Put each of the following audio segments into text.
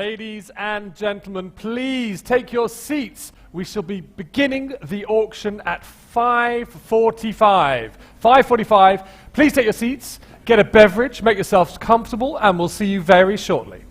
Ladies and gentlemen, please take your seats. We shall be beginning the auction at 5:45. 5:45. Please take your seats, get a beverage, make yourselves comfortable, and we'll see you very shortly.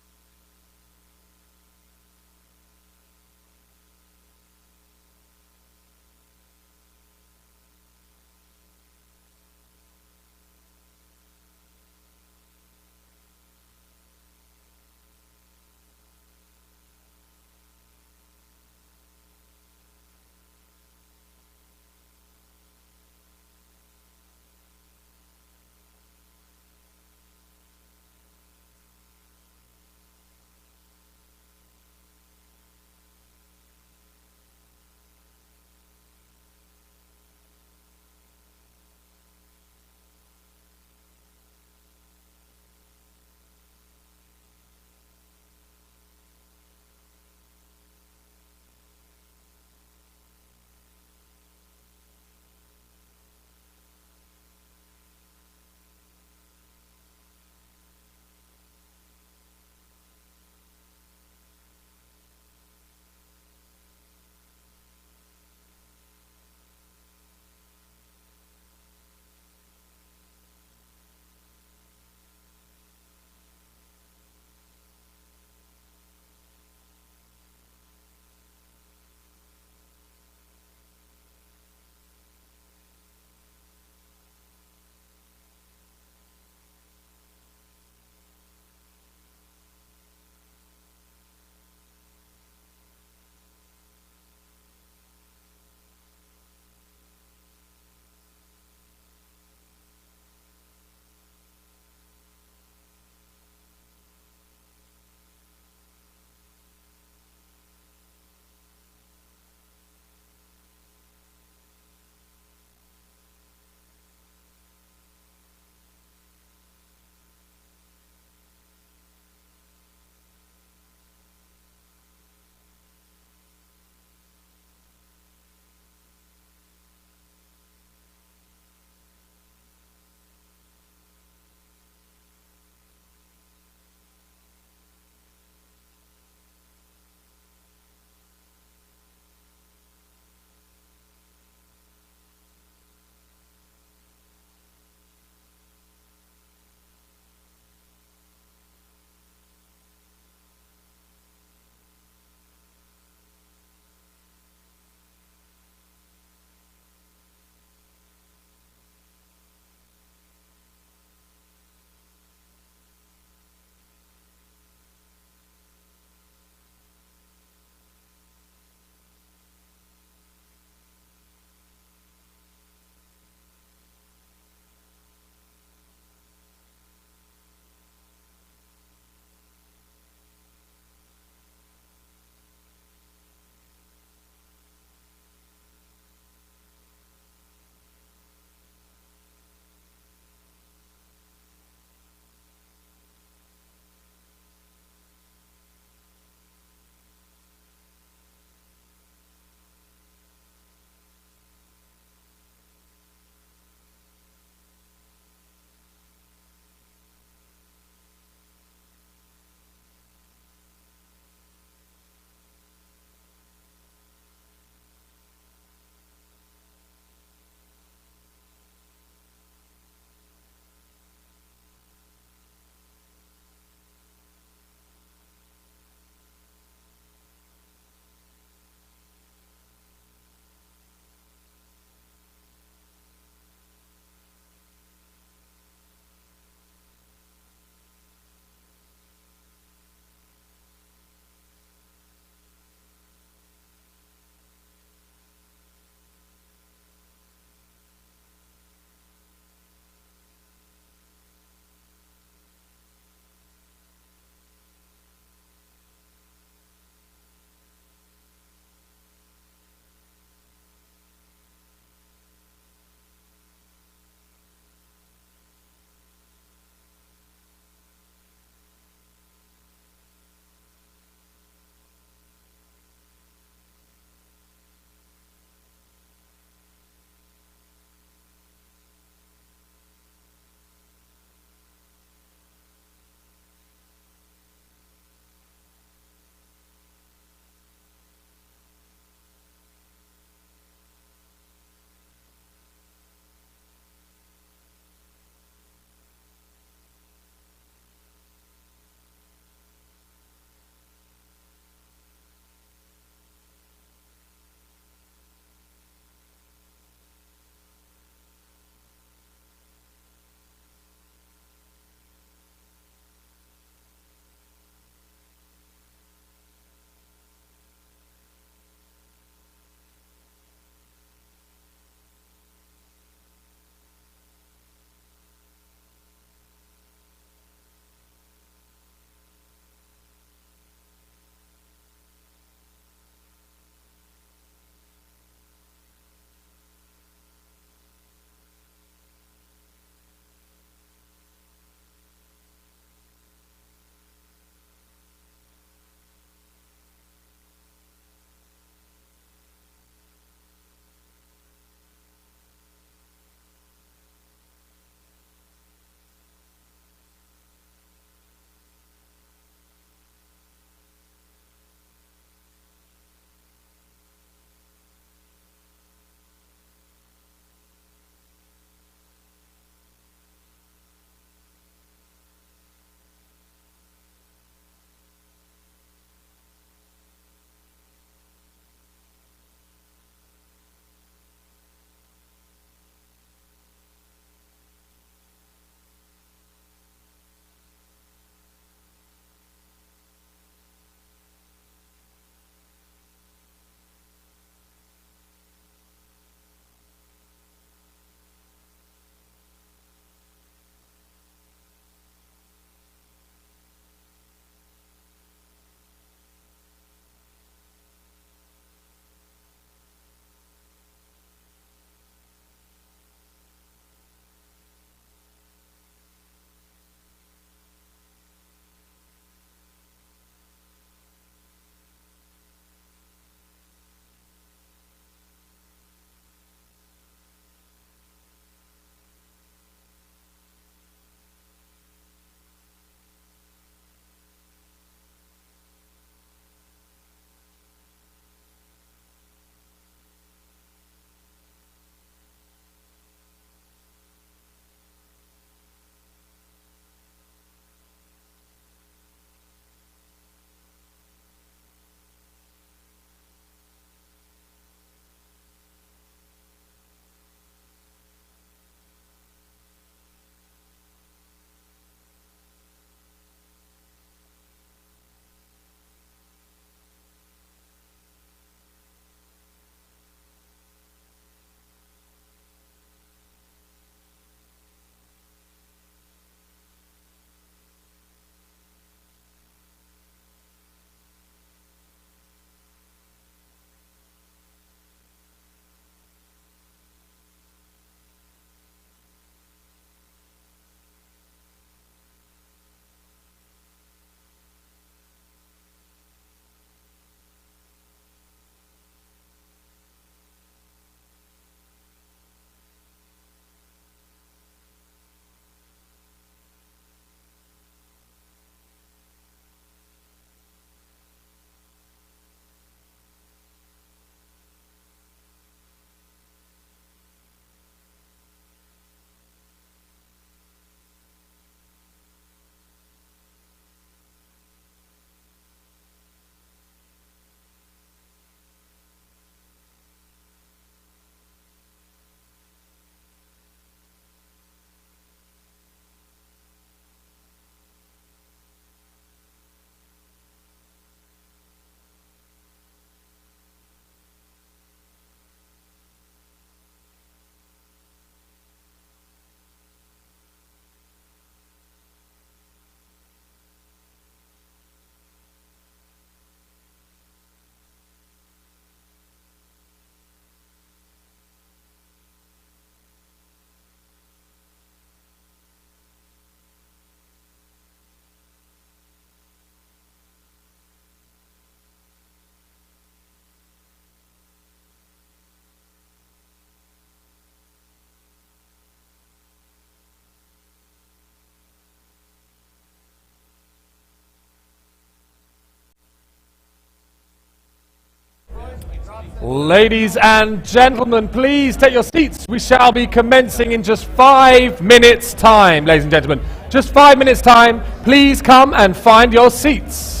Ladies and gentlemen, please take your seats. We shall be commencing in just 5 minutes' time, ladies and gentlemen. Just 5 minutes' time. Please come and find your seats.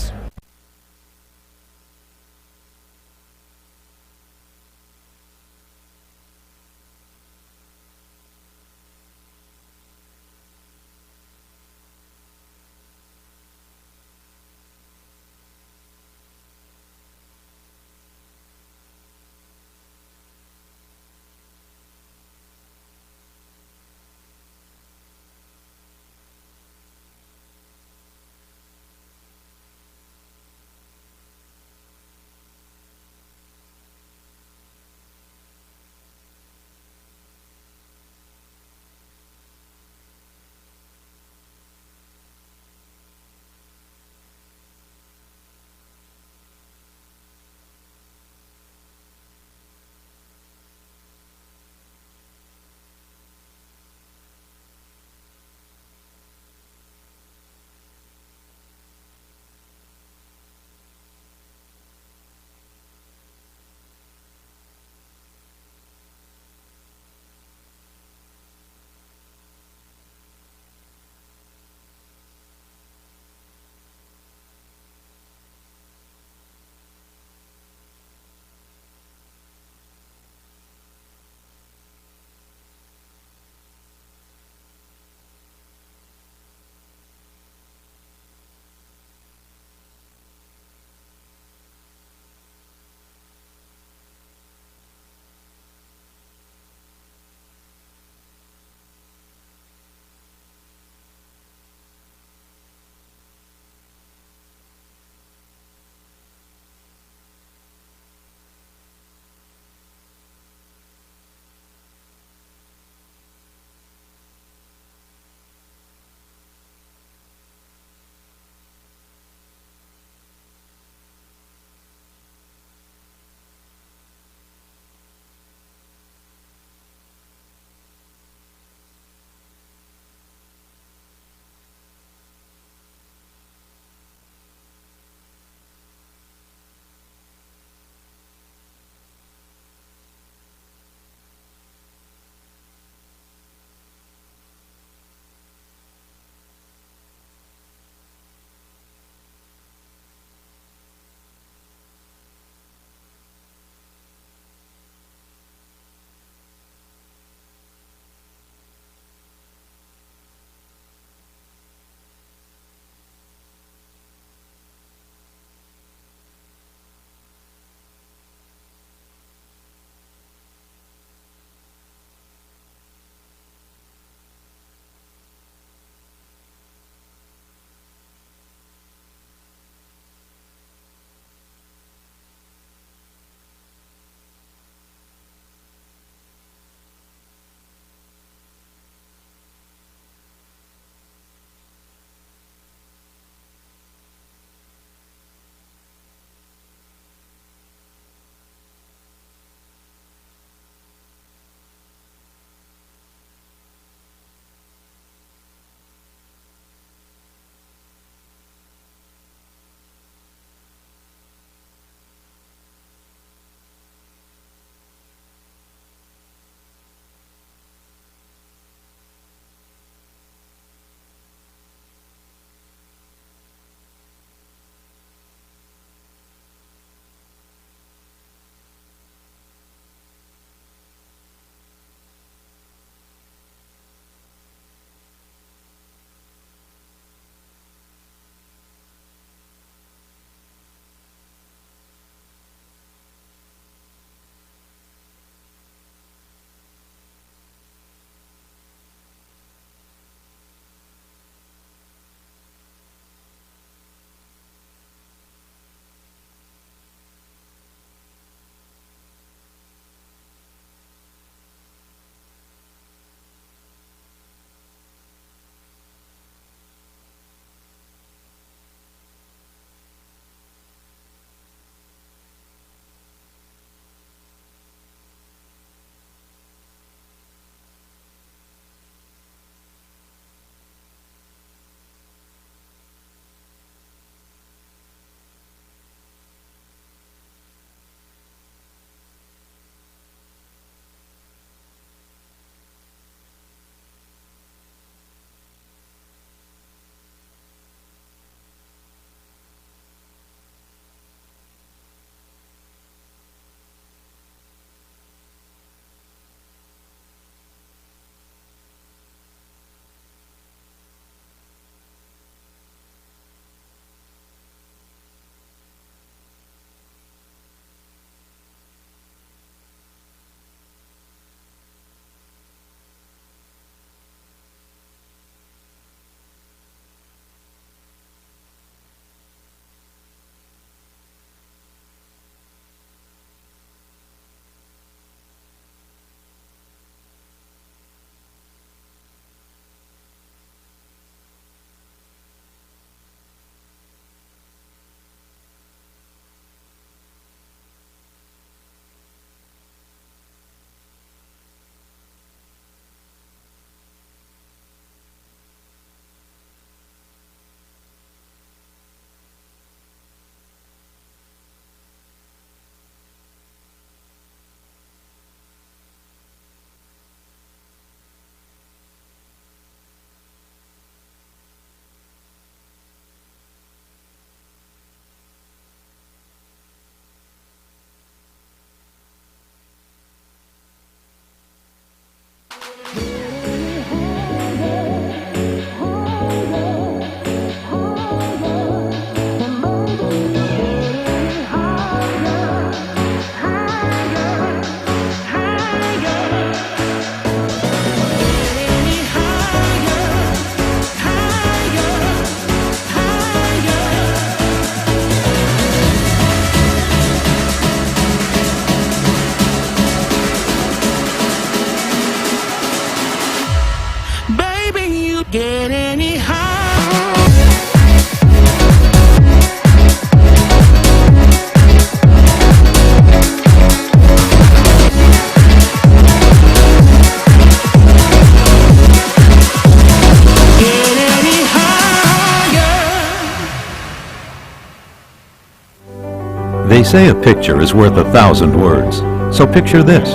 They say a picture is worth 1,000 words, so picture this.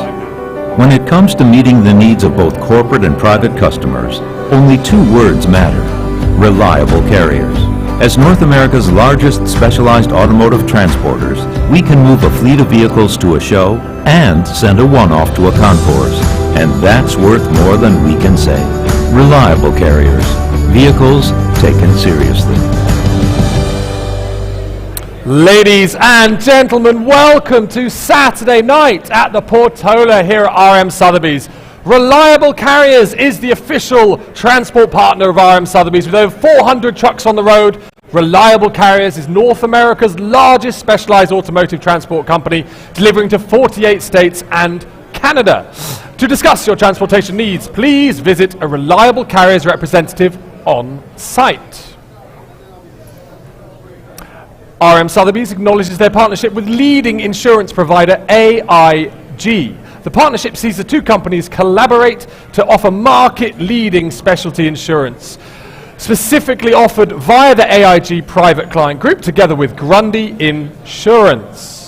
When it comes to meeting the needs of both corporate and private customers, only 2 words matter: reliable carriers. As North America's largest specialized automotive transporters, we can move a fleet of vehicles to a show and send a one-off to a concourse. And that's worth more than we can say. Reliable carriers. Vehicles taken seriously. Ladies and gentlemen, welcome to Saturday night at the Portola here at RM Sotheby's. Reliable Carriers is the official transport partner of RM Sotheby's with over 400 trucks on the road. Reliable Carriers is North America's largest specialized automotive transport company, delivering to 48 states and Canada. To discuss your transportation needs, please visit a Reliable Carriers representative on site. RM Sotheby's acknowledges their partnership with leading insurance provider AIG. The partnership sees the 2 companies collaborate to offer market-leading specialty insurance, specifically offered via the AIG Private Client Group together with Grundy Insurance.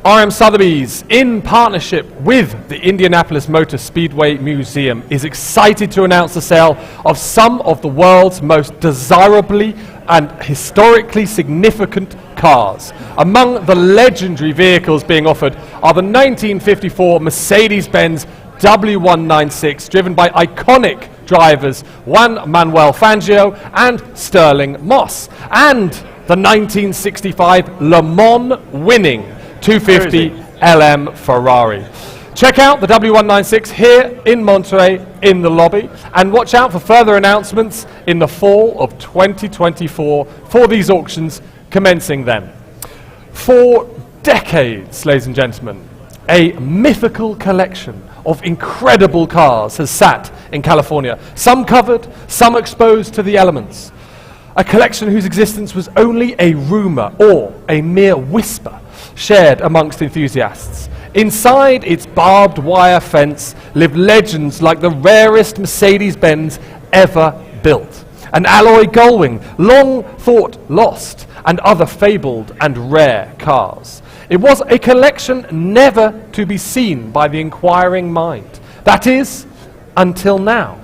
RM Sotheby's, in partnership with the Indianapolis Motor Speedway Museum, is excited to announce the sale of some of the world's most desirably and historically significant cars. Among the legendary vehicles being offered are the 1954 Mercedes-Benz W196, driven by iconic drivers Juan Manuel Fangio and Sterling Moss, and the 1965 Le Mans winning 250 LM Ferrari. Check out the W196 here in Monterey in the lobby, and watch out for further announcements in the fall of 2024 for these auctions commencing then. For decades, ladies and gentlemen, a mythical collection of incredible cars has sat in California, some covered, some exposed to the elements. A collection whose existence was only a rumor or a mere whisper shared amongst enthusiasts. Inside its barbed wire fence lived legends like the rarest Mercedes-Benz ever built, an alloy gullwing long thought lost, and other fabled and rare cars. It was a collection never to be seen by the inquiring mind. That is, until now.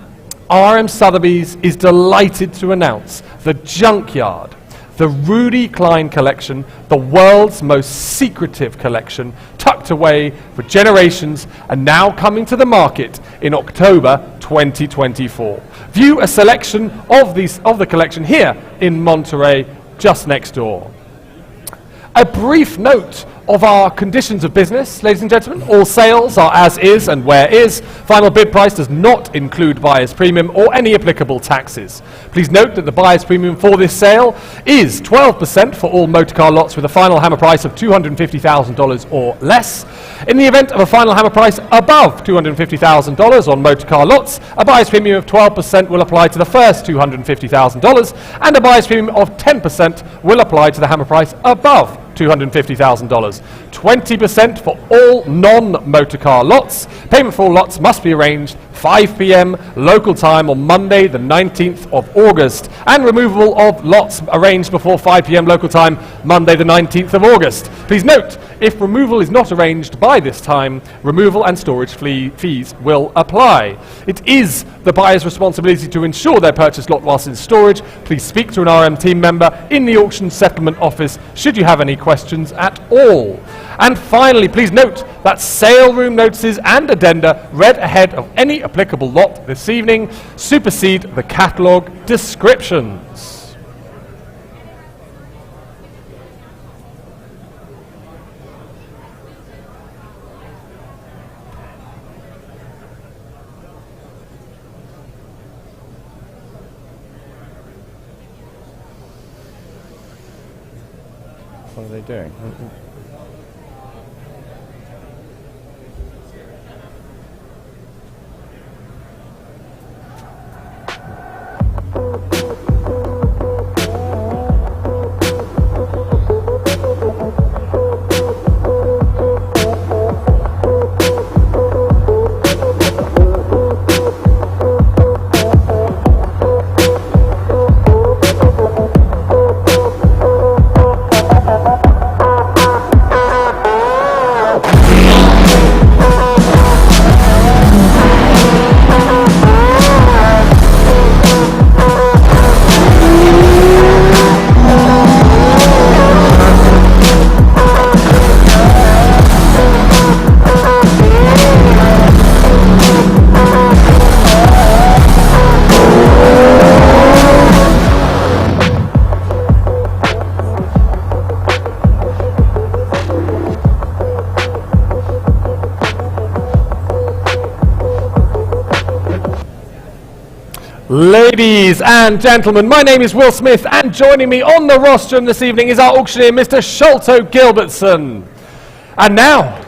RM Sotheby's is delighted to announce the Junkyard, the Rudy Klein collection, the world's most secretive collection, tucked away for generations and now coming to the market in October 2024. View a selection of the collection here in Monterey, just next door. A brief note of our conditions of business, ladies and gentlemen. All sales are as is and where is. Final bid price does not include buyer's premium or any applicable taxes. Please note that the buyer's premium for this sale is 12% for all motorcar lots with a final hammer price of $250,000 or less. In the event of a final hammer price above $250,000 on motorcar lots, a buyer's premium of 12% will apply to the first $250,000, and a buyer's premium of 10% will apply to the hammer price above $250,000. 20% for all non-motorcar lots. Payment for all lots must be arranged 5 p.m. local time on Monday the 19th of August, and removal of lots arranged before 5 p.m. local time Monday the 19th of August. Please note, if removal is not arranged by this time, removal and storage fees will apply. It is the buyer's responsibility to ensure their purchased lot whilst in storage. Please speak to an RM team member in the auction settlement office should you have any questions at all. And finally, please note that sale room notices and addenda read ahead of any applicable lot this evening supersede the catalogue descriptions. What are they doing? Ladies and gentlemen, my name is Will Smith, and joining me on the rostrum this evening is our auctioneer, Mr. Sholto Gilbertson. And now,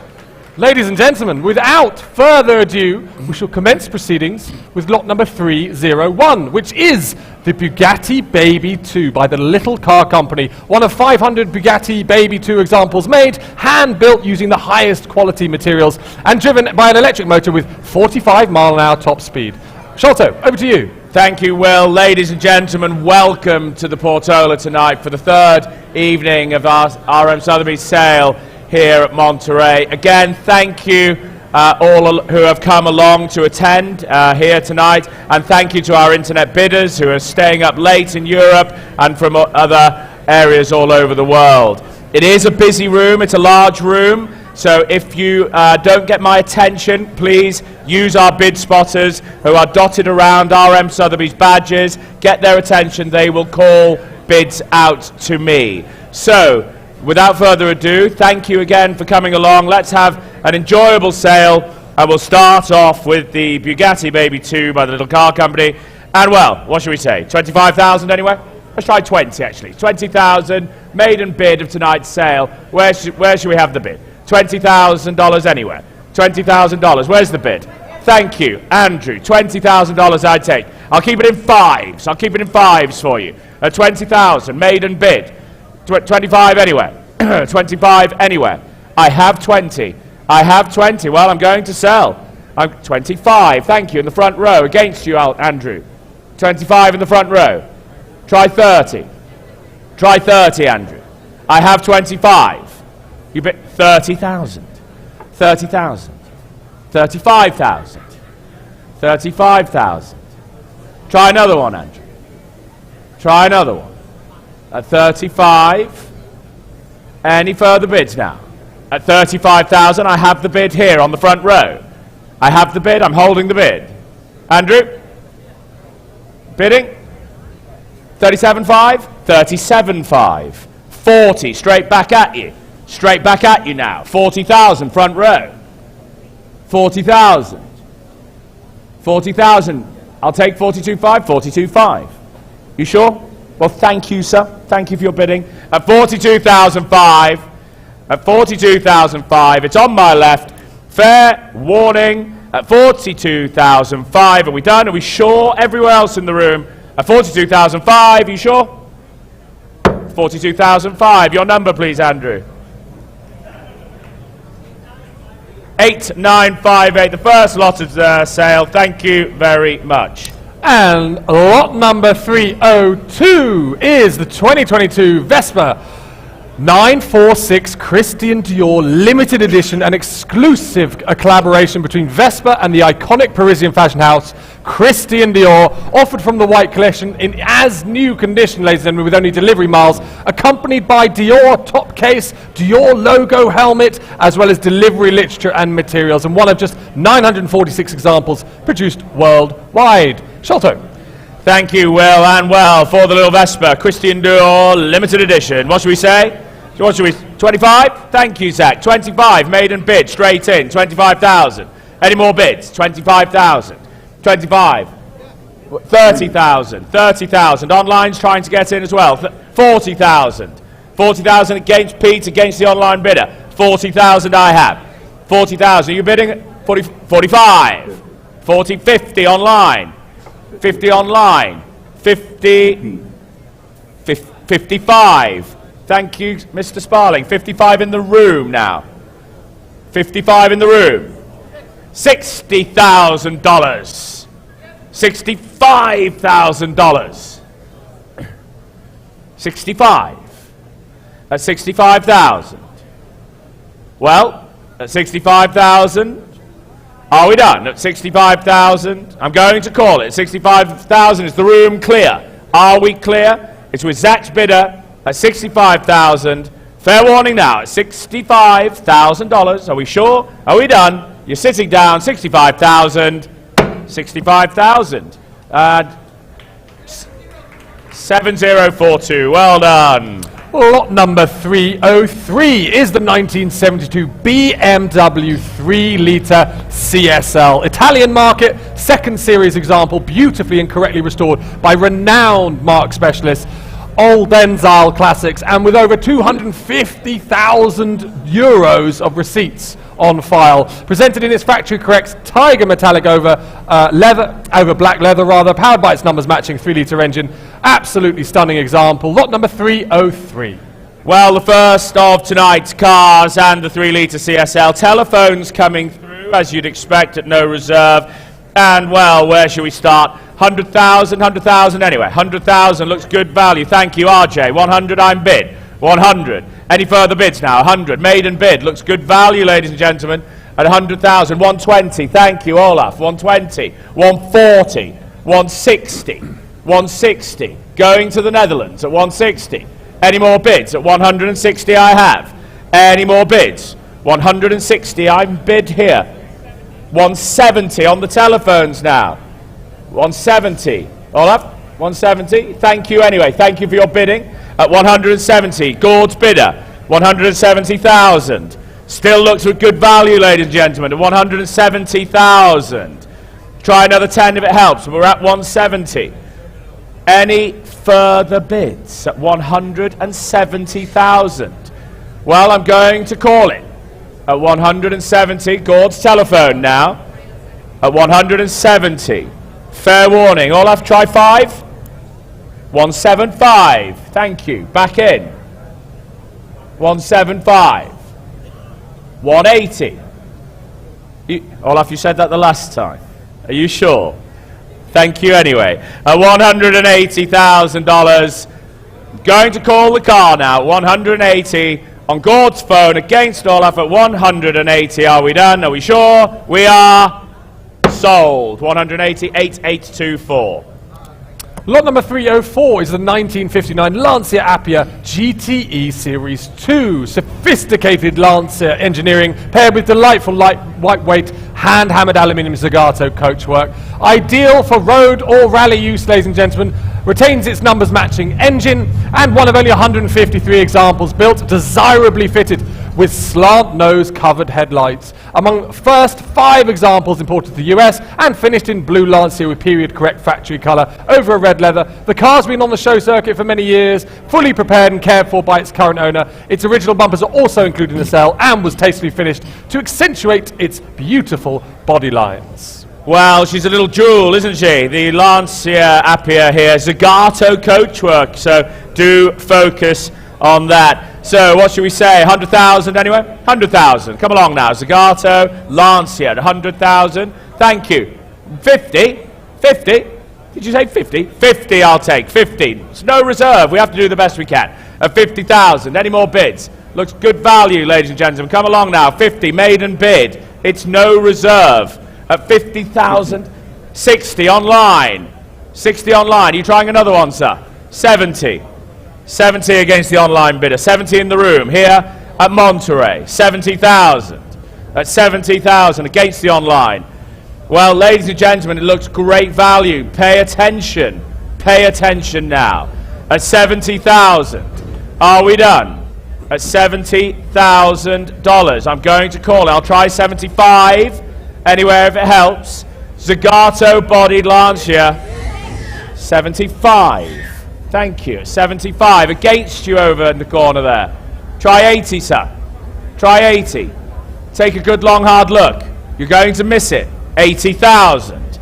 ladies and gentlemen, without further ado, we shall commence proceedings with lot number 301, which is the Bugatti Baby 2 by the Little Car Company, one of 500 Bugatti Baby 2 examples made, hand-built using the highest quality materials, and driven by an electric motor with 45-mile-an-hour top speed. Sholto, over to you. Thank you, Will. Ladies and gentlemen, welcome to the Portola tonight for the third evening of our RM Sotheby's sale here at Monterey. Again, thank you all who have come along to attend here tonight, and thank you to our internet bidders who are staying up late in Europe and from other areas all over the world. It is a busy room, it's a large room, so if you don't get my attention, please use our bid spotters who are dotted around RM Sotheby's badges. Get their attention, they will call bids out to me. So, without further ado, thank you again for coming along. Let's have an enjoyable sale, and we'll start off with the Bugatti Baby 2 by the Little Car Company. And well, what should we say, 25,000 anyway? Let's try 20 actually. 20,000, maiden bid of tonight's sale. Where should we have the bid? $20,000 anywhere. $20,000, where's the bid? Thank you, Andrew. $20,000 I'd take. I'll keep it in fives. I'll keep it in fives for you. At 20,000, maiden bid. 25 anywhere. 25 anywhere. I have 20. I have 20. Well, I'm going to sell. I'm 25. Thank you. In the front row. Against you, Andrew. 25 in the front row. Try 30. Try 30, Andrew. I have 25. You bid 30,000. 30,000. 35,000. 35,000. Try another one, Andrew. Try another one. At 35. Any further bids now? At 35,000, I have the bid here on the front row. I have the bid, I'm holding the bid. Andrew? Bidding? 37.5? 37.5. 40, straight back at you. Straight back at you now. 40,000, front row. 40,000. 40,000. I'll take 42.5, 42.5. You sure? Well, thank you, sir. Thank you for your bidding. At 42,005, at 42,005, it's on my left. Fair warning. At 42,005, are we done? Are we sure? Everywhere else in the room. At 42,005, you sure? 42,005. Your number, please, Andrew. 8958, the first lot of sale. Thank you very much. And lot number 302 is the 2022 Vespa 946 Christian Dior limited edition, an exclusive collaboration between Vespa and the iconic Parisian fashion house Christian Dior, offered from the white collection in as new condition, ladies and gentlemen, with only delivery miles, accompanied by Dior top case, Dior logo helmet, as well as delivery literature and materials, and one of just 946 examples produced worldwide. Sholto. Thank you, Will, and well, for the little Vespa, Christian Dior limited edition. What should we say? What should we, 25? Thank you, Zach. 25, maiden bid, straight in, 25,000. Any more bids? 25,000. 25. 30,000. 30,000. Online's trying to get in as well. 40,000. 40,000 against Pete, against the online bidder. 40,000 I have. 40,000. Are you bidding? 40, 45. 40, 50 online. 50 online. 50. 55. Thank you, Mr. Sparling. 55 in the room now. 55 in the room. $60,000. $65,000. 65. At 65,000. Well, at 65,000, are we done? At 65,000, I'm going to call it. 65,000, is the room clear? Are we clear? It's with Zach's bidder at 65,000. Fair warning now, at $65,000. Are we sure? Are we done? You're sitting down, 65,000. 65,000. 7042, well done. Lot number 303 is the 1972 BMW 3-litre CSL. Italian market, second series example, beautifully and correctly restored by renowned marque specialists, Oldenzile Classics, and with over 250,000 euros of receipts on file. Presented in its factory correct tiger metallic over black leather rather, powered by its numbers matching 3-litre engine. Absolutely stunning example. Lot number 303. Well, the first of tonight's cars and the 3-litre CSL. Telephones coming through, as you'd expect, at no reserve. And, well, where shall we start? 100,000 anyway. 100,000 looks good value. Thank you, RJ. 100, I'm bid. 100. Any further bids now? 100. Maiden bid. Looks good value, ladies and gentlemen, at 100,000. 120. Thank you, Olaf. 120. 140. 160. 160. Going to the Netherlands at 160. Any more bids? At 160 I have. Any more bids? 160 I'm bid here. 170 on the telephones now. 170. Olaf? 170. Thank you anyway. Thank you for your bidding. At 170. Gord's bidder. 170,000. Still looks with good value, ladies and gentlemen, at 170,000. Try another 10 if it helps. We're at 170. Any further bids at 170,000? Well, I'm going to call it at 170. Gord's telephone now at 170. Fair warning. Olaf, try 5. 175. Thank you. Back in. 175. 180. Olaf, you said that the last time. Are you sure? Thank you anyway. At $180,000. Going to call the car now. 180 on Gord's phone against Olaf at 180. Are we done? Are we sure? We are sold. 180,824. Lot number 304 is the 1959 Lancia Appia GTE Series 2. Sophisticated Lancia engineering paired with delightful lightweight hand-hammered aluminium Zagato coachwork. Ideal for road or rally use, ladies and gentlemen. Retains its numbers matching engine and one of only 153 examples built, desirably fitted with slant nose covered headlights. Among first 5 examples imported to the US and finished in blue Lancia with period correct factory colour over a red leather. The car's been on the show circuit for many years, fully prepared and cared for by its current owner. Its original bumpers are also included in the cell and was tastefully finished to accentuate its beautiful body lines. Well, she's a little jewel, isn't she? The Lancia Appia here, Zagato coachwork, so do focus on that. So what should we say, 100,000 anyway? 100,000, come along now. Zagato, Lancia, 100,000, thank you. 50, 50, did you say 50? 50 I'll take, 50. It's no reserve, we have to do the best we can. At 50,000, any more bids? Looks good value, ladies and gentlemen, come along now. 50, maiden bid, it's no reserve. At 50,000, 60 online. 60 online. Are you trying another one, sir? 70. 70 against the online bidder. 70 in the room. Here at Monterey. 70,000. At 70,000 against the online. Well, ladies and gentlemen, it looks great value. Pay attention. Pay attention now. At 70,000. Are we done? At $70,000. I'm going to call it. I'll try 75. Anywhere if it helps. Zagato bodied Lancia. 75. Thank you. 75 against you over in the corner there. Try 80, sir. Try 80. Take a good long hard look. You're going to miss it. 80,000.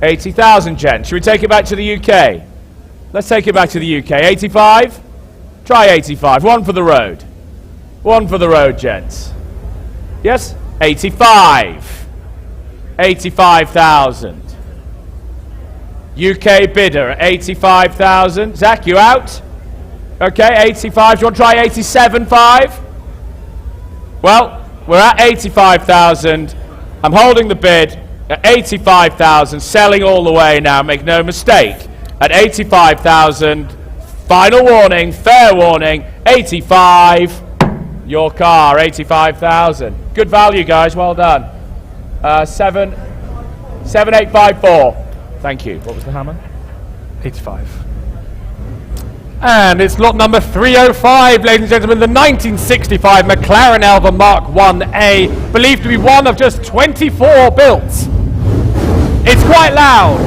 80,000, gents. Should we take it back to the UK? Let's take it back to the UK. 85? Try 85. One for the road. One for the road, gents. Yes? 85. 85,000. UK bidder at 85,000. Zach, you out? Okay, 85. Do you want to try 87.5? Well, we're at 85,000. I'm holding the bid at 85,000, selling all the way now, make no mistake. At 85,000, final warning, fair warning, 85. Your car, 85,000. Good value, guys, well done. 7854. Thank you. What was the hammer? 85. And it's lot number 305, ladies and gentlemen, the 1965 McLaren Elva Mark 1A, believed to be one of just 24 built. It's quite loud.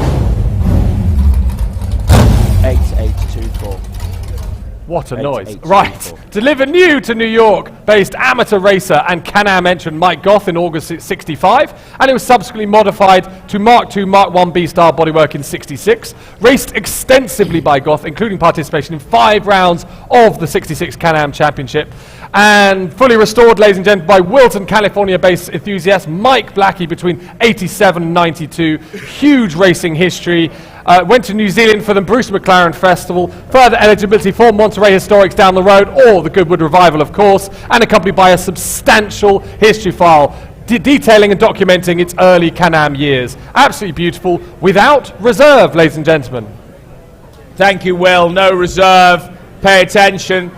8824. What a noise. 8824. Right, delivered new to New York-based amateur racer and Can-Am entrant Mike Goth in August 65, and it was subsequently modified to Mark II, Mark 1B style bodywork in 66, raced extensively by Goth, including participation in 5 rounds of the 66 Can-Am Championship, and fully restored, ladies and gentlemen, by Wilton, California-based enthusiast Mike Blackie between 87 and 92. Huge racing history. Went to New Zealand for the Bruce McLaren Festival, further eligibility for Monterey Historics down the road, or the Goodwood Revival, of course, and accompanied by a substantial history file detailing and documenting its early Can-Am years. Absolutely beautiful, without reserve, ladies and gentlemen. Thank you, Will. No reserve. Pay attention.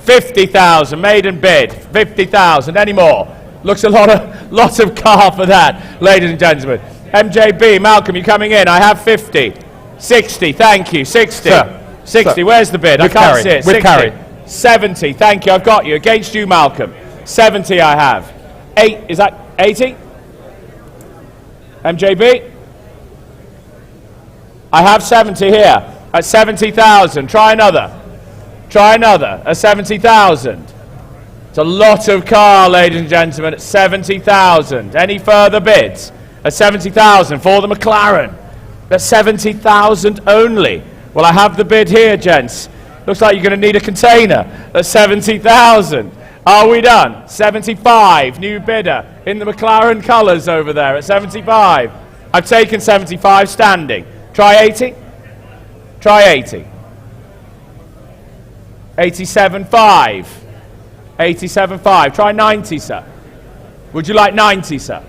50,000, maiden bid. 50,000. Any more? Looks a lot of car for that, ladies and gentlemen. MJB, Malcolm, you coming in? I have 50. 60, thank you. 60. Sir. 60, Sir. Where's the bid? With I can't carry. see it. With 60. carry. 70, thank you. I've got you. Against you, Malcolm. 70 I have. 8, is that 80? MJB? I have 70 here. At 70,000. Try another. Try another. At 70,000. It's a lot of car, ladies and gentlemen, at 70,000. Any further bids? At 70,000 for the McLaren. At 70,000 only. Well, I have the bid here, gents. Looks like you're going to need a container. At 70,000. Are we done? 75. New bidder in the McLaren colours over there at 75. I've taken 75 standing. Try 80. Try 80. 87.5. 87.5. Try 90, sir. Would you like 90, sir?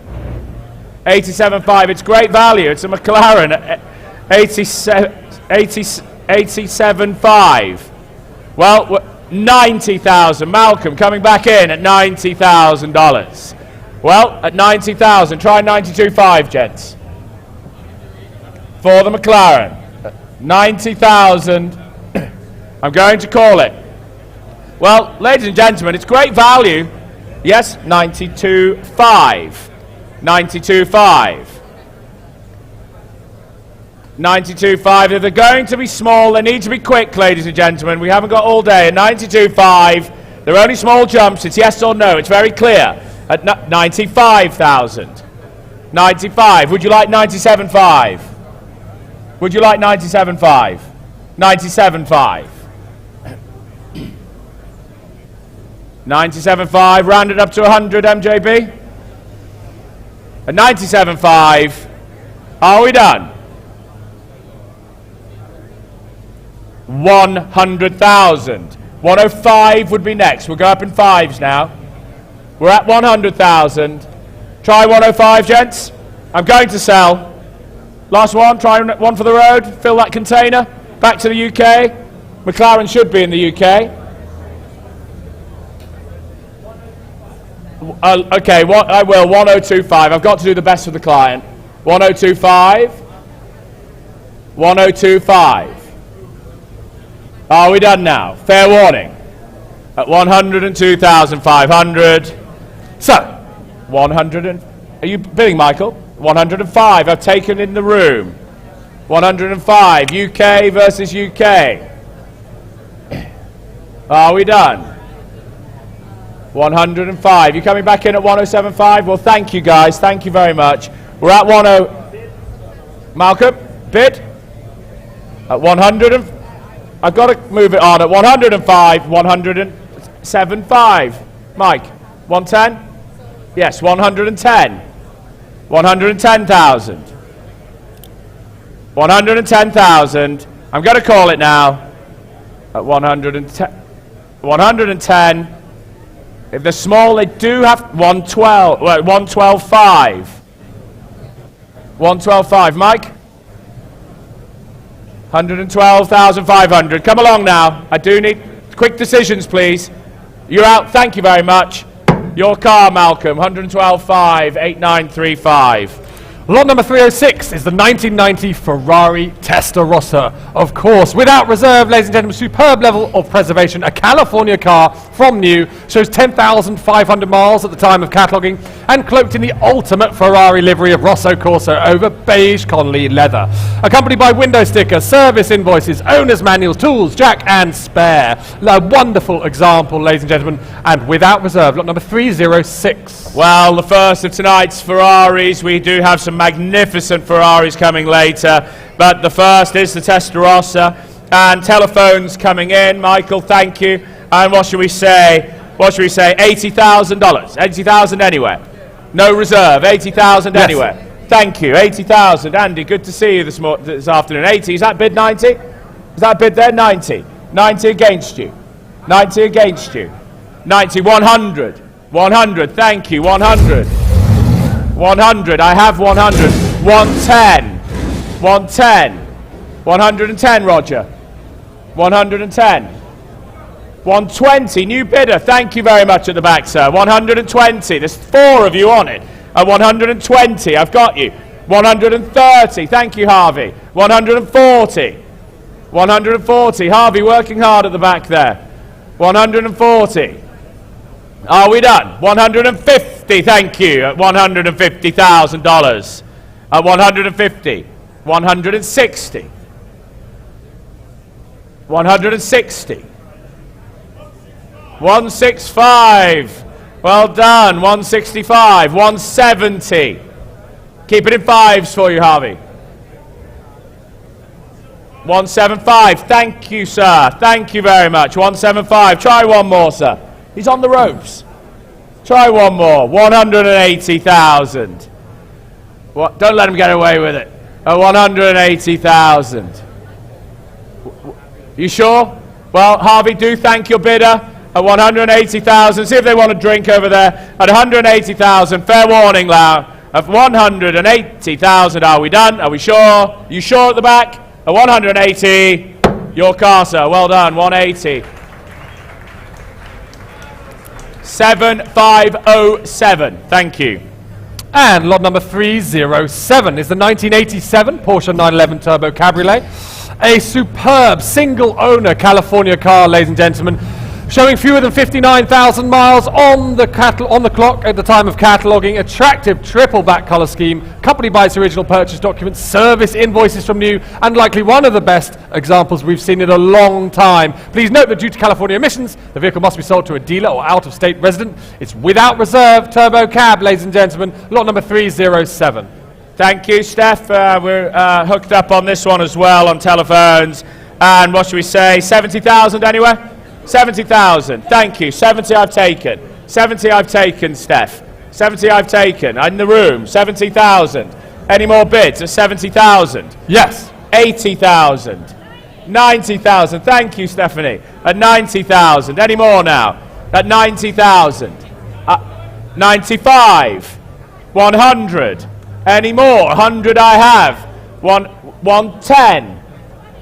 87.5. It's great value. It's a McLaren at 87.5. Well, 90,000. Malcolm coming back in at $90,000. Well, at 90,000. Try 92.5, gents. For the McLaren. 90,000. I'm going to call it. Well, ladies and gentlemen, it's great value. Yes, 92.5. 92.5. 92.5. If they're going to be small, they need to be quick, ladies and gentlemen. We haven't got all day. At 92.5, they're only small jumps. It's yes or no. It's very clear. At 95,000. 95. Would you like 97.5? Would you like 97.5? 97.5. 97.5, rounded up to 100, MJB. At 97.5, are we done? 100,000. 105 would be next. We'll go up in fives now. We're at 100,000. Try 105, gents. I'm going to sell. Last one, try one for the road. Fill that container. Back to the UK. McLaren should be in the UK. Okay, I will. 1025. I've got to do the best for the client. 1025. 1025. Are we done now? Fair warning. At 102,500. So, 100 and... Are you bidding, Michael? 105. I've taken in the room. 105. UK versus UK. Are we done? 105. You coming back in at 107.5? Well, thank you, guys. Thank you very much. We're at 10... Malcolm, bid? At 100 I've got to move it on. At 105, 107.5. Mike, 110? Yes, 110. 110,000. 110,000. I'm going to call it now. At 110. 110. If they're small, they do have 112. Well, 112.5. 112.5. Mike? 112,500. Come along now. I do need quick decisions, please. You're out. Thank you very much. Your car, Malcolm. 112.5. 8935. Lot number 306 is the 1990 Ferrari Testarossa. Of course, without reserve, ladies and gentlemen, superb level of preservation. A California car from new, shows 10,500 miles at the time of cataloguing, and cloaked in the ultimate Ferrari livery of Rosso Corso over beige Conley leather. Accompanied by window stickers, service invoices, owner's manuals, tools, jack and spare. A wonderful example, ladies and gentlemen, and without reserve, lot number 306. Well, the first of tonight's Ferraris. We do have some magnificent Ferraris coming later, but the first is the Testarossa, and telephones coming in. Michael, thank you. And what should we say? What should we say? $80,000. $80,000 anywhere. No reserve. $80,000 Yes. anywhere. Thank you. $80,000. Andy, good to see you this afternoon. 80. Is that bid 90? Is that bid there? 90. 90 against you. 90 against you. 90. 100. 100. Thank you. 100. 100. I have 100. 110. 110. 110, Roger. 110. 120. New bidder. Thank you very much at the back, sir. 120. There's 4 of you on it. At 120. I've got you. 130. Thank you, Harvey. 140. 140. Harvey working hard at the back there. 140. Are we done? 150, thank you, at $150,000. At 150. 160. 160. 165. Well done. 165. 170. Keep it in 5s for you, Harvey. 175. Thank you, sir. Thank you very much. 175. Try one more, sir. He's on the ropes. Try one more. 180,000. What? Don't let him get away with it. 180,000. You sure? Well, Harvey, do thank your bidder at 180,000. See if they want a drink over there. At 180,000. Fair warning, Lau. At 180,000. Are we done? Are we sure? You sure at the back? At 180. Your car, sir. Well done. 180. 7507. Thank you. And lot number 307 is the 1987 Porsche 911 Turbo Cabriolet. A superb single-owner California car, ladies and gentlemen, showing fewer than 59,000 miles on the clock at the time of cataloguing. Attractive triple back colour scheme, accompanied by its original purchase documents, service invoices from new, and likely one of the best examples we've seen in a long time. Please note that due to California emissions, the vehicle must be sold to a dealer or out-of-state resident. It's without reserve turbo cab, ladies and gentlemen, lot number 307. Thank you, Steph. We're hooked up on this one as well on telephones. And what should we say? 70,000 anywhere? 70,000. Thank you. 70 I've taken. 70 I've taken, Steph. 70 I've taken. In the room. 70,000. Any more bids at 70,000? Yes. 80,000. 90,000. Thank you, Stephanie. At 90,000. Any more now? At 90,000. 95. 100. Any more? 100 I have. 110.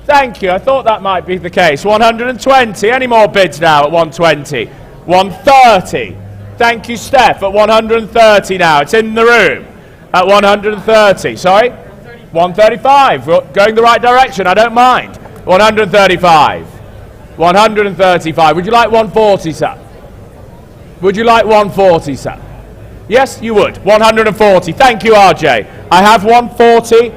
Thank you. I thought that might be the case. 120. Any more bids now at 120? 130. Thank you, Steph. At 130 now. It's in the room. At 130. Sorry? 135. We're going the right direction. I don't mind. 135. 135. Would you like 140, sir? Would you like 140, sir? Yes, you would. 140. Thank you, RJ. I have 140.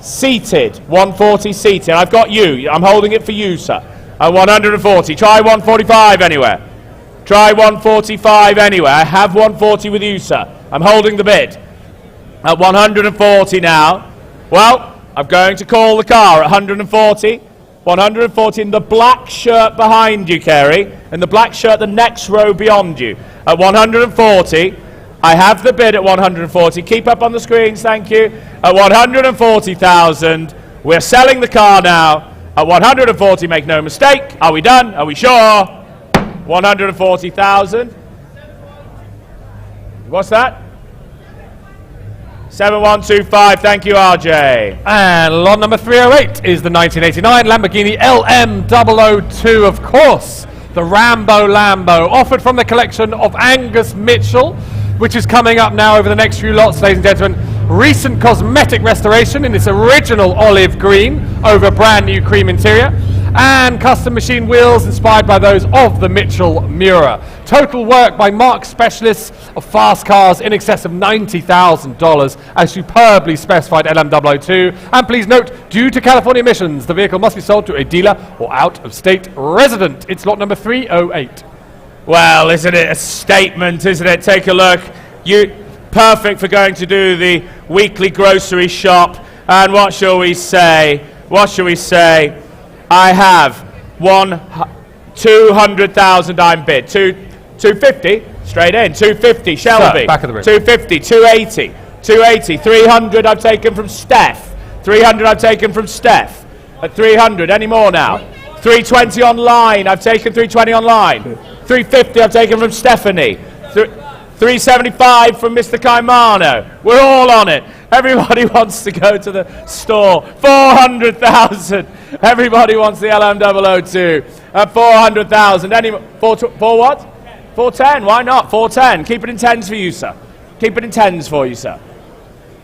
Seated, 140 seated. I've got you. I'm holding it for you, sir. At 140. Try 145 anywhere. Try 145 anywhere. I have 140 with you, sir. I'm holding the bid. At 140 now. Well, I'm going to call the car at 140. 140 in the black shirt behind you, Kerry. In the black shirt, the next row beyond you. At 140. I have the bid at 140. Keep up on the screens, thank you. At 140,000. We're selling the car now. At 140, make no mistake. Are we done? Are we sure? 140,000. What's that? 7125. Thank you, RJ. And lot number 308 is the 1989 Lamborghini LM002, of course. The Rambo Lambo, offered from the collection of Angus Mitchell, which is coming up now over the next few lots, ladies and gentlemen. recent cosmetic restoration in its original olive green over a brand new cream interior, and custom machine wheels inspired by those of the Mitchell Mura. Total work by marque specialists of fast cars in excess of $90,000 as superbly specified LM002. And please note, due to California emissions, the vehicle must be sold to a dealer or out-of-state resident. It's lot number 308. Well, isn't it a statement, isn't it? Take a look. Perfect for going to do the weekly grocery shop. And what shall we say? What shall we say? I have 200,000 I'm bid. 250, straight in. 250, Shelby. Sir, back of the ring. 250, 280, 280, 300 I've taken from Steph. 300 I've taken from Steph. At 300, any more now? 320 online, I've taken 320 online. 350 I've taken from Stephanie. 375 from Mr. Caimano. We're all on it. Everybody wants to go to the store. 400,000. Everybody wants the LM002 at 400,000. Any for what? 410. Why not? 410. Keep it in tens for you, sir. Keep it in tens for you, sir.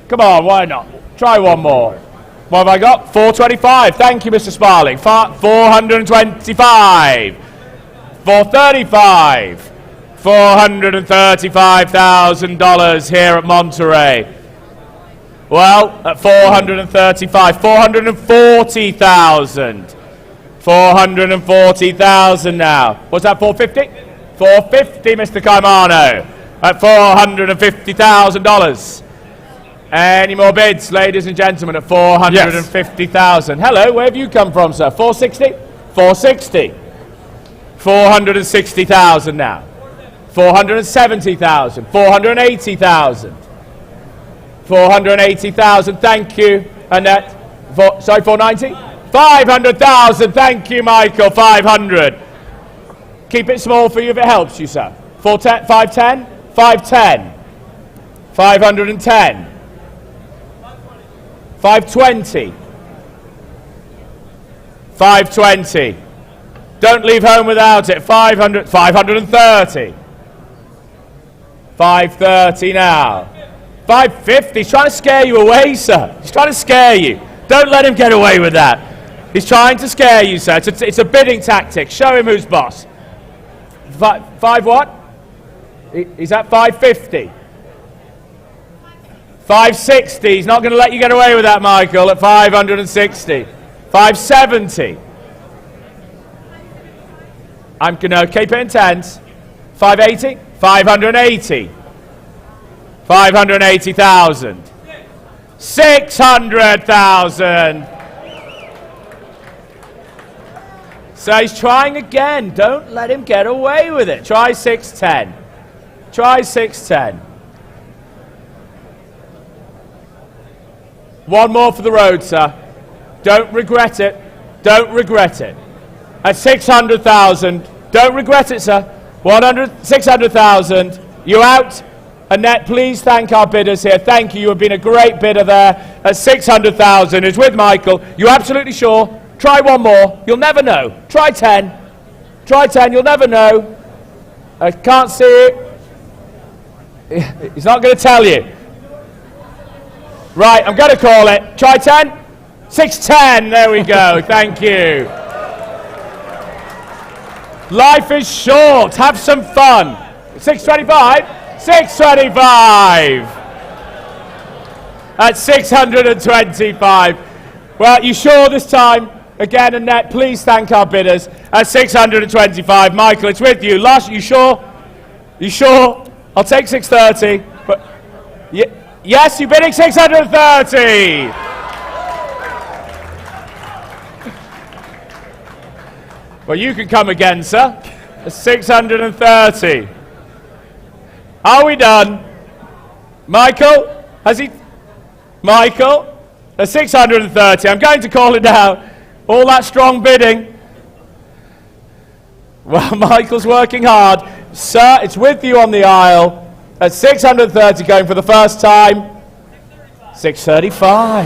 Come on, why not? Try one more. What have I got? 425. Thank you, Mr. Sparling. 425. 435. $435,000 here at Monterey. Well, at 435, 440,000. 440,000 now. What's that, 450? 450, Mr. Caimano. At $450,000. Any more bids, ladies and gentlemen, at 450,000? Yes. Hello, where have you come from, sir? 460? 460. 460,000 now. 470,000, 480,000, 480,000. Thank you, Annette. 490, 500,000. Thank you, Michael. 500. Keep it small for you if it helps you, sir. 510, 510, 510, 520, 520. Don't leave home without it. 500, 530. 530 now. 550. He's trying to scare you away, sir. He's trying to scare you. Don't let him get away with that. He's trying to scare you, sir. It's a bidding tactic. Show him who's boss. Five what? He's at 550. 560. He's not going to let you get away with that, Michael, at 560. 570. I'm going to keep it in tens. 580. 580. 580,000. 600,000. So he's trying again. Don't let him get away with it. Try 610. Try 610. One more for the road, sir. Don't regret it. Don't regret it. At 600,000. Don't regret it, sir. 600,000. You out? Annette, please thank our bidders here. Thank you. You have been a great bidder there. At 600,000 is with Michael. You absolutely sure? Try one more. You'll never know. Try 10. Try 10. You'll never know. I can't see it. He's not going to tell you. Right, I'm going to call it. Try 10. 610. There we go. Thank you. Life is short. Have some fun. 625. 625. At 625. Well, you sure this time? Again, Annette, please thank our bidders. At 625. Michael, it's with you. Lush, you sure? You sure? I'll take 630. But yes, you're bidding 630. Well, you can come again, sir. 630. Are we done? Michael? Has he? Michael? 630. I'm going to call it now. All that strong bidding. Well, Michael's working hard. Sir, it's with you on the aisle. At 630, going for the first time. 635.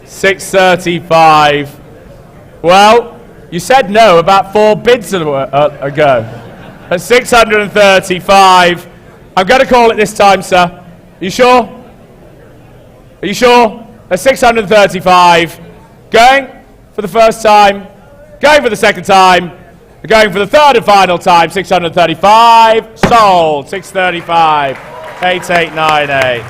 635. Well, you said no about 4 bids ago. At 635, I'm going to call it this time, sir. You sure? Are you sure? At 635. Going for the first time. Going for the second time. Going for the third and final time. 635. Sold. 635. 8898.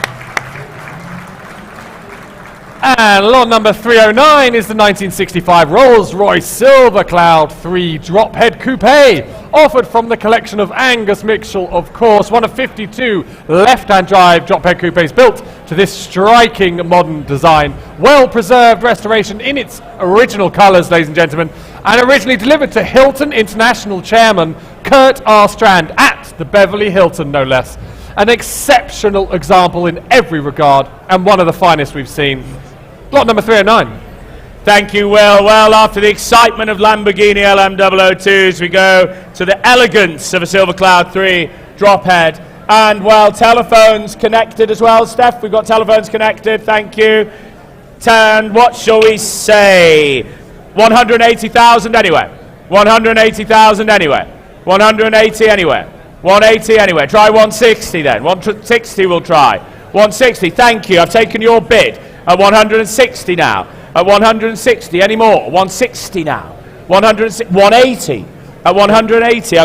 And lot number 309 is the 1965 Rolls-Royce Silver Cloud 3 drop-head coupe, offered from the collection of Angus Mitchell, of course, one of 52 left-hand drive drop-head coupes built to this striking modern design. Well-preserved restoration in its original colours, ladies and gentlemen, and originally delivered to Hilton International Chairman Kurt R. Strand at the Beverly Hilton, no less. An exceptional example in every regard, and one of the finest we've seen. Lot number 309. Thank you, Will. Well, after the excitement of Lamborghini LM002s, we go to the elegance of a Silver Cloud 3 drop head. And, well, telephones connected as well, Steph. We've got telephones connected. Thank you. And what shall we say? 180,000 anyway. 180,000 anyway. 180 anyway. 180 anyway. Try 160 then. 160 we'll try. 160. Thank you. I've taken your bid. At 160 now. At 160. Any more? 160 now. 180. At 180.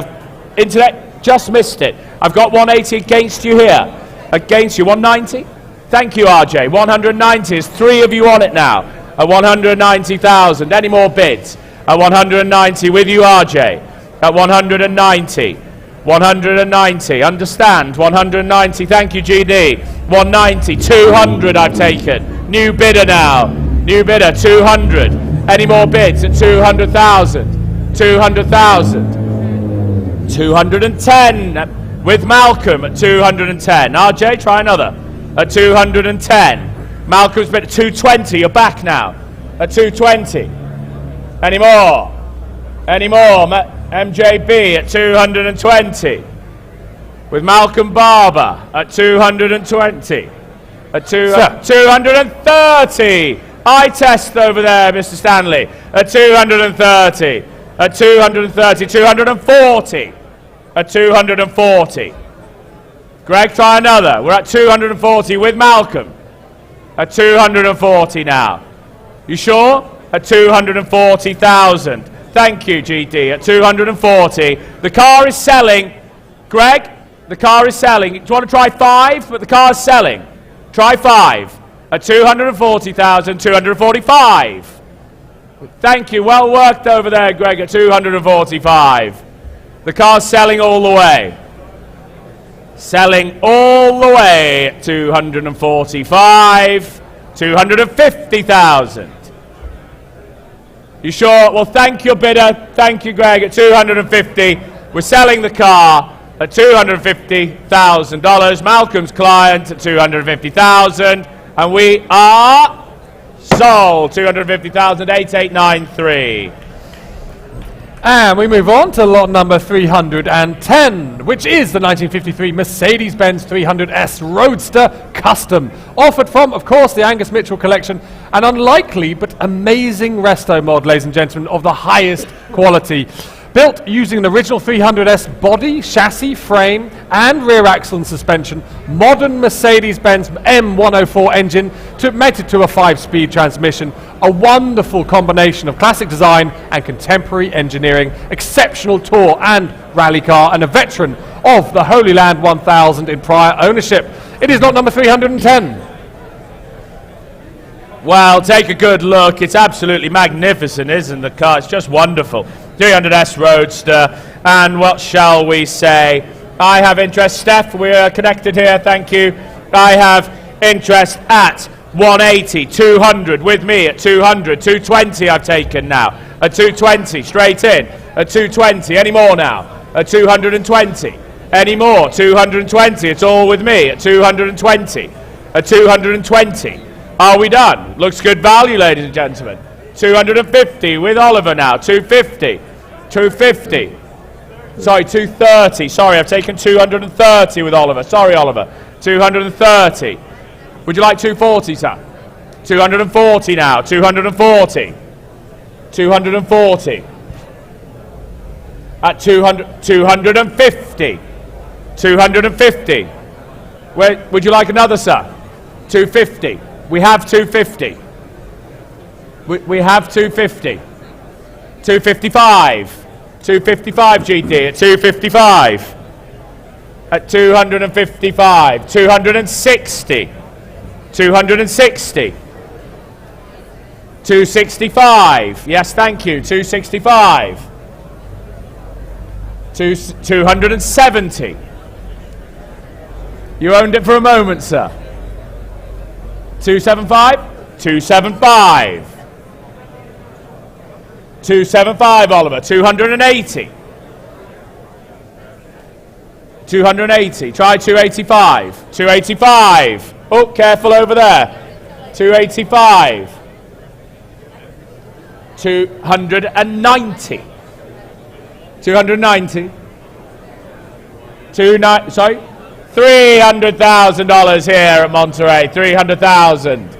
Internet just missed it. I've got 180 against you here. Against you. 190. Thank you, RJ. 190. There's three of you on it now. At 190,000. Any more bids? At 190 with you, RJ. At 190. 190. Understand. 190. Thank you, GD. 190. 200 I've taken. New bidder now. New bidder. 200. Any more bids at 200,000? 200,000. 210 with Malcolm at 210. RJ, try another. At 210. Malcolm's bid at 220. You're back now. At 220. Any more? Any more? MJB at 220. With Malcolm Barber at 220. At 230. Eye test over there, Mr. Stanley. At 230. At 230. 240. At 240. Greg, try another. We're at 240 with Malcolm. At 240 now. You sure? At 240,000. Thank you, GD. At 240. The car is selling. Greg, the car is selling. Do you want to try 5? But the car is selling. Try 5. At 240,000, 245. Thank you. Well worked over there, Greg, at 245. The car's selling all the way. Selling all the way at 245. 250,000. You sure? Well, thank you, bidder. Thank you, Greg, at 250. We're selling the car at $250,000. Malcolm's client at 250,000. And we are sold. 250,000, 8893. And we move on to lot number 310, which is the 1953 Mercedes-Benz 300S Roadster Custom, offered from, of course, the Angus Mitchell collection, an unlikely but amazing resto mod, ladies and gentlemen, of the highest quality. Built using an original 300S body, chassis, frame, and rear axle and suspension, modern Mercedes-Benz M104 engine mated to a 5-speed transmission, a wonderful combination of classic design and contemporary engineering, exceptional tour and rally car, and a veteran of the Holy Land 1000 in prior ownership. It is lot number 310. Well, take a good look. It's absolutely magnificent, isn't the car? It's just wonderful. 300S Roadster, and what shall we say? I have interest. Steph, we are connected here, thank you. I have interest at 180, 200 with me at 200, 220 I've taken now. At 220, straight in. At 220, any more now? At 220. Any more? 220, it's all with me at 220. At 220. Are we done? Looks good value, ladies and gentlemen. 250 with Oliver now. 250. 250. Sorry, 230. Sorry, I've taken 230 with Oliver. Sorry, Oliver. 230. Would you like 240, sir? 240 now. 240. 240. At 200, 250. 250. Would you like another, sir? 250. We have 250. We have 250. 255. 255 GD at 255. At 255. 260. 260. 265. Yes, thank you. 265. 270. You owned it for a moment, sir. 275. 275. 275, Oliver. 280. 280. Try 285. 285. Oh, careful over there. 285. 290. 290. Sorry? $300,000 here at Monterey. 300,000.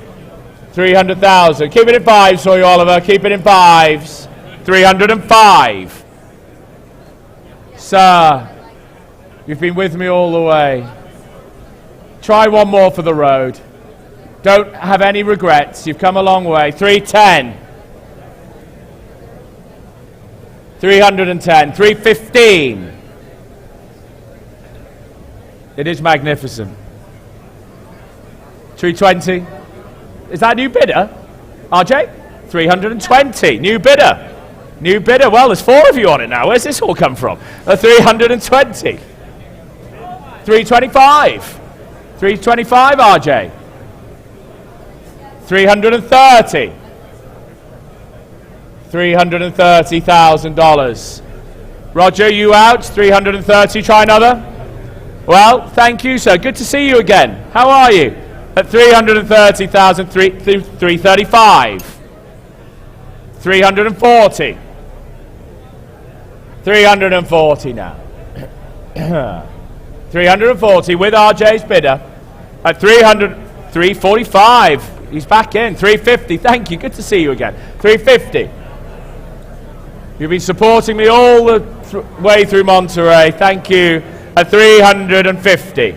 300,000. Keep it in fives for you, Oliver. Keep it in fives. 305. Sir, you've been with me all the way. Try one more for the road. Don't have any regrets. You've come a long way. 310. 310. 315. It is magnificent. 320. Is that a new bidder? RJ? 320. New bidder. New bidder. Well, there's 4 of you on it now. Where's this all come from? 320. 325. 325, RJ. 330. $330,000. Roger, you out? 330. Try another. Well, thank you, sir. Good to see you again. How are you? At 330,000, 335. 340. 340 now. 340 with RJ's bidder. At 345. He's back in. 350. Thank you. Good to see you again. 350. You've been supporting me all the way through Monterey. Thank you. At 350.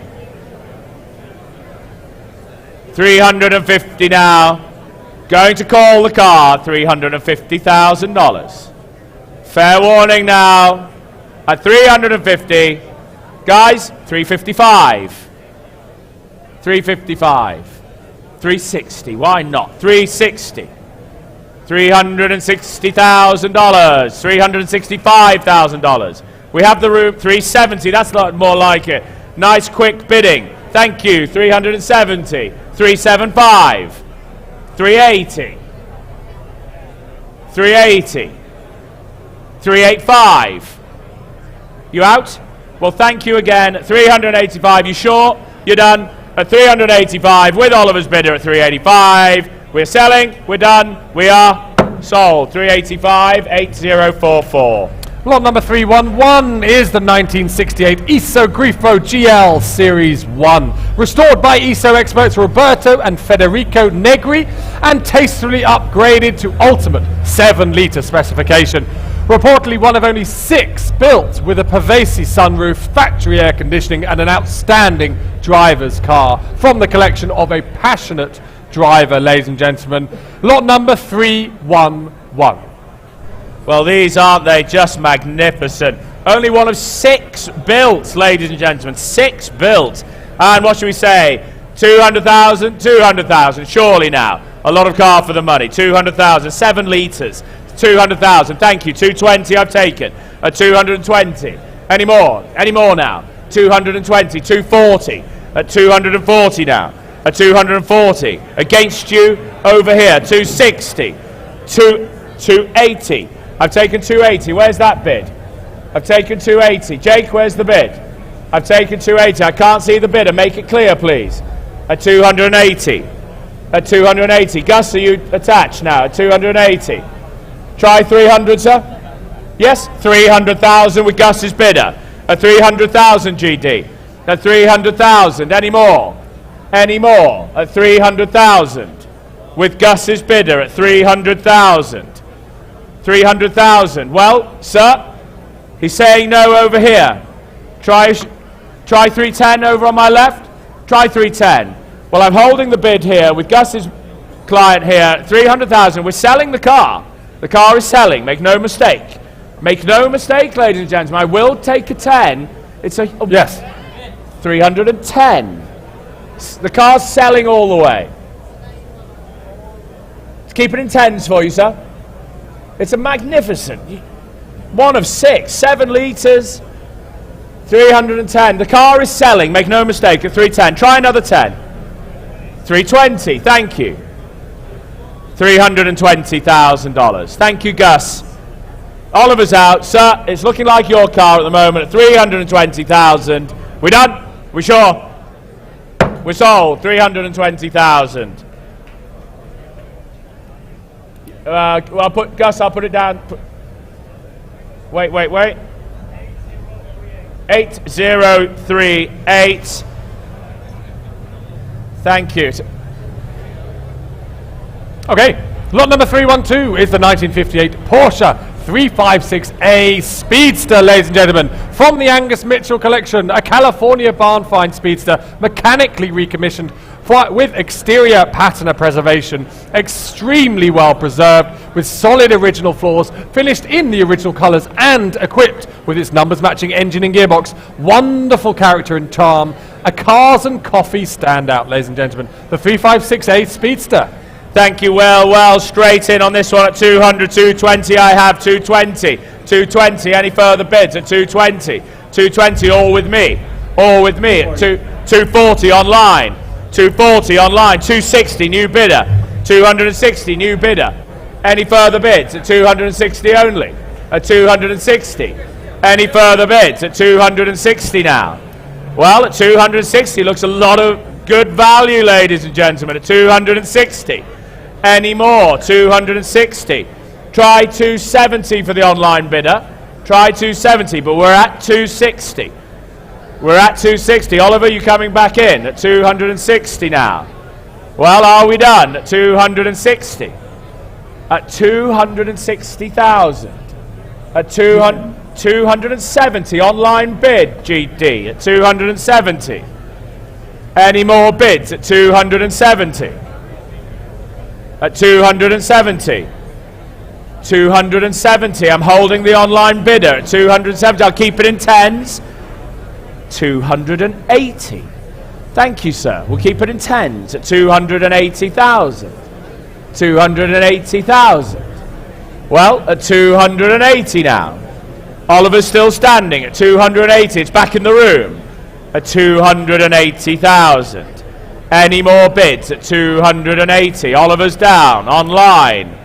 350 now. Going to call the car. $350,000. Fair warning now. At 350. Guys, 355. 355. 360. Why not? 360. $360,000. $365,000. We have the room. 370. That's not more like it. Nice quick bidding. Thank you. 370. 375. 380. 380. 385. You out? Well, thank you again. 385. You sure? You're done. At 385 with Oliver's bidder at 385. We're selling. We're done. We are sold. 385, 8044. Lot number 311 is the 1968 ISO Grifo GL Series 1. Restored by ISO experts Roberto and Federico Negri and tastefully upgraded to ultimate 7-litre specification. Reportedly one of only 6 built with a Pavesi sunroof, factory air conditioning and an outstanding driver's car from the collection of a passionate driver, ladies and gentlemen. Lot number 311. Well, these aren't they just magnificent? Only one of 6 built, ladies and gentlemen. 6 built. And what should we say? 200,000, 200,000, surely now. A lot of car for the money. 200,000, 7 litres. 200,000, thank you. 220, I've taken. At 220. Any more? Any more now? 220, 240. At 240 now. At 240. Against you over here. 260. 280. I've taken 280. Where's that bid? I've taken 280. Jake, where's the bid? I've taken 280. I can't see the bidder. Make it clear, please. At 280. At 280. Gus, are you attached now? At 280. Try 300, sir. Yes, 300,000 with Gus's bidder. At 300,000 GD. At 300,000. Any more? Any more? At 300,000 with Gus's bidder at 300,000. 300,000. Well, sir, he's saying no over here. Try 310 over on my left. Try 310. Well, I'm holding the bid here with Gus's client here, 300,000. We're selling the car. The car is selling. Make no mistake. Make no mistake, ladies and gentlemen. I will take a 10. It's a Yes. 310. The car's selling all the way. Let's keep it in 10s for you, sir. It's a magnificent one of 6, 7 litres, 310. The car is selling, make no mistake, at 310. Try another 10. 320, thank you. $320,000. Thank you, Gus. Oliver's out, sir. It's looking like your car at the moment at 320,000. We done? We sure? We're sold. 320,000. I'll put Gus. I'll put it down. Wait. 8038. Thank you. Okay, lot number 312 is the 1958 Porsche 356A Speedster, ladies and gentlemen, from the Angus Mitchell collection, a California barn find speedster, mechanically recommissioned with exterior patina preservation, extremely well preserved, with solid original floors, finished in the original colours and equipped with its numbers matching engine and gearbox. Wonderful character and charm, a cars and coffee standout, ladies and gentlemen, the 356A Speedster. Thank you. Well, straight in on this one at 200, 220. I have 220. 220. Any further bids at 220? 220. All with me. At 240 online. 240 online. 260. New bidder. 260. New bidder. Any further bids at 260 only? At 260. Any further bids at 260 now? Well, at 260 looks a lot of good value, ladies and gentlemen. At 260. Any more? 260. Try 270 for the online bidder. Try 270, but we're at 260. We're at 260. Oliver, you coming back in at 260 now? Well, are we done at 260? At 260,000. At 270 online bid, GD, at 270. Any more bids at 270? At 270. 270. I'm holding the online bidder at 270. I'll keep it in 10s. 280. Thank you, sir. We'll keep it in 10s at 280,000. 280,000. Well, at 280 now. Oliver's still standing at 280. It's back in the room at 280,000. Any more bids at 280? Oliver's down. Online.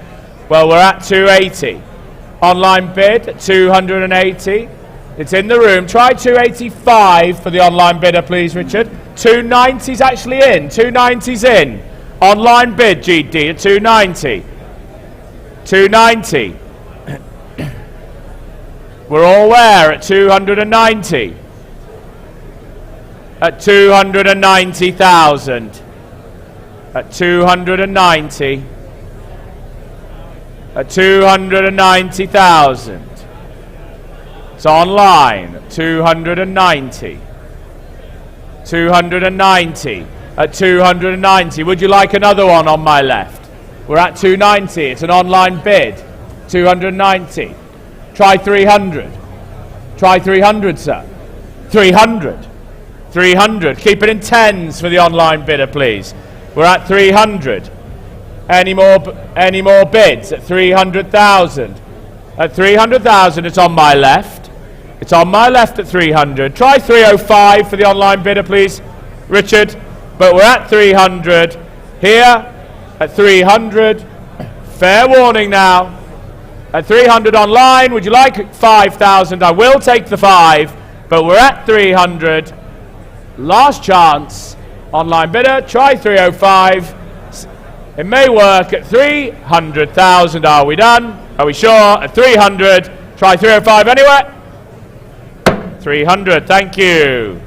Well, we're at 280. Online bid at 280. It's in the room. Try 285 for the online bidder, please, Richard. 290's actually in. 290's in. Online bid, GD, at 290. 290. We're all where at 290. At 290,000. At 290. At 290,000. It's online at 290. 290. At 290. Would you like another one on my left? We're at 290. It's an online bid. 290. Try 300. Try 300, sir. 300. 300. Keep it in 10s for the online bidder, please. We're at 300. Any more bids at 300,000? At 300,000, it's on my left. It's on my left at 300. Try 305 for the online bidder, please, Richard. But we're at 300. Here, at 300. Fair warning now. At 300 online, would you like 5,000? I will take the 5, but we're at 300. Last chance. Online bidder, try 305. It may work at 300,000. Are we done? Are we sure? At 300. Try 305 anyway. 300. Thank you.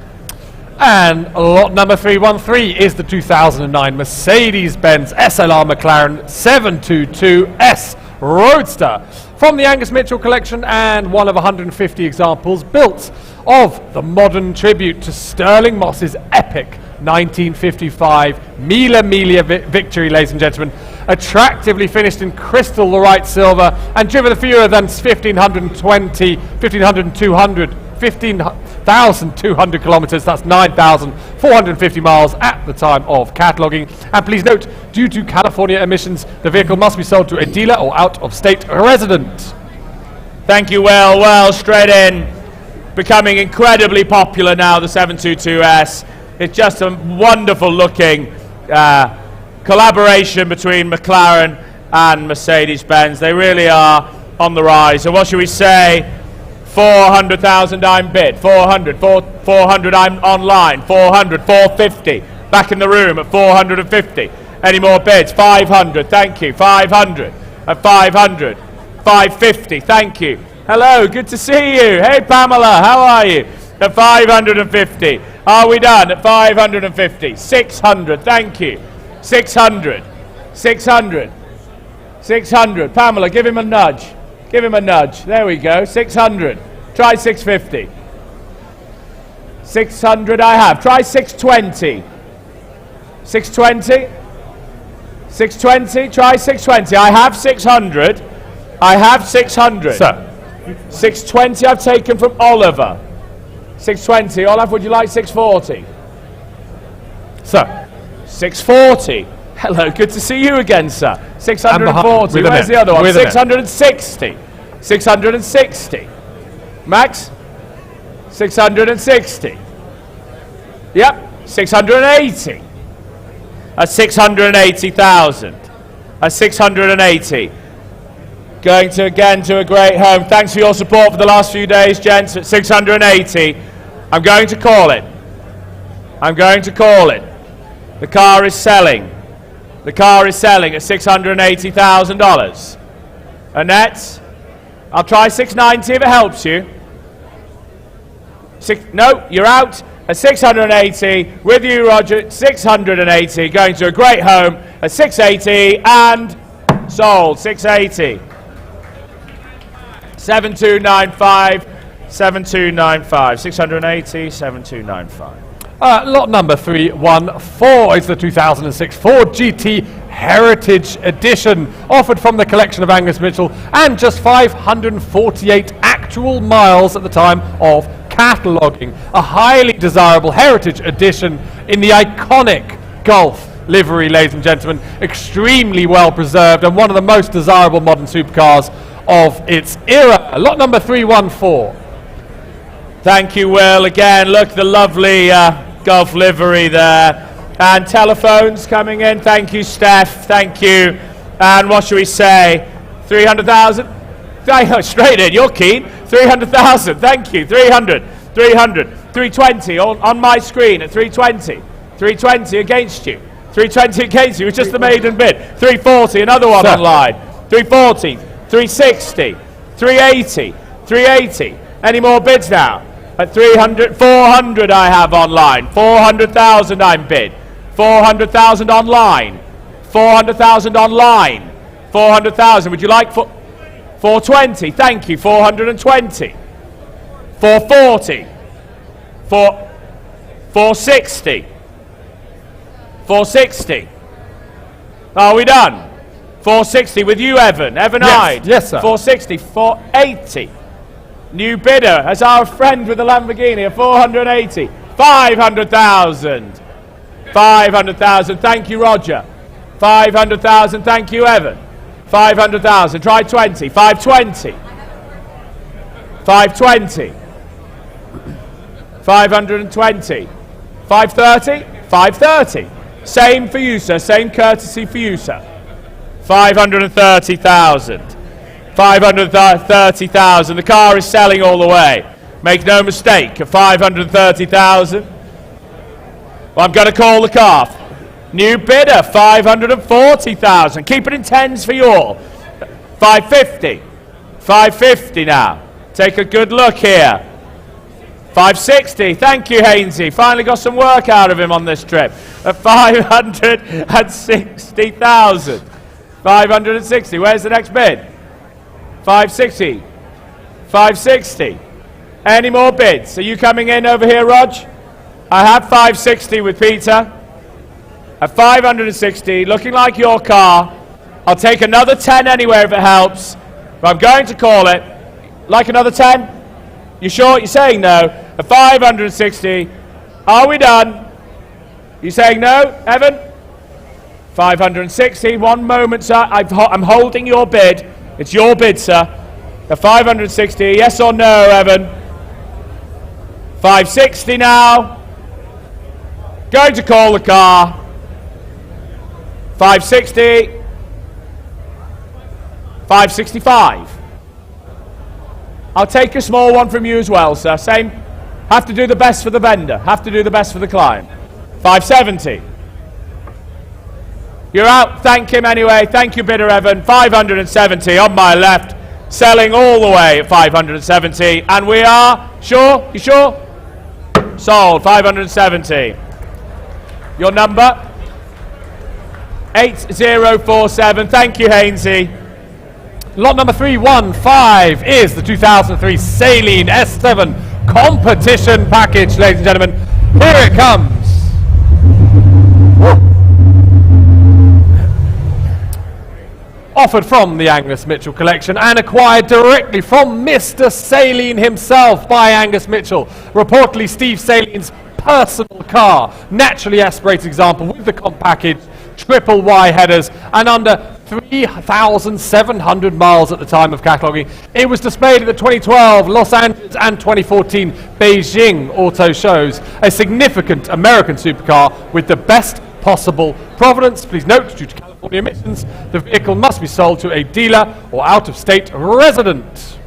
And lot number 313 is the 2009 Mercedes-Benz SLR McLaren 722S Roadster from the Angus Mitchell collection, and one of 150 examples built of the modern tribute to Sterling Moss's epic 1955 Mille victory, ladies and gentlemen. Attractively finished in crystal Laurite silver and driven fewer than 15,200 kilometers. That's 9,450 miles at the time of cataloguing. And please note, due to California emissions, the vehicle must be sold to a dealer or out-of-state resident. Thank you, Will. Well, straight in. Becoming incredibly popular now, the 722S. It's just a wonderful looking collaboration between McLaren and Mercedes-Benz. They really are on the rise. So what should we say? 400,000 I'm bid, 400 I'm online, 400, 450, back in the room at 450. Any more bids? 500, thank you, 500, at 500, 550, thank you. Hello, good to see you. Hey Pamela, how are you? At 550. Are we done? At 550. 600, thank you. 600, 600, 600. Pamela, give him a nudge. Give him a nudge. There we go. 600. Try 650. 600 I have. Try 620. 620. 620. Try 620. I have 600. I have 600. Sir. 620 I've taken from Oliver. 620. Olaf, would you like 640? Sir. 640. Hello, good to see you again, sir. 640. Where's the other one? 660. 660. Max? 660. Yep. 680. At 680,000. At 680. Going to again to a great home. Thanks for your support for the last few days, gents. At 680. I'm going to call it. I'm going to call it. The car is selling. The car is selling at $680,000. Annette, I'll try 690 if it helps you. No, you're out at 680. With you, Roger, 680. Going to a great home at 680 and sold. 680. 7295. 7295. 680, 7295. Lot number 314 is the 2006 Ford GT Heritage Edition, offered from the collection of Angus Mitchell, and just 548 actual miles at the time of cataloguing. A highly desirable Heritage Edition in the iconic Golf livery, ladies and gentlemen. Extremely well preserved and one of the most desirable modern supercars of its era. Lot number 314. Thank you, Will. Again, look, the lovely Golf livery there. And telephones coming in. Thank you, Steph. Thank you. And what should we say? 300,000? Straight in. You're keen. 300,000. Thank you. 300. 300. 320 on my screen at 320. 320 against you. 320 against you. It's just the maiden bid. 340. Another one online. 340. 360. 380. 380. Any more bids now? At 300, 400 I have online. 400,000 I'm bid. 400,000 online. 400,000 online. 400,000. Would you like 420? Thank you. 420. 440. 460. 460. Are we done? 460 with you, Evan. Evan Hyde. Yes, sir. 460. 480. New bidder as our friend with the Lamborghini at 480. 500,000. 500,000. Thank you, Roger. 500,000. Thank you, Evan. 500,000. Try 20. 520. 520. 520. 530. 530. Same for you, sir. Same courtesy for you, sir. 530,000. 530,000. The car is selling all the way. Make no mistake. At 530,000. Well, I'm going to call the car. New bidder. 540,000. Keep it in tens for you all. 550. 550 now. Take a good look here. 560. Thank you, Hainsey. Finally got some work out of him on this trip. At 560,000. 560. Where's the next bid? 560. 560. Any more bids? Are you coming in over here, Rog? I have 560 with Peter. At 560, looking like your car. I'll take another 10 anyway if it helps. But I'm going to call it. Like another 10? You sure? You're saying no. At 560. Are we done? You saying no, Evan? 560. 1 moment, sir. I'm holding your bid. It's your bid, sir. At 560. Yes or no, Evan? 560 now. Going to call the car. 560. 565. I'll take a small one from you as well, sir. Same. Have to do the best for the vendor. Have to do the best for the client. 570. You're out. Thank him anyway. Thank you, bidder Evan. 570 on my left. Selling all the way at 570. And we are sure? You sure? Sold. 570. Your number? 8047. Thank you, Hainsey. Lot number 315 is the 2003 Saleen S7 competition package, ladies and gentlemen. Here it comes. Offered from the Angus Mitchell collection and acquired directly from Mr. Saleen himself by Angus Mitchell. Reportedly Steve Saleen's personal car. Naturally aspirated example with the comp package, triple Y headers, and under 3,700 miles at the time of cataloguing. It was displayed at the 2012 Los Angeles and 2014 Beijing auto shows. A significant American supercar with the best possible provenance. Please note, due to California emissions, the vehicle must be sold to a dealer or out-of-state resident.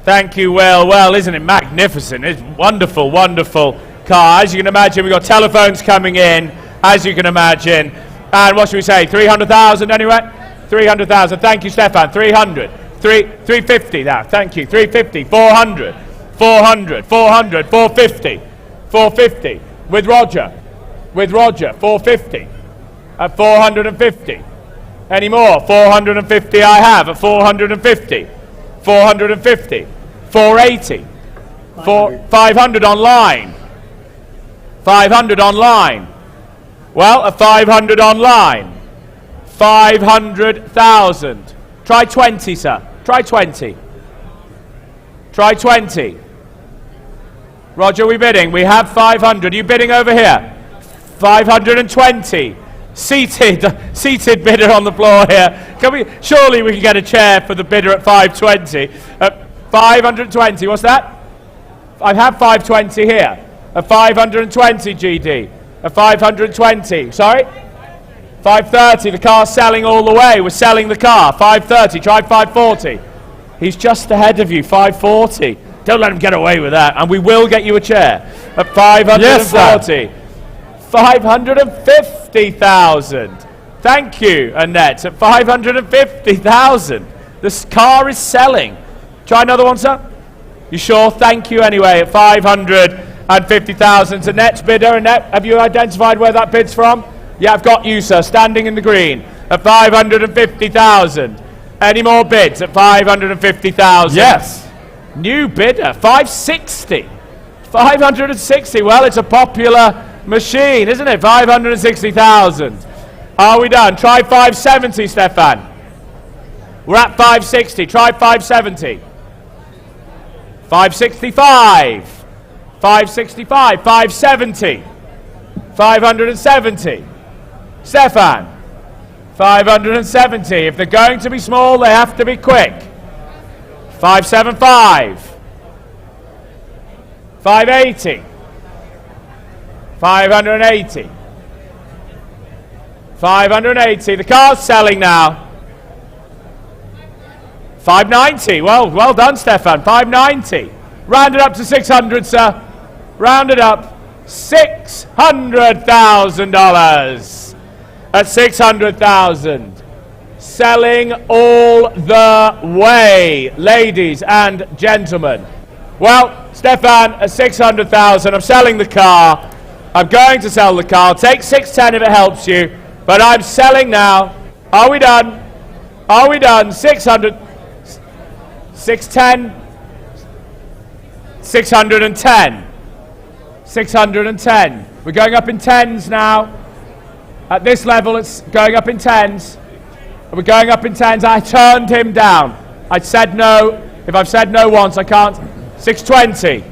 Thank you, Will. Well, isn't it magnificent? It's wonderful, wonderful car. As you can imagine, we've got telephones coming in, as you can imagine. And what should we say, 300,000 anyway? 300,000. Thank you, Stefan. 300. 350 now. Thank you. 350. 400. 400. 400. 450. 450. With Roger. With Roger. 450. At 450. Any more? 450 I have at 450. 450. 480. 500 online. 500 online. Well, at 500 online. 500,000. Try 20, sir. Try 20. Try 20. Roger, we bidding? We have 500. Are you bidding over here? 520. Seated bidder on the floor here. Surely we can get a chair for the bidder at 520. 520, what's that? I have 520 here. At 520, GD. At 520, sorry? 530, the car's selling all the way. We're selling the car. 530, try 540. He's just ahead of you, 540. Don't let him get away with that. And we will get you a chair. At 540. Yes, 550,000. Thank you, Annette. At 550,000. This car is selling. Try another one, sir. You sure? Thank you anyway. At 550,000. Annette's bidder. Annette, have you identified where that bid's from? Yeah, I've got you, sir, standing in the green at 550,000. Any more bids at 550,000? Yes. New bidder, 560. 560. Well, it's a popular machine, isn't it? 560,000. Are we done? Try 570, Stefan. We're at 560. Try 570. 565. 565. 570. 570. Stefan, 570. If they're going to be small, they have to be quick. 575. 580. 580. 580. The car's selling now. 590. Well done, Stefan. 590. Round it up to 600, sir. Round it up. $600,000. At 600,000. Selling all the way, ladies and gentlemen. Well, Stefan, at 600,000, I'm selling the car. I'm going to sell the car. I'll take 610 if it helps you, but I'm selling now. Are we done? Are we done? 600, 610, 610. 610. We're going up in tens now. At this level, it's going up in tens. We're going up in tens. I turned him down. I said no. If I've said no once, I can't. 620.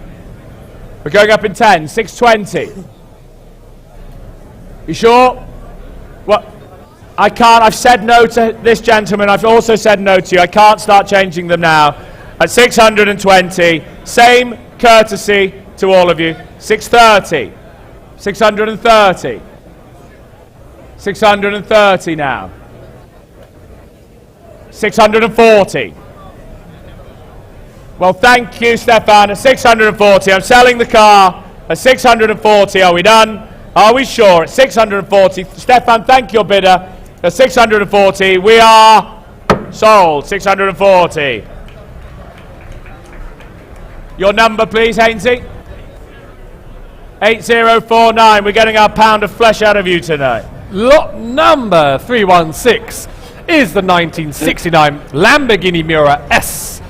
We're going up in tens. 620. You sure? What? I can't. I've said no to this gentleman. I've also said no to you. I can't start changing them now. At 620, same courtesy to all of you. 630. 630. 630 now. 640. Well, thank you, Stefan. At 640, I'm selling the car. At 640, are we done? Are we sure? At 640, Stefan, thank your bidder. At 640, we are sold. 640. Your number, please, Hainsey. 8049. We're getting our pound of flesh out of you tonight. Lot number 316 is the 1969 Lamborghini Miura S.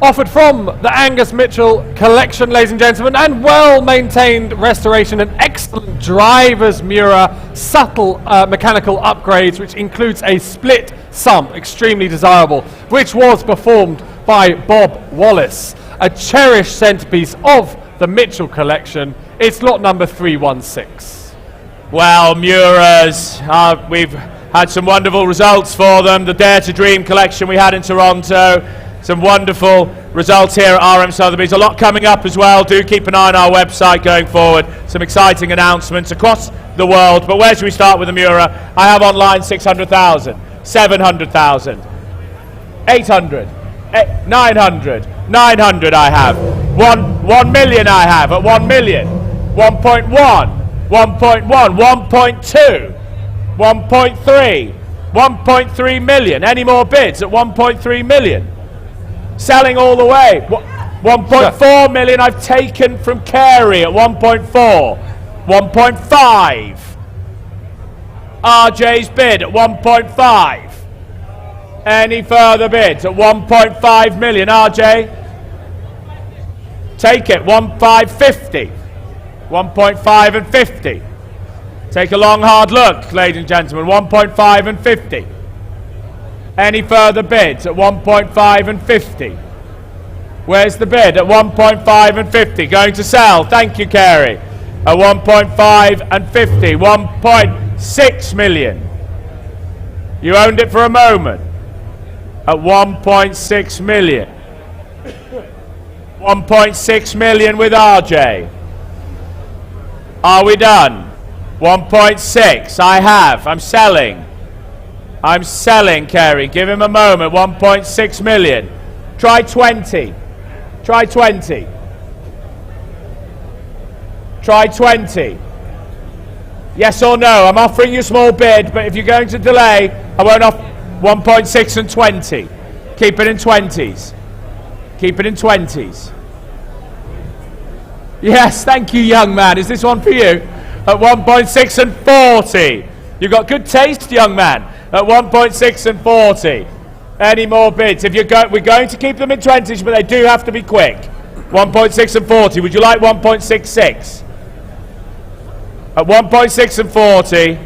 Offered from the Angus Mitchell collection, ladies and gentlemen, and well-maintained restoration and excellent driver's Miura, subtle mechanical upgrades, which includes a split sump, extremely desirable, which was performed by Bob Wallace, a cherished centerpiece of the Mitchell collection. It's lot number 316. Well, Miuras, we've had some wonderful results for them. The Dare to Dream collection we had in Toronto. Some wonderful results here at RM Sotheby's. A lot coming up as well. Do keep an eye on our website going forward. Some exciting announcements across the world. But where should we start with the Miura? I have online 600,000, 700,000, 800, 900, 900 I have. 1 million I have at 1 million. 1.1, 1.1, 1.2, 1.3, 1.3 million. Any more bids at 1.3 million? Selling all the way. 1.4 million I've taken from Carey at 1.4. 1.5. RJ's bid at 1.5. Any further bids at 1.5 million? RJ? Take it. 1.550. 1.5 and 50. Take a long hard look, ladies and gentlemen. 1.5 and 50. Any further bids at 1.5 and 50? Where's the bid at 1.5 and 50? Going to sell. Thank you, Carey. At 1.5 and 50. 1.6 million. You owned it for a moment. At 1.6 million. 1.6 million with RJ. Are we done? 1.6. I have. I'm selling. I'm selling, Kerry. Give him a moment. 1.6 million. Try 20. Try 20. Try 20. Yes or no? I'm offering you a small bid, but if you're going to delay, I won't offer 1.6 and 20. Keep it in 20s. Keep it in 20s. Yes, thank you, young man. Is this one for you? At 1.6 and 40. You've got good taste, young man. At 1.6 and 40. Any more bids? If you're we're going to keep them in 20s, but they do have to be quick. 1.6 and 40. Would you like 1.66? At 1.6 and 40.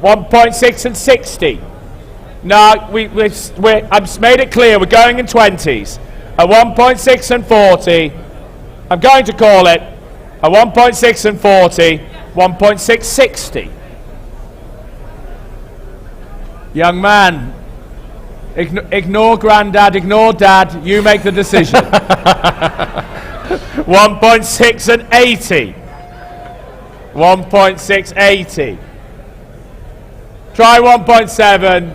1.6 and 60. No, I've made it clear. We're going in 20s. At 1.6 and 40. I'm going to call it. At 1.6 and 40. 1.660. Young man, ignore granddad, ignore dad, you make the decision. 1.6 and 80. 1.680. Try 1.7.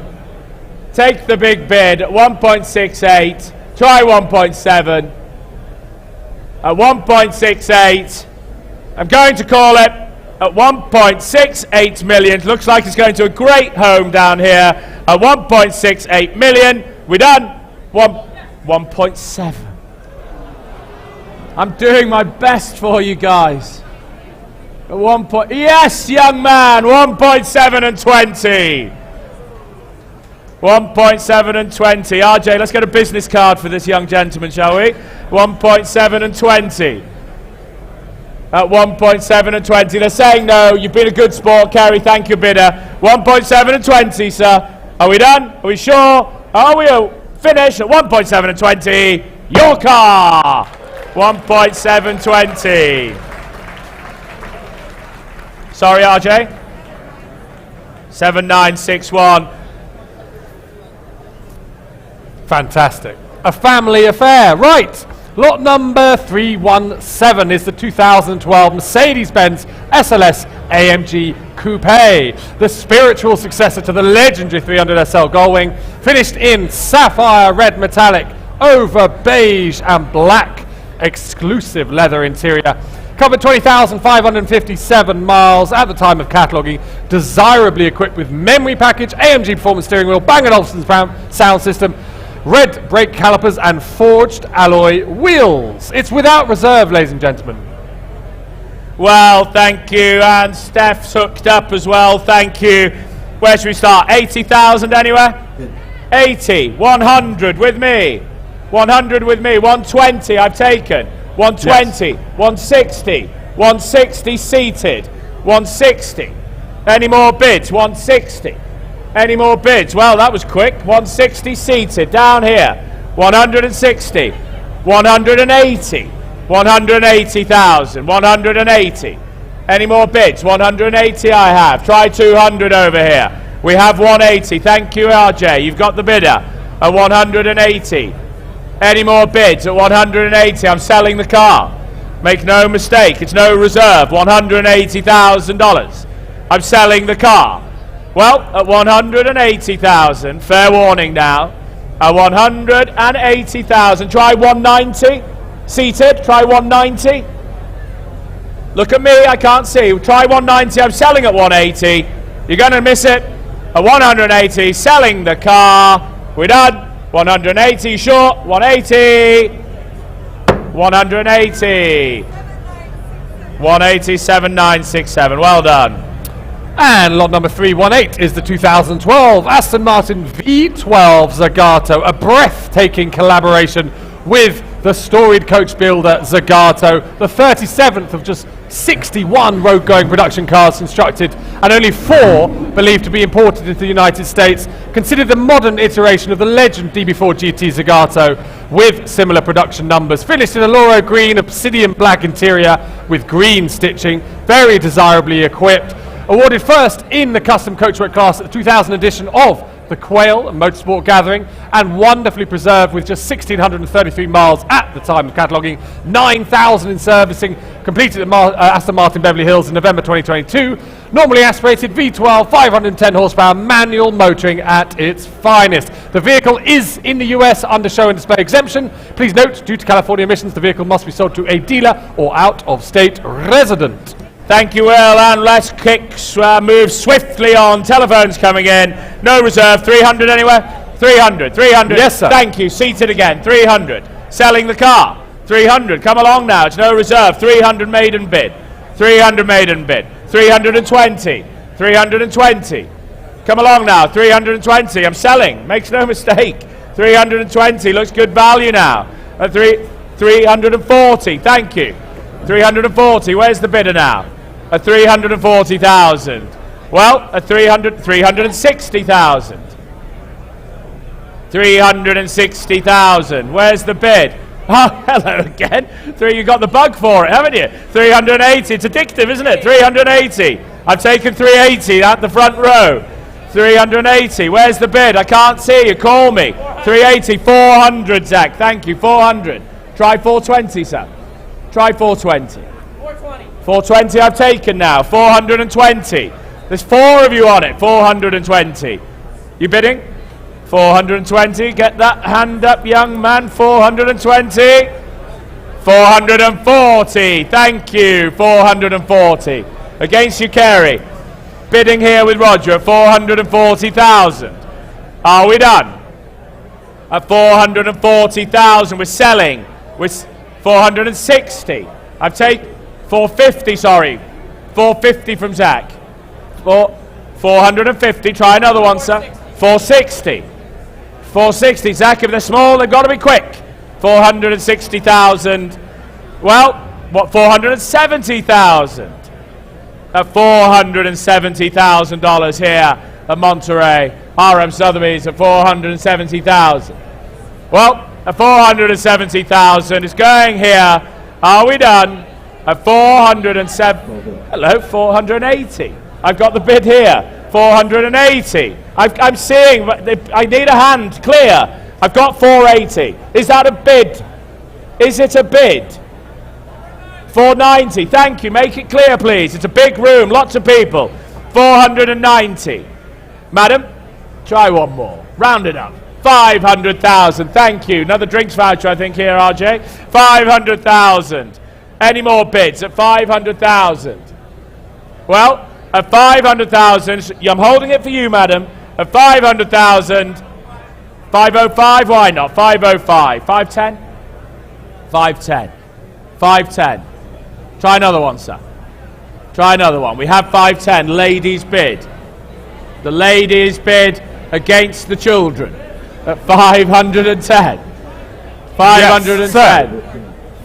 Take the big bid at 1.68. Try 1.7. At 1.68. I'm going to call it at 1.68 million. Looks like it's going to a great home down here. At 1.68 million. We're done. 1.7. I'm doing my best for you guys. At 1 point. Yes, young man. 1.7 and 20. 1.7 and 20. RJ, let's get a business card for this young gentleman, shall we? 1.7 and 20. at 1.7 and 20. They're saying no. You've been a good sport, Kerry. Thank you, bidder. 1.7 and 20, sir. Are we done? Are we sure? Are we finished at 1.7 and 20? Your car. 1.720. Sorry, RJ. 7961. Fantastic. A family affair. Right. Lot number 317 is the 2012 Mercedes-Benz SLS AMG Coupe, the spiritual successor to the legendary 300 SL Gullwing, finished in sapphire red metallic over beige and black, exclusive leather interior. Covered 20,557 miles at the time of cataloguing, desirably equipped with memory package, AMG performance steering wheel, Bang & Olufsen's sound system, red brake calipers and forged alloy wheels. It's without reserve, ladies and gentlemen. Well, thank you, and Steph's hooked up as well, thank you. Where should we start? 80,000 anywhere? 80, 100 with me, 100 with me, 120 I've taken, 120, yes. 160, 160 seated, 160. Any more bids? 160. Any more bids? Well, that was quick. 160 seated, down here. 160, 180, 180,000, 180. Any more bids? 180 I have. Try 200 over here. We have 180. Thank you, RJ. You've got the bidder at 180. Any more bids at 180? I'm selling the car. Make no mistake, it's no reserve. $180,000. I'm selling the car. Well, at 180,000, fair warning now. At 180,000, try 190. Seated, try 190. Look at me, I can't see. Try 190, I'm selling at 180. You're going to miss it. At 180, selling the car. We're done. 180, short, 180. 180. 180, 7967, well done. And lot number 318 is the 2012 Aston Martin V12 Zagato, a breathtaking collaboration with the storied coach builder Zagato, the 37th of just 61 road-going production cars constructed, and only 4 believed to be imported into the United States, considered the modern iteration of the legend DB4 GT Zagato, with similar production numbers. Finished in a Laurel green, obsidian black interior with green stitching, very desirably equipped. Awarded first in the custom coachwork class at the 2000 edition of the Quail Motorsport Gathering, and wonderfully preserved with just 1,633 miles at the time of cataloguing, 9,000 in servicing, completed at Aston Martin Beverly Hills in November 2022. Normally aspirated V12, 510 horsepower, manual motoring at its finest. The vehicle is in the US under show and display exemption. Please note, due to California emissions, the vehicle must be sold to a dealer or out-of-state resident. Thank you, Will, and let's move swiftly on. Telephones coming in. No reserve. 300 anywhere? 300. 300. Yes, sir. Thank you. Seated again. 300. Selling the car. 300. Come along now. It's no reserve. 300 maiden bid. 300 maiden bid. 320. 320. Come along now. 320. I'm selling. Makes no mistake. 320. Looks good value now. At 340. Thank you. 340. Where's the bidder now? At 340,000. Well, at 360,000. 360,000. Where's the bid? Oh, hello again. You got the bug for it, haven't you? 380. It's addictive, isn't it? 380. I've taken 380 at the front row. 380. Where's the bid? I can't see you. Call me. 380. 400, Zach. Thank you. 400. Try 420, sir. Try 420. 420. 420 I've taken now. 420. There's 4 of you on it. 420. You bidding? 420. Get that hand up, young man. 420. 440. Thank you. 440. Against you, Kerry. Bidding here with Roger at 440,000. Are we done? At 440,000 we're selling. We're 460. I've taken 450, sorry. 450 from Zach. 450. Try another one, sir. 460. 460. Zach, if they're small, they've got to be quick. 460,000. Well, What, 470,000? At $470,000 here at Monterey. RM Sotheby's at 470,000. Well, at 470,000 is going here. Are we done? At 407. Hello, 480. I've got the bid here. 480. I'm seeing, I need a hand, clear. I've got 480. Is that a bid? Is it a bid? 490. Thank you. Make it clear, please. It's a big room, lots of people. 490. Madam, try one more. Round it up. 500,000. Thank you. Another drinks voucher, I think, here, RJ. 500,000. Any more bids at 500,000? Well, at 500,000, I'm holding it for you, madam. At 500,000, 505, why not? 505. 510? 510. 510. Try another one, sir. Try another one. We have 510. Ladies bid. The ladies bid against the children at 510. 510.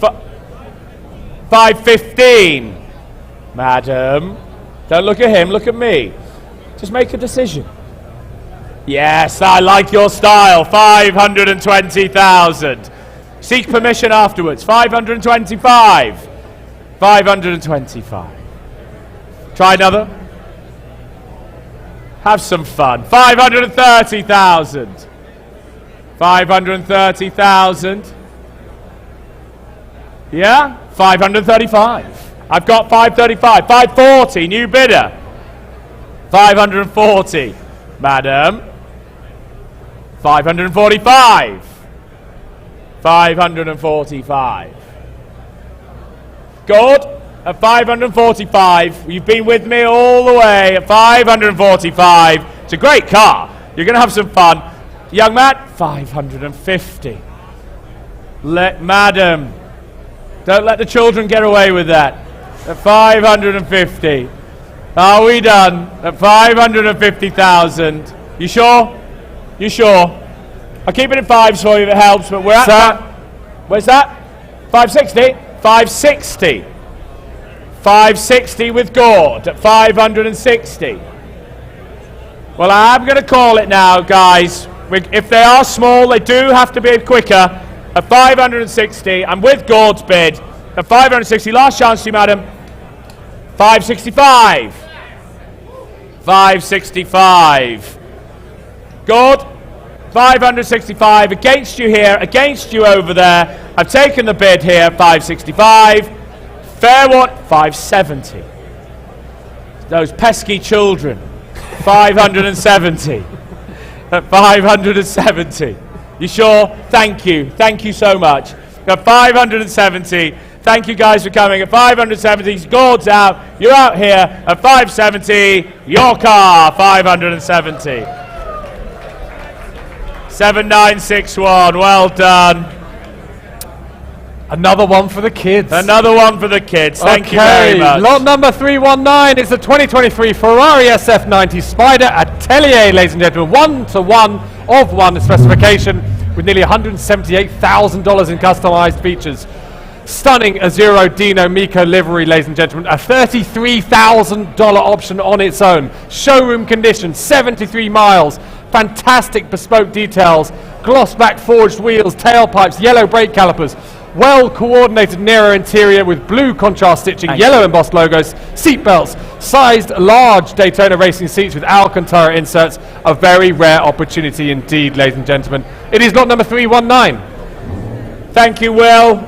Yes, 515. Madam, don't look at him, look at me. Just make a decision. Yes, I like your style. 520,000. Seek permission afterwards. 525. 525. Try another. Have some fun. 530,000. 530,000. Yeah? 535. I've got 535. 540. New bidder. 540. Madam. 545. 545. Good. At 545. You've been with me all the way. At 545. It's a great car. You're going to have some fun. Young man, 550. Madam, don't let the children get away with that. At 550. Are we done? At 550,000. You sure? You sure? I'll keep it in fives for you if it helps, but we're at... Where's that? 560? 560. 560 with Gord at 560. Well, I'm going to call it now, guys. If they are small, they do have to be quicker. At 560, I'm with Gord's bid. At 560, last chance to you, madam. 565. 565. Gord, 565 against you here, against you over there. I've taken the bid here, 565. Fair one, 570. Those pesky children, 570. At 570. You sure? Thank you. Thank you so much. At 570. Thank you guys for coming. At 570, Gord's out. You're out here. At 570, your car, 570. 7961. Well done. Another one for the kids. Another one for the kids. Thank you very much. Lot number 319 is the 2023 Ferrari SF90 Spider Atelier, ladies and gentlemen. 1-to-1 of one specification with nearly $178,000 in customized features. Stunning Azuro Dino Mico livery, ladies and gentlemen. A $33,000 option on its own. Showroom condition, 73 miles. Fantastic bespoke details. Gloss back forged wheels, tailpipes, yellow brake calipers. Well-coordinated Nero interior with blue contrast stitching, yellow embossed logos, seat belts, sized large Daytona racing seats with Alcantara inserts. A very rare opportunity indeed, ladies and gentlemen. It is lot number 319. Thank you, Will.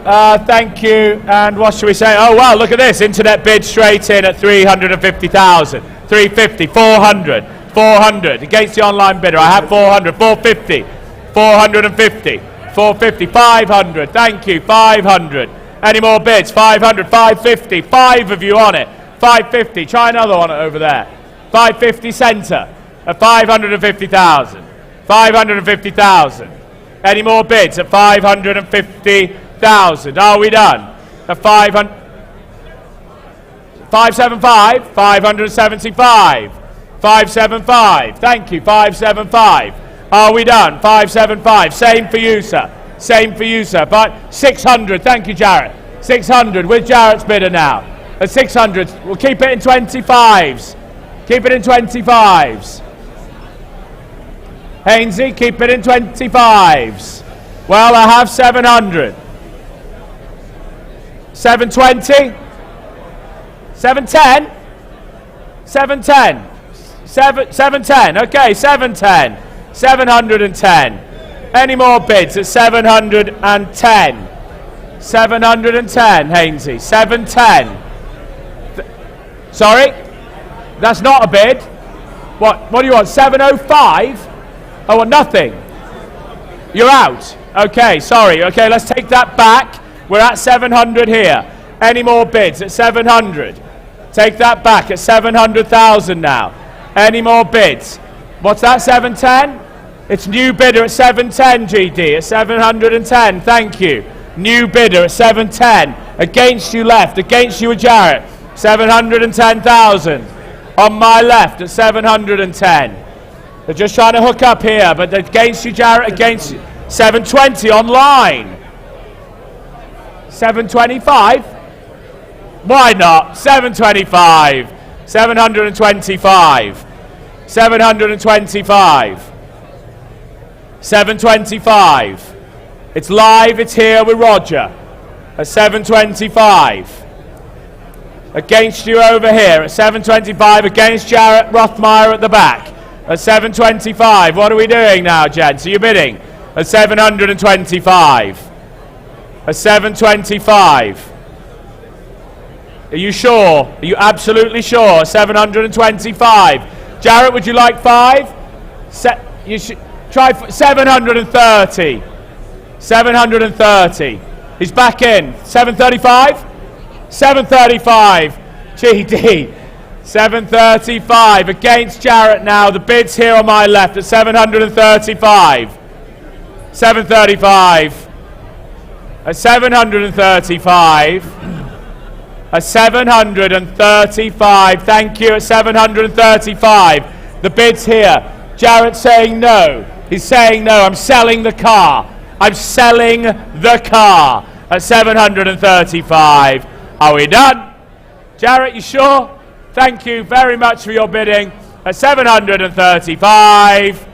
Thank you. And what should we say? Oh, wow, look at this. Internet bid straight in at 350,000. 350, 400, 400. Against the online bidder, I have 400, 450, 450. 450, 500, thank you, 500. Any more bids? 500, 550, 5 of you on it. 550, try another one over there. 550 centre at 550,000. 550,000. Any more bids at 550,000? Are we done? At 500, 575, 575. 575, thank you, 575. Are we done? 575. Same for you, sir. Same for you, sir. But 600. Thank you, Jarrett. 600 with Jarrett's bidder now. At 600, we'll keep it in 25s. Keep it in 25s. Hainsey, keep it in 25s. Well, I have 700. 720? 710? 710. 710. Okay, 710. 710. Any more bids at 710? 710, Hainsey. 710. Sorry? That's not a bid. What do you want? 705? Oh, well, nothing. You're out. Okay, sorry. Okay, let's take that back. We're at 700 here. Any more bids at 700? Take that back at 700,000 now. Any more bids? What's that, 710? It's new bidder at 710, GD, at 710. Thank you. New bidder at 710. Against you left. Against you, Jarrett. 710,000. On my left at 710. They're just trying to hook up here, but against you, Jarrett, against you. 720 online. 725? Why not? 725. 725. 725. 725. It's live, it's here with Roger. At 725. Against you over here at 725. Against Jarrett Rothmeyer at the back. At 725. What are we doing now, gents? Are you bidding? At 725. At 725. Are you sure? Are you absolutely sure? 725. Jarrett, would you like 5? You should try 730. 730. He's back in. 735? 735. GD. 735 against Jarrett now. The bid's here on my left at 735. 735. At 735. At 735. Thank you. At 735. The bid's here. Jarrett's saying no. He's saying no. I'm selling the car. I'm selling the car at 735. Are we done? Jarrett, you sure? Thank you very much for your bidding at 735.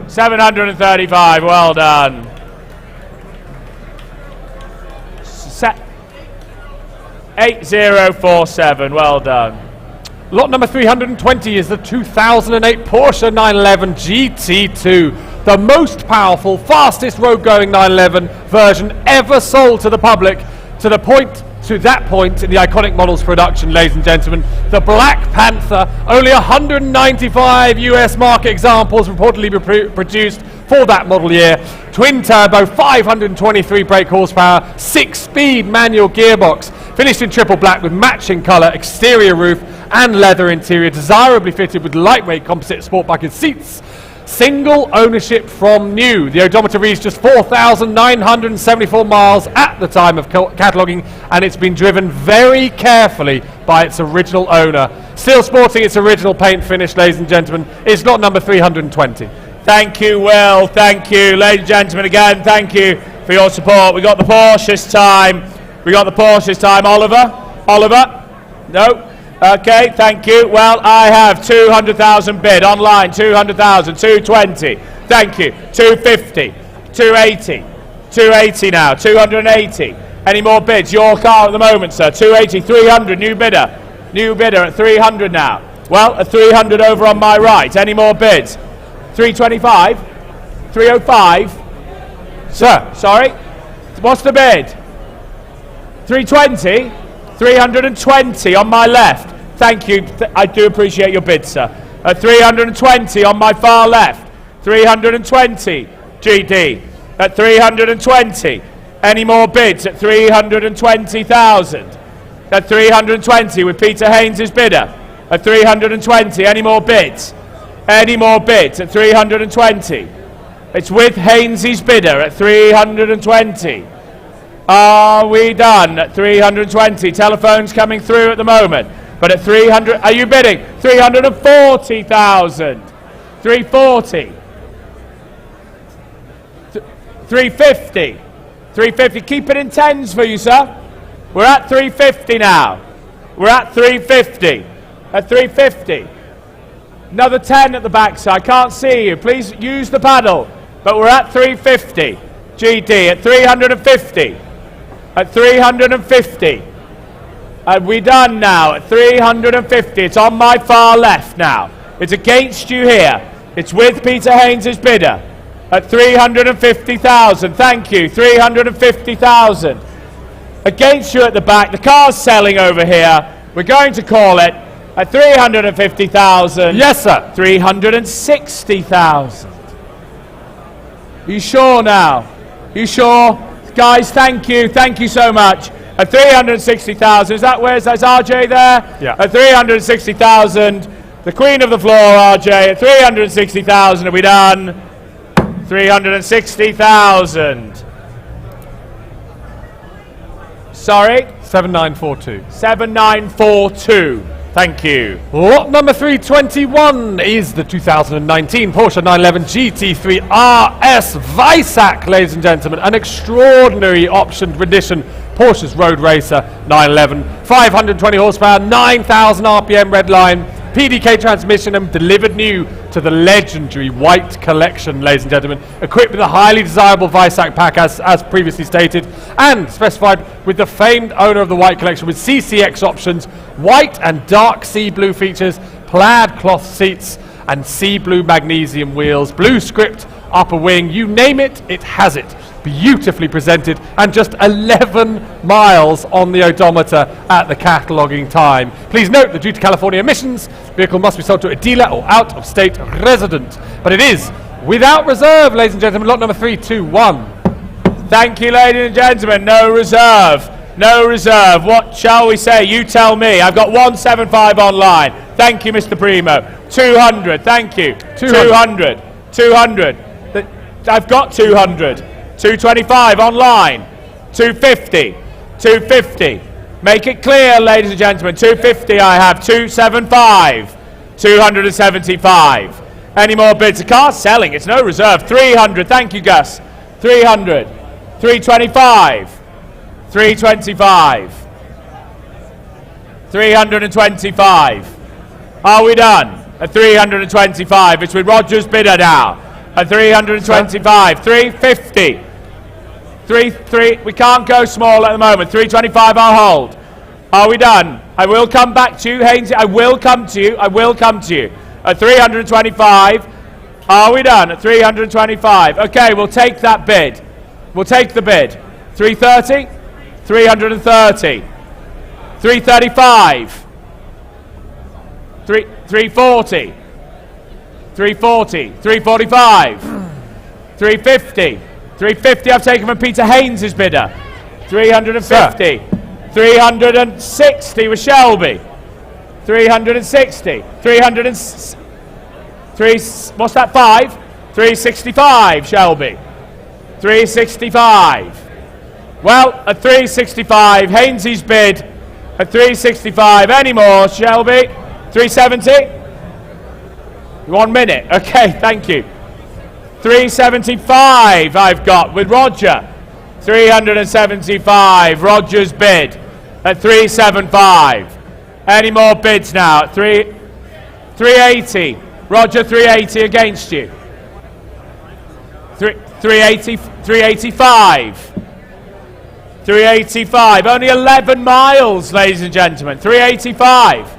735, well done. 8047, well done. Lot number 320 is the 2008 Porsche 911 GT2, the most powerful, fastest road-going 911 version ever sold to the public, to that point in the iconic model's production, ladies and gentlemen. The Black Panther, only 195 US market examples reportedly produced for that model year. Twin turbo, 523 brake horsepower, 6-speed manual gearbox, finished in triple black with matching colour, exterior roof and leather interior, desirably fitted with lightweight composite sport bucket seats. Single ownership from new. The odometer reads just 4,974 miles at the time of cataloguing, and it's been driven very carefully by its original owner. Still sporting its original paint finish, ladies and gentlemen. It's lot number 320. Thank you, Will. Thank you. Ladies and gentlemen, again, thank you for your support. We got the Porsche this time. Oliver? No? Okay, thank you. Well, I have 200,000 bid online, 200,000, 220. Thank you. 250, 280, 280 now, 280. Any more bids? Your car at the moment, sir. 280, 300, new bidder. New bidder at 300 now. Well, at 300 over on my right. Any more bids? 325, 305. Sir, sorry? What's the bid? 320, 320 on my left. Thank you. I do appreciate your bid, sir. At 320 on my far left. 320, GD. At 320. Any more bids at 320,000? At 320 with Peter Haynes' bidder. At 320. Any more bids? Any more bids at 320? It's with Haynes' bidder at 320. Are we done at 320? Telephones coming through at the moment. But at 300, are you bidding? 340,000. 340. 350. 350. Keep it in tens for you, sir. We're at 350 now. We're at 350. At 350. Another 10 at the backside. Can't see you. Please use the paddle. But we're at 350. GD at 350. At 350. And we're done now at 350. It's on my far left now. It's against you here. It's with Peter Haynes' bidder at 350,000. Thank you. 350,000. Against you at the back. The car's selling over here. We're going to call it at 350,000. Yes, sir. 360,000. You sure now? You sure? Guys, thank you. Thank you so much. At 360,000. Is that where's RJ there? Yeah. At 360,000. The queen of the floor, RJ, at 360,000. Are we done? 360,000. Sorry? 7942. 7942. Thank you. Lot number 321 is the 2019 Porsche 911 GT3 RS Weissach, ladies and gentlemen. An extraordinary optioned rendition. Porsche's Road Racer 911. 520 horsepower, 9,000 RPM redline. PDK transmission and delivered new to the legendary White Collection, ladies and gentlemen. Equipped with a highly desirable Weissach pack, as previously stated, and specified with the famed owner of the White Collection with CCX options, white and dark sea blue features, plaid cloth seats, and sea blue magnesium wheels, blue script upper wing, you name it, it has it. Beautifully presented, and just 11 miles on the odometer at the cataloguing time. Please note that due to California emissions, vehicle must be sold to a dealer or out-of-state resident. But it is without reserve, ladies and gentlemen. Lot number 321. Thank you, ladies and gentlemen. No reserve. No reserve. What shall we say? You tell me. I've got 175 online. Thank you, Mr. Primo. 200. Thank you. 200. 200. I've got 200. 225 online. 250. 250. Make it clear, ladies and gentlemen. 250 I have. 275. 275. Any more bids? The car's selling. It's no reserve. 300. Thank you, Gus. 300. 325. 325. 325. Are we done? At 325. It's with Roger's bidder now. At 325. 350. 3. We can't go small at the moment. 325 I'll hold. Are we done? I will come back to you, Haynes. I will come to you. I will come to you. At 325. Are we done? At 325. Okay, we'll take that bid. We'll take the bid. 330. 330. 335. 340. 340. 345. 350. 350 I've taken from Peter Haynes' bidder. 350. Sir. 360 with Shelby. 360. 303. What's that? 5? 365 Shelby. 365. Well, at 365, Haynes' bid at 365. Any more, Shelby? 370? 1 minute. Okay, thank you. 375 I've got with Roger. 375, Roger's bid at 375. Any more bids now? 380. Roger, 380 against you. 380, 385. 385. Only 11 miles, ladies and gentlemen. 385.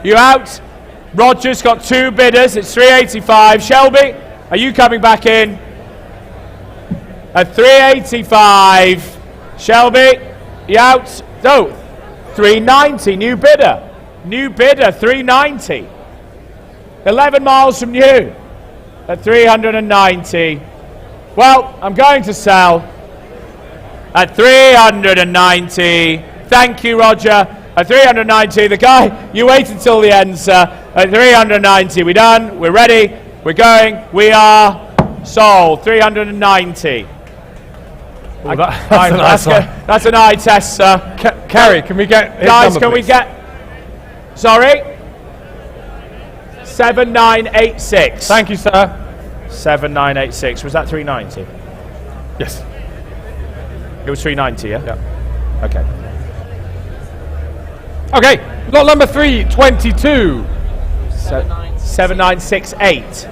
You out? Roger's got 2 bidders. It's 385. Shelby, are you coming back in? At 385. Shelby, you out? No. 390. New bidder. New bidder. 390. 11 miles from you. At 390. Well, I'm going to sell at 390. Thank you, Roger. At 390, the guy, you wait until the end, sir. At 390, we're done, we're ready, we're going, we are sold. 390. Well, that's that's an eye test, sir. Kerry, can we get his guys, number, can please? we get, sorry? 7986. Thank you, sir. 7986. Was that 390? Yes. It was 390, yeah? Yeah. Okay. Okay, lot number 322. 7968.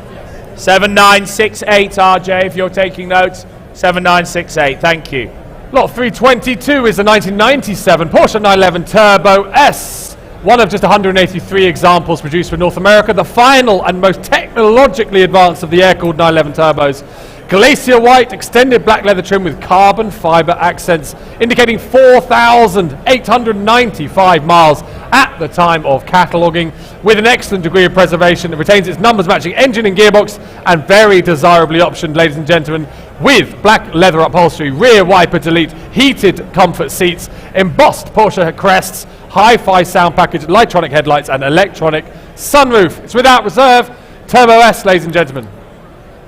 7968, RJ, if you're taking notes. 7968, thank you. Lot 322 is the 1997 Porsche 911 Turbo S. One of just 183 examples produced for North America, the final and most technologically advanced of the air-cooled 911 turbos. Glacier white, extended black leather trim with carbon fiber accents, indicating 4,895 miles at the time of cataloguing, with an excellent degree of preservation. It retains its numbers matching engine and gearbox, and very desirably optioned, ladies and gentlemen, with black leather upholstery, rear wiper delete, heated comfort seats, embossed Porsche crests, hi-fi sound package, electronic headlights, and electronic sunroof. It's without reserve. Turbo S, ladies and gentlemen.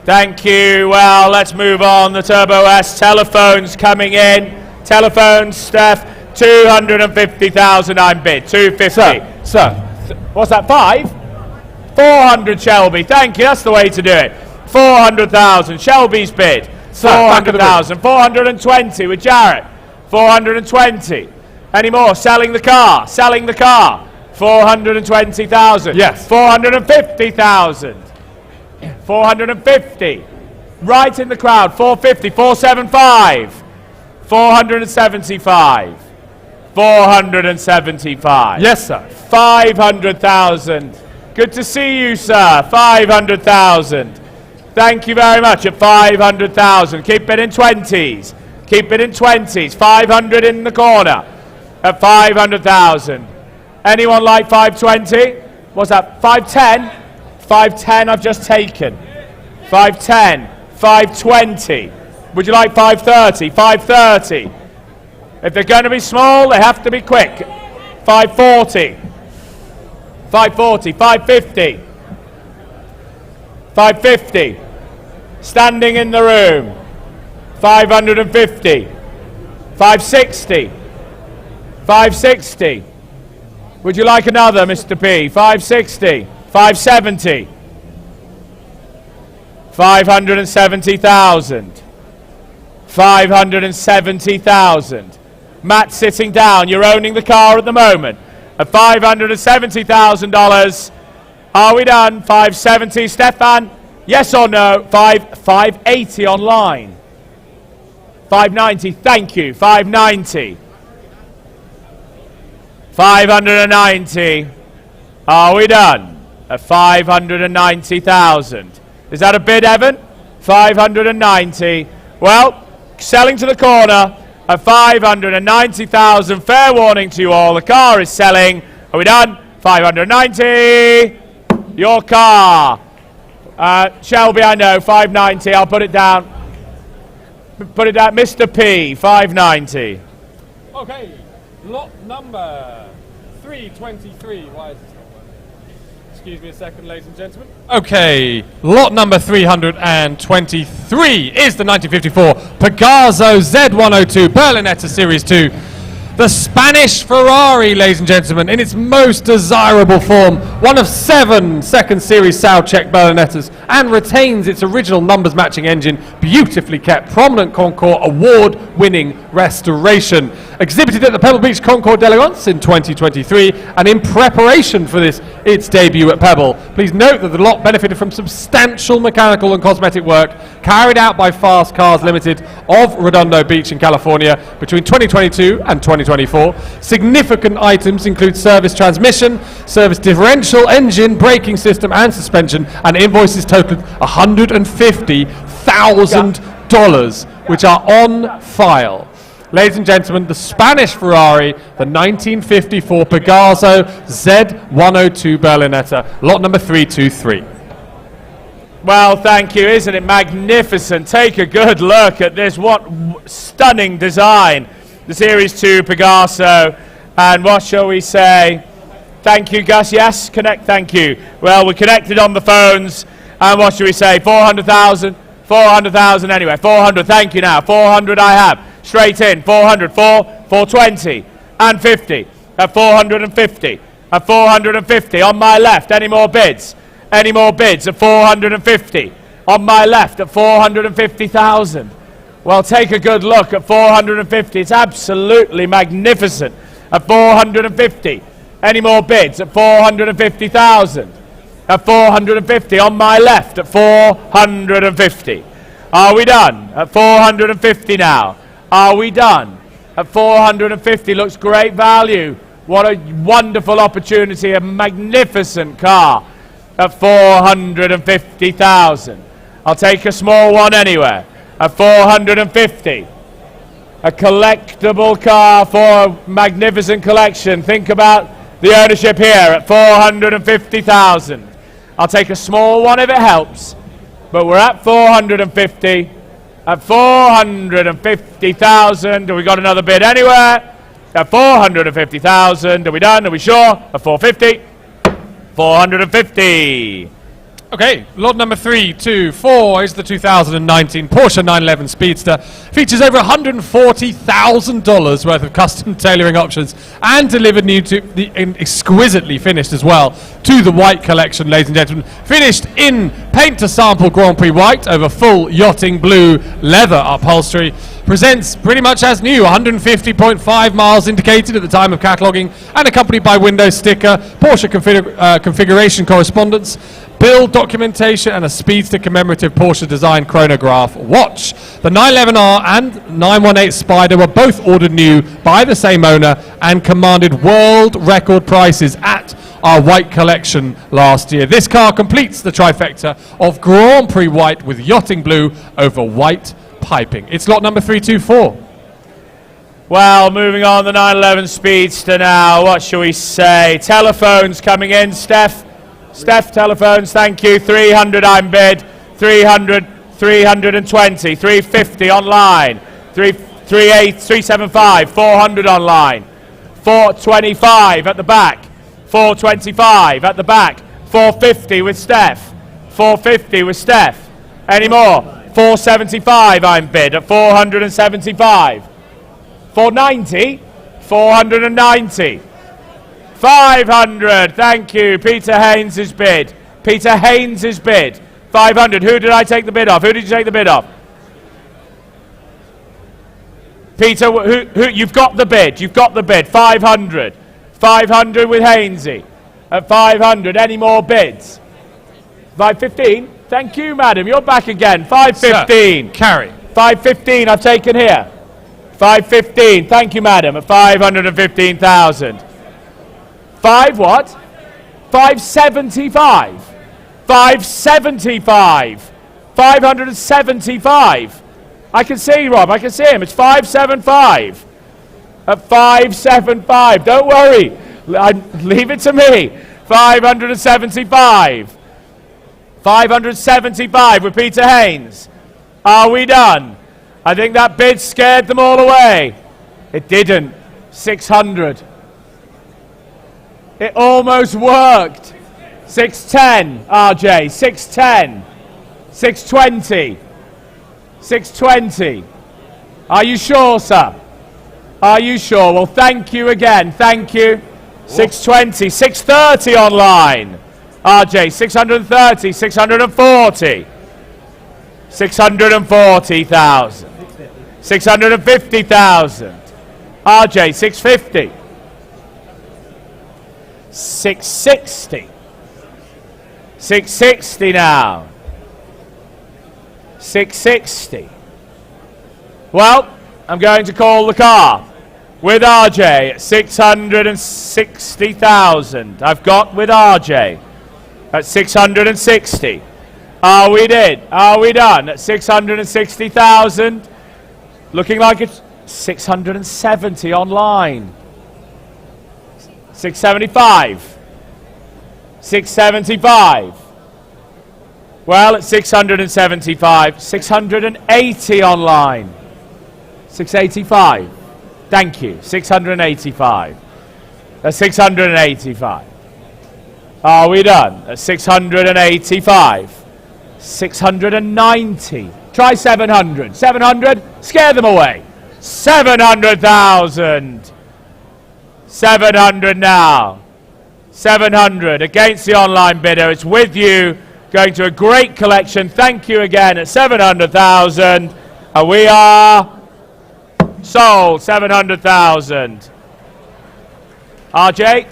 Thank you. Well, let's move on. The Turbo S. Telephones coming in. Telephones, Steph. 250,000 I'm bid. 250. Sir. What's that, 5? 400 Shelby. Thank you. That's the way to do it. 400,000. Shelby's bid. 400,000. 420 with Jarrett. 420. Any more? Selling the car. Selling the car. 420,000. Yes. 450,000. 450. Right in the crowd. 450. 475. 475. 475. Yes, sir. 500,000. Good to see you, sir. 500,000. Thank you very much at 500,000. Keep it in 20s. Keep it in 20s. 500 in the corner at 500,000. Anyone like 520? What's that? 510? 510 I've just taken. 510. 520. Would you like 530? 530. If they're going to be small, they have to be quick. 540. 540. 550. 550. Standing in the room. 550. 560. 560. Would you like another, Mr. P? 560. 570. 570,000. 570,000. Matt sitting down. You're owning the car at the moment. At $570,000. Are we done? 570. Stefan, yes or no? 580 online. 590. Thank you. 590. 590. Are we done? At 590,000. Is that a bid, Evan? 590. Well, selling to the corner at 590,000. Fair warning to you all. The car is selling. Are we done? 590. Your car. Shelby, I know. 590. I'll put it down. Put it down. Mr. P. 590. Okay. Lot number 323. Why is this not working? Excuse me a second, ladies and gentlemen. Okay, lot number 323 is the 1954 Pegaso Z102 Berlinetta Series 2. The Spanish Ferrari, ladies and gentlemen, in its most desirable form, one of 7 second series Soundcheck Berlinettas, and retains its original numbers matching engine, beautifully kept, prominent Concours award-winning restoration. Exhibited at the Pebble Beach Concours d'Elegance in 2023, and in preparation for this, its debut at Pebble. Please note that the lot benefited from substantial mechanical and cosmetic work carried out by Fast Cars Limited of Redondo Beach in California between 2022 and 2024. Significant items include service transmission, service differential, engine, braking system and suspension, and invoices totaled $150,000, which are on file. Ladies and gentlemen, the Spanish Ferrari, the 1954 Pegaso Z102 Berlinetta, lot number 323. Well, thank you. Isn't it magnificent? Take a good look at this. What stunning design. The Series 2 Pegaso. And what shall we say? Thank you, Gus. Yes, connect. Thank you. Well, we're connected on the phones. And what should we say? 400,000? 400,000 anyway. 400. Thank you now. 400 I have. Straight in. 400. 420. And 50. At 450. At 450. On my left. Any more bids? Any more bids at 450? On my left at 450,000. Well, take a good look at 450. It's absolutely magnificent at 450. Any more bids at 450,000? At 450 on my left at 450. Are we done? At 450 now. Are we done? At 450 looks great value. What a wonderful opportunity, a magnificent car at 450,000. I'll take a small one anywhere at 450. A collectible car for a magnificent collection. Think about the ownership here at 450,000. I'll take a small one if it helps, but we're at 450. At 450,000, have we got another bid anywhere? At 450,000, are we done? Are we sure? At 450. 450. Okay, lot number 324 is the 2019 Porsche 911 Speedster. Features over $140,000 worth of custom tailoring options and delivered new to the exquisitely finished as well to the white collection, ladies and gentlemen. Finished in paint to sample Grand Prix white over full yachting blue leather upholstery. Presents pretty much as new, 150.5 miles indicated at the time of cataloguing and accompanied by Windows sticker, Porsche configuration correspondence, build documentation and a Speedster commemorative Porsche design chronograph watch. The 911R and 918 Spider were both ordered new by the same owner and commanded world record prices at our white collection last year. This car completes the trifecta of Grand Prix white with yachting blue over white piping. It's lot number 324. Well, moving on, the 911 Speedster now. What shall we say? Telephones coming in, Steph. Steph, telephones, thank you. 300 I'm bid. 300, 320, 350 online. 375, 400 online. 425 at the back. 425 at the back. 450 with Steph. 450 with Steph. Any more? 475 I'm bid at 475. 490, 490. 500, thank you. Peter Haynes' bid. Peter Haynes' bid. 500. Who did I take the bid off? Who did you take the bid off? Peter, who you've got the bid. You've got the bid. 500. 500 with Haynesy. At 500. Any more bids? 515. Thank you, madam. You're back again. 515. Sir, carry. 515 I've taken here. 515. Thank you, madam. At 515,000. 5 what? 575. 575. 575. I can see, Rob. I can see him. It's 575. At 575. Don't worry. Leave it to me. 575. 575 with Peter Haynes. Are we done? I think that bid scared them all away. It didn't. 600. It almost worked. 610, RJ. 610. 620. 620. Are you sure, sir? Are you sure? Well, thank you again. Thank you. 620. 630 online. RJ, 630, 640. 640,000. 650,000. RJ, 650. 660. 660 now. 660. Well, I'm going to call the car with RJ at 660,000. I've got with RJ at 660. Are we did? Are we done? At 660,000. Looking like it's 670 online. 675. 675. Well, at 675. 680 online. 685. Thank you. 685. At 685. Are we done? At 685. 690. Try 700. 700. Scare them away. 700,000. 700 now. 700 against the online bidder. It's with you. Going to a great collection. Thank you again at 700,000. And we are sold 700,000. RJ?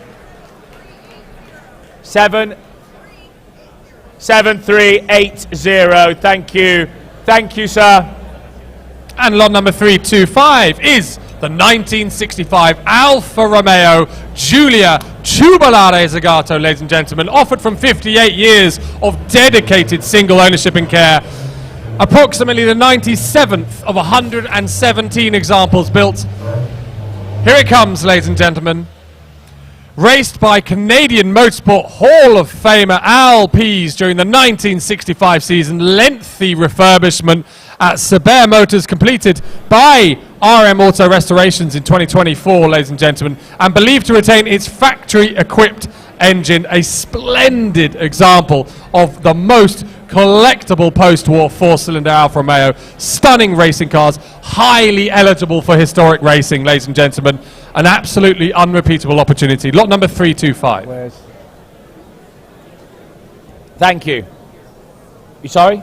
7380. Thank you. Thank you, sir. And lot number 325 is the 1965 Alfa Romeo Giulia Tubolare Zagato, ladies and gentlemen, offered from 58 years of dedicated single ownership and care. Approximately the 97th of 117 examples built. Here it comes, ladies and gentlemen. Raced by Canadian Motorsport Hall of Famer Al Pease during the 1965 season, lengthy refurbishment at Sotheby Motors completed by RM Auto Restorations in 2024, ladies and gentlemen, and believed to retain its factory-equipped engine, a splendid example of the most collectible post-war four-cylinder Alfa Romeo. Stunning racing cars, highly eligible for historic racing, ladies and gentlemen. An absolutely unrepeatable opportunity. Lot number 325. Thank you. You sorry?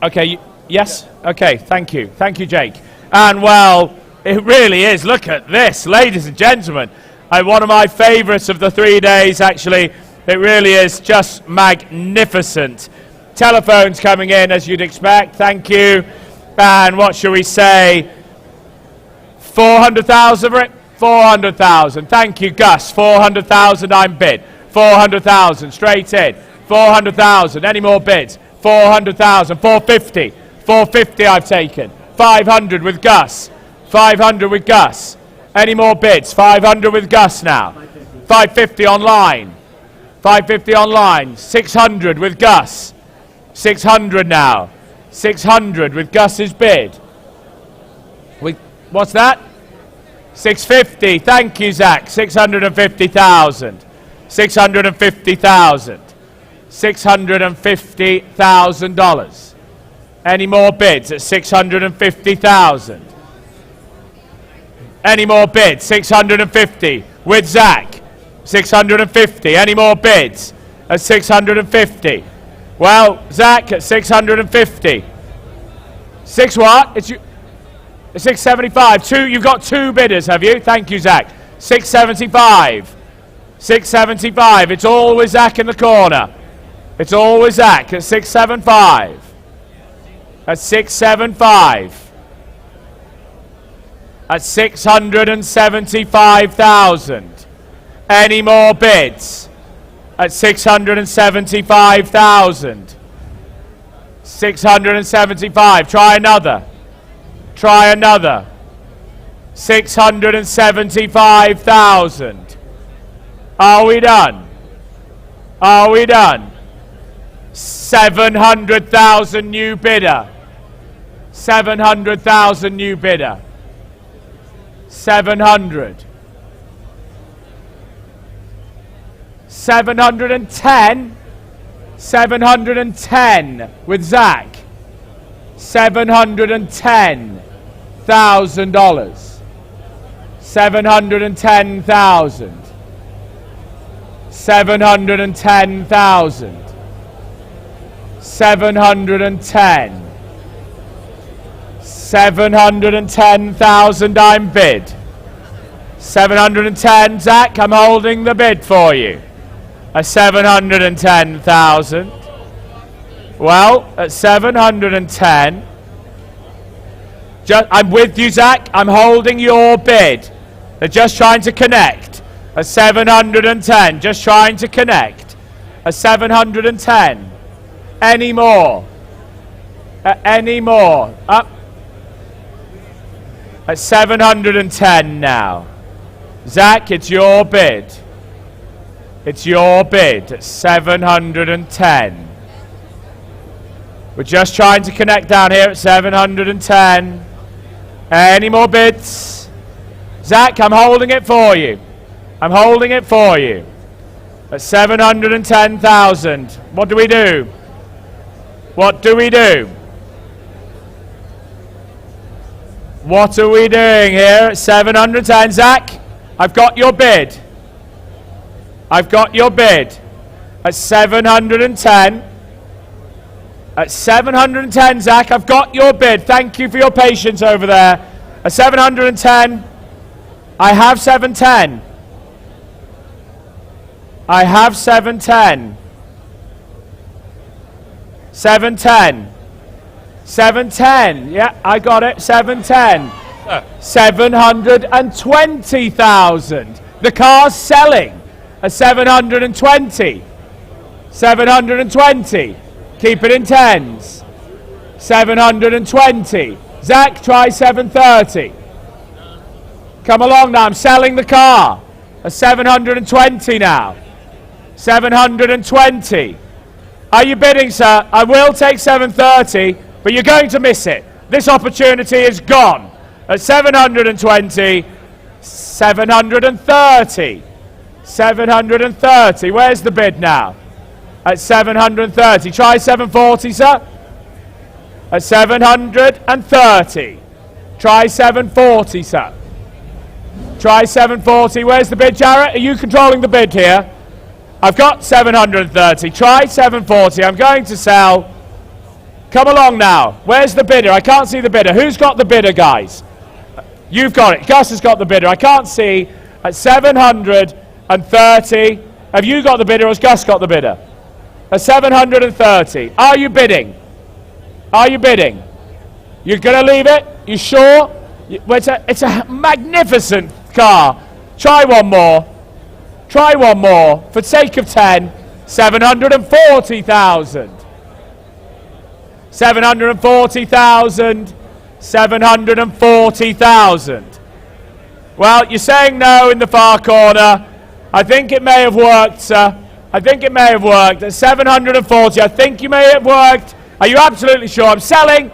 Okay, yes? Okay, thank you. Thank you, Jake. And well, it really is. Look at this, ladies and gentlemen. One of my favourites of the 3 days, actually. It really is just magnificent. Telephones coming in, as you'd expect. Thank you. And what shall we say? 400,000 for it? 400,000. Thank you, Gus. 400,000, I'm bid. 400,000, straight in. 400,000. Any more bids? 400,000. 450. 450 I've taken. 500 with Gus. 500 with Gus. Any more bids? 500 with Gus now. 550 online. 550 online. 600 with Gus. 600 now. 600 with Gus's bid. What's that? 650. Thank you, Zach. 650,000. 650,000. $650,000. Any more bids at 650,000? Any more bids? 650 with Zach. 650. Any more bids at 650? Well, Zach at 650. Six what? It's you. 675. You've got two bidders, have you? Thank you, Zach. 675. 675. It's always Zach in the corner. It's always Zach at 675. At 675. At 675,000. Any more bids? At 675,000. 675. Try another. Try another. 675,000. Are we done? Are we done? 700,000 new bidder. 700,000 new bidder. 700. 710. 710 with Zach. $710,000. 710,000. 710,000. 710. 710,000 I'm bid. 710, Zach, I'm holding the bid for you. At 710,000. Well, at 710. I'm with you, Zach. I'm holding your bid. They're just trying to connect. At 710. Just trying to connect. At 710. Any more? Any more? Up. At 710 now. Zach, it's your bid. It's your bid at 710. We're just trying to connect down here at 710. Any more bids? Zach, I'm holding it for you. I'm holding it for you. At 710,000. What do we do? What do we do? What are we doing here at 710? Zach, I've got your bid. I've got your bid. At 710. At 710, Zach, I've got your bid. Thank you for your patience over there. At 710, I have 710. I have 710. 710. 710. Yeah, I got it. 710. 720,000. The car's selling at 720. 720. Keep it in tens. 720. Zach, try 730. Come along now. I'm selling the car at 720 now. 720. Are you bidding, sir? I will take 730, but you're going to miss it. This opportunity is gone. At 720, 730. 730. Where's the bid now? At 730. Try 740, sir. At 730. Try 740, sir. Try 740. Where's the bid, Jarrett? Are you controlling the bid here? I've got 730. Try 740. I'm going to sell. Come along now. Where's the bidder? I can't see the bidder. Who's got the bidder, guys? You've got it. Gus has got the bidder. I can't see. At 730. Have you got the bidder or has Gus got the bidder? At 730. Are you bidding? Are you bidding? You're going to leave it? You sure? It's a magnificent car. Try one more. Try one more. For the sake of 10, 740,000. 740,000. 740,000. Well, you're saying no in the far corner. I think it may have worked, sir. I think it may have worked. At 740, I think you may have worked. Are you absolutely sure? I'm selling.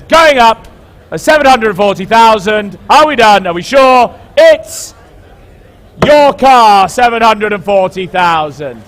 Going up at 740,000. Are we done? Are we sure? It's your car, 740,000.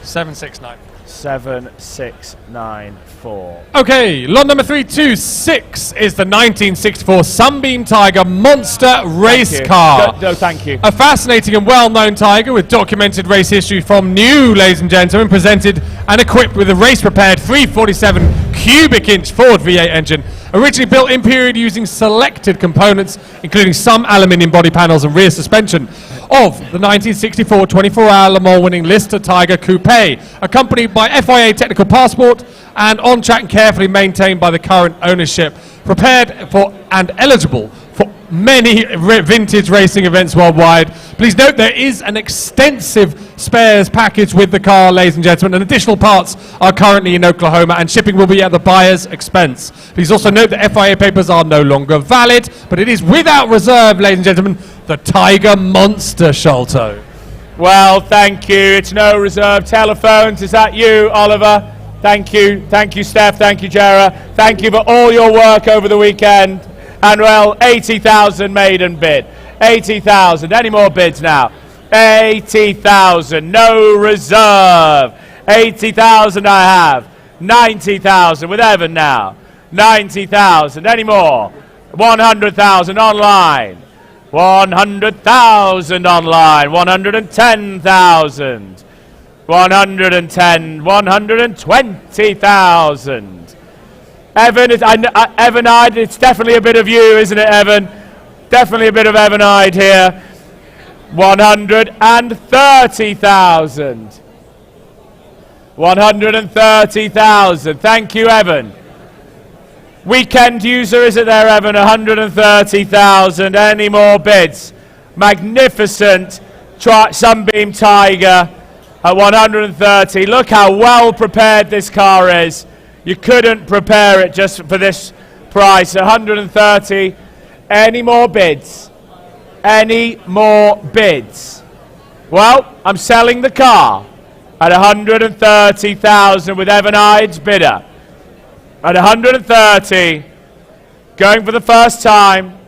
769. 7694. Okay, lot number 326 is the 1964 Sunbeam Tiger Monster race car. No, thank you. A fascinating and well-known Tiger with documented race history from new, ladies and gentlemen, presented and equipped with a race-prepared 347 cubic inch Ford V8 engine, originally built in period using selected components, including some aluminium body panels and rear suspension, of the 1964 24-hour Le Mans winning Lister Tiger Coupe, accompanied by FIA technical passport and on-track and carefully maintained by the current ownership, prepared for and eligible for many vintage racing events worldwide. Please note there is an extensive spares package with the car, ladies and gentlemen, and additional parts are currently in Oklahoma and shipping will be at the buyer's expense. Please also note that FIA papers are no longer valid, but it is without reserve, ladies and gentlemen, the Tiger Monster, Sholto. Well, thank you. It's no reserve telephones. Is that you, Oliver? Thank you. Thank you, Steph. Thank you, Jera. Thank you for all your work over the weekend. And, well, 80,000 maiden bid. 80,000. Any more bids now? 80,000. No reserve. 80,000 I have. 90,000 with Evan now. 90,000. Any more? 100,000 online. 100,000 online. 110,000. 110. 120,000. Evan, Evan-eyed, it's definitely a bit of you, isn't it, Evan? Definitely a bit of Evan-eyed here. 130,000. 130,000. Thank you, Evan. Weekend user, is it there, Evan? 130,000. Any more bids? Magnificent Sunbeam Tiger at 130. Look how well prepared this car is. You couldn't prepare it just for this price. 130. Any more bids? Any more bids? Well, I'm selling the car at 130,000 with Evan Hyde's bidder. At 130, going for the first time.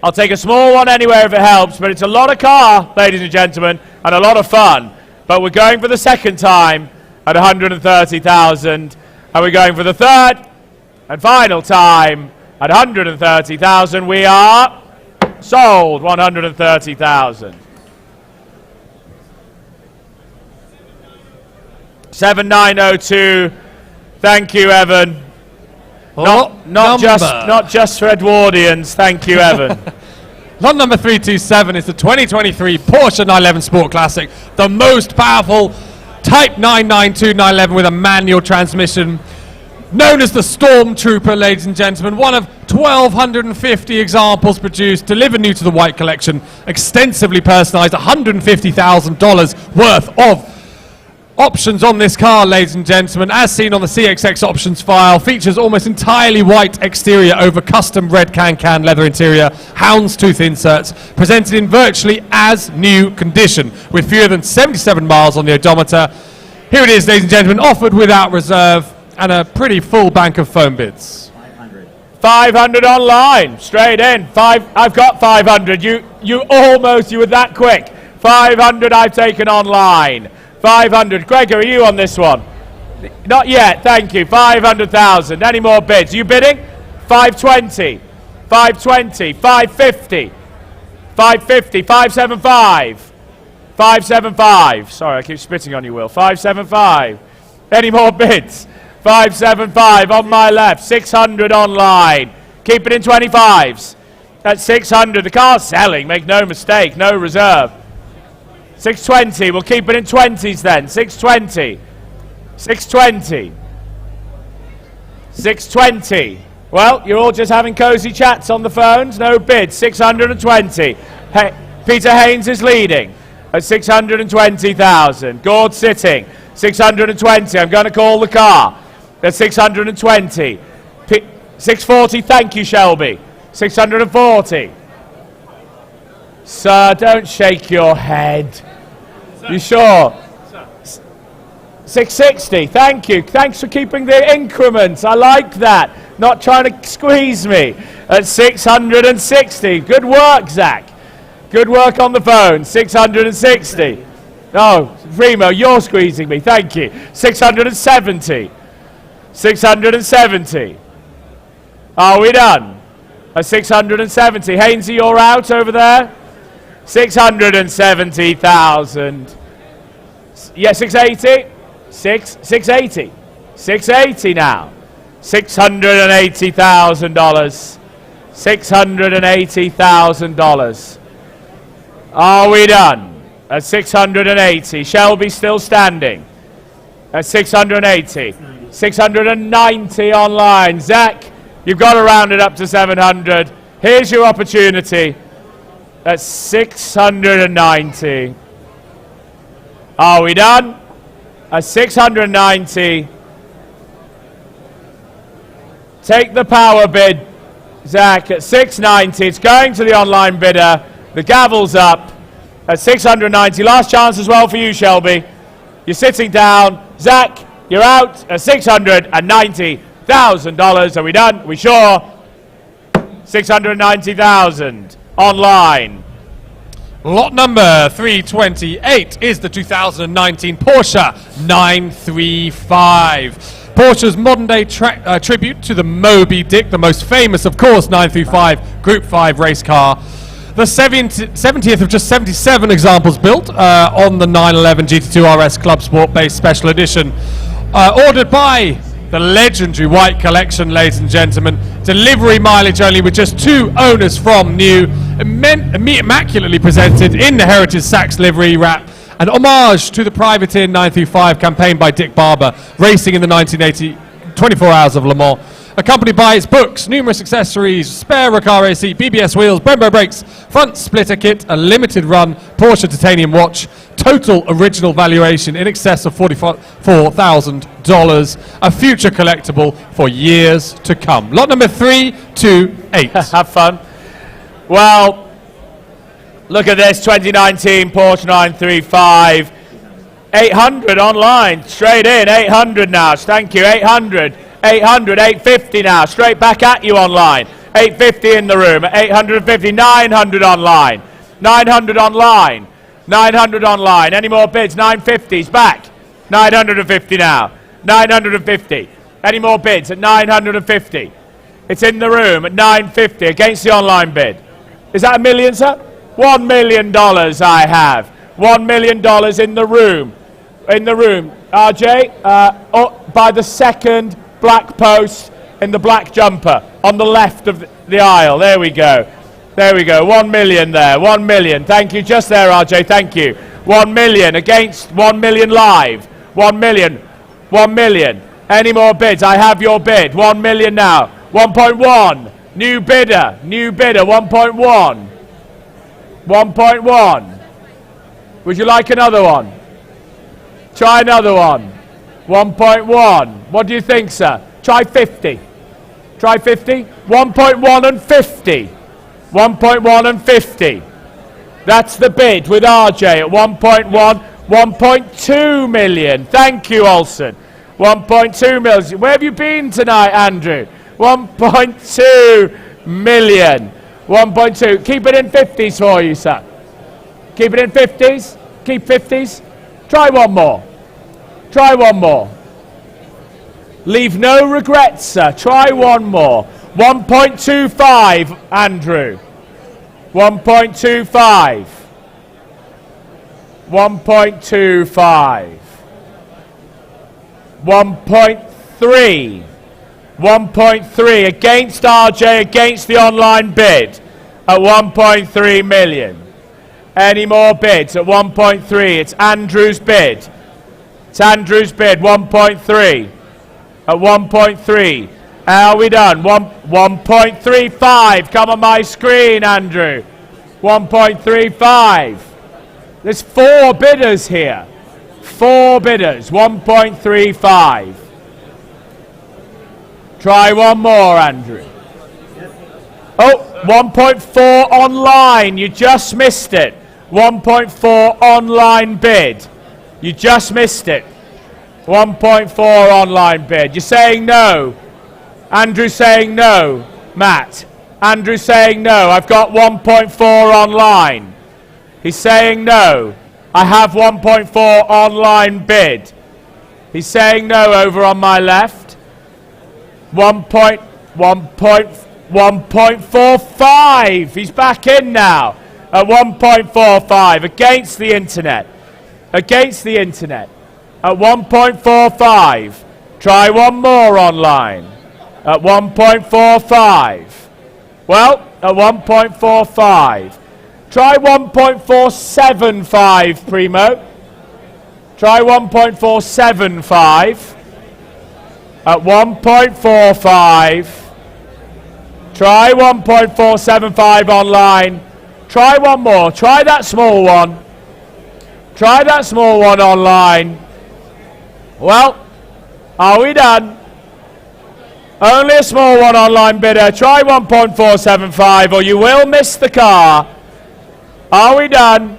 I'll take a small one anywhere if it helps, but it's a lot of car, ladies and gentlemen, and a lot of fun. But we're going for the second time at 130,000, and we're going for the third and final time at 130,000. We are sold 130,000. 7902. Thank you, Evan. Not just for Edwardians. Thank you, Evan. Lot number 327 is the 2023 Porsche 911 Sport Classic, the most powerful Type 992 911 with a manual transmission, known as the Stormtrooper, ladies and gentlemen. One of 1,250 examples produced, delivered new to the White Collection, extensively personalised, $150,000 worth of options on this car, ladies and gentlemen. As seen on the CXX options file, features almost entirely white exterior over custom red can leather interior, houndstooth inserts, presented in virtually as new condition, with fewer than 77 miles on the odometer. Here it is, ladies and gentlemen, offered without reserve, and a pretty full bank of phone bids. 500 online, straight in. I've got 500. You were that quick. 500 I've taken online. 500. Gregor, are you on this one? Not yet, thank you. 500,000. Any more bids? Are you bidding? 520. 520. 550. 550. 575. 575. Sorry, I keep spitting on you, Will. 575. Any more bids? 575 on my left. 600 online. Keep it in 25s. That's 600. The car's selling, make no mistake. No reserve. 620, we'll keep it in 20s then. 620. 620. 620. Well, you're all just having cozy chats on the phones. No bids. 620. Hey, Peter Haynes is leading at 620,000. Gord sitting. 620. I'm going to call the car at 620. 640. Thank you, Shelby. 640. Sir, don't shake your head. You sure? 660, thank you. Thanks for keeping the increments. I like that. Not trying to squeeze me. At 660. Good work, Zach. Good work on the phone. 660. Oh, Remo, you're squeezing me. Thank you. 670. 670. Are we done? At 670. Hainsey, you're out over there? 670,000. Yeah, 680. 680. 680 now. $680,000. $680,000. Are we done? At 680. Shelby still standing. At 680. 690 online. Zach, you've got to round it up to 700. Here's your opportunity. At 690. Are we done? At 690. Take the power bid, Zach, at 690. It's going to the online bidder. The gavel's up at 690. Last chance as well for you, Shelby. You're sitting down. Zach, you're out at $690,000. Are we done? We sure? 690,000 online. Lot number 328 is the 2019 Porsche 935. Porsche's modern-day tribute to the Moby Dick, the most famous, of course, 935 Group 5 race car. The 70th of just 77 examples built on the 911 GT2 RS Club Sport-based special edition. Ordered by the legendary White Collection, ladies and gentlemen. Delivery mileage only, with just 2 owners from new. Immaculately presented in the Heritage Sachs livery wrap. An homage to the Privateer 935 campaign by Dick Barber, racing in the 1980 24 Hours of Le Mans. Accompanied by its books, numerous accessories, spare Recaro seat, BBS wheels, Brembo brakes, front splitter kit, a limited run Porsche titanium watch, total original valuation in excess of $44,000, a future collectible for years to come. Lot number 328. Have fun. Well, look at this, 2019 Porsche 935. 800 online, straight in, 800 now, thank you, 800. 800, 850 now, straight back at you online. 850 in the room, 850, 900 online. 900 online, 900 online. Any more bids? 950's back. 950 now, 950. Any more bids at 950? It's in the room at 950 against the online bid. Is that $1 million, sir? $1 million I have. $1 million in the room. In the room. RJ, by the second black post in the black jumper on the left of the aisle. There we go. There we go. 1 million there. 1 million. Thank you. Just there, RJ. Thank you. 1 million against 1 million live. 1 million. 1 million. Any more bids? I have your bid. 1 million now. 1.1. New bidder. New bidder. 1.1. 1.1. Would you like another one? Try another one. 1.1. What do you think, sir? Try 50. Try 50. 1.1 and 50. 1.1 and 50. That's the bid with RJ at 1.1. 1.2 million. Thank you, Olsen. 1.2 million. Where have you been tonight, Andrew? 1.2 million. 1.2. Keep it in 50s for you, sir. Keep it in 50s. Keep 50s. Try one more. Try one more. Leave no regrets, sir. Try one more. 1.25, Andrew. 1.25. 1.25. 1.3. 1.3 against RJ, against the online bid at 1.3 million. Any more bids at 1.3? It's Andrew's bid. It's Andrew's bid, 1.3. At 1.3. Are we done? 1.35. Come on my screen, Andrew. 1.35. There's 4 bidders here. 4 bidders. 1.35. Try one more, Andrew. Oh, 1.4 online. You just missed it. 1.4 online bid. You just missed it. 1.4 online bid. You're saying no. Andrew's saying no. Matt. Andrew's saying no. I've got 1.4 online. He's saying no. I have 1.4 online bid. He's saying no over on my left. 1.45. He's back in now at 1.45 against the internet. Against the internet at 1.45. Try one more online at 1.45. Well, at 1.45. Try 1.475, Primo. Try 1.475 at 1.45. Try 1.475 online. Try one more. Try that small one. Try that small one online. Well, are we done? Only a small one online bidder. Try 1.475 or you will miss the car. Are we done?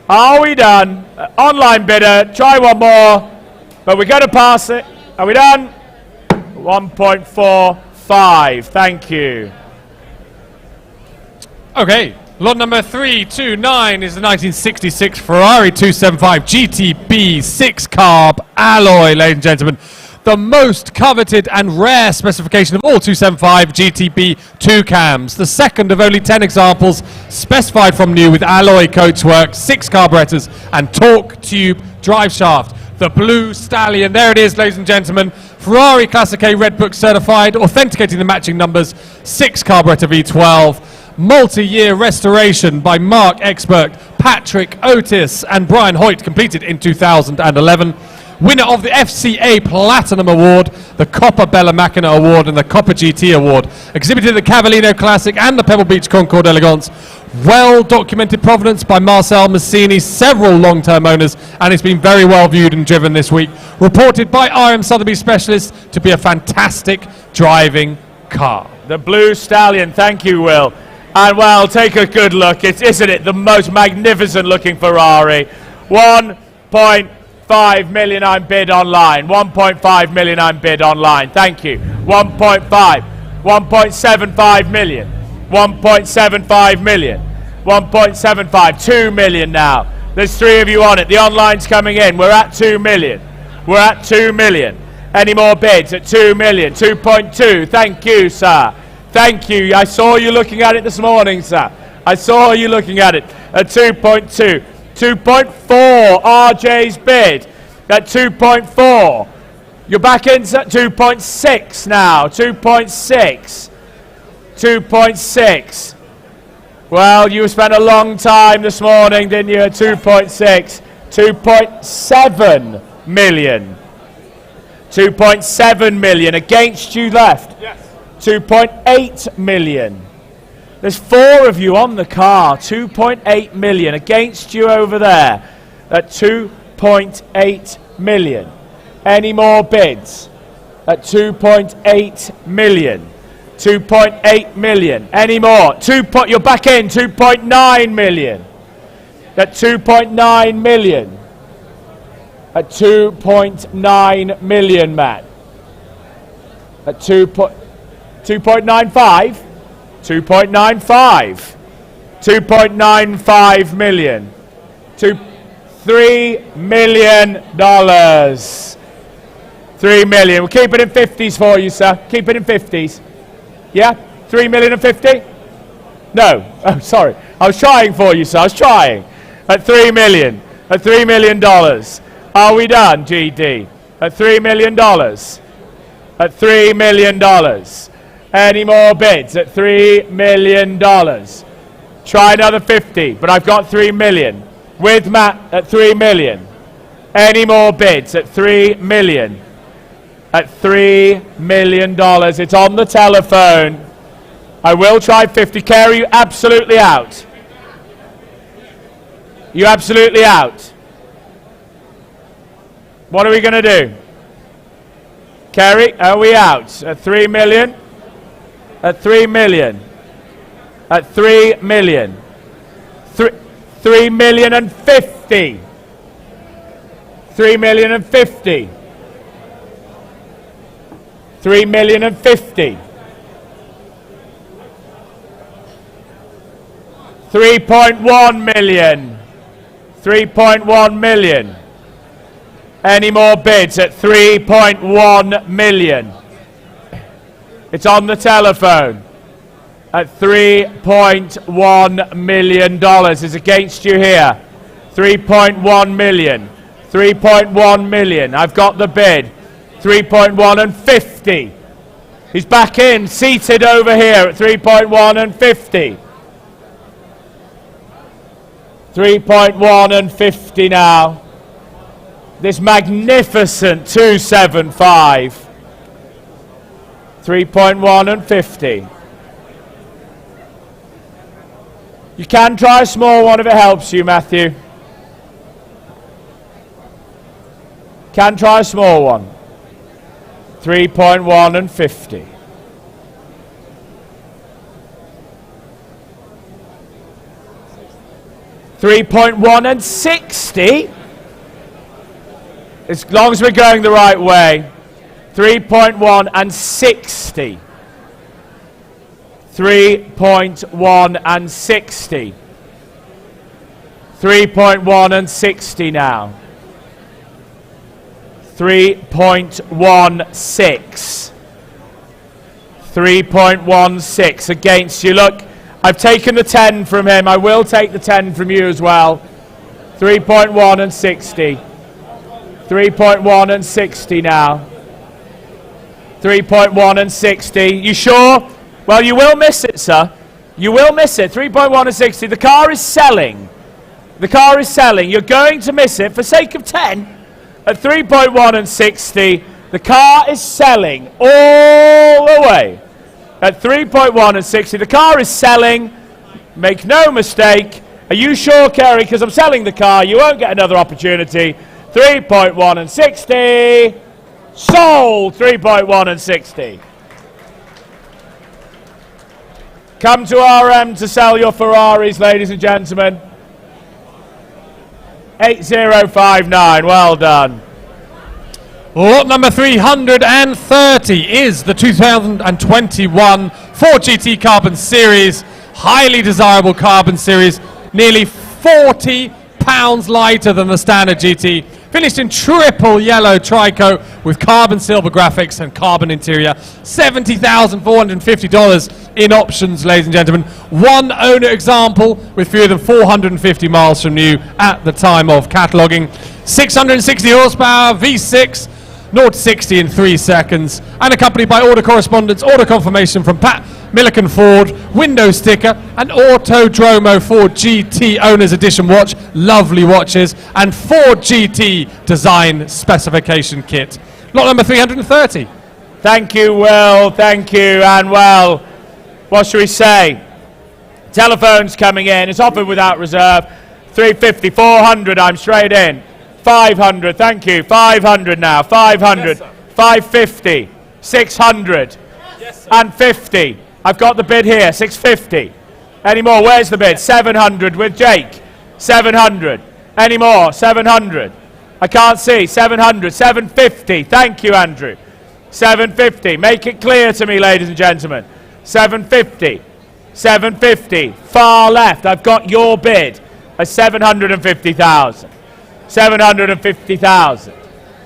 Are we done? Online bidder. Try one more. But we're going to pass it. Are we done? 1.45. Thank you. Okay. Lot number 329 is the 1966 Ferrari 275 GTB 6-carb alloy, ladies and gentlemen. The most coveted and rare specification of all 275 GTB 2 cams. The second of only 10 examples specified from new with alloy coachwork, 6 carburetors and torque tube drive shaft. The Blue Stallion, there it is, ladies and gentlemen. Ferrari Classic A Red Book certified, authenticating the matching numbers, 6 carburetor V12. Multi-year restoration by Mark Expert, Patrick Otis and Brian Hoyt, completed in 2011. Winner of the FCA Platinum Award, the Copper Bella Macchina Award and the Copper GT Award. Exhibited at the Cavallino Classic and the Pebble Beach Concours d'Elegance. Well-documented provenance by Marcel Massini, several long-term owners, and it's been very well viewed and driven this week. Reported by RM Sotheby specialists to be a fantastic driving car. The Blue Stallion, thank you, Will. And well, take a good look. Isn't it the most magnificent looking Ferrari? 1.5 million I'm bid online. 1.5 million I'm bid online. Thank you. 1.5. 1.75 million. 1.75 million. 1.75. 2 million now. There's 3 of you on it. The online's coming in. We're at 2 million. We're at 2 million. Any more bids at 2 million? 2.2. Thank you, sir. Thank you. I saw you looking at it this morning, sir. I saw you looking at it at 2.2. 2.4, RJ's bid. at 2.4. You're back into 2.6 now. 2.6. 2.6. Well, you spent a long time this morning, didn't you, at 2.6. 2.7 million. 2.7 million. Against you left. Yes. 2.8 million. There's 4 of you on the car. 2.8 million. Against you over there at 2.8 million. Any more bids? At 2.8 million. 2.8 million. Any more? You're back in. 2.9 million. At 2.9 million. At 2.9 million, Matt. At 2.95. 2.95. 2.95 million. $3 million. $3 million. We'll keep it in 50s for you, sir. Keep it in 50s. Yeah? 3 million and 50? No. Oh, sorry. I was trying for you, sir. I was trying. At 3 million. At $3 million. Are we done, GD? At $3 million. At $3 million. Any more bids? At $3 million. Try another 50, but I've got 3 million. With Matt at 3 million. Any more bids? At 3 million. At $3 million. It's on the telephone. I will try 50. Kerry, you absolutely out. You absolutely out. What are we going to do? Kerry, are we out? At 3 million? At 3 million. At 3 million. 3 million and 50. 3 million and 50. 3 million and 50. 3.1 million. 3.1 million. Any more bids at 3.1 million? It's on the telephone. At $3.1 million. It's against you here. 3.1 million. 3.1 million. I've got the bid. 3.1 and 50. He's back in, seated over here at 3.1 and 50. 3.1 and 50 now. This magnificent 275. 3.1 and 50. You can try a small one if it helps you, Matthew. Can try a small one. 3.1 and 50. $3.1 and 60. As long as we're going the right way. 3.1 and 60. 3.1 and 60. 3.1 and 60 now. 3.16. 3.16 against you. Look, I've taken the 10 from him. I will take the 10 from you as well. 3.1 and 60. 3.1 and 60 now. 3.1 and 60. You sure? Well, you will miss it, sir. You will miss it. 3.1 and 60. The car is selling. The car is selling. You're going to miss it for sake of 10. At 3.1 and 60, the car is selling all the way. At 3.1 and 60, the car is selling. Make no mistake. Are you sure, Kerry? Because I'm selling the car. You won't get another opportunity. 3.1 and 60. Sold. 3.1 and 60. Come to RM to sell your Ferraris, ladies and gentlemen. 8059, well done. Lot number 330 is the 2021 Ford GT Carbon Series, highly desirable Carbon Series, nearly 40 pounds lighter than the standard GT, Finished in triple yellow tricoat with carbon silver graphics and carbon interior. $70,450 in options, ladies and gentlemen. One owner example with fewer than 450 miles from new at the time of cataloguing. 660 horsepower, V6, 0 to 60 in 3 seconds, and accompanied by order correspondence, order confirmation from Pat Milliken Ford, window sticker, and Autodromo Ford GT Owner's Edition watch, lovely watches, and Ford GT design specification kit. Lot number 330. Thank you, Will. Thank you. And, well, what should we say? Telephones coming in. It's offered without reserve. 350, 400, I'm straight in. 500, thank you. 500 now. 500. Yes, 550. 600. Yes, and 50. I've got the bid here. 650. Any more? Where's the bid? 700 with Jake. 700. Any more? 700. I can't see. 700. 750. Thank you, Andrew. 750. Make it clear to me, ladies and gentlemen. 750. 750. Far left. I've got your bid at 750,000. 750,000.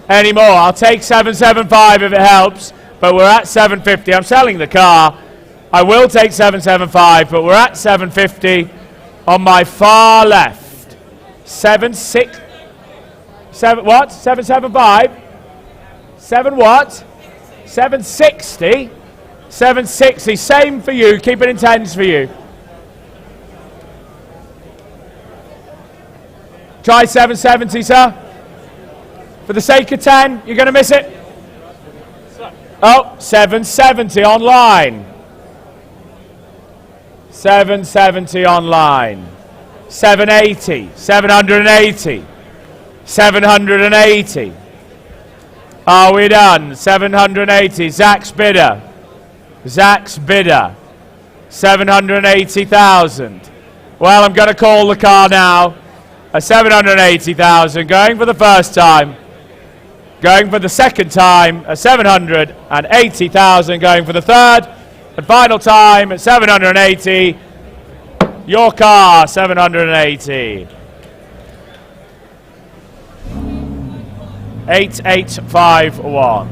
Any more? I'll take 775 if it helps, but we're at 750. I'm selling the car. I will take 775, but we're at 750 on my far left. 775? 7 what? 760? 760. Same for you. Keep it intense for you. Try 770, sir. For the sake of 10, you're going to miss it? Oh, 770 online. 770 online. 780. 780. 780. Are we done? 780. Zach's bidder. Zach's bidder. 780,000. Well, I'm going to call the car now. 780,000. Going for the first time. Going for the second time. 780,000. Going for the third and final time at 780. Your car, 780. 8851.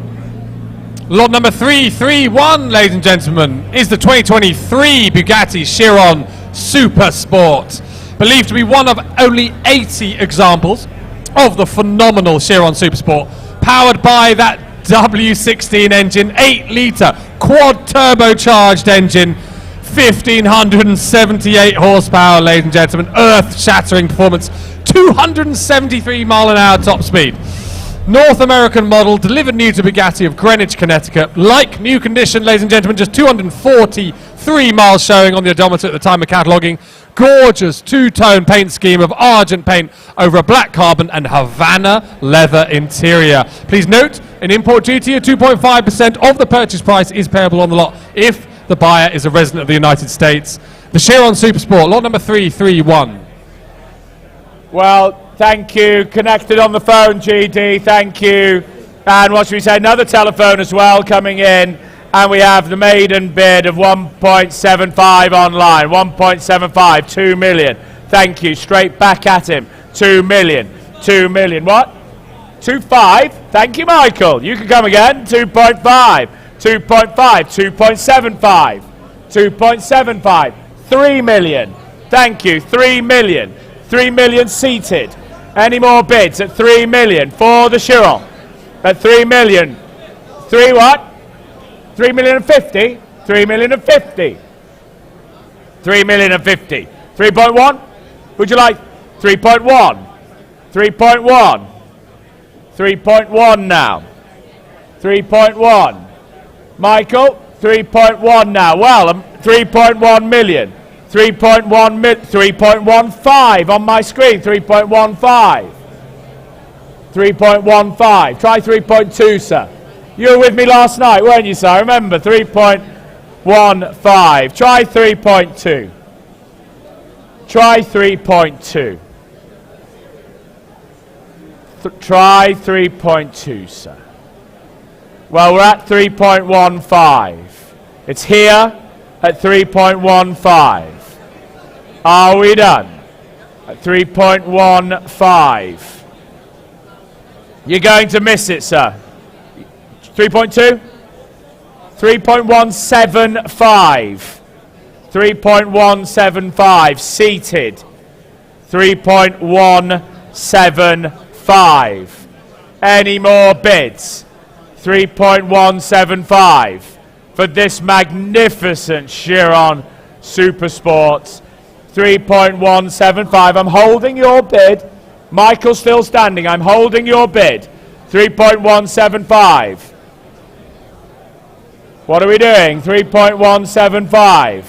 Lot number 331, ladies and gentlemen, is the 2023 Bugatti Chiron Super Sport. Believed to be one of only 80 examples of the phenomenal Chiron Super Sport, powered by that W16 engine, 8-litre quad turbocharged engine, 1,578 horsepower, ladies and gentlemen, earth-shattering performance, 273 mile an hour top speed. North American model, delivered new to Bugatti of Greenwich, Connecticut. Like new condition, ladies and gentlemen, just 243 miles showing on the odometer at the time of cataloguing. Gorgeous two-tone paint scheme of argent paint over a black carbon and Havana leather interior. Please note, an import duty of 2.5% of the purchase price is payable on the lot if the buyer is a resident of the United States. The Chiron Super Sport, lot number 331. Well, thank you. Connected on the phone, GD. Thank you. And what should we say? Another telephone as well coming in. And we have the maiden bid of 1.75 online. 1.75, 2 million. Thank you. Straight back at him. 2 million. 2 million. What? 2.5. Thank you, Michael. You can come again. 2.5. 2.5. 2.75. 2.75. 3 million. Thank you. 3 million. 3 million seated. Any more bids at 3 million for the Chiron? At 3 million. 3 what? 3 million and 50. 3 million and 50. 3 million and 50. 3.1? Would you like 3.1? 3.1. 3.1 now. 3.1. Michael, 3.1 now. Well, 3.1 million. 3.15 on my screen. 3.15. 3.15. Try 3.2, sir. You were with me last night, weren't you, sir? Remember, 3.15. Try 3.2. Try 3.2. Try 3.2, sir. Well, we're at 3.15. It's here at 3.15. Are we done? At 3.15. You're going to miss it, sir. 3.2? 3.175. 3.175. Seated. 3.175. Any more bids? 3.175 for this magnificent Chiron Supersports. 3.175. I'm holding your bid. Michael's still standing. I'm holding your bid. 3.175. What are we doing? 3.175.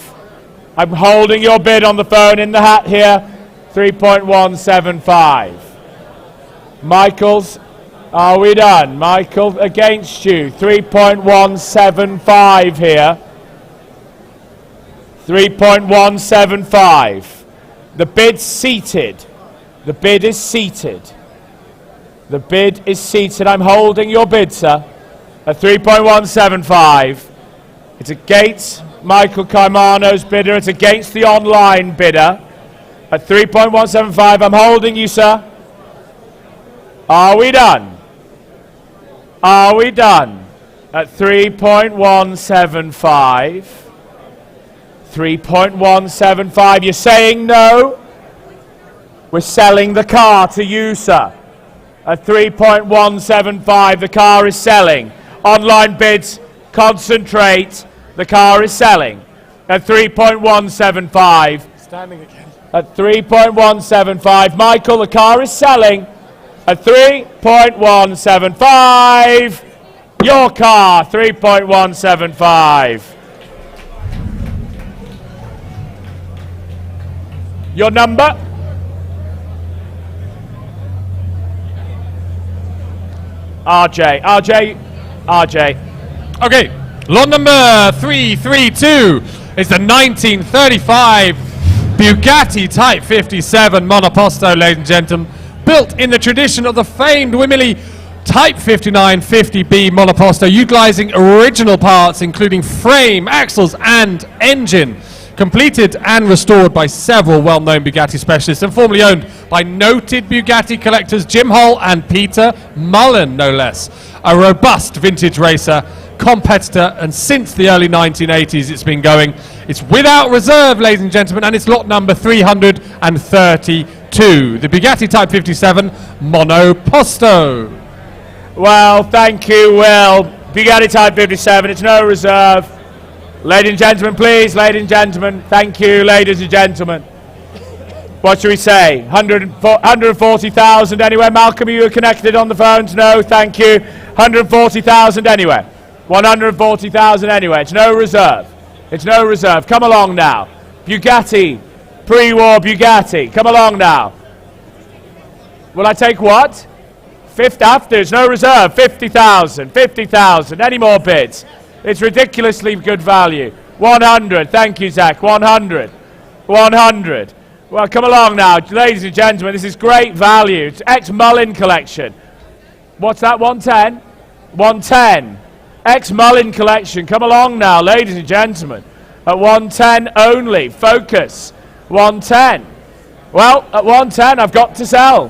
I'm holding your bid on the phone in the hat here. 3.175. Michael's, are we done? Michael, against you. 3.175 here. 3.175. The bid's seated. The bid is seated. The bid is seated. I'm holding your bid, sir, at 3.175. It's against Michael Caimano's bidder. It's against the online bidder at 3.175. I'm holding you, sir. Are we done? Are we done? At 3.175. 3.175. You're saying no? We're selling the car to you, sir. At 3.175, the car is selling. Online bids, concentrate. The car is selling. At 3.175. Standing again. At 3.175. Michael, the car is selling. At 3.175. Your car, 3.175. Your number? RJ. Okay, lot number 332 is the 1935 Bugatti Type 57 Monoposto, ladies and gentlemen, built in the tradition of the famed Wimley Type 59 50B Monoposto, utilizing original parts including frame, axles and engine. Completed and restored by several well-known Bugatti specialists and formerly owned by noted Bugatti collectors Jim Hull and Peter Mullen, no less. A robust vintage racer, competitor, and since the early 1980s it's been going. It's without reserve, ladies and gentlemen, and it's lot number 332, the Bugatti Type 57 Monoposto. Well, thank you, Will. Bugatti Type 57, it's no reserve. Ladies and gentlemen, please, ladies and gentlemen, thank you, ladies and gentlemen. What should we say? 140,000 anywhere? Malcolm, are you connected on the phones? No, thank you. 140,000 anywhere. 140,000 anywhere. It's no reserve. It's no reserve. Come along now. Bugatti, pre-war Bugatti. Come along now. Will I take what? Fifth after. It's no reserve. 50,000. 50,000. Any more bids? It's ridiculously good value. 100. Thank you, Zach. 100. 100. Well, come along now, ladies and gentlemen. This is great value. It's ex-Mullin collection. What's that? 110? 110. Ex-Mullin collection. Come along now, ladies and gentlemen. At 110 only. Focus. 110. Well, at 110, I've got to sell.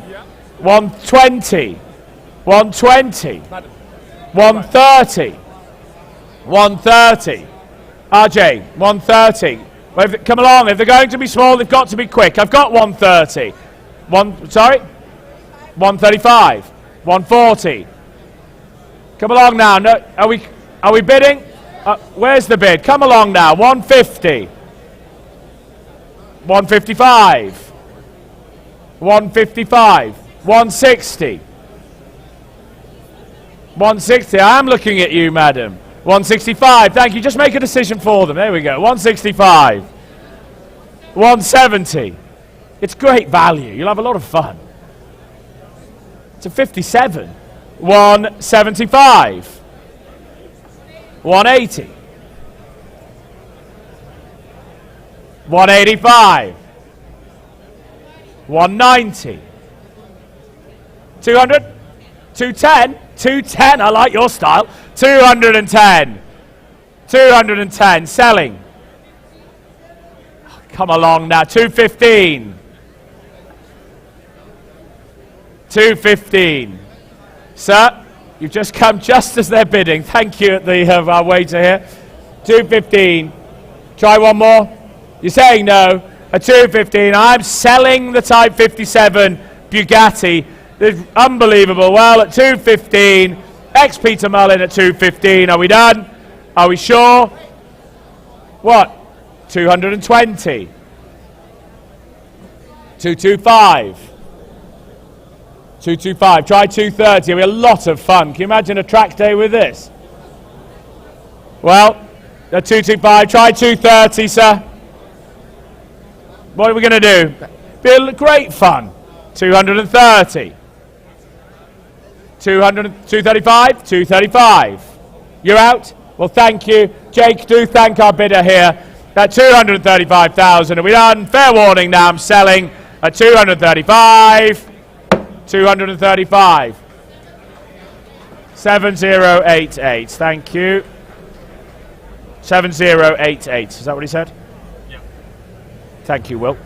120. 120. 130. 130. RJ, 130. Well, come along. If they're going to be small, they've got to be quick. I've got 130. Sorry? 135. 140. Come along now. No, are we bidding? Where's the bid? Come along now. 150. 155. 155. 160. 160. I am looking at you, madam. 165. Thank you. Just make a decision for them. There we go. 165. 170. It's great value. You'll have a lot of fun. It's a 57. 175. 180. 185. 190. 200. 210. 210. I like your style. 210. 210. Selling. Come along now. 215. 215. Sir, you've just come just as they're bidding. Thank you at the our waiter here. 215. Try one more. You're saying no. At 215, I'm selling the Type 57 Bugatti. It's unbelievable. Well, at 215, ex-Peter Mullin at 215. Are we done? Are we sure? What? 220. 225. 225. Try 230. It'll be a lot of fun. Can you imagine a track day with this? Well, at 225. Try 230, sir. What are we going to do? Be great fun. 230. 235. 235. You're out? Well, thank you. Jake, do thank our bidder here. At 235,000. Are we done? Fair warning now. I'm selling at 235. 235. 7088. Thank you. 7088. Is that what he said? Yeah. Thank you, Will.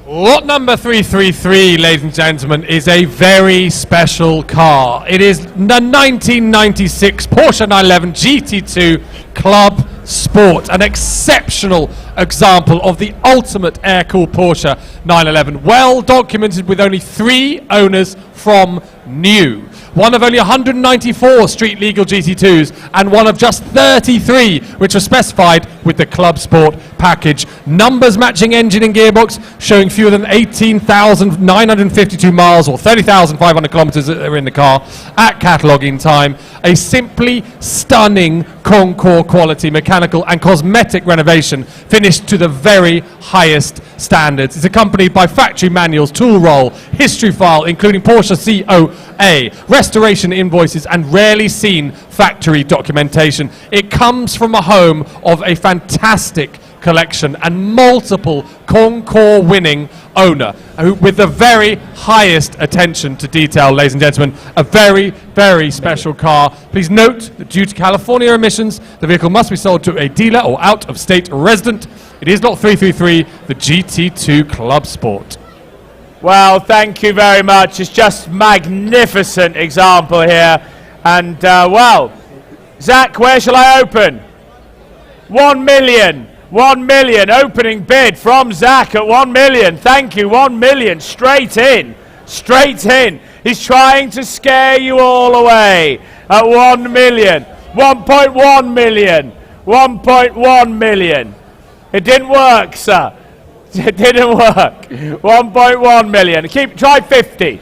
Lot number 333, ladies and gentlemen, is a very special car. It is the 1996 Porsche 911 GT2 Club Sport, an exceptional example of the ultimate air-cooled Porsche 911, well documented with only 3 owners from new. One of only 194 street legal GT2s and one of just 33 which were specified with the Club Sport package. Numbers matching engine and gearbox, showing fewer than 18,952 miles or 30,500 kilometers that are in the car at cataloguing time. A simply stunning Concours quality mechanical and cosmetic renovation finished to the very highest standards. It's accompanied by factory manuals, tool roll, history file including Porsche COA, restoration invoices and rarely seen factory documentation. It comes from a home of a fantastic collection and multiple Concours winning owner with the very highest attention to detail, ladies and gentlemen. A very, very special car. Please note that due to California emissions, the vehicle must be sold to a dealer or out-of-state resident. It is lot 333, the GT2 Club Sport. Well, thank you very much. It's just magnificent example here. And, well, Zach, where shall I open? 1 million. 1 million. Opening bid from Zach at 1 million. Thank you. 1 million. Straight in. Straight in. He's trying to scare you all away at 1 million. 1.1 million. 1.1 million. It didn't work, sir. It didn't work. 1.1 million. Try 50.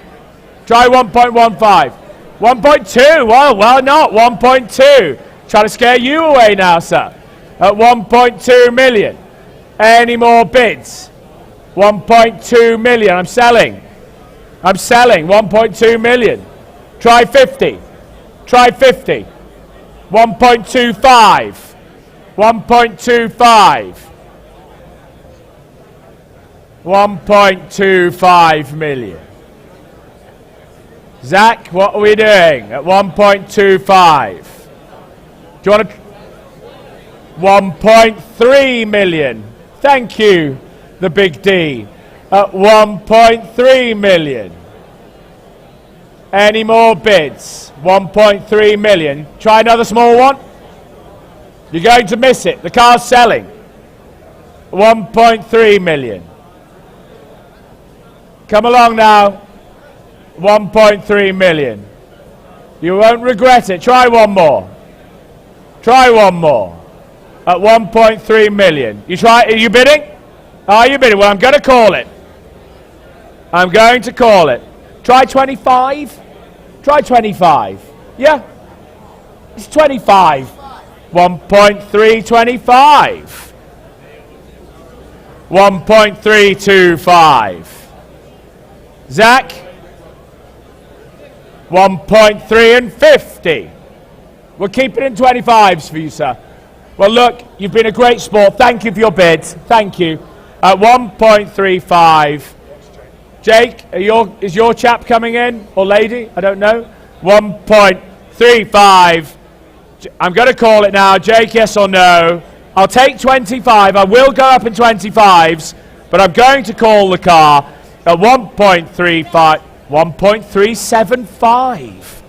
Try 1.15. 1.2. Well, why not? 1.2. Trying to scare you away now, sir. At 1.2 million. Any more bids? 1.2 million. I'm selling. I'm selling. 1.2 million. Try 50. Try 50. 1.25. 1.25. 1.25 million. Zach, what are we doing at 1.25? Do you want to... 1.3 million. Thank you, the big D. At 1.3 million. Any more bids? 1.3 million. Try another small one. You're going to miss it. The car's selling. 1.3 million. Come along now. 1.3 million. You won't regret it. Try one more. Try one more. At 1.3 million. Are you bidding? Are you bidding? Well, I'm going to call it. I'm going to call it. Try 25. Try 25. Yeah. It's 25. 1.325. 1.325. Zach? 1.3 and 50. We'll keep it in 25s for you, sir. Well, look, you've been a great sport. Thank you for your bid. Thank you. At 1.35. Jake, is your chap coming in? Or lady? I don't know. 1.35. I'm going to call it now. Jake, yes or no? I'll take 25. I will go up in 25s, but I'm going to call the car at 1.35. 1.375.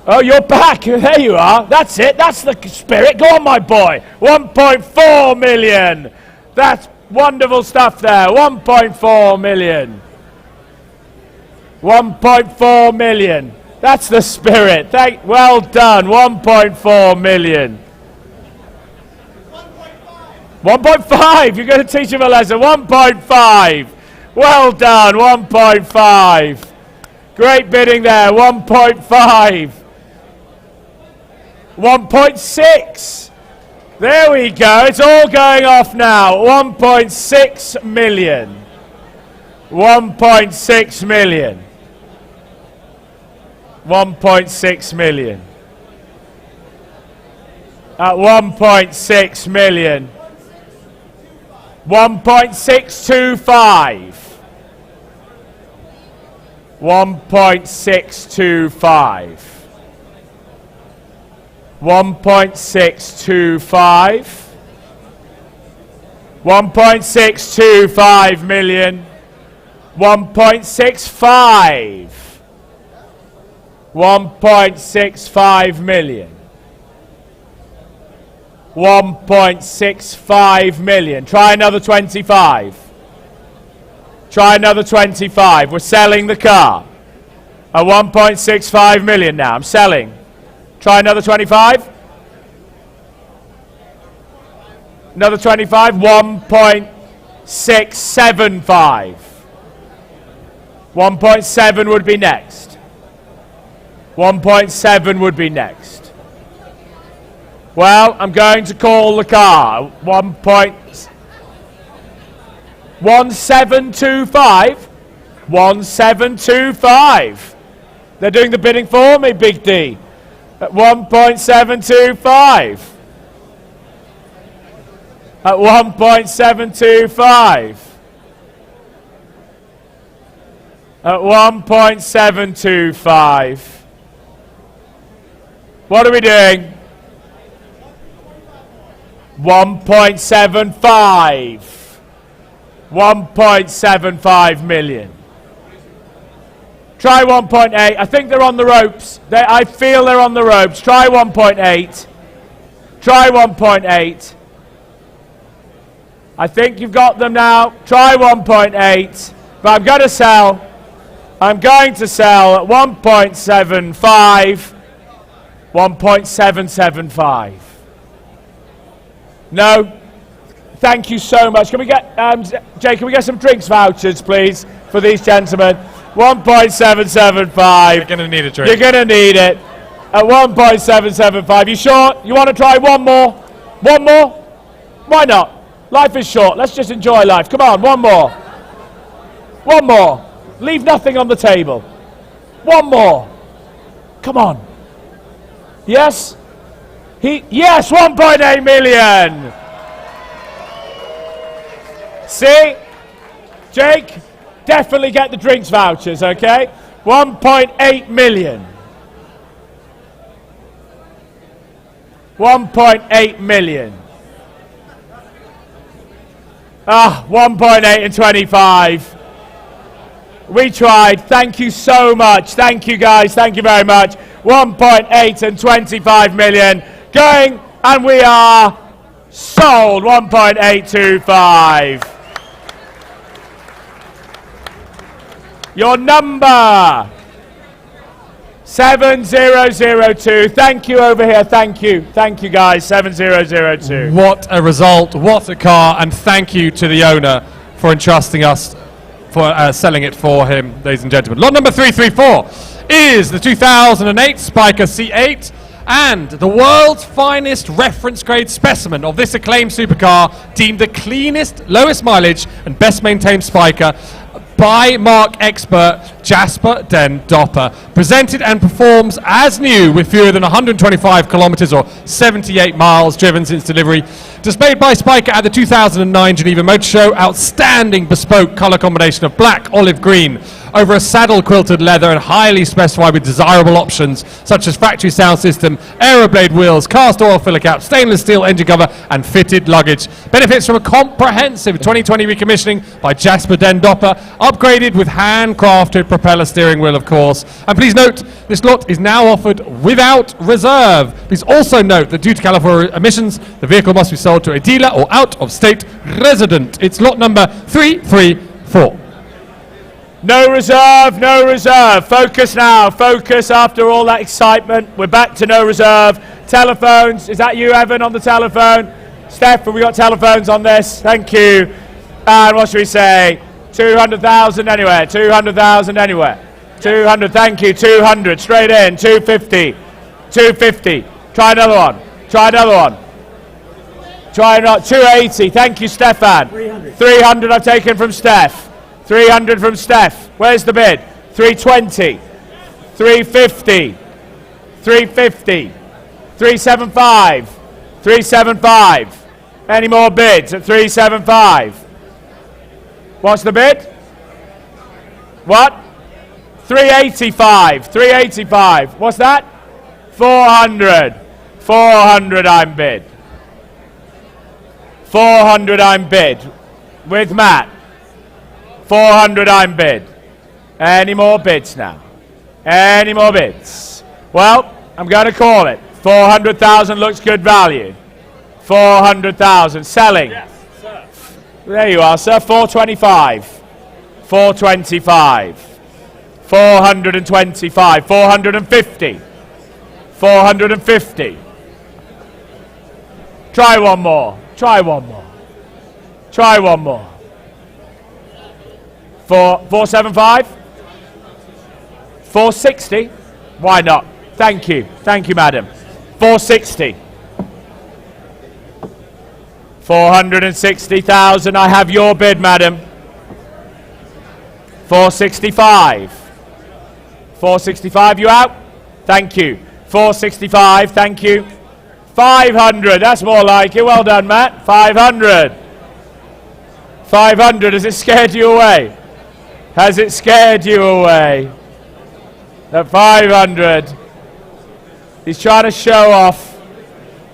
Oh, you're back. There you are. That's it. That's the spirit. Go on, my boy. 1.4 million. That's wonderful stuff there. 1.4 million. 1.4 million. That's the spirit. Well done. 1.4 million. 1.5. You're going to teach him a lesson. 1.5. Well done. 1.5. Great bidding there. 1.5. 1.6. There we go. It's all going off now. 1.6 million. 1.6 million. 1.6 million. At 1.6 million. 1.625. 1.625. 1.625. 1.625 million. 1.65. 1.65 million. 1.65 million. Try another 25. Try another 25. We're selling the car. At 1.65 million now. I'm selling. Try another 25. Another 25. 1.675. 1.7 would be next. 1.7 would be next. Well, I'm going to call the car. 1.1725. 1725. They're doing the bidding for me, Big D. At 1.725. At 1.725. At 1.725. What are we doing? 1.75. 1.75 million. Try 1.8. I think they're on the ropes. I feel they're on the ropes. Try 1.8. Try 1.8. I think you've got them now. Try 1.8. But I'm going to sell. I'm going to sell at 1.75. 1.775. No? Thank you so much. Can we get, Jay, can we get some drinks vouchers, please, for these gentlemen? 1.775. You're going to need a drink. You're going to need it. At 1.775. You sure? You want to try one more? One more? Why not? Life is short. Let's just enjoy life. Come on, one more. One more. Leave nothing on the table. One more. Come on. Yes? Yes, 1.8 million. See? Jake, definitely get the drinks vouchers, okay? 1.8 million. 1.8 million. 1.8 and 25. We tried. Thank you so much. Thank you, guys. Thank you very much. 1.8 and 25 million. Going, and we are sold. 1.825. Your number 7002. Thank you over here. Thank you. Thank you, guys. 7002. What a result. What a car. And thank you to the owner for entrusting us for selling it for him, ladies and gentlemen. Lot number 334 is the 2008 Spiker C8 and the world's finest reference grade specimen of this acclaimed supercar, deemed the cleanest, lowest mileage and best maintained Spiker by Mark expert Jasper Den Dopper, presented and performs as new with fewer than 125 kilometers or 78 miles driven since delivery. Displayed by Spiker at the 2009 Geneva Motor Show, outstanding bespoke color combination of black, olive green over a saddle quilted leather and highly specified with desirable options such as factory sound system, aeroblade wheels, cast oil filler cap, stainless steel engine cover and fitted luggage. Benefits from a comprehensive 2020 recommissioning by Jasper Den Dopper, upgraded with handcrafted propeller steering wheel of course. And please note, this lot is now offered without reserve. Please also note that due to California emissions, the vehicle must be sold to a dealer or out-of-state resident. It's lot number 334. No reserve, no reserve. Focus now, focus after all that excitement. We're back to no reserve. Telephones, is that you, Evan, on the telephone? Steph, have we got telephones on this? Thank you. And what should we say? 200,000 anywhere, 200,000 anywhere. 200, thank you, 200, straight in, 250, 250. Try another one, try another one. Try another, 280, thank you, Stefan. 300 I've taken from Steph. 300 from Steph. Where's the bid? 320, 350, 350, 375, 375. Any more bids at 375? What's the bid? What? 385, 385. What's that? 400, 400 I'm bid. 400 I'm bid. With Matt. 400 I'm bid. Any more bids now? Any more bids? Well, I'm going to call it. 400,000 looks good value. 400,000. Selling. Yes, sir. There you are, sir. 425. 425. 425. 450. 450. Try one more. Try one more. Try one more. 475? 460? Why not? Thank you. Thank you, madam. 460. 460,000. I have your bid, madam. 465. 465, you out? Thank you. 465, thank you. 500, that's more like it. Well done, Matt. 500. 500, has it scared you away? Has it scared you away? At 500. He's trying to show off.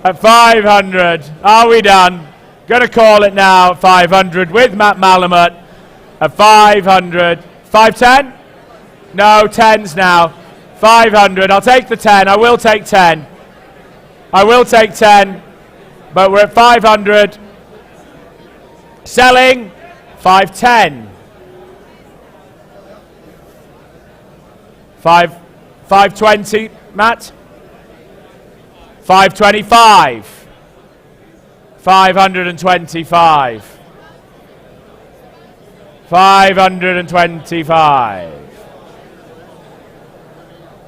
At 500. Are we done? Gonna call it now at 500 with Matt Malamut. At 500. 510? No, 10s now. 500. I'll take the 10. I will take 10. I will take 10. But we're at 500. Selling. 510. 520, Matt. 525. 525. 525.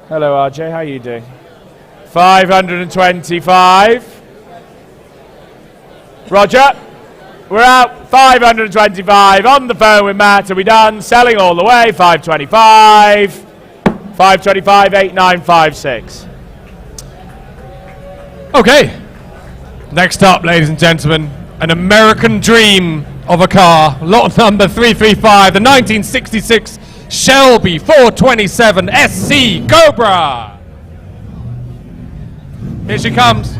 Hello, RJ. How are you doing? 525. Roger. We're out. 525. On the phone with Matt. Are we done? Selling all the way. 525. 525, 8956. Okay. Next up, ladies and gentlemen, an American dream of a car. Lot number 335, the 1966 Shelby 427 SC Cobra. Here she comes.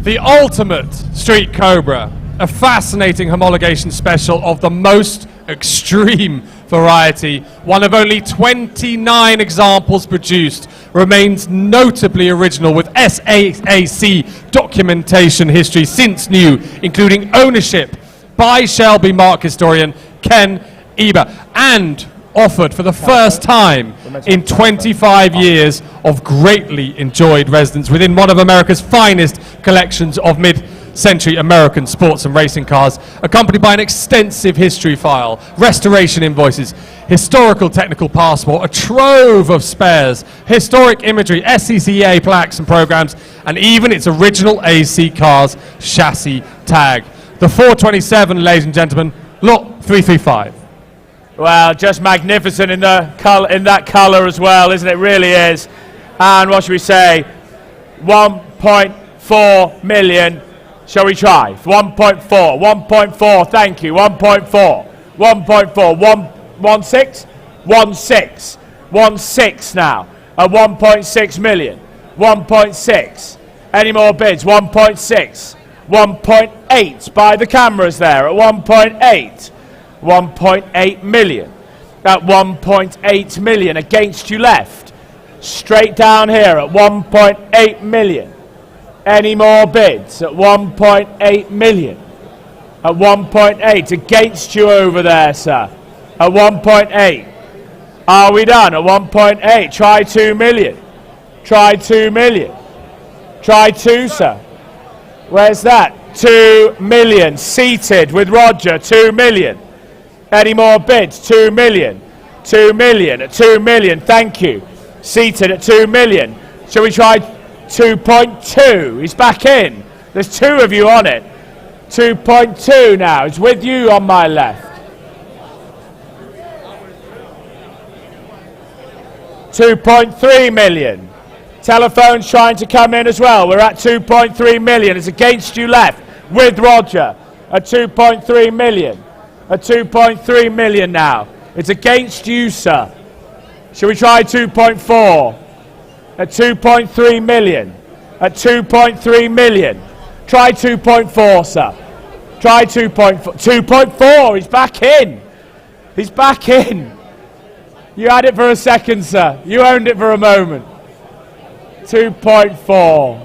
The ultimate street Cobra. A fascinating homologation special of the most extreme variety. One of only 29 examples produced, remains notably original with SAAC documentation history since new, including ownership by Shelby Mark historian Ken Eber, and offered for the first time in 25 years of greatly enjoyed residence within one of America's finest collections of mid-century American sports and racing cars, accompanied by an extensive history file, restoration invoices, historical technical passport, a trove of spares, historic imagery, SCCA plaques and programs, and even its original AC car's chassis tag. The 427, ladies and gentlemen, lot 335. Well, just magnificent in the in that colour as well, isn't it? Really is. And what should we say? 1.4 million. Shall we try? 1.4. 1.4. Thank you. 1.4. 1.4. 1.6. 1.6. 1.6 now. At 1.6 million. 1.6. Any more bids? 1.6. 1.8 by the cameras there at 1.8. 1.8 million. At 1.8 million against you left. Straight down here at 1.8 million. Any more bids? At 1.8 million. At 1.8 against you over there, sir. At 1.8. Are we done? At 1.8. Try 2 million. Try 2 million. Try 2, sir. Where's that? 2 million. Seated with Roger. 2 million. Any more bids? 2 million. 2 million. At 2 million. Thank you. Seated at 2 million. Shall we try 2.2? He's back in. There's 2 of you on it. 2.2 now. It's with you on my left. 2.3 million. Telephone's trying to come in as well. We're at 2.3 million. It's against you left with Roger at 2.3 million. At 2.3 million now. It's against you, sir. Shall we try 2.4? At 2.3 million. At 2.3 million. Try 2.4, sir. Try 2.4. 2.4. He's back in. He's back in. You had it for a second, sir. You owned it for a moment. 2.4.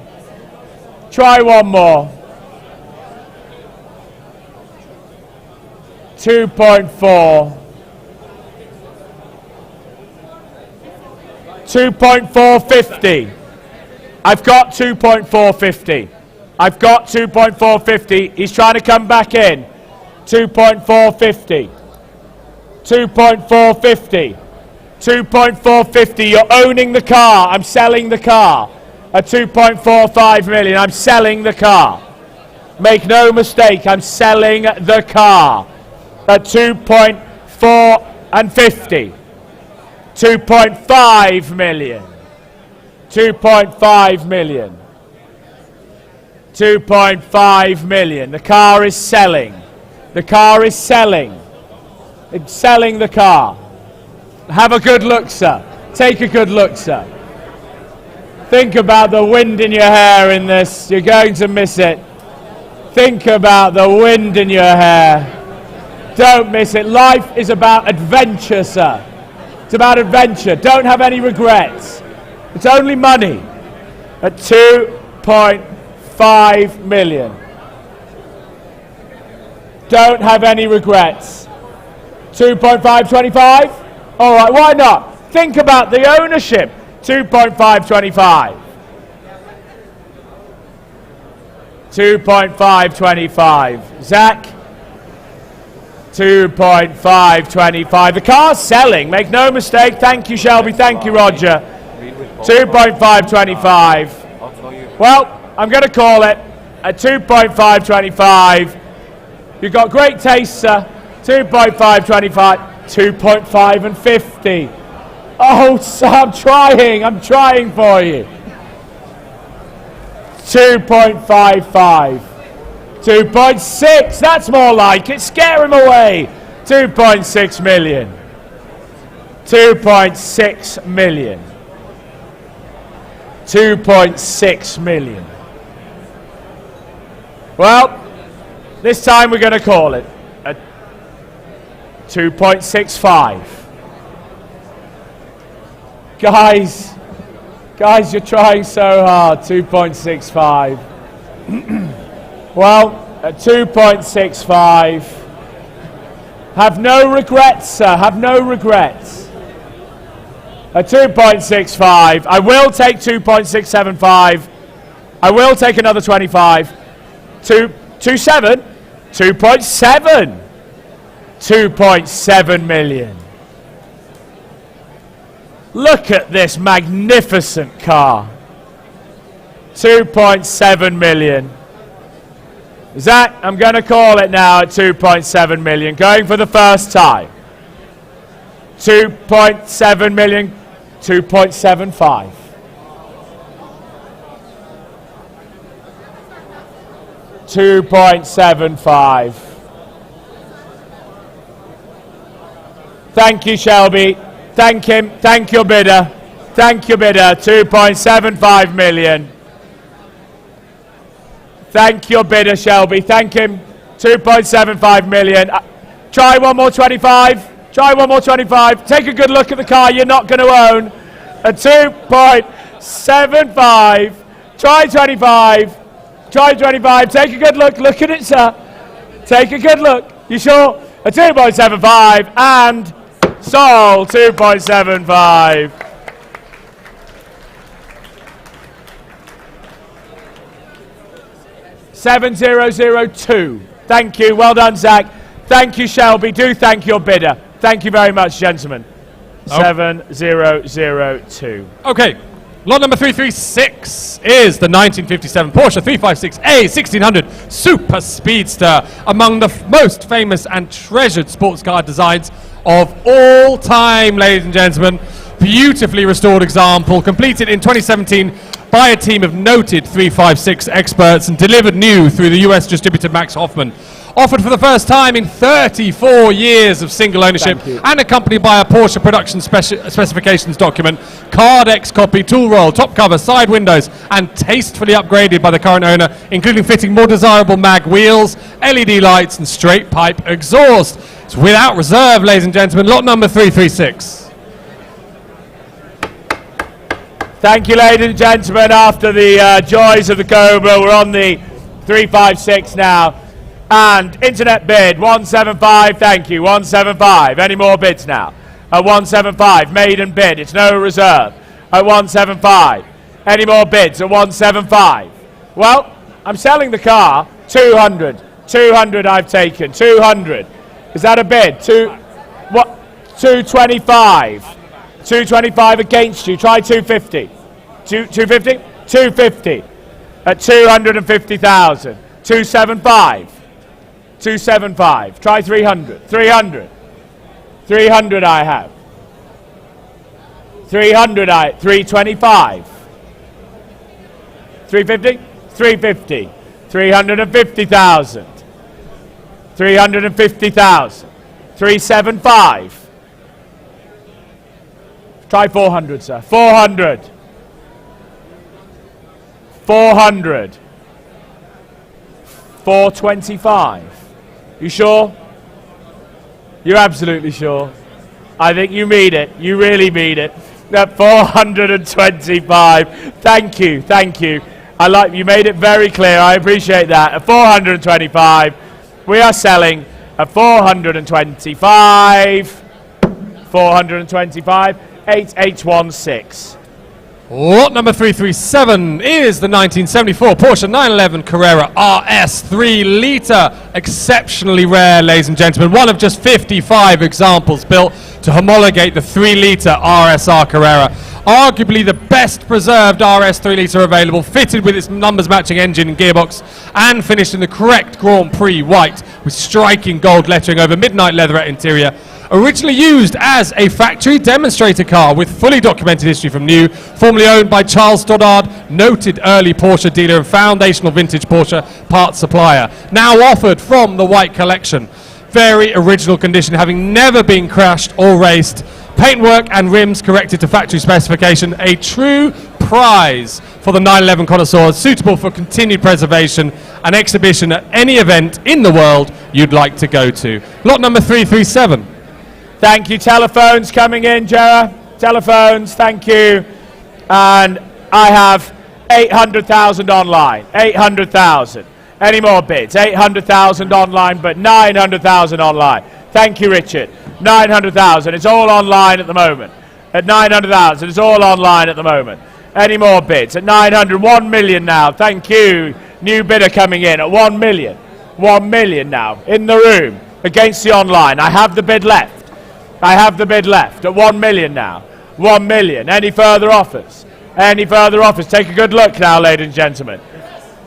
Try one more. 2.4. 2.450. I've got 2.450. I've got 2.450. He's trying to come back in. 2.450. 2.450. 2.450. You're owning the car. I'm selling the car. At 2.45 million. I'm selling the car. Make no mistake. I'm selling the car. At 2.450. 2.5 million. 2.5 million. 2.5 million. The car is selling. The car is selling. It's selling the car. Have a good look, sir. Take a good look, sir. Think about the wind in your hair in this. You're going to miss it. Think about the wind in your hair. Don't miss it. Life is about adventure, sir. It's about adventure. Don't have any regrets. It's only money. At 2.5 million. Don't have any regrets. 2.525? All right, why not? Think about the ownership. 2.525. 2.525. Zach? 2.525. The car's selling. Make no mistake. Thank you, Shelby. Thank you, Roger. 2.525. Well, I'm going to call it at 2.525. You've got great taste, sir. 2.525. 2.5 and 50. Oh, sir, I'm trying for you. 2.55. 2.6, that's more like it. Scare him away. 2.6 million. 2.6 million. 2.6 million. Well, this time we're going to call it at 2.65. Guys, you're trying so hard. 2.65. Well, at 2.65. Have no regrets, sir. Have no regrets. At 2.65. I will take 2.675. I will take another 25. 2.7. 2.7. 2.7 million. Look at this magnificent car. 2.7 million. Zach, I'm going to call it now at 2.7 million. Going for the first time. 2.7 million, 2.75. 2.75. Thank you, Shelby. Thank him. Thank your bidder. Thank your bidder. 2.75 million. Thank your bidder, Shelby. Thank him. 2.75 million. Try one more 25. Try one more 25. Take a good look at the car you're not going to own. A 2.75. Try 25. Try 25. Take a good look. Look at it, sir. Take a good look. You sure? A 2.75 and sold 2.75. $7,002. Thank you. Well done, Zach. Thank you, Shelby. Do thank your bidder. Thank you very much, gentlemen. 7,002. Okay. Lot number 336 is the 1957 Porsche 356A 1600 Super Speedster, among the most famous and treasured sports car designs of all time, ladies and gentlemen. Beautifully restored example, completed in 2017 by a team of noted 356 experts and delivered new through the US distributor Max Hoffman. Offered for the first time in 34 years of single ownership and accompanied by a Porsche production specifications document, card X copy, tool roll, top cover, side windows, and tastefully upgraded by the current owner, including fitting more desirable mag wheels, LED lights, and straight pipe exhaust. It's without reserve, ladies and gentlemen, lot number 336. Thank you, ladies and gentlemen. After the joys of the Cobra, we're on the 356 now. And internet bid, 175, thank you, 175. Any more bids now? At 175, maiden bid, it's no reserve. At 175. Any more bids at 175? Well, I'm selling the car, 200. 200 I've taken, 200. Is that a bid? 225. 225 against you, try 250. 250? 250. At 250,000. 275. 275. Try 300. 300. 300 I have. 300 325. 350? 350. 350,000. 350,000. 375. Try 400, sir. 400. 400. 425. You sure? You're absolutely sure? I think you mean it. You really mean it. At 425. Thank you. Thank you. You made it very clear. I appreciate that. At 425. We are selling at 425. 425. 8816. Lot number 337 is the 1974 Porsche 911 Carrera RS 3-litre. Exceptionally rare, ladies and gentlemen. One of just 55 examples built to homologate the 3-litre RSR Carrera. Arguably the best preserved RS 3-litre available, fitted with its numbers matching engine and gearbox, and finished in the correct Grand Prix white with striking gold lettering over midnight leatherette interior. Originally used as a factory demonstrator car with fully documented history from new, formerly owned by Charles Stoddard, noted early Porsche dealer and foundational vintage Porsche parts supplier. Now offered from the white collection. Very original condition, having never been crashed or raced. Paintwork and rims corrected to factory specification. A true prize for the 911 connoisseurs, suitable for continued preservation and exhibition at any event in the world you'd like to go to. Lot number 337. Thank you. Telephones coming in, Gerard. Telephones, thank you. And I have 800,000 online. 800,000. Any more bids? 800,000 online, but 900,000 online. Thank you, Richard. 900,000. It's all online at the moment. At 900,000. It's all online at the moment. Any more bids? At 900. 1 million now. Thank you. New bidder coming in at 1 million. 1 million now. In the room. Against the online. I have the bid left. I have the bid left at 1 million now. 1 million. Any further offers? Any further offers? Take a good look now, ladies and gentlemen.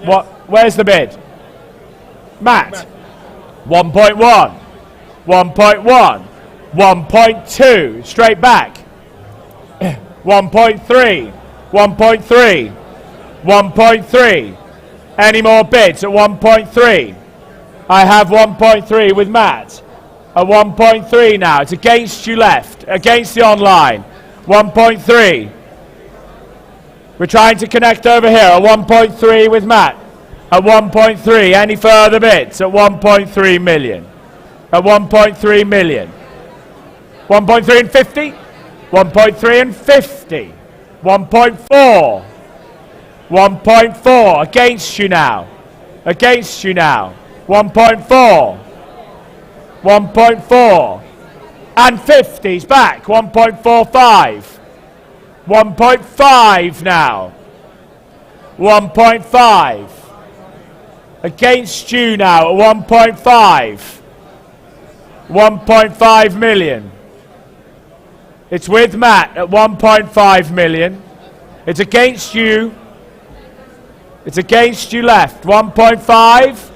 What? Where's the bid? Matt. 1.1. 1.1. 1.2, straight back. 1.3, 1.3, 1.3. Any more bids at 1.3? I have 1.3 with Matt. At 1.3 now. It's against you left, against the online. 1.3. We're trying to connect over here at 1.3 with Matt. At 1.3, any further bids? At 1.3 million. At 1.3 million. 1.3 and 50. 1.3 and 50. 1.4. 1.4. Against you now. Against you now. 1.4. 1.4. And 50's back. 1.45. 1.5 now. 1.5. Against you now at 1.5. 1.5 million. It's with Matt at 1.5 million. It's against you. It's against you left. 1.5.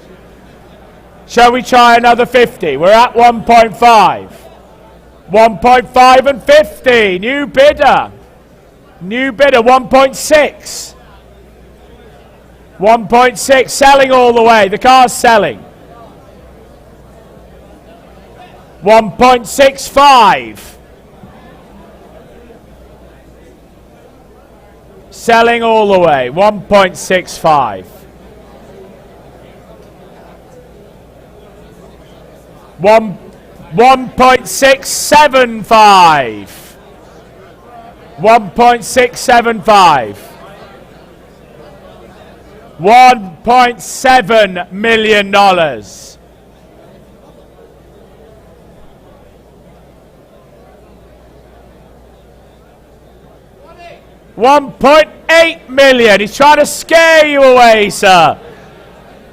Shall we try another 50? We're at 1.5. 1.5 and 50. New bidder. New bidder. 1.6. 1.6. Selling all the way. The car's selling. 1.65. Selling all the way. 1.65. 1.675. 1.675. $1.7 million. 1.8 million. He's trying to scare you away, sir.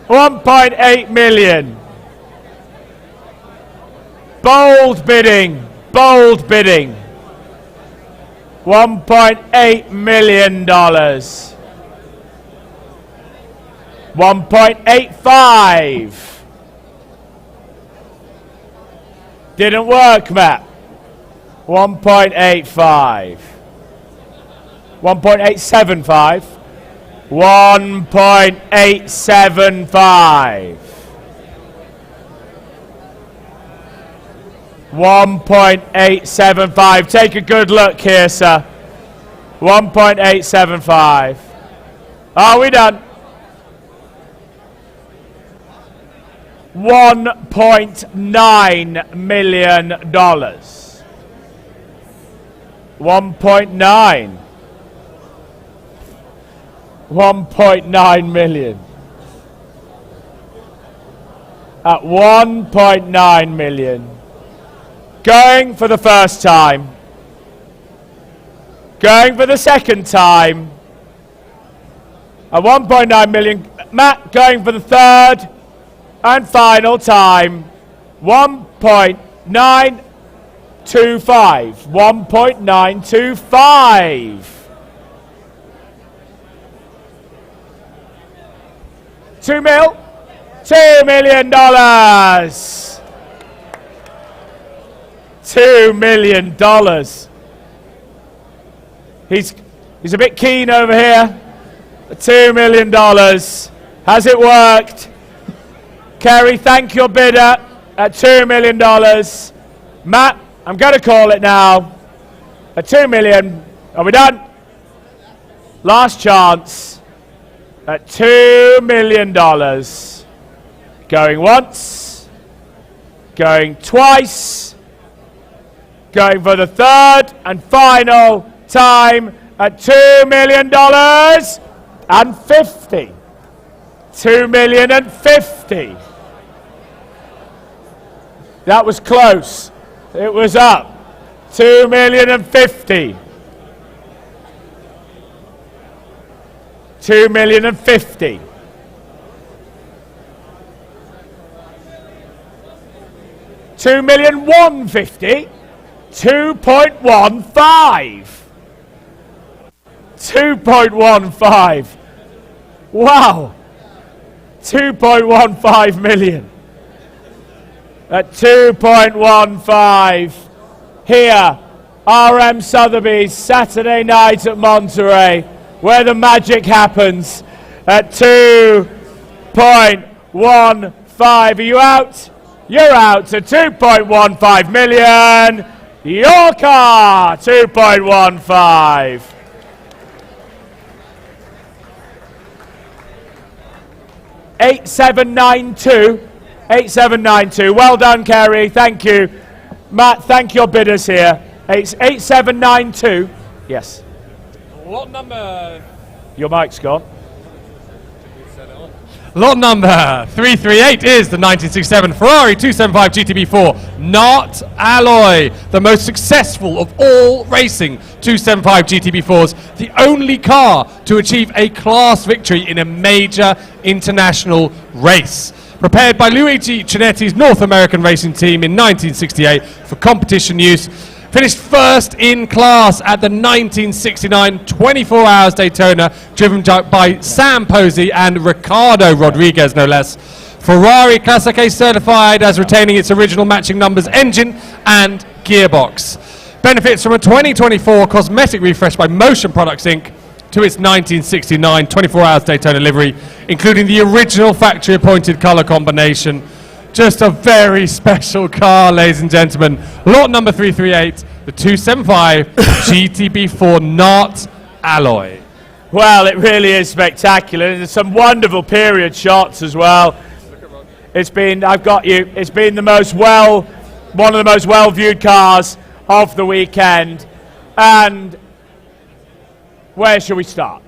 1.8 million. Bold bidding. Bold bidding. $1.8 million. 1.85. Didn't work, Matt. 1.85. 1.875. 1.875. 1.875. Take a good look here, sir. 1.875. Are we done? $1.9 million. 1.9. 1.9 million. At 1.9 million. Going for the first time. Going for the second time. At 1.9 million. Matt going for the third and final time. 1.925. 1.925. 2 mil. $2 million. $2 million. He's a bit keen over here. $2 million. Has it worked? Kerry, thank your bidder at $2 million. Matt, I'm going to call it now. At $2 million. Are we done? Last chance. At $2 million. Going once. Going twice. Going for the third and final time at $2 million and 50. $2 million and 50. That was close. It was up. $2 million and 50. $2 million and 50. $2 million 150. 2.15. 2.15. Wow. 2.15 million. At 2.15. here, RM Sotheby's Saturday night at Monterey, where the magic happens at 2.15. Are you out? You're out to 2.15 million. Your car, 2.15. $8792. Well done, Kerry. Thank you. Matt, thank your bidders here. 8792. Yes. Lot number... Your mic's gone. Lot number 338 is the 1967 Ferrari 275 GTB4, not alloy, the most successful of all racing 275 GTB4s, the only car to achieve a class victory in a major international race. Prepared by Luigi Cinetti's North American racing team in 1968 for competition use, finished first in class at the 1969 24 Hours Daytona, driven by Sam Posey and Ricardo Rodriguez, no less. Ferrari Classic A certified as retaining its original matching numbers engine and gearbox. Benefits from a 2024 cosmetic refresh by Motion Products Inc. to its 1969 24 Hours Daytona livery, including the original factory-appointed colour combination. Just a very special car, ladies and gentlemen. Lot number 338, the 275 GTB4 not alloy. Well, it really is spectacular. There's some wonderful period shots as well. It's been, I've got you, it's been one of the most well-viewed cars of the weekend. And where shall we start?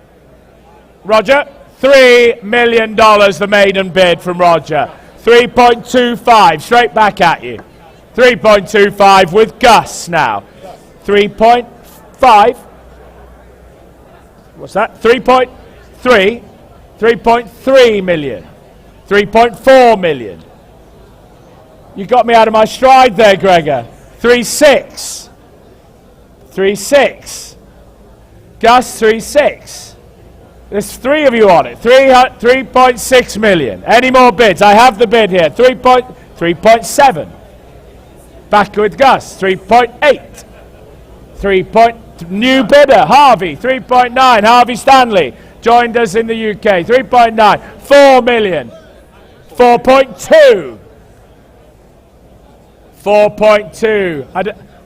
Roger? $3 million, the maiden bid from Roger. 3.25, straight back at you. 3.25 with Gus now. 3.5. What's that? 3.3. 3.3 million. 3.4 million. You got me out of my stride there, Gregor. 3.6. 3.6. Gus, 3.6. There's three of you on it. 3.6 million. Any more bids? I have the bid here. 3.7. Back with Gus. 3.8. New bidder, Harvey. 3.9. Harvey Stanley joined us in the UK. 3.9. 4 million. 4.2. 4.2.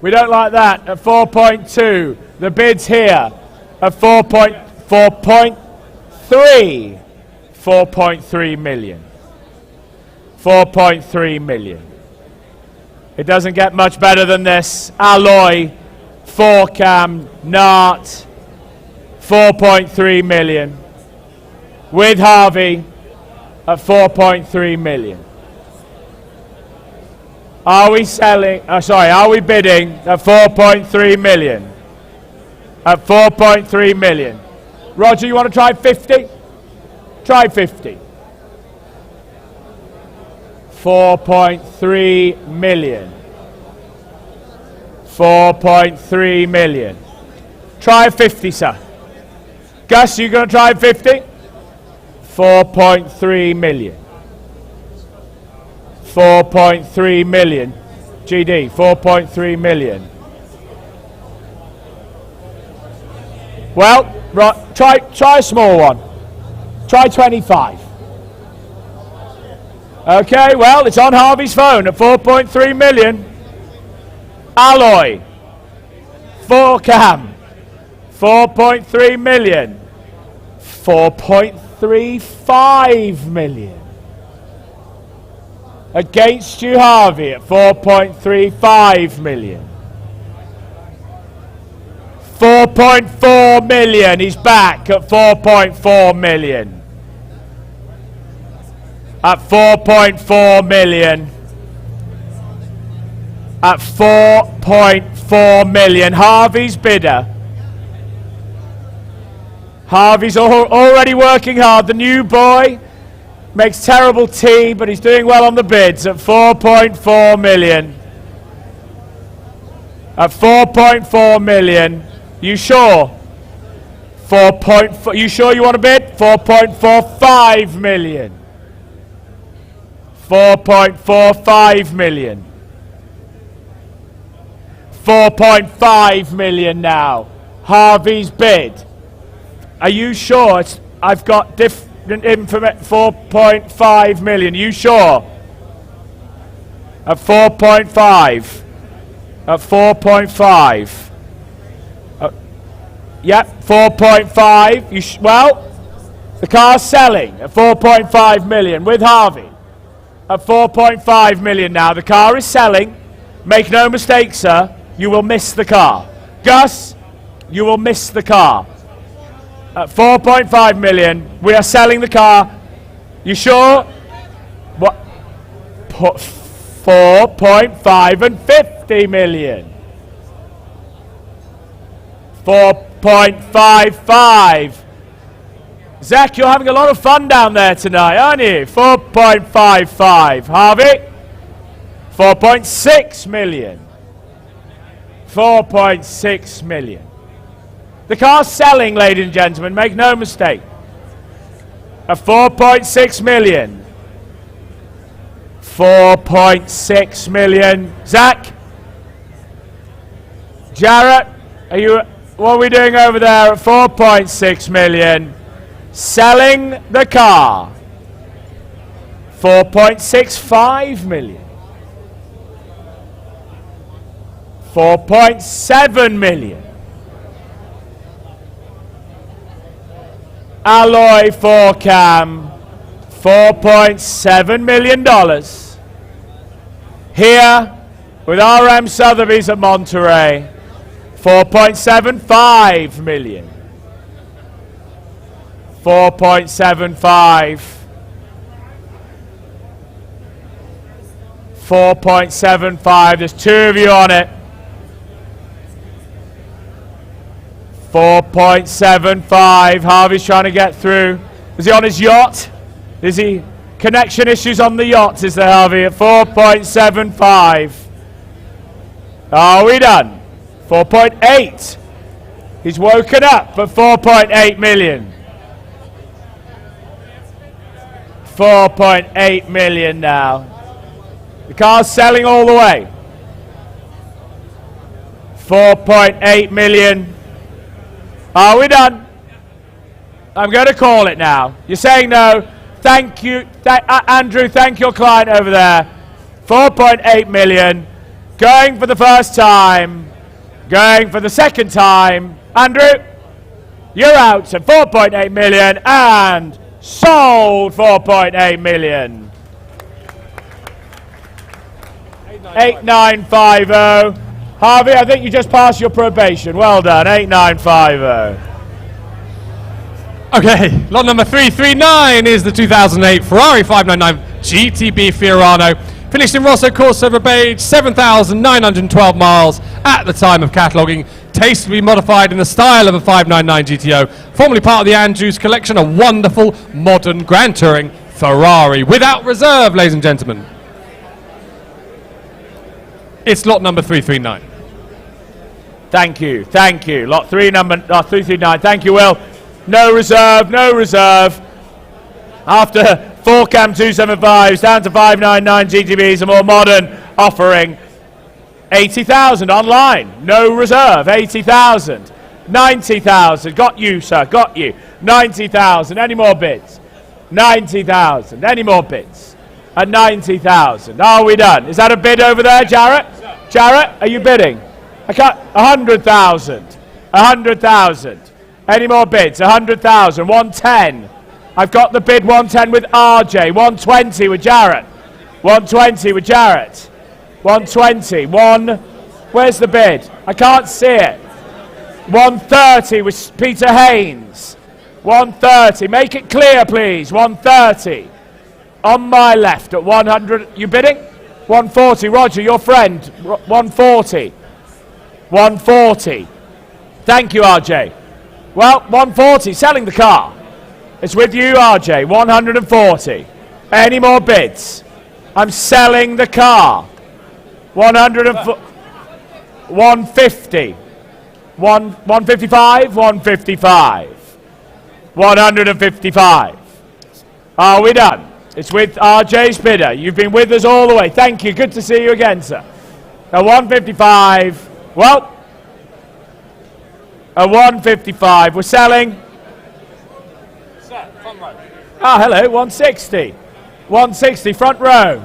We don't like that. At 4.2. The bid's here. At 4.3. 4.3 million. 4.3 million. It doesn't get much better than this. Alloy, 4-cam, Nart, 4.3 million. With Harvey at 4.3 million. Are we bidding at 4.3 million? At 4.3 million. Roger, you want to try 50? Try 50. 4.3 million. 4.3 million. Try 50, sir. Gus, you going to try 50? 4.3 million. 4.3 million. GD, 4.3 million. Well, right, try a small one. Try 25. Okay, well, it's on Harvey's phone at 4.3 million. Alloy. 4-cam. 4.3 million. 4.35 million. Against you, Harvey, at 4.35 million. 4.4 million. He's back at 4.4 million. At 4.4 million. At 4.4 million. Harvey's bidder. Harvey's already working hard. The new boy makes terrible tea, but he's doing well on the bids at 4.4 million. At 4.4 million. You sure? 4.4. You sure you want to bid? 4.45 million. 4.45 million. 4.5 million now. Harvey's bid. Are you sure? I've got different information. 4.5 million. Are you sure? At 4.5. At 4.5. Yep, 4.5. Well, the car's selling at 4.5 million with Harvey. At 4.5 million now. The car is selling. Make no mistake, sir. You will miss the car. Gus, you will miss the car. At 4.5 million, we are selling the car. You sure? What? 4.5 and 50 million. 4.55. Zach, you're having a lot of fun down there tonight, aren't you? 4.55. Harvey? 4.6 million. 4.6 million. The car's selling, ladies and gentlemen, make no mistake. At 4.6 million. 4.6 million. Zach? Jarrett? What are we doing over there at 4.6 million? Selling the car. 4.65 million. 4.7 million. Alloy 4-cam, $4.7 million. Here, with RM Sotheby's at Monterey, 4.75 million. 4.75. 4.75. There's two of you on it. 4.75. Harvey's trying to get through. Is he on his yacht? Is he? Connection issues on the yacht, is there, Harvey? At 4.75. Are we done? 4.8. He's woken up for 4.8 million. 4.8 million now. The car's selling all the way. 4.8 million. Are we done? I'm going to call it now. You're saying no. Thank you. Andrew, thank your client over there. 4.8 million. Going for the first time. Going for the second time. Andrew, you're out at 4.8 million and sold 4.8 million. 8950. Harvey, I think you just passed your probation. Well done, 8950. Okay, lot number 339 is the 2008 Ferrari 599 GTB Fiorano. Finished in Rosso Corso Rebage, 7,912 miles at the time of cataloguing. Tastefully modified in the style of a 599 GTO. Formerly part of the Andrews collection, a wonderful modern Grand Touring Ferrari. Without reserve, ladies and gentlemen. It's lot number 339. Thank you, thank you. Lot 339. Thank you, Will. No reserve, no reserve. After 4-cam 275s down to 599 GTBs, a more modern offering. 80,000 online. No reserve. 80,000. 90,000. Got you, sir. Got you. 90,000. Any more bids? 90,000. Any more bids? At 90,000. Are we done? Is that a bid over there, Jarrett? Jarrett, are you bidding? I can't. 100,000. 100,000. Any more bids? 100,000. 110. I've got the bid 110 with RJ. 120 with Jarrett. 120 with Jarrett. 120. Where's the bid? I can't see it. 130 with Peter Haynes. 130. Make it clear, please. 130. On my left at 100. You bidding? 140. Roger, your friend. 140. 140. Thank you, RJ. Well, 140. Selling the car. It's with you, RJ. 140. Any more bids? I'm selling the car. 150. 155. 155. 155. Are we done? It's with RJ's bidder. You've been with us all the way. Thank you. Good to see you again, sir. Now 155. Well, a 155. We're selling. Ah, hello, 160. 160, front row.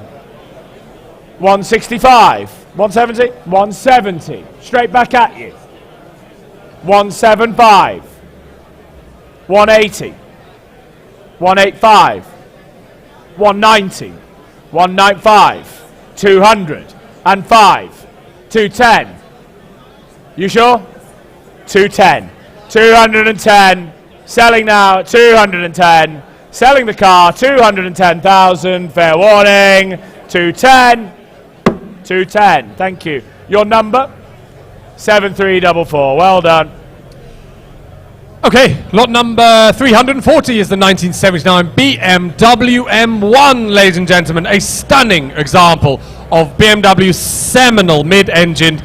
165. 170. 170. Straight back at you. 175. 180. 185. 190. 195. 205. 210. You sure? 210. 210. Selling now at 210. Selling the car, 210,000. Fair warning. 210. 210. Thank you. Your number? 7344. Well done. Okay, lot number 340 is the 1979 BMW M1, ladies and gentlemen. A stunning example of BMW's seminal mid-engined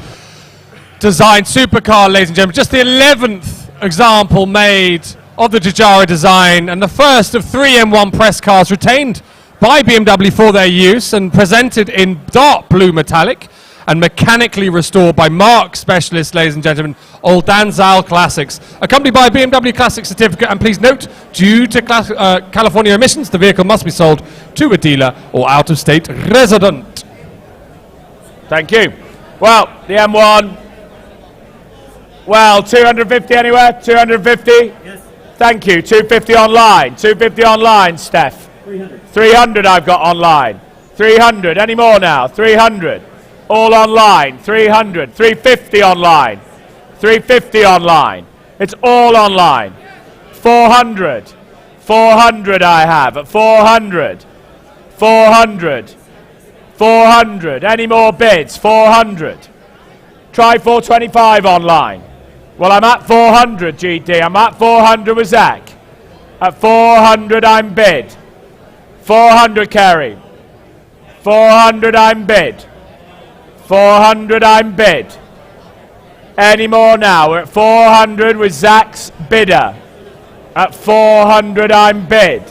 design supercar, ladies and gentlemen. Just the 11th example made of the Giugiaro design and the first of 3 M1 press cars retained by BMW for their use and presented in dark blue metallic and mechanically restored by Mark specialists, ladies and gentlemen, Old Danzal Classics, accompanied by a BMW Classic certificate. And please note, due to California emissions, the vehicle must be sold to a dealer or out-of-state resident. Thank you. Well, the M1. Well, 250 anywhere? 250? Yes. Thank you. 250 online. 250 online, Steph. 300. 300 I've got online. 300. Any more now? 300. All online. 300. 350 online. 350 online. It's all online. 400. 400 I have at 400. 400. 400. Any more bids? 400. Try 425 online. Well, I'm at 400, GD. I'm at 400 with Zach. At 400 I'm bid. 400 Kerry. 400 I'm bid. 400 I'm bid. Any more now? We're at 400 with Zach's bidder. At 400 I'm bid.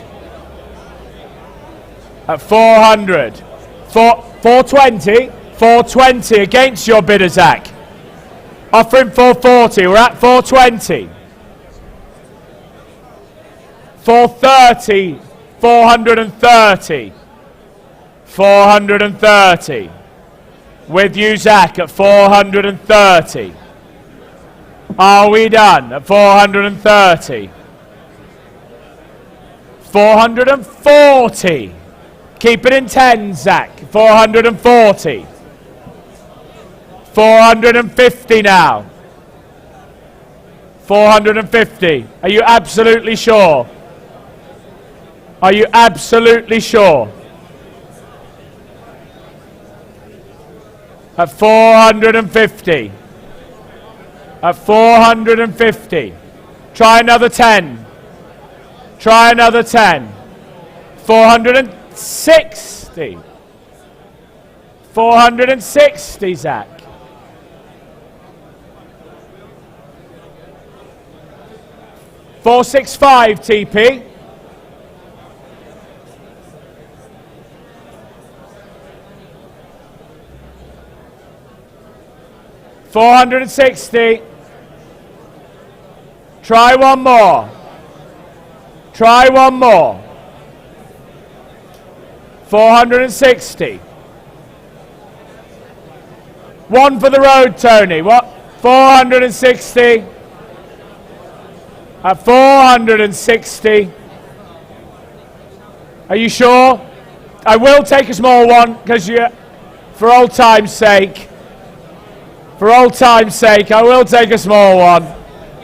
At 400. 420. 420 against your bidder, Zach. Offering 440. We're at 420. 430. 430. 430. With you, Zach, at 430. Are we done at 430? 440. Keep it in 10, Zach. 440. 450 now. 450. Are you absolutely sure? Are you absolutely sure? At 450. At 450. Try another 10. Try another 10. 460. 460, Zach. 465 TP. $460. Try one more. Try one more. 460. One for the road, Tony. What? 460. At 460. Are you sure? I will take a small one because you, for old time's sake. For old time's sake, I will take a small one.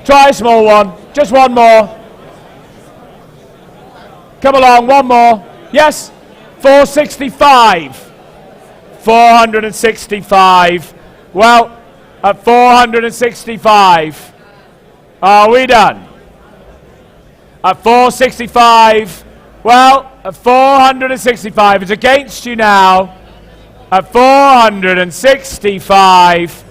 Try a small one. Just one more. Come along, one more. Yes? 465. 465. Well, at 465. Are we done? At 465. Well, at 465. It's against you now. At 465.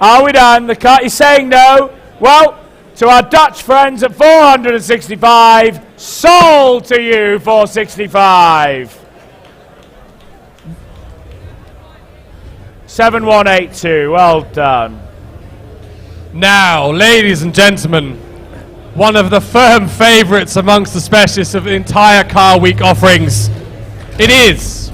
Are we done? The car is saying no. Well, to our Dutch friends at 465, sold to you 465. 7182. Well done. Now, ladies and gentlemen, one of the firm favourites amongst the specialists of the entire Car Week offerings. It is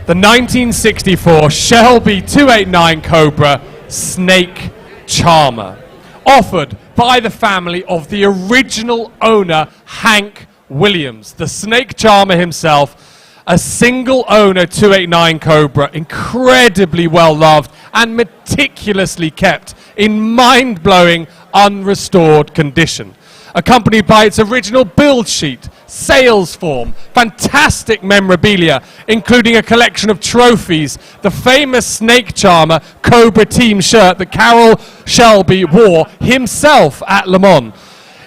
the 1964 Shelby 289 Cobra Snake Charmer, offered by the family of the original owner, Hank Williams, the Snake Charmer himself. A single owner 289 Cobra, incredibly well loved and meticulously kept in mind-blowing, unrestored condition. Accompanied by its original build sheet, sales form, fantastic memorabilia, including a collection of trophies, the famous Snake Charmer Cobra team shirt that Carroll Shelby wore himself at Le Mans.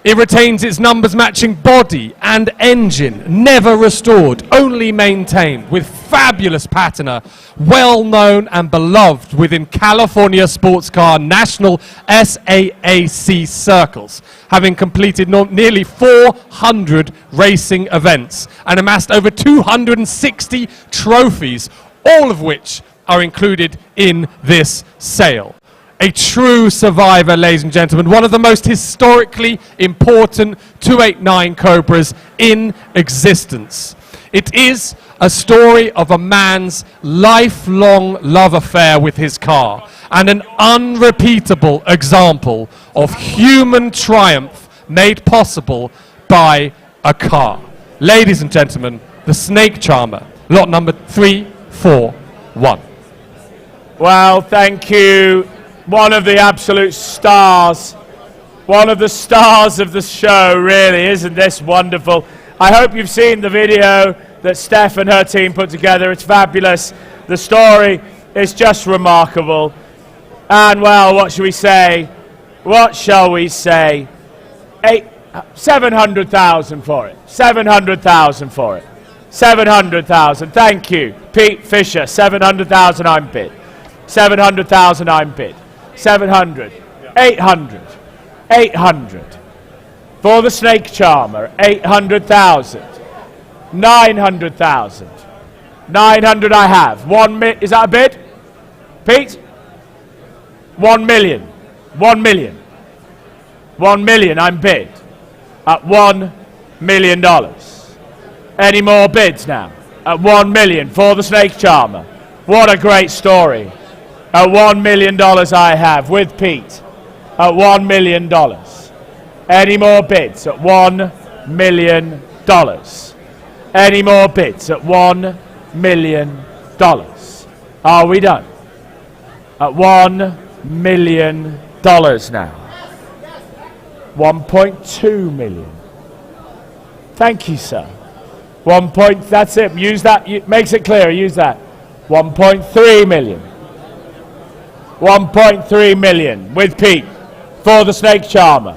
It retains its numbers matching body and engine, never restored, only maintained, with fabulous patina, well known and beloved within California sports car national SAAC circles, having completed nearly 400 racing events and amassed over 260 trophies, all of which are included in this sale. A true survivor, ladies and gentlemen, one of the most historically important 289 Cobras in existence. It is a story of a man's lifelong love affair with his car and an unrepeatable example of human triumph made possible by a car. Ladies and gentlemen, the Snake Charmer, lot number 341. Well, thank you. One of the absolute stars, one of the stars of the show, really. Isn't this wonderful? I hope you've seen the video that Steph and her team put together. It's fabulous. The story is just remarkable. And, well, what shall we say? What shall we say? 700,000 for it. 700,000 for it. 700,000. Thank you. Pete Fisher, 700,000 I'm bid. 700,000 I'm bid. 700, 800, 800. For the Snake Charmer, 800,000, 900,000, 900 I have. Is that a bid? Pete? 1 million, 1 million, 1 million I'm bid at $1 million. Any more bids now? At 1 million for the Snake Charmer. What a great story. At $1 million I have, with Pete, at $1 million. Any more bids at $1 million? Any more bids at $1 million? Are we done? At $1 million now. 1.2 million. Thank you, sir. That's it. Use that. Makes it clear. Use that. 1.3 million. 1.3 million with Pete for the Snake Charmer.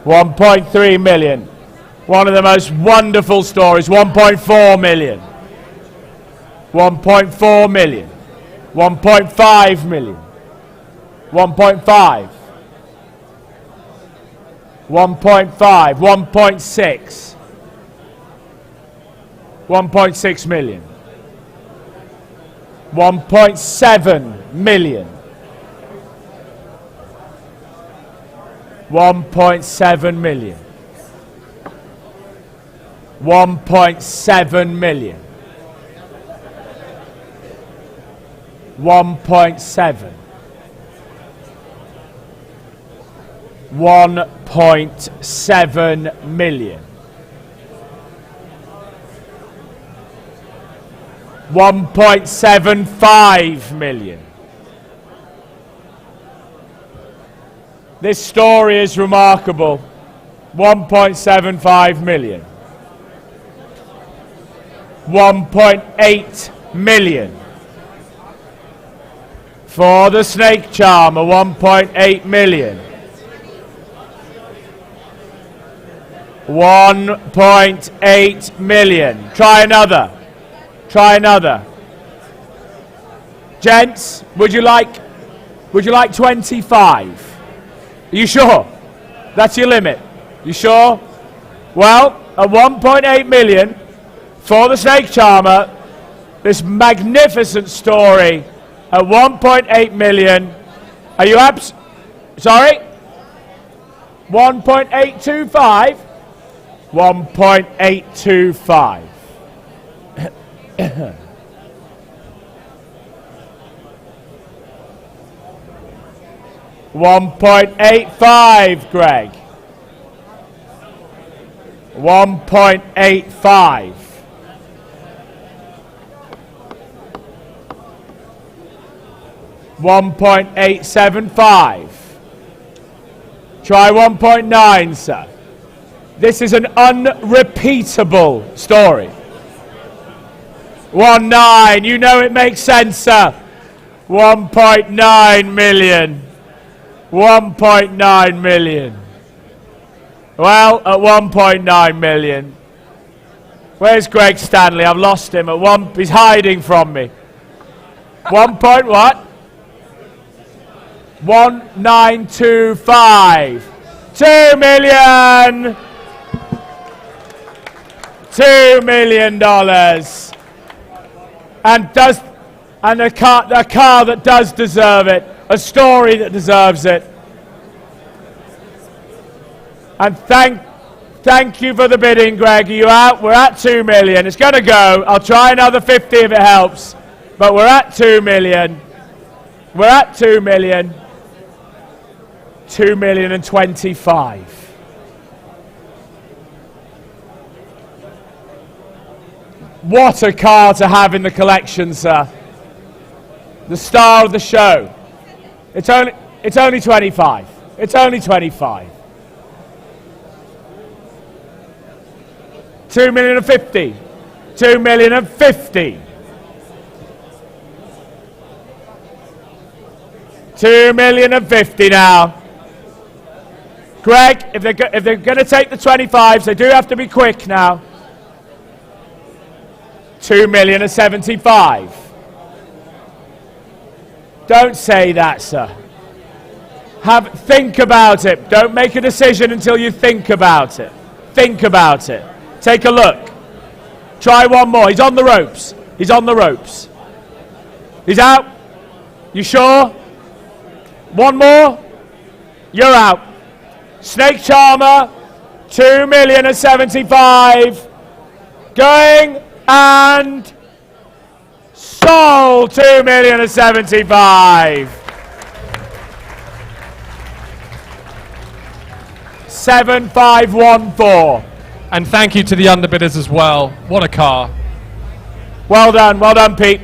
1.3 million. One of the most wonderful stories. 1.4 million. 1.4 million. 1.5 million. 1.5. 1.5. 1.6. 1.6 million. 1.7 million. 1.7 million. 1.7 million. 1.7. 1.7 million. 1.75 million. This story is remarkable. 1.75 million. 1.8 million. For the Snake Charmer, 1.8 million. 1.8 million. Try another. Try another. Gents, would you like 25? Are you sure? That's your limit. You sure? Well, at 1.8 million for the Snake Charmer, this magnificent story at 1.8 million. Are you sorry? 1.825? 1.825. 1.85, Greg. 1.85. 1.875. Try 1.9, sir. This is an unrepeatable story. 1.9, you know it makes sense, sir. 1.9 million. 1.9 million. Well, at 1.9 million. Where's Greg Stanley? I've lost him. He's hiding from me. 1 point what? 1925. 2 million. $2 million. And a car that does deserve it. A story that deserves it. And thank you for the bidding, Greg. Are you out? We're at 2 million. It's going to go. I'll try another 50 if it helps. But we're at 2 million. We're at 2 million. 2 million and 25. What a car to have in the collection, sir. The star of the show. It's only 25. It's only 25. 2 million and 50. 2 million and 50. 2 million and 50 now. Greg, if they're going to take the 25s, they do have to be quick now. 2 million and 75. Don't say that, sir. Think about it. Don't make a decision until you think about it. Think about it. Take a look. Try one more. He's on the ropes. He's on the ropes. He's out. You sure? One more. You're out. Snake Charmer. 2 million and 75. Going and sold. 2 million and 75. 7514. And thank you to the underbidders as well. What a car. Well done, Pete.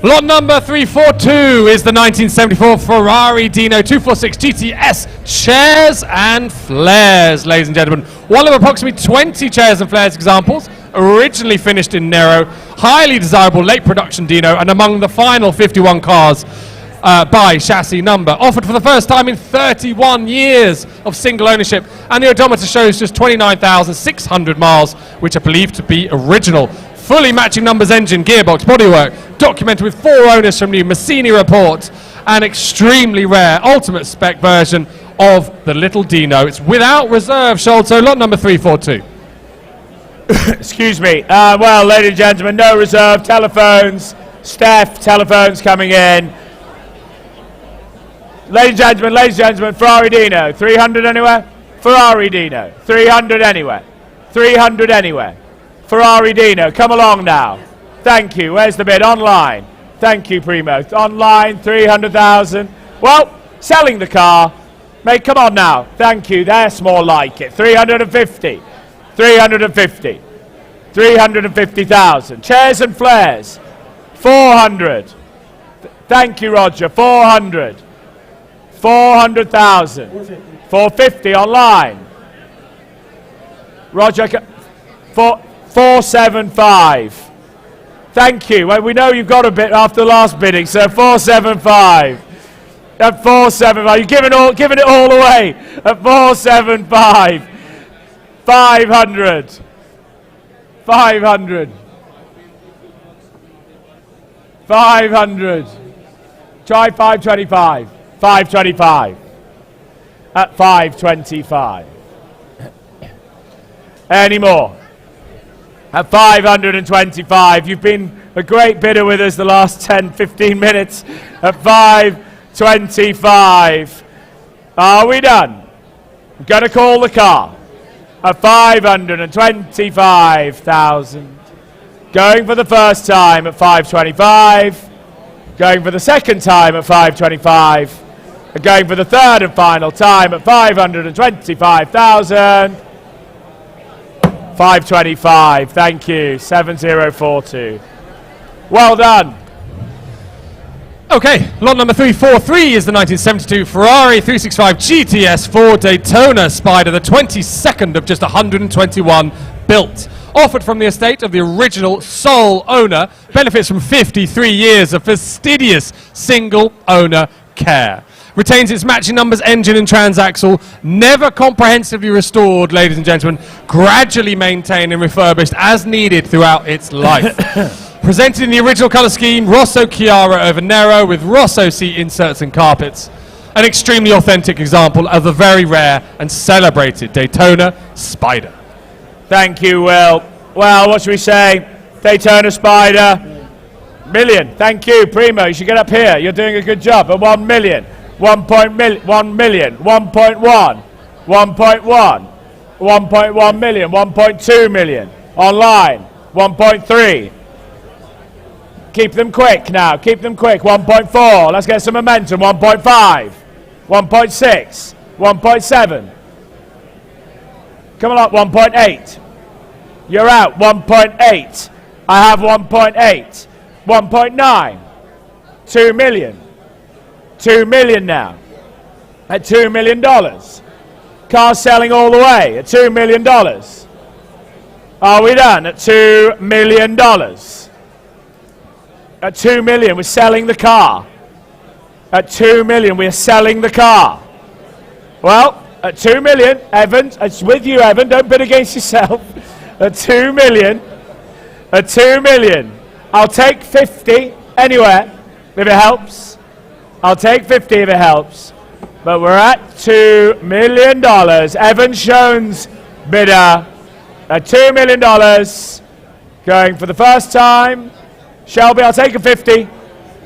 Lot number 342 is the 1974 Ferrari Dino 246 GTS chairs and flares, ladies and gentlemen. One of approximately 20 chairs and flares examples, originally finished in Nero, highly desirable late production Dino, and among the final 51 cars by chassis number, offered for the first time in 31 years of single ownership, and the odometer shows just 29,600 miles, which are believed to be original. Fully matching numbers, engine, gearbox, bodywork, documented with 4 owners from new Massini reports, an extremely rare ultimate spec version of the little Dino. It's without reserve, Sholto, lot number 342. Excuse me. Well, ladies and gentlemen, no reserve. Telephones. Steph, telephones coming in. Ladies and gentlemen, Ferrari Dino, 300 anywhere? Ferrari Dino, 300 anywhere? 300 anywhere? Ferrari Dino, come along now. Thank you. Where's the bid? Online. Thank you, Primo. Online, 300,000. Well, selling the car. Mate, come on now. Thank you. That's more like it. 350. 350. 350,000. Chairs and flares. 400. Thank you, Roger. 400. 400,000. 450 online. Roger, 475. Thank you. Well, we know you've got a bit after the last bidding, so 475. At 475, you're giving it all away. At 475. 500. 500. 500. Try 525. 525. At 525. Any more? At 525. You've been a great bidder with us the last 10, 15 minutes at 525. Are we done? I'm going to call the car at 525,000. Going for the first time at 525. Going for the second time at 525. And going for the third and final time at 525,000. 525, thank you, 7042. Well done. Okay, lot number 343 is the 1972 Ferrari 365 GTS 4 Daytona Spider, the 22nd of just 121 built. Offered from the estate of the original sole owner, benefits from 53 years of fastidious single owner care. Retains its matching numbers, engine and transaxle, never comprehensively restored, ladies and gentlemen, gradually maintained and refurbished as needed throughout its life. Presented in the original colour scheme, Rosso Chiara over Nero with Rosso seat inserts and carpets. An extremely authentic example of the very rare and celebrated Daytona Spider. Thank you, Will. Well, what should we say? Daytona Spider, million. Thank you, Primo. You should get up here. You're doing a good job. At 1 million. 1 million, 1.1, 1.1, 1.1 million, 1.2 million, online, 1.3. Keep them quick now, keep them quick, 1.4, let's get some momentum, 1.5, 1.6, 1.7. Come on up, 1.8. You're out, 1.8. I have 1.8, 1.9, 2 million. 2 million now, at $2 million. Car selling all the way at $2 million. Are we done at $2 million? At 2 million, we're selling the car. At 2 million, we're selling the car. Well, at 2 million, Evan, it's with you, Evan, don't bid against yourself. At 2 million, at 2 million, I'll take 50 anywhere if it helps. I'll take 50 if it helps. But we're at $2 million. Evan Schoen's bidder at $2 million. Going for the first time. Shelby, I'll take a 50.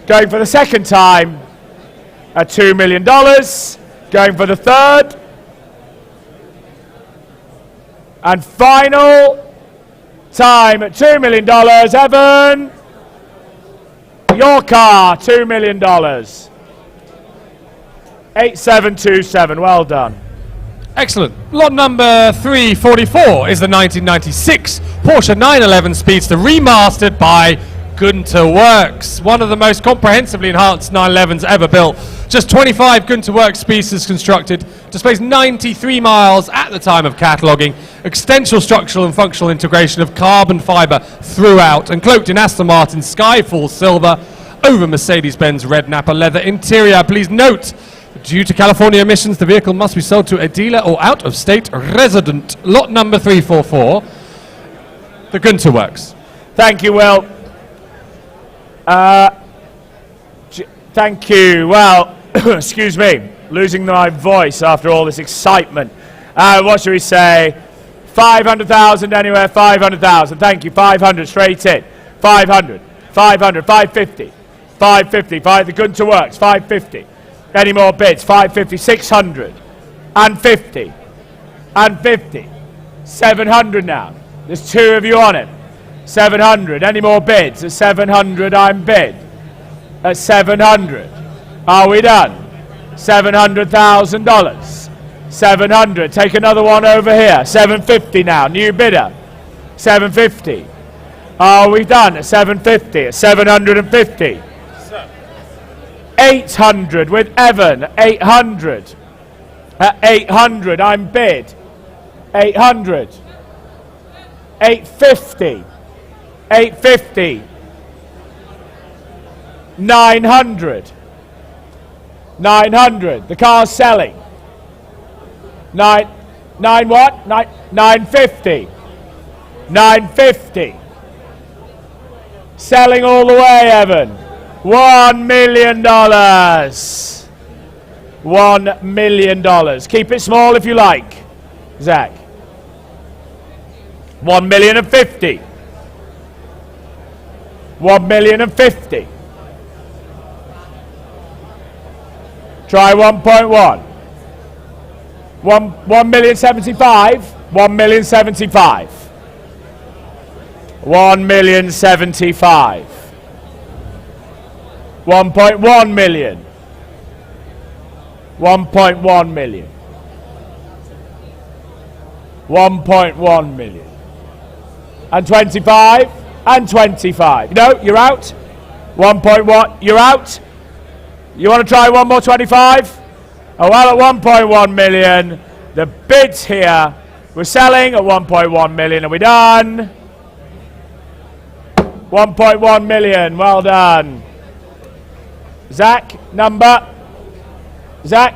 Going for the second time at $2 million. Going for the third. And final time at $2 million. Evan, your car, $2 million. 8727, well done. Excellent. Lot number 344 is the 1996 Porsche 911 Speedster remastered by Gunter Works. One of the most comprehensively enhanced 911s ever built. Just 25 Gunter Works speedsters constructed. Displays 93 miles at the time of cataloguing. Extensive structural and functional integration of carbon fibre throughout and cloaked in Aston Martin Skyfall Silver over Mercedes-Benz red Napa leather interior. Please note, due to California emissions, the vehicle must be sold to a dealer or out-of-state resident. Lot number 344, the Gunter Works. Thank you, Will. Thank you. Well, excuse me, losing my voice after all this excitement. What should we say? 500,000 anywhere, 500,000. Thank you, 500 straight in. 500, 500, 550, 550, the Gunter Works, 550. Any more bids? 550, 600, and 50, and 50. 700 now. There's two of you on it. 700. Any more bids? At 700, I'm bid. At 700. Are we done? $700,000. 700. Take another one over here. 750 now. New bidder. 750. Are we done? At 750. At 750. 800 with Evan. 800. At 800, I'm bid. 800. 850. 850. 900. 900. The car's selling. 950. 950. Selling all the way, Evan. $1 million. $1 million. Keep it small if you like, Zach. 1,050,000. 1,050,000. Try 1.1. 1,075,000. 1,075,000. 1,075,000. 1.1 million. 1.1 million. 1.1 million. And 25. And 25. No, you're out. 1.1. You're out. You want to try one more 25? Oh, well, at 1.1 million, the bids here, we're selling at 1.1 million. Are we done? 1.1 million. Well done. Zach, number? Zach?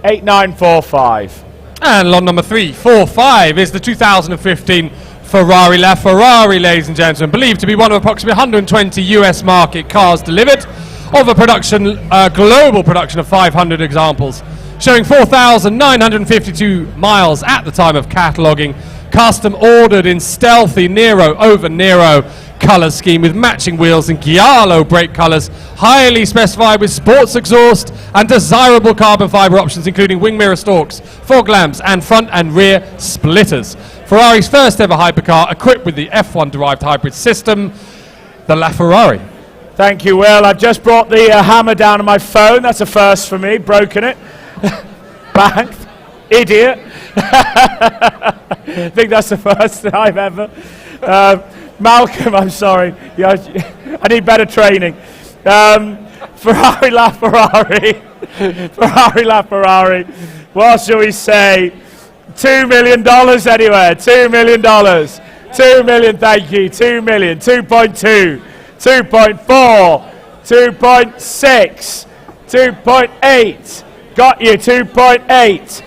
8945. And lot number 345 is the 2015 Ferrari LaFerrari, ladies and gentlemen, believed to be one of approximately 120 US market cars delivered of a global production of 500 examples, showing 4,952 miles at the time of cataloguing, custom ordered in stealthy Nero over Nero colour scheme with matching wheels and Giallo brake colours, highly specified with sports exhaust and desirable carbon fibre options including wing mirror stalks, fog lamps and front and rear splitters. Ferrari's first ever hypercar equipped with the F1 derived hybrid system, the LaFerrari. Thank you, Will. I've just brought the hammer down on my phone. That's a first for me. Broken it. Bang. Idiot. I think that's the first that I've ever. Malcolm, I'm sorry. Yeah, I need better training. Ferrari LaFerrari. Ferrari LaFerrari. What shall we say? $2 million anywhere. $2 million. 2 million, thank you. 2 million. 2.2. 2.4. 2.6. 2.8. Got you. 2.8.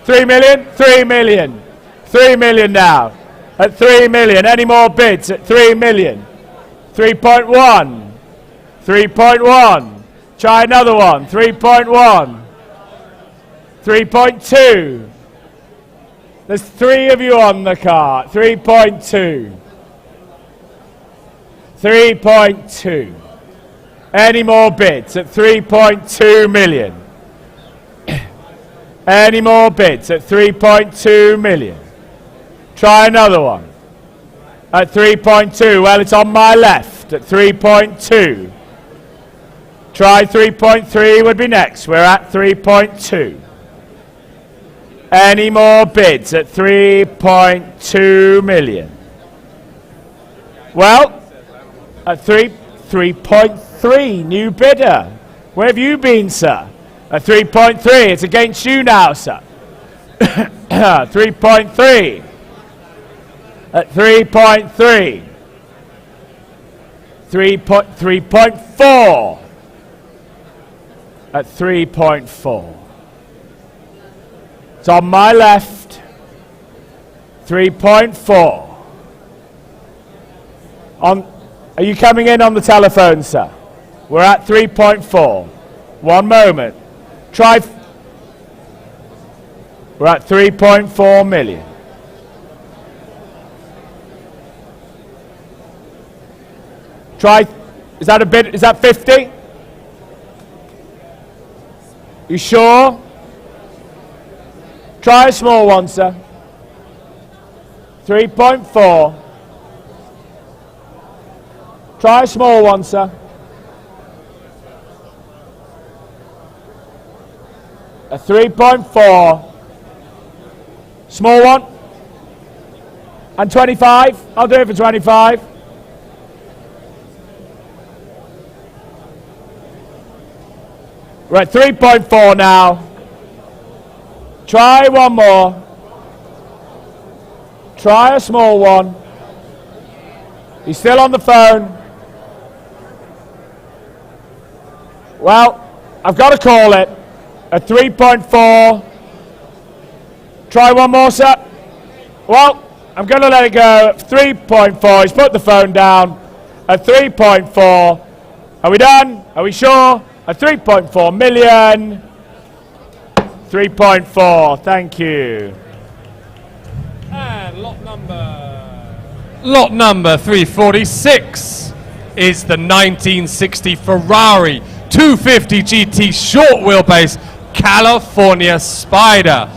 3 million. 3 million. 3 million now. At 3 million. Any more bids at 3 million? 3.1. 3.1. Try another one. 3.1. 3.2. There's 3 of you on the car. 3.2. 3.2. Any more bids at 3.2 million? Any more bids at 3.2 million? Try another one. At 3.2. Well, it's on my left at 3.2. Try 3.3 would be next. We're at 3.2. Any more bids at 3.2 million? Well, at 3.3, new bidder. Where have you been, sir? At 3.3, it's against you now, sir. 3.3. At 3.3. 3.4. At 3.4. It's on my left. 3.4. Are you coming in on the telephone, sir? We're at 3.4. One moment. We're at 3.4 million. Is that a bid? Is that 50? You sure? Try a small one, sir. 3.4. Try a small one, sir. A 3.4. Small one. And 25. I'll do it for 25. We're at 3.4 now. Try one more. Try a small one. He's still on the phone. Well, I've got to call it. At 3.4. Try one more, sir. Well, I'm going to let it go. At 3.4. He's put the phone down. At 3.4. Are we done? Are we sure? At 3.4 million. 3.4. Thank you. And lot number Lot number 346 is the 1960 Ferrari 250 GT short wheelbase California Spider.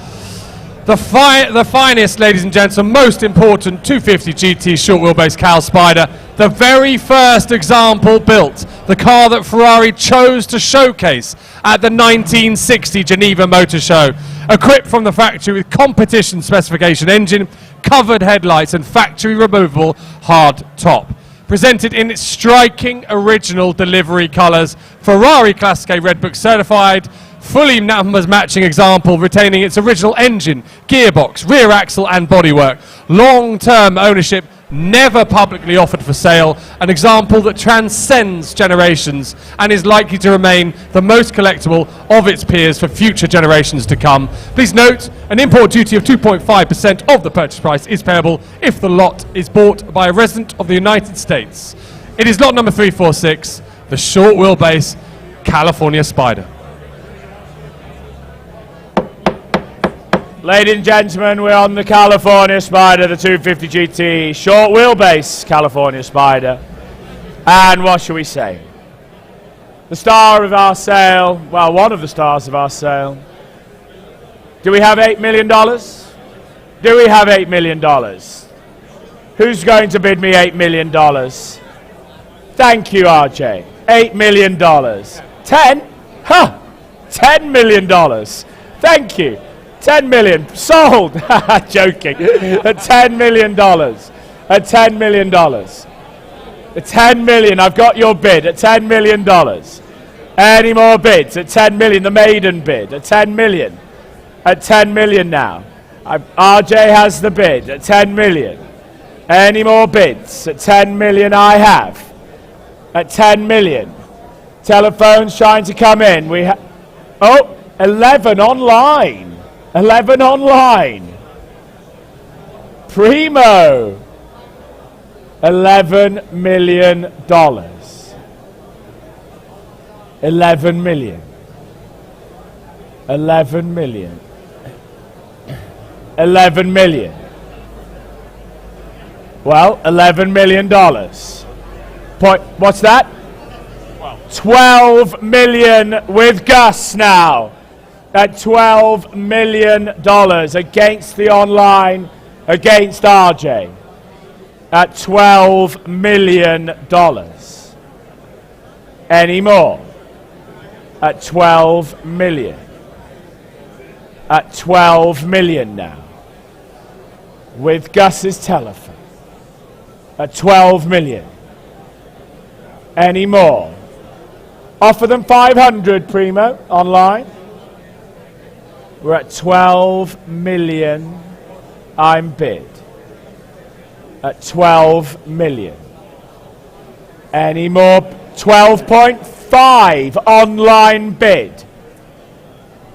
The finest, ladies and gentlemen, most important 250 GT short wheelbase Cal Spider, the very first example built, the car that Ferrari chose to showcase at the 1960 Geneva Motor Show, equipped from the factory with competition specification engine, covered headlights and factory removable hard top. Presented in its striking original delivery colours, Ferrari Classic A Red Book certified, fully numbers matching example, retaining its original engine, gearbox, rear axle and bodywork. Long-term ownership, never publicly offered for sale, an example that transcends generations and is likely to remain the most collectible of its peers for future generations to come. Please note, an import duty of 2.5% of the purchase price is payable if the lot is bought by a resident of the United States. It is lot number 346, the short wheelbase California Spider. Ladies and gentlemen, we're on the California Spider, the 250 GT short wheelbase California Spider. And what shall we say? The star of our sale, well, one of the stars of our sale. Do we have $8 million? Do we have $8 million? Who's going to bid me $8 million? Thank you, RJ. $8 million. 10? Huh. $10 million. Thank you. 10 million. Sold. Joking. At $10 million. At $10 million. At $10 million. I've got your bid. At $10 million. Any more bids? At 10 million. The maiden bid. At 10 million. At 10 million now. RJ has the bid. At 10 million. Any more bids? At 10 million I have. At 10 million. Telephones trying to come in. We have... Oh, 11 online. 11 online. Primo. $11 million. 11 million. 11 million. 11 million. Well, $11 million. What's that? 12 million with Gus now. At $12 million against the online, against RJ. At $12 million. Any more? At 12 million. At 12 million now. With Gus's telephone. At 12 million. Any more? Offer them 500, Primo, online. We're at 12 million. I'm bid. At 12 million. Any more? 12.5 online bid.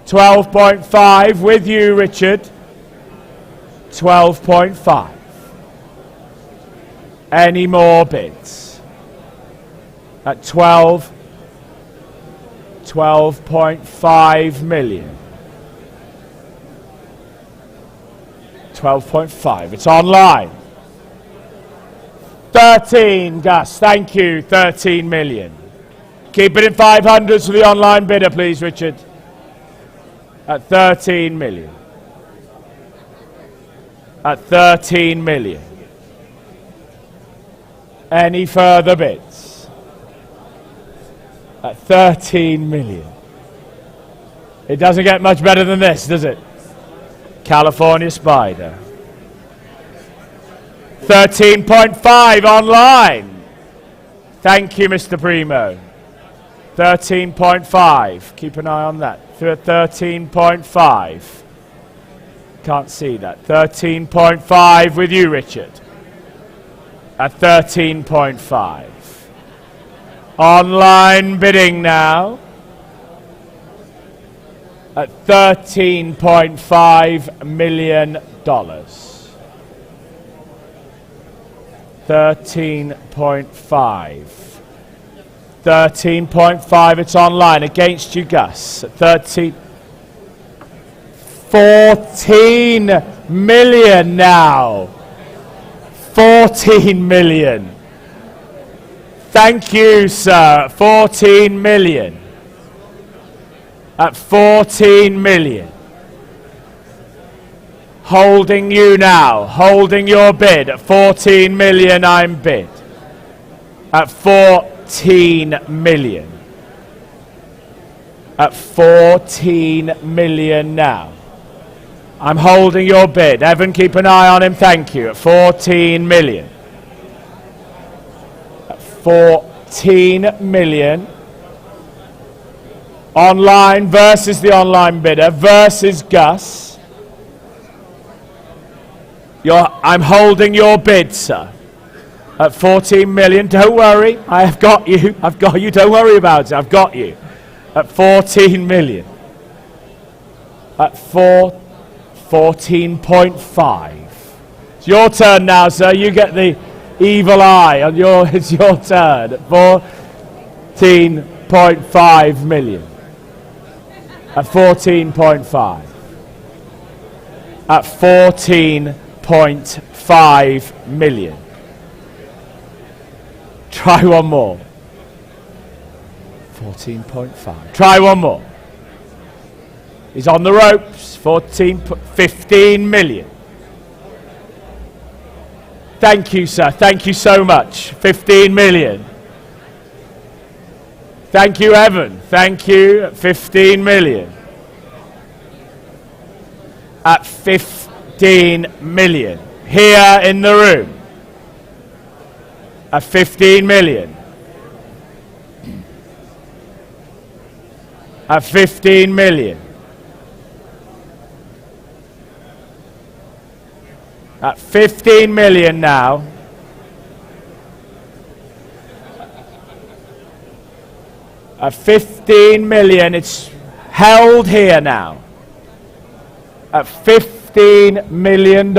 12.5 with you, Richard. 12.5. Any more bids? At 12.5 million. 12.5. It's online. 13, Gus. Thank you. 13 million. Keep it in 500s for the online bidder, please, Richard. At 13 million. At 13 million. Any further bids? At 13 million. It doesn't get much better than this, does it? California Spider. 13.5 online. Thank you, Mr. Primo. 13.5. Keep an eye on that. 13.5. Can't see that. 13.5 with you, Richard. At 13.5. Online bidding now. At $13.5 million. 13.5. 13.5, it's online against you, Gus. At 14 million now. 14 million. Thank you, sir. 14 million. At 14 million. Holding you now. Holding your bid. At 14 million, I'm bid. At 14 million. At 14 million now. I'm holding your bid. Evan, keep an eye on him. Thank you. At 14 million. At 14 million. Online versus the online bidder versus Gus. I'm holding your bid, sir. At 14 million. Don't worry. I have got you. I've got you. Don't worry about it. I've got you. At 14 million. At 14.5. It's your turn now, sir. You get the evil eye on your. It's your turn. At 14.5 million. At 14.5. At 14.5 million. Try one more. 14.5. Try one more. He's on the ropes. 15 million. Thank you, sir. Thank you so much. 15 million. Thank you, Evan. Thank you. 15 million. At 15 million. Here in the room. At 15 million. At 15 million. At 15 million now. At 15 million, it's held here now. At $15 million.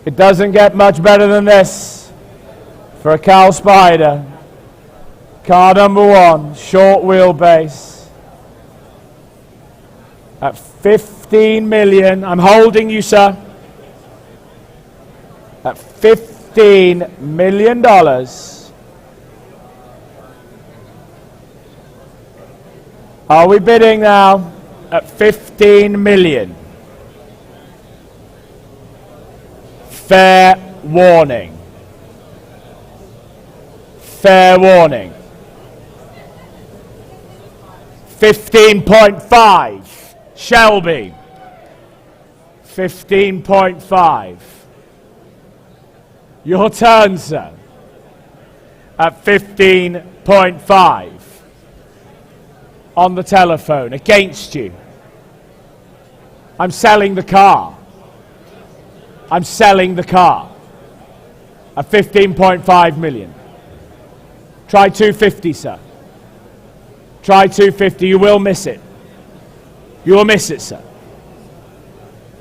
It doesn't get much better than this for a Cal Spider. Car number 1, short wheelbase. At 15 million. I'm holding you, sir. At $15 million. Are we bidding now? At 15 million. Fair warning. Fair warning. 15.5. Shelby. 15.5. Your turn, sir. At 15.5. On the telephone, against you. I'm selling the car. I'm selling the car. At 15.5 million. Try 250, sir. Try 250. You will miss it. You will miss it, sir.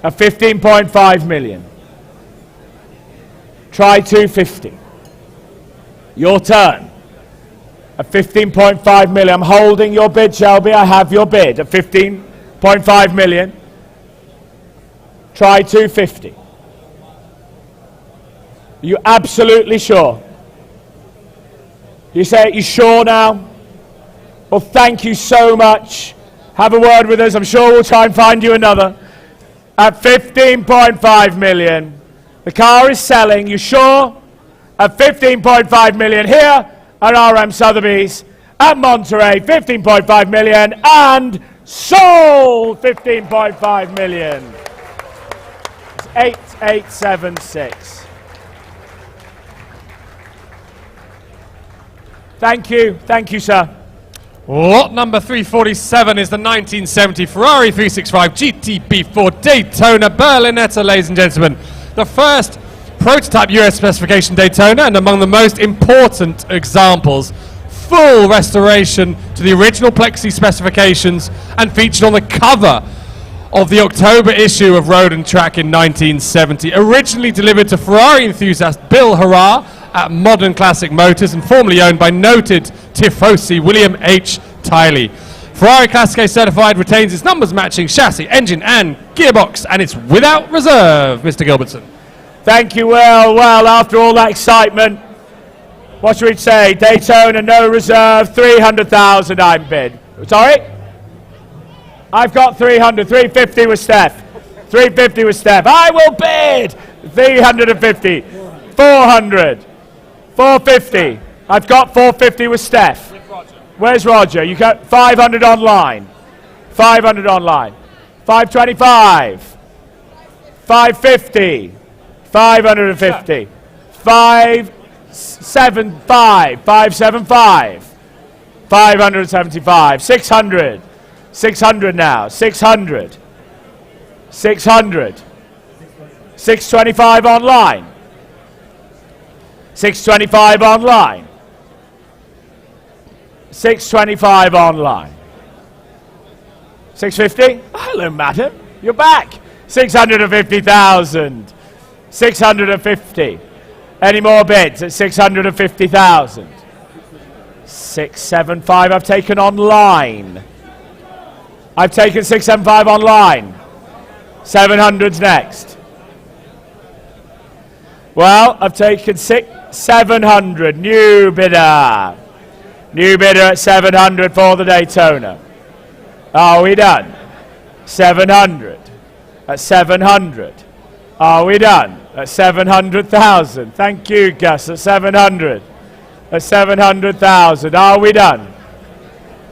At 15.5 million. Try 250. Your turn. At 15.5 million. I'm holding your bid, Shelby. I have your bid. At 15.5 million. Try 250. Are you absolutely sure? You say, you sure now? Well, thank you so much. Have a word with us. I'm sure we'll try and find you another. At 15.5 million. The car is selling. You sure? At 15.5 million here at RM Sotheby's at Monterey. 15.5 million and sold. 15.5 million. It's 8876. Thank you. Thank you, sir. Lot number 347 is the 1970 Ferrari 365 GTB4 Daytona Berlinetta, ladies and gentlemen. The first prototype US specification Daytona, and among the most important examples. Full restoration to the original Plexi specifications and featured on the cover of the October issue of Road and Track in 1970. Originally delivered to Ferrari enthusiast Bill Harrar at Modern Classic Motors and formerly owned by noted tifosi William H. Tiley. Ferrari Classic A certified, retains its numbers matching chassis, engine and gearbox, and it's without reserve, Mr. Gilbertson. Thank you, Will. Well, after all that excitement, what should we say? Daytona, no reserve, 300,000 I'm bid. Sorry? I've got 300, 350 with Steph. 350 with Steph. I will bid 350, 400, 450. I've got 450 with Steph. Where's Roger? You got 500 online. 500 online. 525. 550. 550. 575. 575. 575. 600. 600 now. 600. 600. 625 online. 625 online. 625 online. 650? Hello, madam. You're back. 650,000. 650. Any more bids at 650,000? 675 I've taken online. I've taken 675 online. 700's next. Well, I've taken 700. New bidder. New bidder at 700 for the Daytona. Are we done? 700. At 700. Are we done? At 700,000. Thank you, Gus. At 700. At 700,000. Are we done?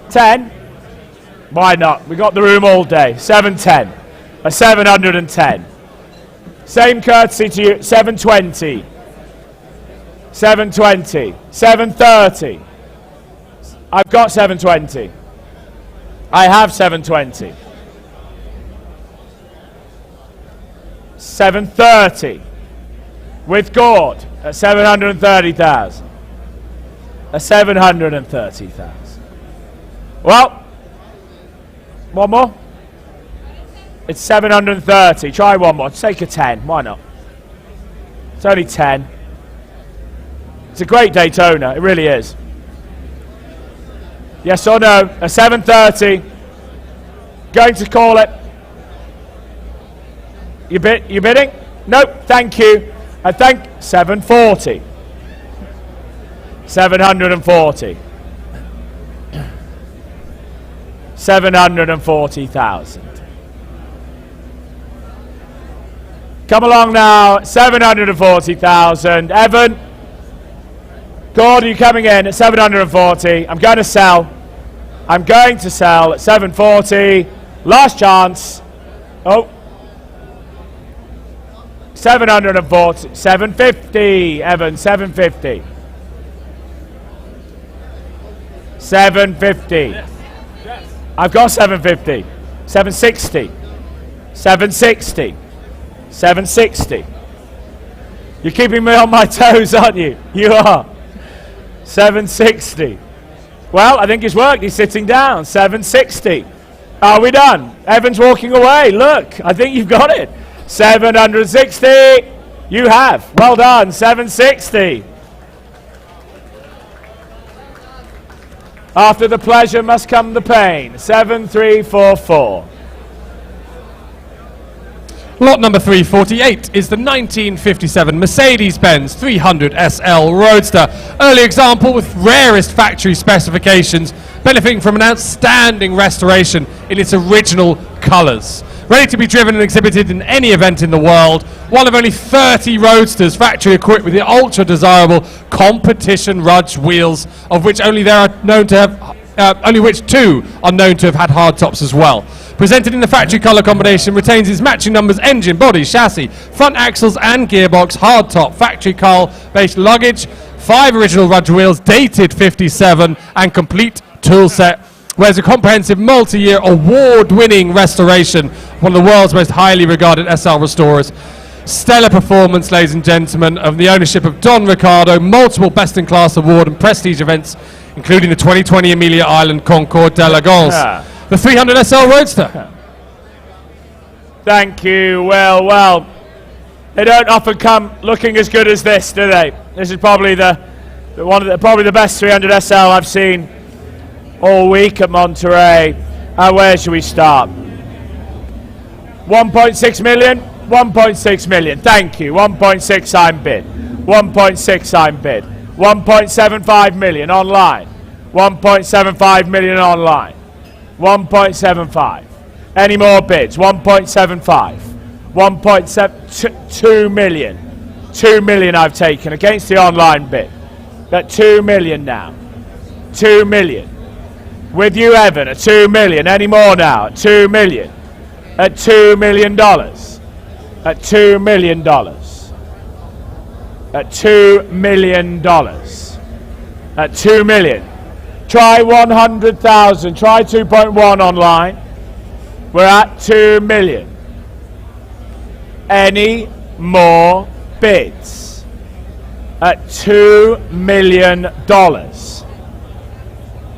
10? Why not? We got the room all day. 710. At 710. Same courtesy to you. 720. 720. 730. I've got 720. I have 720. 730. With Gord at 730,000. At 730,000. Well, one more. It's 730. Try one more. Take a 10. Why not? It's only 10. It's a great Daytona. It really is. Yes or no? A 730. Going to call it. You bidding? Nope. Thank you. I think 740. 740. 740,000. Come along now. 740,000. Evan. Gord, are you coming in at 740? I'm going to sell. I'm going to sell at 740. Last chance. Oh. 740. 750. Evan, 750. 750. Yes. I've got 750. 760. 760. 760. You're keeping me on my toes, aren't you? You are. 760. Well, I think it's worked. He's sitting down. 760. Are we done? Evan's walking away. Look, I think you've got it. 760. You have. Well done. 760. After the pleasure must come the pain. 7344. Lot number 348 is the 1957 Mercedes-Benz 300 SL Roadster. Early example with rarest factory specifications, benefiting from an outstanding restoration in its original colours. Ready to be driven and exhibited in any event in the world. One of only 30 Roadsters factory equipped with the ultra desirable competition Rudge wheels, of which only there are known to have only which two are known to have had hard tops as well. Presented in the factory colour combination, retains its matching numbers, engine, body, chassis, front axles and gearbox, hard top, factory cowl based luggage, 5 original Rudge wheels, dated 57, and complete tool set. Whereas a comprehensive multi-year award-winning restoration, one of the world's most highly regarded SL restorers. Stellar performance, ladies and gentlemen, of the ownership of Don Ricardo, multiple best-in-class award and prestige events, including the 2020 Amelia Island Concours d'Elegance. The 300 SL Roadster. Thank you. Well, they don't often come looking as good as this, do they? This is probably probably the best 300 SL I've seen all week at Monterey. Where should we start? 1.6 million. 1.6 million. Thank you. 1.6 I'm bid. 1.6 I'm bid. 1.75 million online. 1.75 million online. 1.75. Any more bids? 1.75. 2 million. 2 million I've taken against the online bid. At 2 million now. 2 million. With you, Evan, at 2 million. Any more now? At 2 million. At $2 million. At $2 million. At $2 million. At 2 million. Try 100,000. Try 2.1 online. We're at 2 million. Any more bids? At $2 million.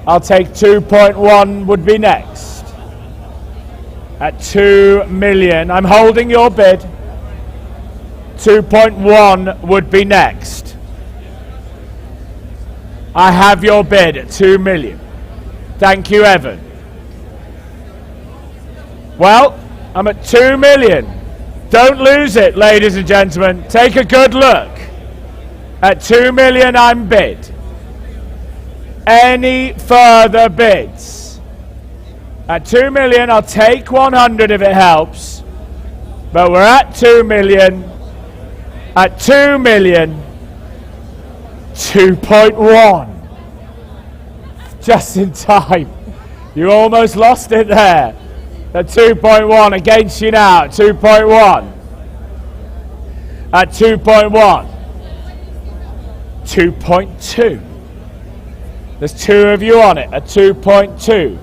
I'll take 2.1 would be next. At 2 million. I'm holding your bid. 2.1 would be next. I have your bid at 2 million. Thank you, Evan. Well, I'm at 2 million. Don't lose it, ladies and gentlemen. Take a good look. At 2 million, I'm bid. Any further bids? At 2 million, I'll take 100 if it helps. But we're at 2 million. At 2 million, 2.1. Just in time. You almost lost it there. At 2.1 against you now. At 2.1. At 2.1. 2.2. There's two of you on it. At 2.2.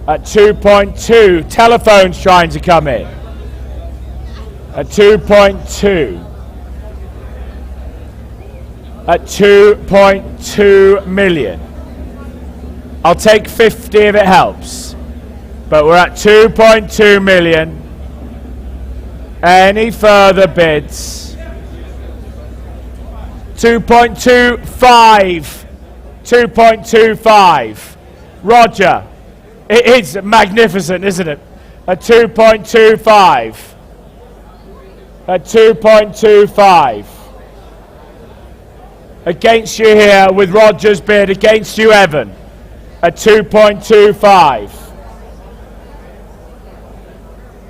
At 2.2. Telephone's trying to come in. At 2.2. At 2.2 million. I'll take 50 if it helps. But we're at 2.2 million. Any further bids? 2.25. 2.25. Roger. It is magnificent, isn't it? At 2.25. At 2.25. Against you here with Roger's bid. Against you, Evan. At 2.25.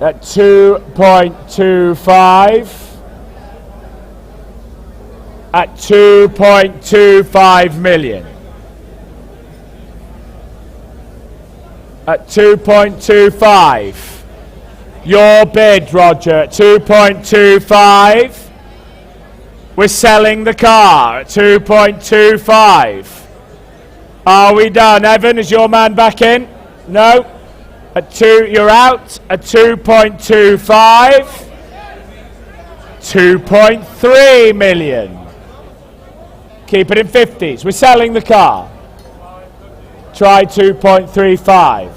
At 2.25. At 2.25 million. At 2.25. Your bid, Roger, at 2.25. We're selling the car at 2.25. Are we done? Evan, is your man back in? No? At 2, you're out at 2.25. 2.3 million. Keep it in 50s. We're selling the car. Try 2.35.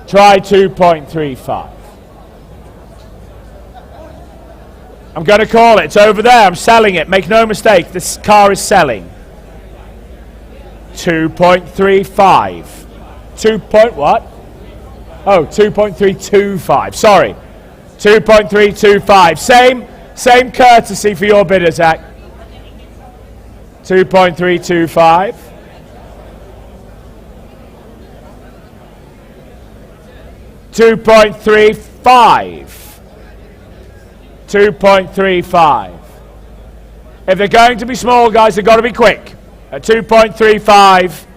Try 2.35. I'm going to call it. It's over there. I'm selling it. Make no mistake. This car is selling. 2.35. 2 point what? Oh, 2.325. Sorry. 2.325. Same courtesy for your bidder, Zach. 2.325. 2.35. 2.35. If they're going to be small, guys, they've got to be quick. At 2.35.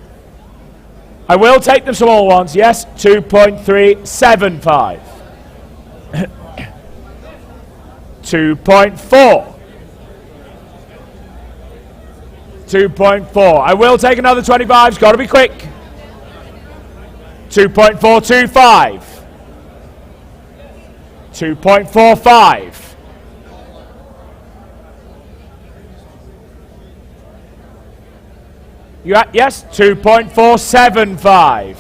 I will take the small ones, yes. 2.375. 2.4. 2.4. I will take another 25s, got to be quick. 2.425. 2.45. You at, yes, 2.475.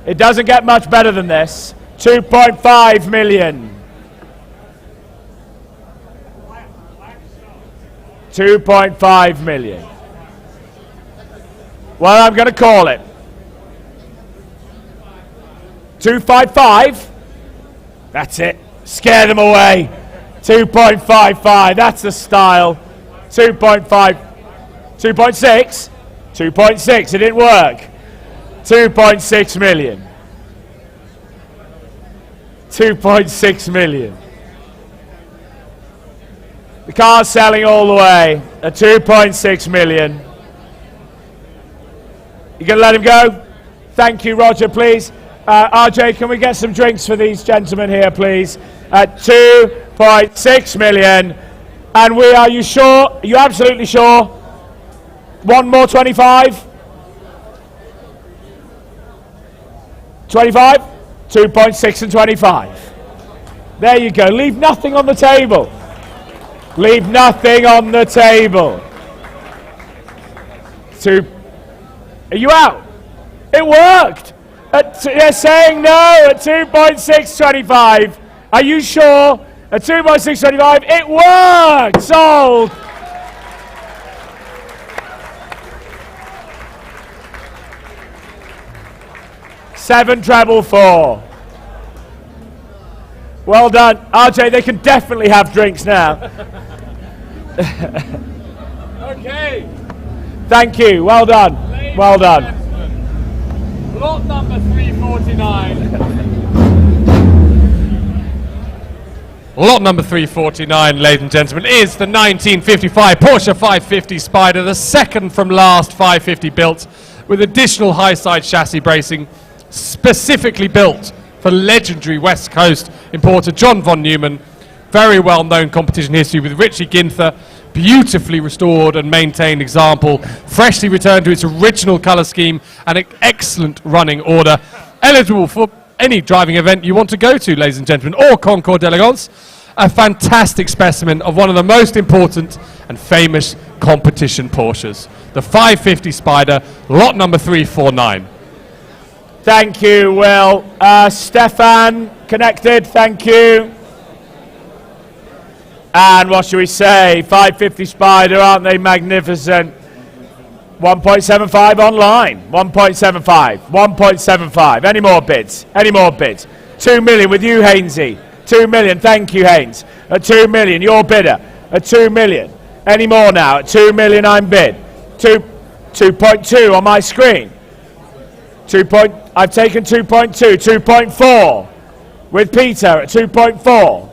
It doesn't get much better than this. 2.5 million. 2.5 million. Well, I'm going to call it. 255. That's it. Scare them away. 2.55. That's the style. 2.5. 2.6. 2.6. It didn't work. 2.6 million. 2.6 million. The car's selling all the way at 2.6 million. You gonna let him go? Thank you, Roger, please. RJ, can we get some drinks for these gentlemen here, please? At 2.6 million. And we are, you sure? Are you absolutely sure? One more 25? 25? 2.6 and 25. There you go. Leave nothing on the table. Leave nothing on the table. Are you out? It worked. They're saying no at 2.625. Are you sure? At 2.625, it worked. Sold. Seven treble four. Well done. RJ, they can definitely have drinks now. Okay. Thank you. Well done. Ladies Well and done. gentlemen, lot number 349. Lot number 349, ladies and gentlemen, is the 1955 Porsche 550 Spider, the second from last 550 built, with additional high-side chassis bracing, specifically built for legendary West Coast importer John von Neumann. Very well-known competition history with Richie Ginther, beautifully restored and maintained example, freshly returned to its original colour scheme, and an excellent running order. Eligible for any driving event you want to go to, ladies and gentlemen, or Concours d'Elegance. A fantastic specimen of one of the most important and famous competition Porsches. The 550 Spider, lot number 349. Thank you, Will. Stefan, connected, thank you. And what should we say? 550 Spider, aren't they magnificent? 1.75 online. 1.75. 1.75. Any more bids? Any more bids? 2 million with you, Hainsey. 2 million. Thank you, Haynes. At 2 million, your bidder. At 2 million. Any more now? At 2 million, I'm bid. 2.2 on my screen. I've taken 2.2. 2.4 with Peter at 2.4.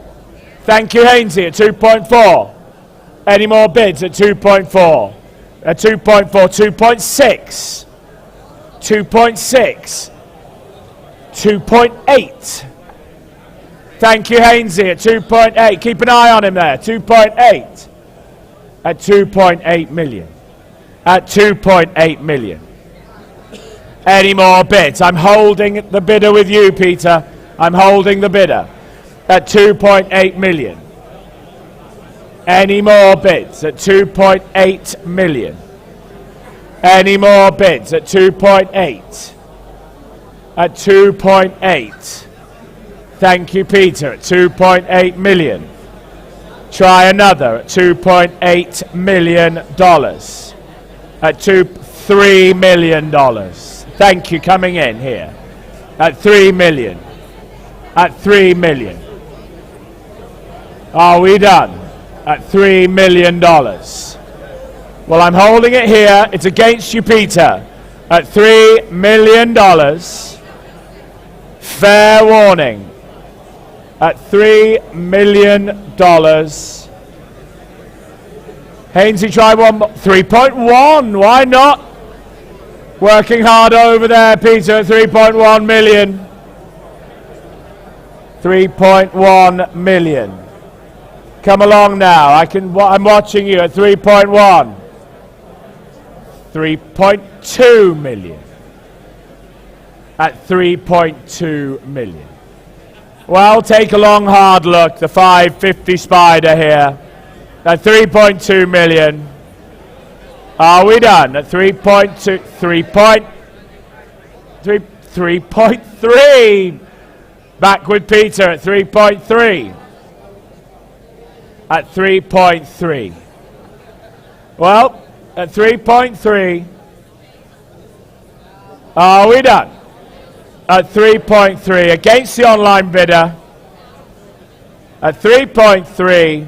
Thank you, Hainsey, at 2.4. Any more bids at 2.4? At 2.4, 2.6. 2.6. 2.8. Thank you, Hainsey, at 2.8. Keep an eye on him there. 2.8. At 2.8 million. At 2.8 million. Any more bids? I'm holding the bidder with you, Peter. I'm holding the bidder. At 2.8 million. Any more bids at 2.8 million? Any more bids at 2.8? At 2.8. Thank you, Peter, at 2.8 million. Try another at $2.8 million. At $3 million. Thank you, coming in here. At 3 million. At 3 million. Are we done? At $3 million. Well, I'm holding it here. It's against you, Peter. At $3 million. Fair warning. At $3 million. Hainsey, try one more. 3.1. Why not? Working hard over there, Peter, at 3.1 million. 3.1 million. Come along now. I'm watching you at 3.1. 3.2 million. At 3.2 million. Well, take a long, hard look. The 550 Spider here. At 3.2 million. Are we done? At 3.2, 3.3. Back with Peter at 3.3. At 3.3. Well, at 3.3. Are we done? at 3.3 against the online bidder. At 3.3.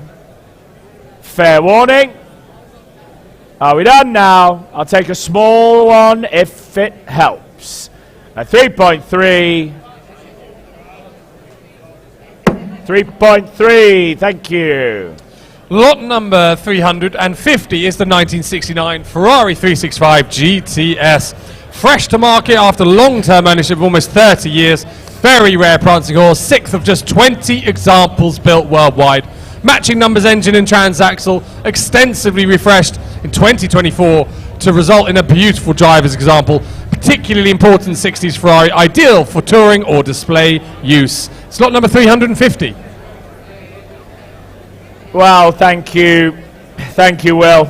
Fair warning. Are we done now? I'll take a small one if it helps. At 3.3. 3.3, thank you. Lot number 350 is the 1969 Ferrari 365 GTS. Fresh to market after long-term ownership of almost 30 years. Very rare prancing horse, 6th of just 20 examples built worldwide. Matching numbers engine and transaxle, extensively refreshed in 2024 to result in a beautiful driver's example. Particularly important 60s Ferrari, ideal for touring or display use. It's lot number 350. Well, thank you. Thank you, Will.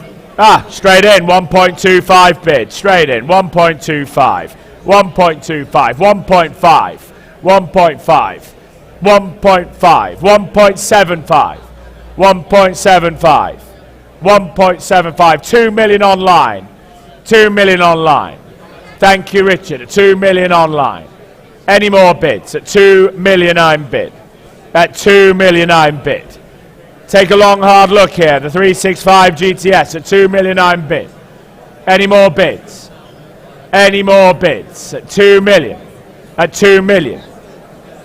Straight in, 1.25 bid. Straight in, 1.25. 1.25, 1.5, 1.5, 1.5, 1.75, 1.75, 1.75, 2 million online. 2 million online. Thank you, Richard. At 2 million online. Any more bids? At 2 million I'm bid. At 2 million I'm bid. Take a long, hard look here. The 365 GTS at 2 million I'm bid. Any more bids? Any more bids? At 2 million. At 2 million.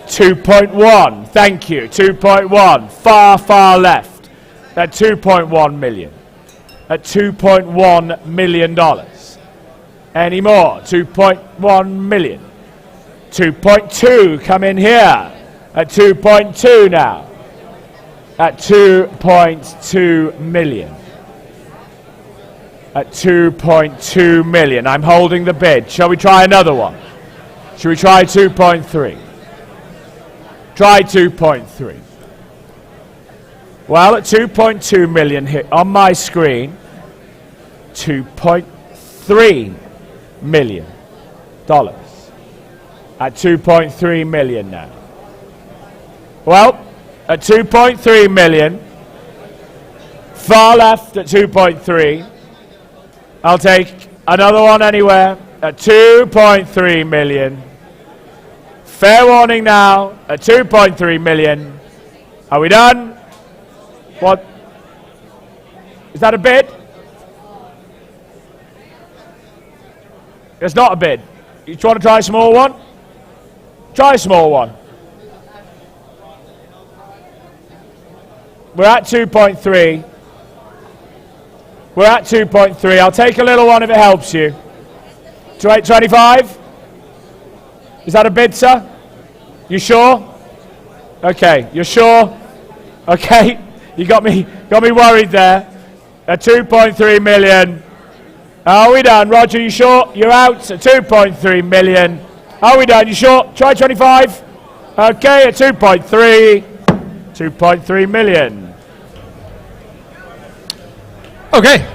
2.1. Thank you. 2.1. Far, far left. At 2.1 million. At $2.1 million. Any more? 2.1 million. 2.2, come in here. At 2.2 now. At 2.2 million. At 2.2 million. I'm holding the bid. Shall we try another one? Shall we try 2.3? Try 2.3. Well, at 2.2 million here on my screen, 2.3 million dollars. At 2.3 million now. Well, at 2.3 million, far left at 2.3. I'll take another one anywhere at 2.3 million. Fair warning now at 2.3 million. Are we done? What? Is that a bid? It's not a bid. You want to try a small one? Try a small one. We're at 2.3. We're at 2.3. I'll take a little one if it helps you. 25? Is that a bid, sir? You sure? Okay, you're sure? Okay, you got me worried there. At 2.3 million. Are we done? Roger, you sure? You're out at 2.3 million. Are we done? You sure? Try 25. Okay, at 2.3. 2.3 million. Okay,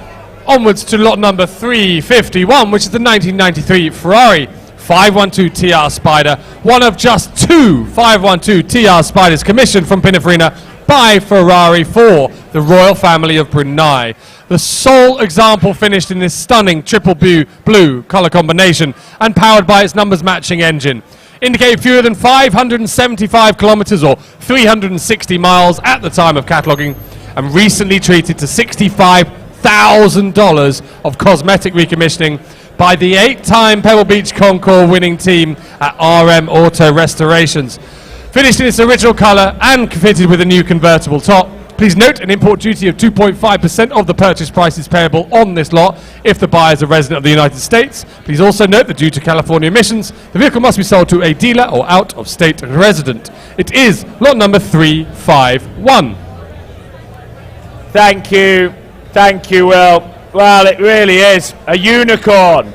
onwards to lot number 351, which is the 1993 Ferrari 512 TR Spider, one of just 2 512 TR Spiders commissioned from Pinin Farina by Ferrari for the royal family of Brunei. The sole example finished in this stunning triple blue colour combination and powered by its numbers matching engine. Indicated fewer than 575 kilometres or 360 miles at the time of cataloguing, and recently treated to $65,000 of cosmetic recommissioning by the 8-time Pebble Beach Concours winning team at RM Auto Restorations. Finished in its original colour and fitted with a new convertible top. Please note an import duty of 2.5% of the purchase price is payable on this lot if the buyer is a resident of the United States. Please also note that due to California emissions, the vehicle must be sold to a dealer or out-of-state resident. It is lot number 351. Thank you. Thank you, Will. Well, it really is a unicorn.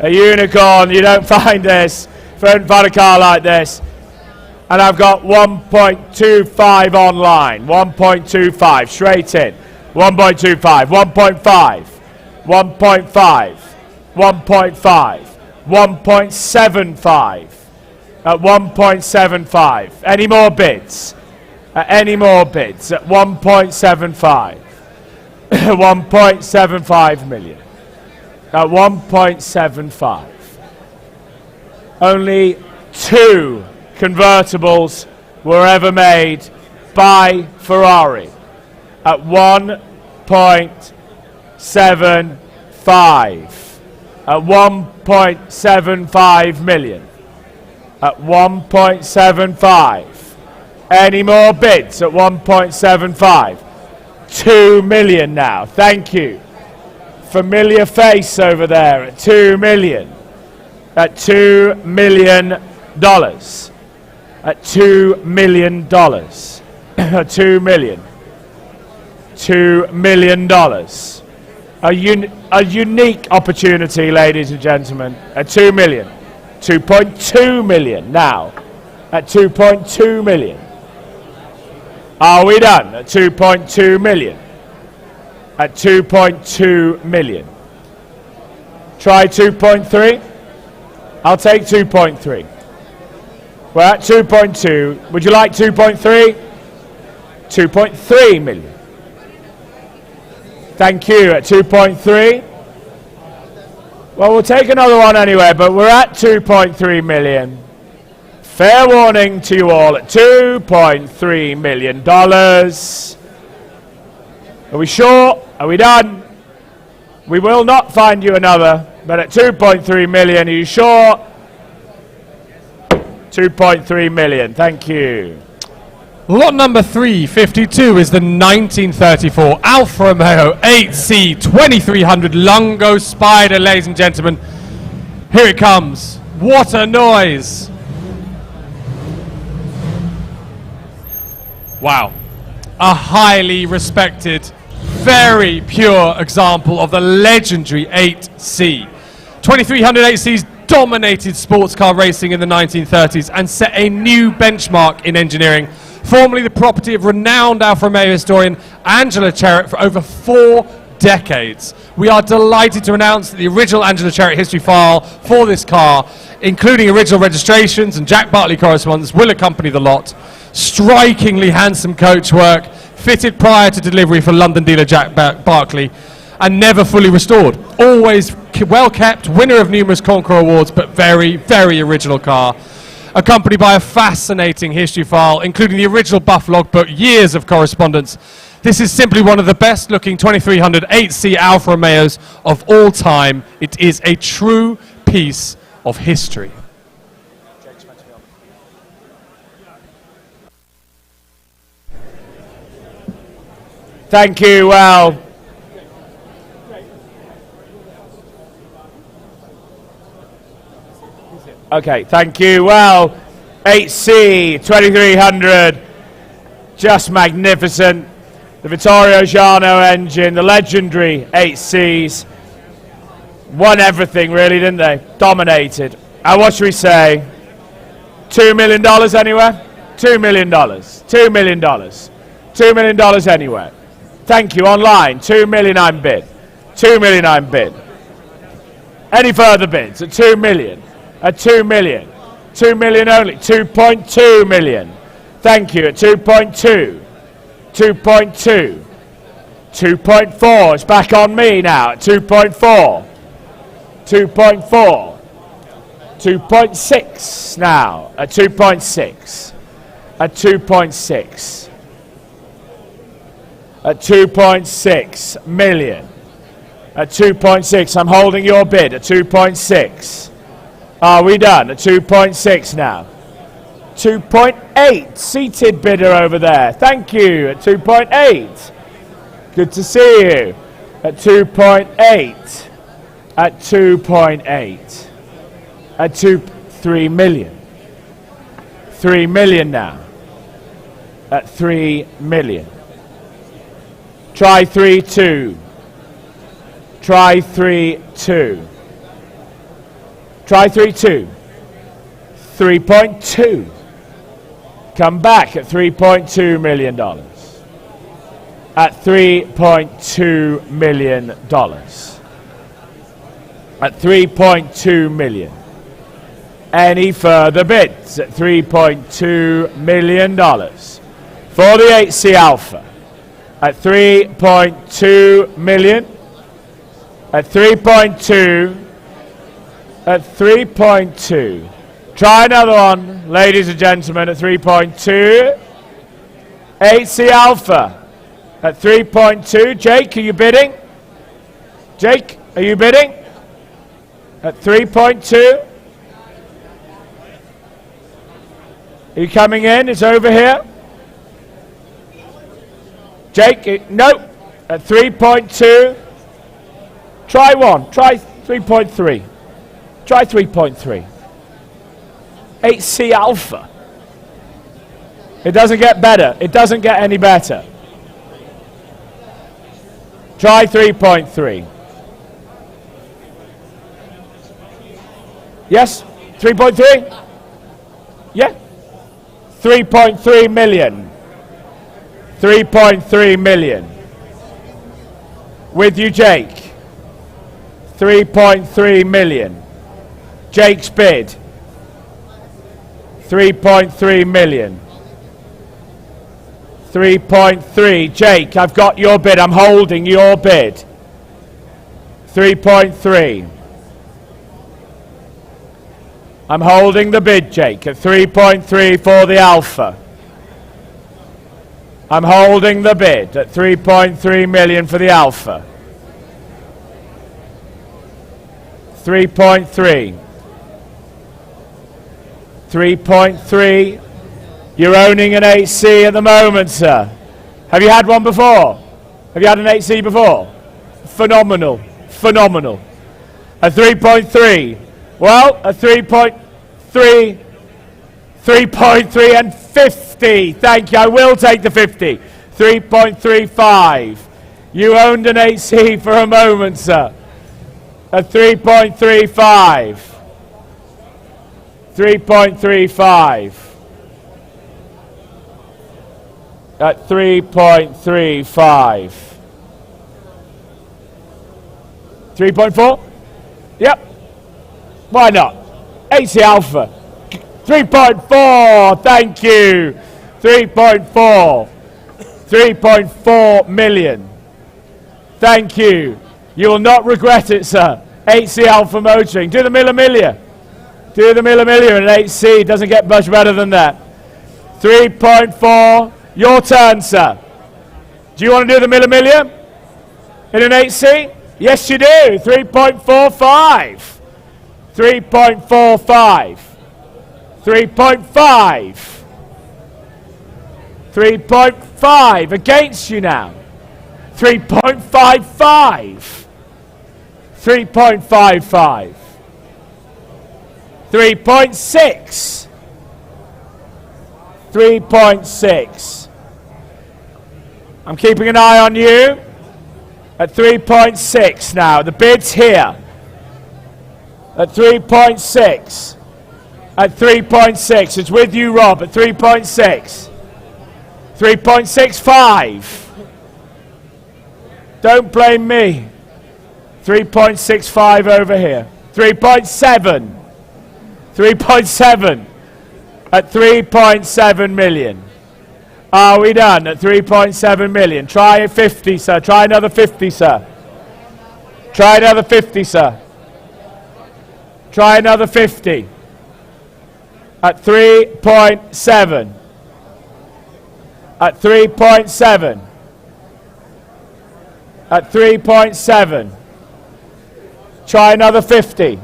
A unicorn. You don't find this. Don't find a car like this. And I've got 1.25 online. 1.25 straight in. 1.25. 1.5. 1.5. 1.5. 1.75. At 1.75. Any more bids? Any more bids? At 1.75. 1.75 million. At 1.75. Only 2 convertibles were ever made by Ferrari at 1.75. At 1.75 million. At 1.75. Any more bids at 1.75? 2 million now. Thank you. Familiar face over there at 2 million. At $2 million. At $2 million. At $2 million. $2 million. A unique opportunity, ladies and gentlemen. At 2 million. 2.2 million now. At 2.2 million. Are we done? At 2.2 million. At 2.2 million. Try 2.3. I'll take 2.3. We're at 2.2. Would you like 2.3? 2.3 million. Thank you. At 2.3. Well, we'll take another one anyway, but we're at 2.3 million. Fair warning to you all at $2.3 million. Are we sure? Are we done? We will not find you another, but at 2.3 million, are you sure? 2.3 million. Thank you. Lot number 352 is the 1934 Alfa Romeo 8C 2300 Lungo Spider, ladies and gentlemen. Here it comes. What a noise. Wow. A highly respected, very pure example of the legendary 8C. 2300 8Cs dominated sports car racing in the 1930s and set a new benchmark in engineering. Formerly the property of renowned Alfa Romeo historian Angela Cherritt for over 4 decades. We are delighted to announce that the original Angela Cherritt history file for this car, including original registrations and Jack Bartley correspondence, will accompany the lot. Strikingly handsome coachwork, fitted prior to delivery for London dealer Jack Bartley, and never fully restored. Always well kept, winner of numerous Concours Awards, but very, very original car. Accompanied by a fascinating history file, including the original Buff logbook, years of correspondence. This is simply one of the best looking 2300 8C Alfa Romeos of all time. It is a true piece of history. Thank you. Well, okay, thank you. Well, 8C 2300, just magnificent. The Vittorio Giano engine, the legendary 8Cs, won everything really, didn't they? Dominated. And what should we say? $2 million anywhere? $2 million. $2 million. $2 million anywhere. Thank you. Online, 2 million I'm bid. 2 million I'm bid. Any further bids at 2 million? At 2 million. 2 million only. 2.2 million. Thank you. At 2.2. 2.2. 2.4. It's back on me now. At 2.4. 2.4. 2.6 now. At 2.6. At 2.6. At 2.6 million. At 2.6, I'm holding your bid at 2.6. Are we done? At 2.6 now. 2.8, seated bidder over there. Thank you. At 2.8. Good to see you. At 2.8. At 2.8. At 3 million. 3 million now. At 3 million. Try 3.2. Try 3.2. Try 3.2. 3.2. Come back at $3.2 million. At $3.2 million. At 3.2 million. Any further bids at $3.2 million for the 8C Alpha? At 3.2 million. At 3.2. At 3.2. Try another one, ladies and gentlemen, at 3.2. 8C Alpha at 3.2. Jake, are you bidding? Jake, are you bidding? At 3.2. Are you coming in? It's over here. Jake, no. At 3.2. Try one. Try 3.3. Try 3.3. 8C Alpha. It doesn't get better. It doesn't get any better. Try 3.3. Yes? 3.3? Yeah? 3.3 million. 3.3 million. With you, Jake. 3.3 million. Jake's bid. 3.3 million. 3.3. Jake, I've got your bid. I'm holding your bid. 3.3. I'm holding the bid, Jake, at 3.3 for the Alpha. I'm holding the bid at 3.3 million for the Alpha. 3.3. 3.3. You're owning an 8C at the moment, sir. Have you had one before? Have you had an 8C before? Phenomenal. Phenomenal. A 3.3. Well, a 3.3. 3.3 and 50. Thank you. I will take the 50. 3.35. You owned an 8C for a moment, sir. A 3.35. 3.35. At 3.35. 3.4? Yep. Why not? 8C Alpha. 3.4. Thank you. 3.4. 3.4 million. Thank you. You will not regret it, sir. 8C Alpha Motoring. Do the Milla. Do the Milla in an 8C. Doesn't get much better than that. 3.4. Your turn, sir. Do you want to do the Milla in an 8C? Yes, you do. 3.45. 3.45. 3.5. 3.5. Against you now. 3.55. 3.55. 3.6. 3.6. I'm keeping an eye on you at 3.6 now. The bid's here. At 3.6. At 3.6. It's with you, Rob, at 3.6. 3.65. Don't blame me. 3.65 over here. 3.7. 3.7. At 3.7 million. Are we done at 3.7 million? Try 50, sir. Try another 50, sir. Try another 50, sir. Try another 50. At 3.7. At 3.7. At 3.7. Try another 50.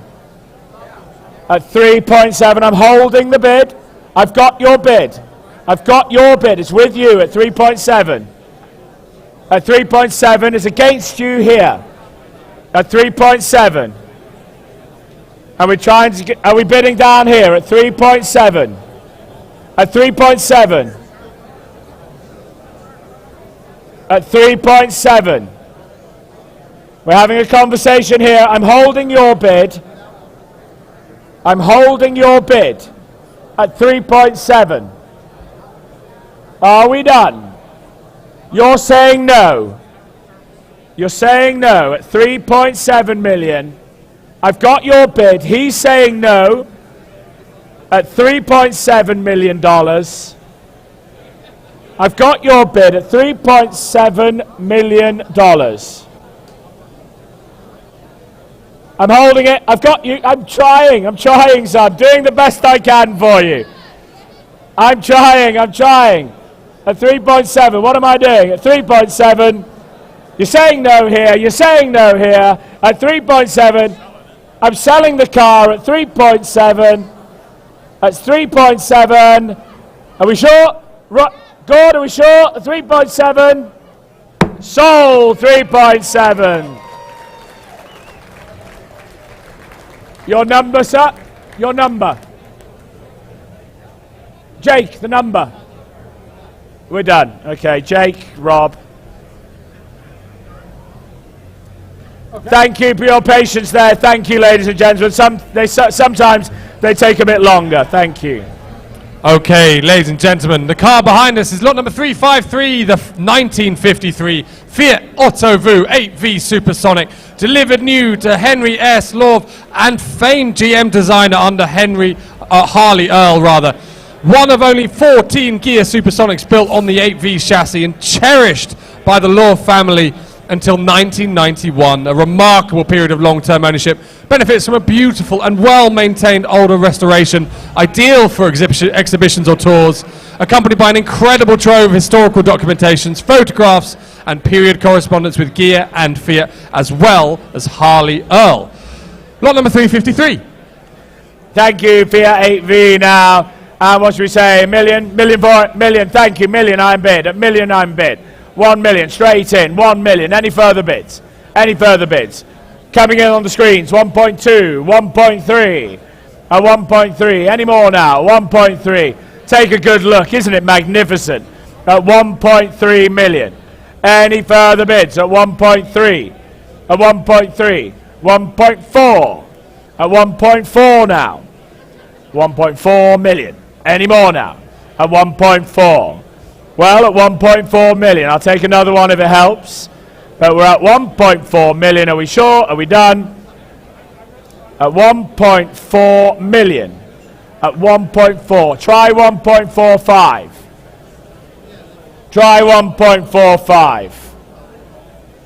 At 3.7. I'm holding the bid. I've got your bid. I've got your bid. It's with you at 3.7. At 3.7. It's against you here. At 3.7. And we're trying to get, are we bidding down here at 3.7? At 3.7. At 3.7. We're having a conversation here. I'm holding your bid. I'm holding your bid at 3.7. Are we done? You're saying no. You're saying no at 3.7 million. I've got your bid. He's saying no at $3.7 million. I've got your bid at $3.7 million. I'm holding it. I've got you. I'm trying, son. Doing the best I can for you. I'm trying. At 3.7, what am I doing? At 3.7, you're saying no here. At 3.7, I'm selling the car at 3.7. That's 3.7. Are we sure? Good, are we sure? 3.7. Sold 3.7. Your number, sir? Your number. Jake, the number. We're done. Okay, Jake, Rob. Okay. Thank you for your patience there. Thank you, ladies and gentlemen. Sometimes they take a bit longer. Thank you. Okay, ladies and gentlemen, the car behind us is lot number 353, the 1953 Fiat Autovu 8V Supersonic, delivered new to Henry S. Love and famed GM designer under Harley Earl, rather. One of only 14 gear Supersonics built on the 8V chassis and cherished by the Love family until 1991, a remarkable period of long-term ownership. Benefits from a beautiful and well-maintained older restoration, ideal for exhibitions or tours, accompanied by an incredible trove of historical documentations, photographs, and period correspondence with Gear and Fiat, as well as Harley Earl. Lot number 353. Thank you, Fiat 8V now. What should we say? Million for it? Million, thank you, million I'm bid. At million I'm bid. 1 million, straight in, 1 million. Any further bids? Coming in on the screens, 1.2, 1.3, 1.3. Any more now? 1.3. Take a good look, isn't it magnificent? At 1.3 million. Any further bids? At 1.3, at 1.3, 1.4, at 1.4 now. 1.4 million. Any more now? At 1.4. Well, at 1.4 million. I'll take another one if it helps. But we're at 1.4 million. Are we sure? Are we done? At 1.4 million. At 1.4. Try 1.45. Try 1.45.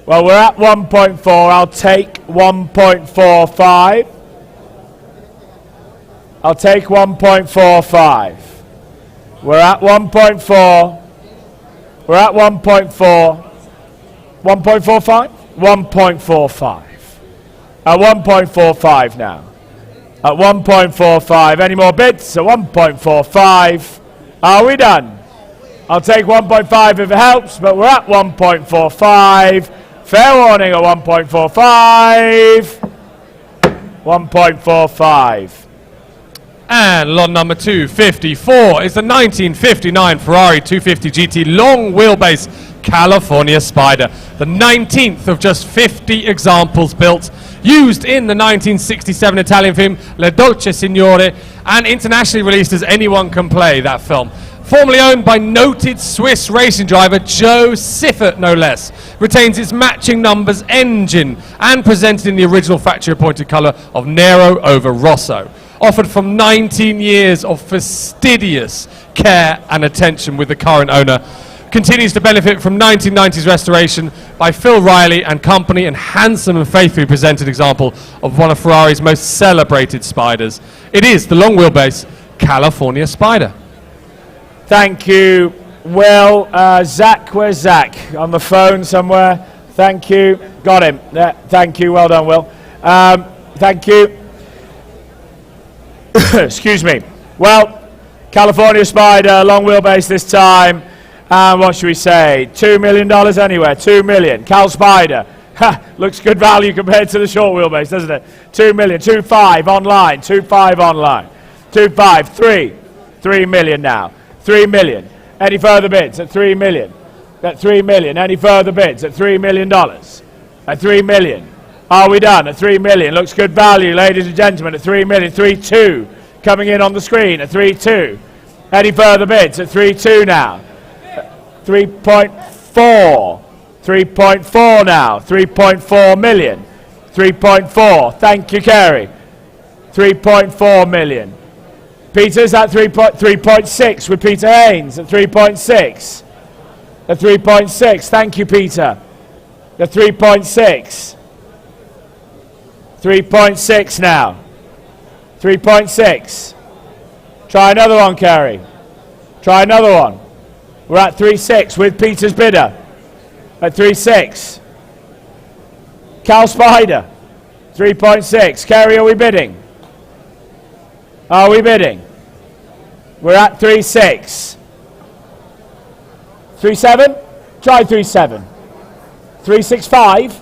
Well, we're at 1.4. I'll take 1.45. I'll take 1.45. We're at 1.4. We're at 1.4. 1.45? 1.45. At 1.45 now. At 1.45. Any more bids? At 1.45. Are we done? I'll take 1.5 if it helps, but we're at 1.45. Fair warning at 1.45. 1.45. And lot number 254 is the 1959 Ferrari 250 GT long wheelbase California Spider, the 19th of just 50 examples built, used in the 1967 Italian film Le Dolce Signore, and internationally released as Anyone Can Play, that film. Formerly owned by noted Swiss racing driver Joe Siffert, no less, retains its matching numbers engine and presented in the original factory-appointed colour of Nero over Rosso. Offered from 19 years of fastidious care and attention with the current owner. Continues to benefit from 1990s restoration by Phil Riley and company, and handsome and faithfully presented example of one of Ferrari's most celebrated Spiders. It is the long wheelbase California Spider. Thank you, Will. Zach, where's Zach? On the phone somewhere. Thank you. Got him. Thank you. Well done, Will. Thank you. Excuse me. Well, California Spider, long wheelbase this time. And what should we say? $2 million anywhere. 2 million. Cal Spider. Ha, looks good value compared to the short wheelbase, doesn't it? 2 million. 2.5 online. 2.5 online. 2.5. 3. 3 million now. 3 million. Any further bids? At 3 million. At 3 million. Any further bids? At $3 million. At 3 million. Are we done? At 3 million. Looks good value, ladies and gentlemen. At 3 million. 3.2 coming in on the screen at 3.2. Any further bids? At 3.2 now. 3.4. 3.4 now. 3.4 million. 3.4. Thank you, Kerry. 3.4 million. Peter's at 3.6 with Peter Haynes at 3.6. At 3.6. Thank you, Peter. At 3.6. 3.6 now. 3.6. Try another one, Kerry. Try another one. We're at 3.6 with Peter's bidder. At 3.6. Cal Spider. 3.6. Kerry, are we bidding? Are we bidding? We're at 3.6. 3.7? Try 3.7. 3.65.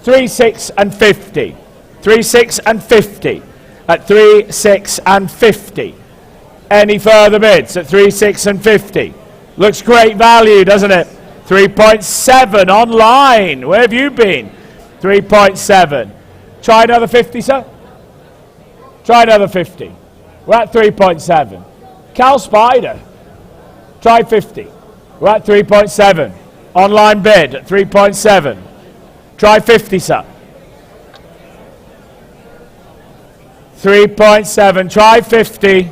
3.6 and 50. 3.6 and 50. At 3.6 and 50. Any further bids at 3.6 and 50? Looks great value, doesn't it? 3.7 online. Where have you been? 3.7. Try another 50, sir. Try another 50. We're at 3.7. Cal Spider. Try 50. We're at 3.7. Online bid at 3.7. Try 50, sir. 3.7. Try 50.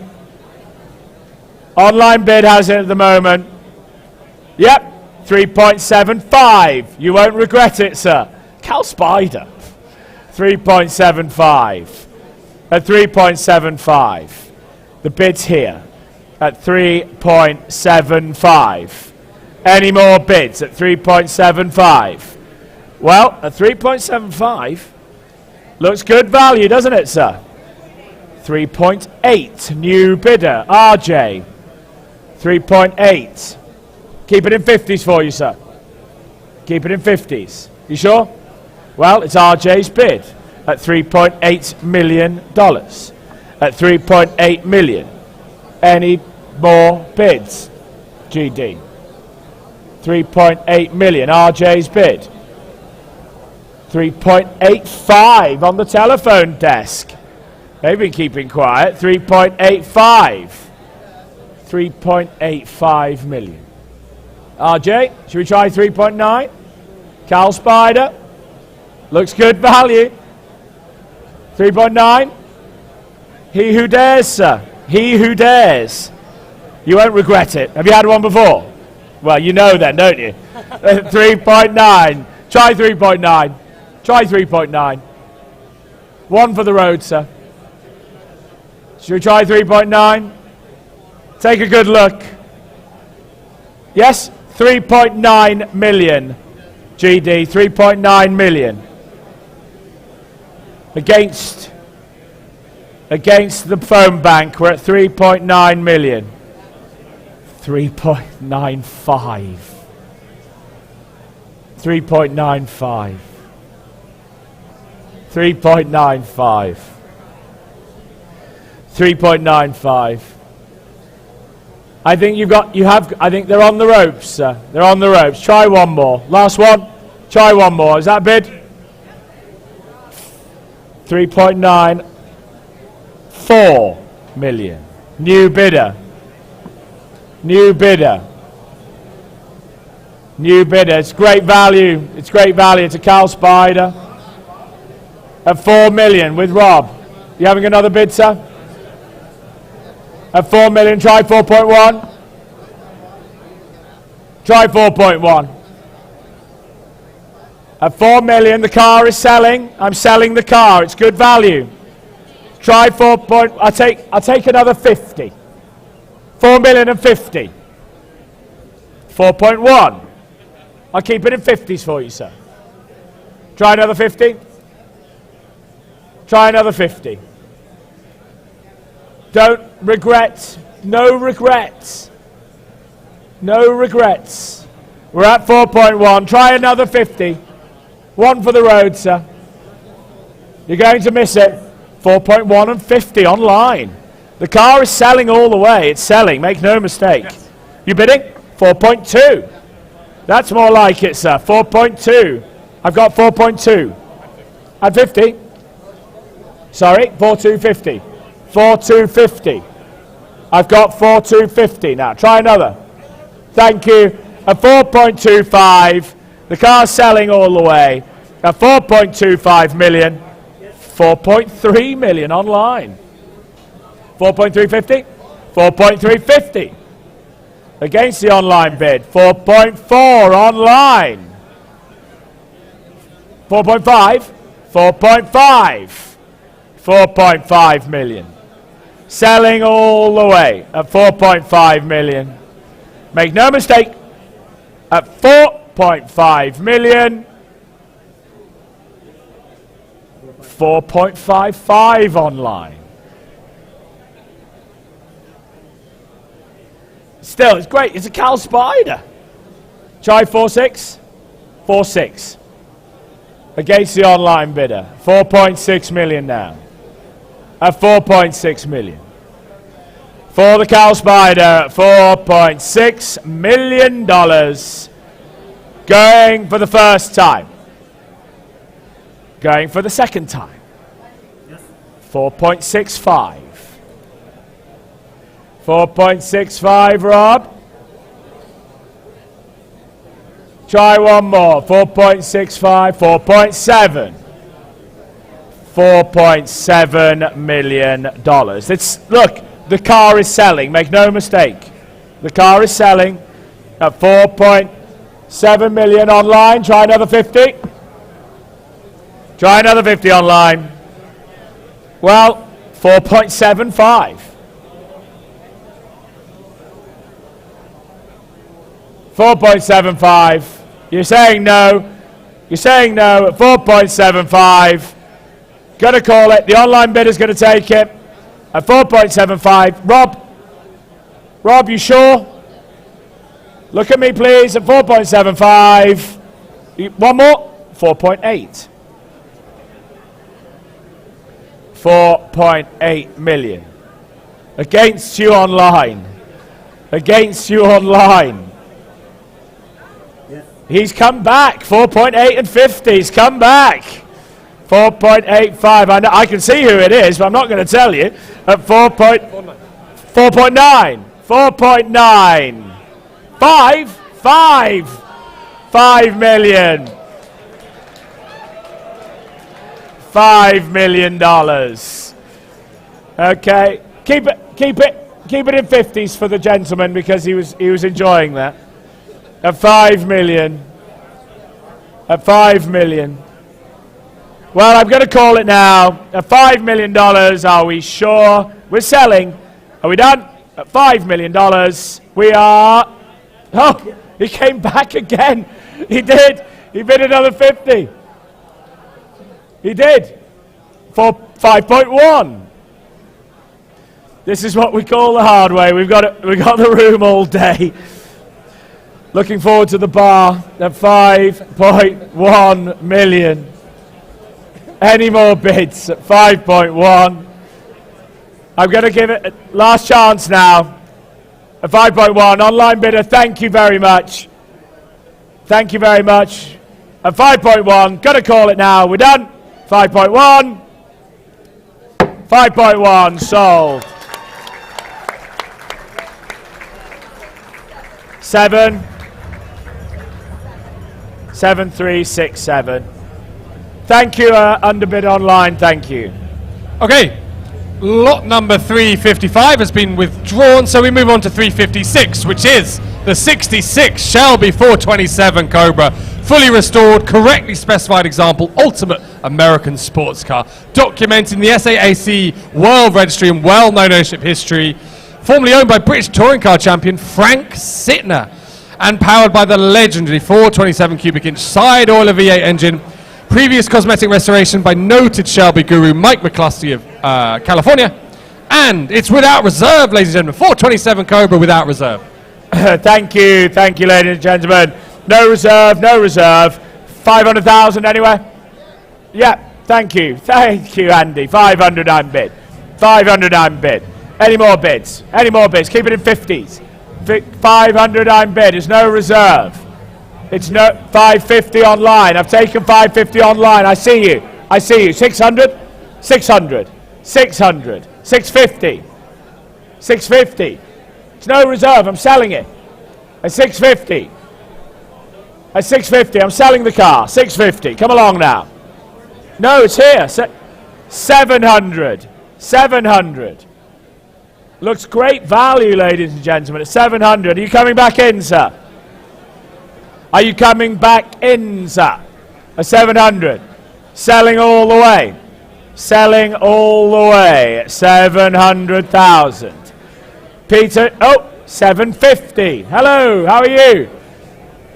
Online bid has it at the moment. Yep. 3.75. You won't regret it, sir. Cal Spider. 3.75. At 3.75. The bid's here. At 3.75. Any more bids at 3.75? Well, at 3.75, looks good value, doesn't it, sir? 3.8, new bidder, RJ. 3.8. Keep it in 50s for you, sir. Keep it in 50s. You sure? Well, it's RJ's bid at $3.8 million. At $3.8 million. Any more bids? GD. 3.8 million, RJ's bid. 3.85 on the telephone desk. They've been keeping quiet. 3.85. 3.85 million. RJ, should we try 3.9? Cal Spider. Looks good value. 3.9. He who dares, sir. He who dares. You won't regret it. Have you had one before? Well, you know then, don't you? 3.9. Try 3.9. Try 3.9. One for the road, sir. Should we try 3.9? Take a good look. Yes? 3.9 million. GD, 3.9 million. Against the phone bank, we're at 3.9 million. 3.95. 3.95. 3.95. 3.95. I think I think they're on the ropes, sir. They're on the ropes. Try one more. Last one. Try one more. Is that bid? 3.94 million. New bidder. New bidder. New bidder. It's great value. It's great value. It's a Cal Spider. At 4 million with Rob. You having another bid, sir? At 4 million, try 4.1. Try 4.1. At 4 million, the car is selling. I'm selling the car. It's good value. Try 4. I'll take another 50. 4 million and 50. 4.1. I'll keep it in 50s for you, sir. Try another 50. Try another 50. Don't regret. No regrets. No regrets. We're at 4.1. Try another 50. One for the road, sir. You're going to miss it. 4.1 and 50 online. The car is selling all the way. It's selling. Make no mistake. Yes. You bidding? 4.2. That's more like it, sir. 4.2. I've got 4.2. At 50. Sorry, 4.250. 4.250. I've got 4.250 now. Try another. Thank you. At 4.25. The car's selling all the way. At 4.25 million. 4.3 million online. 4.350. 4.350. Against the online bid. 4.4 online. 4.5. 4.5. 4.5 million. Selling all the way at 4.5 million. Make no mistake, at 4.5 million. 4.55 online. Still, it's great. It's a Cal Spider. Try 4.6. 4.6. Against the online bidder. 4.6 million now. At 4.6 million. For the Cal Spider at $4.6 million. Going for the first time. Going for the second time. 4.65. 4.65, Rob. Try one more. 4.65, 4.7. $4.7 million. Look, the car is selling. Make no mistake. The car is selling at 4.7 million online. Try another 50. Try another 50 online. Well, 4.75. 4.75. You're saying no. You're saying no at 4.75. Gonna call it. The online bidder's gonna take it at 4.75. Rob, you sure? Look at me, please, at 4.75. One more. 4.8. 4.8 million. Against you online. Against you online. He's come back. 4.8 and 50. He's come back. 4.85. I can see who it is, but I'm not going to tell you. At 4.9. 4.9. 5 million. $5 million. Okay. Keep it in 50s for the gentleman because he was enjoying that. At 5 million. At 5 million. Well, I'm going to call it now. At $5 million, are we sure? We're selling. Are we done? At $5 million, we are... Oh, he came back again. He did. He bid another 50. He did. For 5.1. This is what we call the hard way. We've got the room all day. Looking forward to the bar at 5.1 million. Any more bids at 5.1? I'm going to give it a last chance now. At 5.1, online bidder, thank you very much. Thank you very much. At 5.1, going to call it now. We're done. 5.1. 5.1, sold. 7. 7367. Thank you, underbid online. Thank you. Okay, lot number 355 has been withdrawn, so we move on to 356, which is the 66 Shelby 427 Cobra, fully restored, correctly specified example, ultimate American sports car, documenting the SAAC World Registry and well-known ownership history, formerly owned by British touring car champion Frank Sittner, and powered by the legendary 427 cubic inch side oiler V8 engine. Previous cosmetic restoration by noted Shelby guru Mike McCluskey of California. And it's without reserve, ladies and gentlemen. 427 Cobra without reserve. Thank you, ladies and gentlemen. No reserve, no reserve. 500,000 anywhere? Yeah, thank you, Andy. 500 I'm bid. 500 I'm bid. Any more bids? Any more bids? Keep it in 50s. 500 I'm bid. There's no reserve. It's no 550 online. I've taken 550 online. I see you. 600, 600, 600, 650, 650. It's no reserve. I'm selling it. At 650. At 650. I'm selling the car. 650. Come along now. No, it's here. 700. 700. Looks great value, ladies and gentlemen. At 700. Are you coming back in, sir? Are you coming back in, sir? At 700. Selling all the way. selling all the way at 700,000. Peter, 750. Hello, how are you?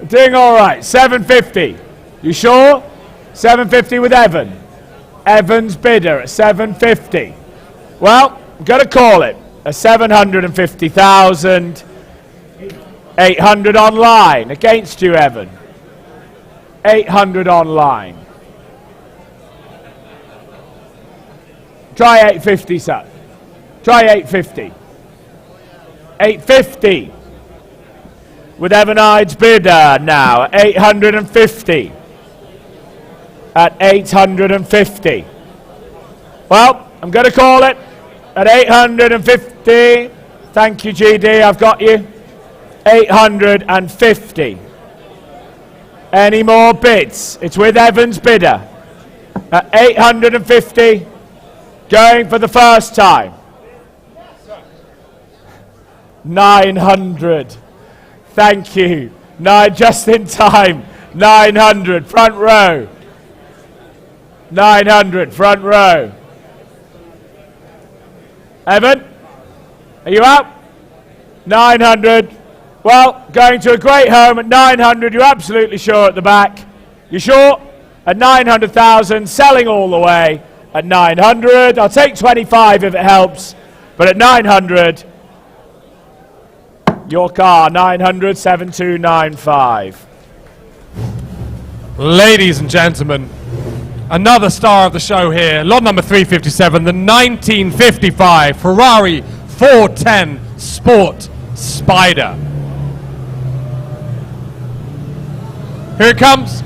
Doing all right, 750. You sure? 750 with Evan. Evan's bidder at 750. Well, I'm going to call it a 750,000. 800 online. Against you, Evan. 800 online. Try 850, sir. Try 850. 850. With Evan Hyde's bidder now at 850. At 850. Well, I'm going to call it at 850. Thank you, GD. I've got you. 850. Any more bids? It's with Evan's bidder. At 850. Going for the first time. 900. Thank you. Just in time. 900. Front row. 900. Front row. Evan? Are you out? 900. Well, going to a great home at 900. You're absolutely sure at the back. You sure? At 900,000. Selling all the way. At 900, I'll take 25 if it helps, but at 900, your car, 900, 7295. Ladies and gentlemen, another star of the show here, lot number 357, the 1955 Ferrari 410 Sport Spider. Here it comes.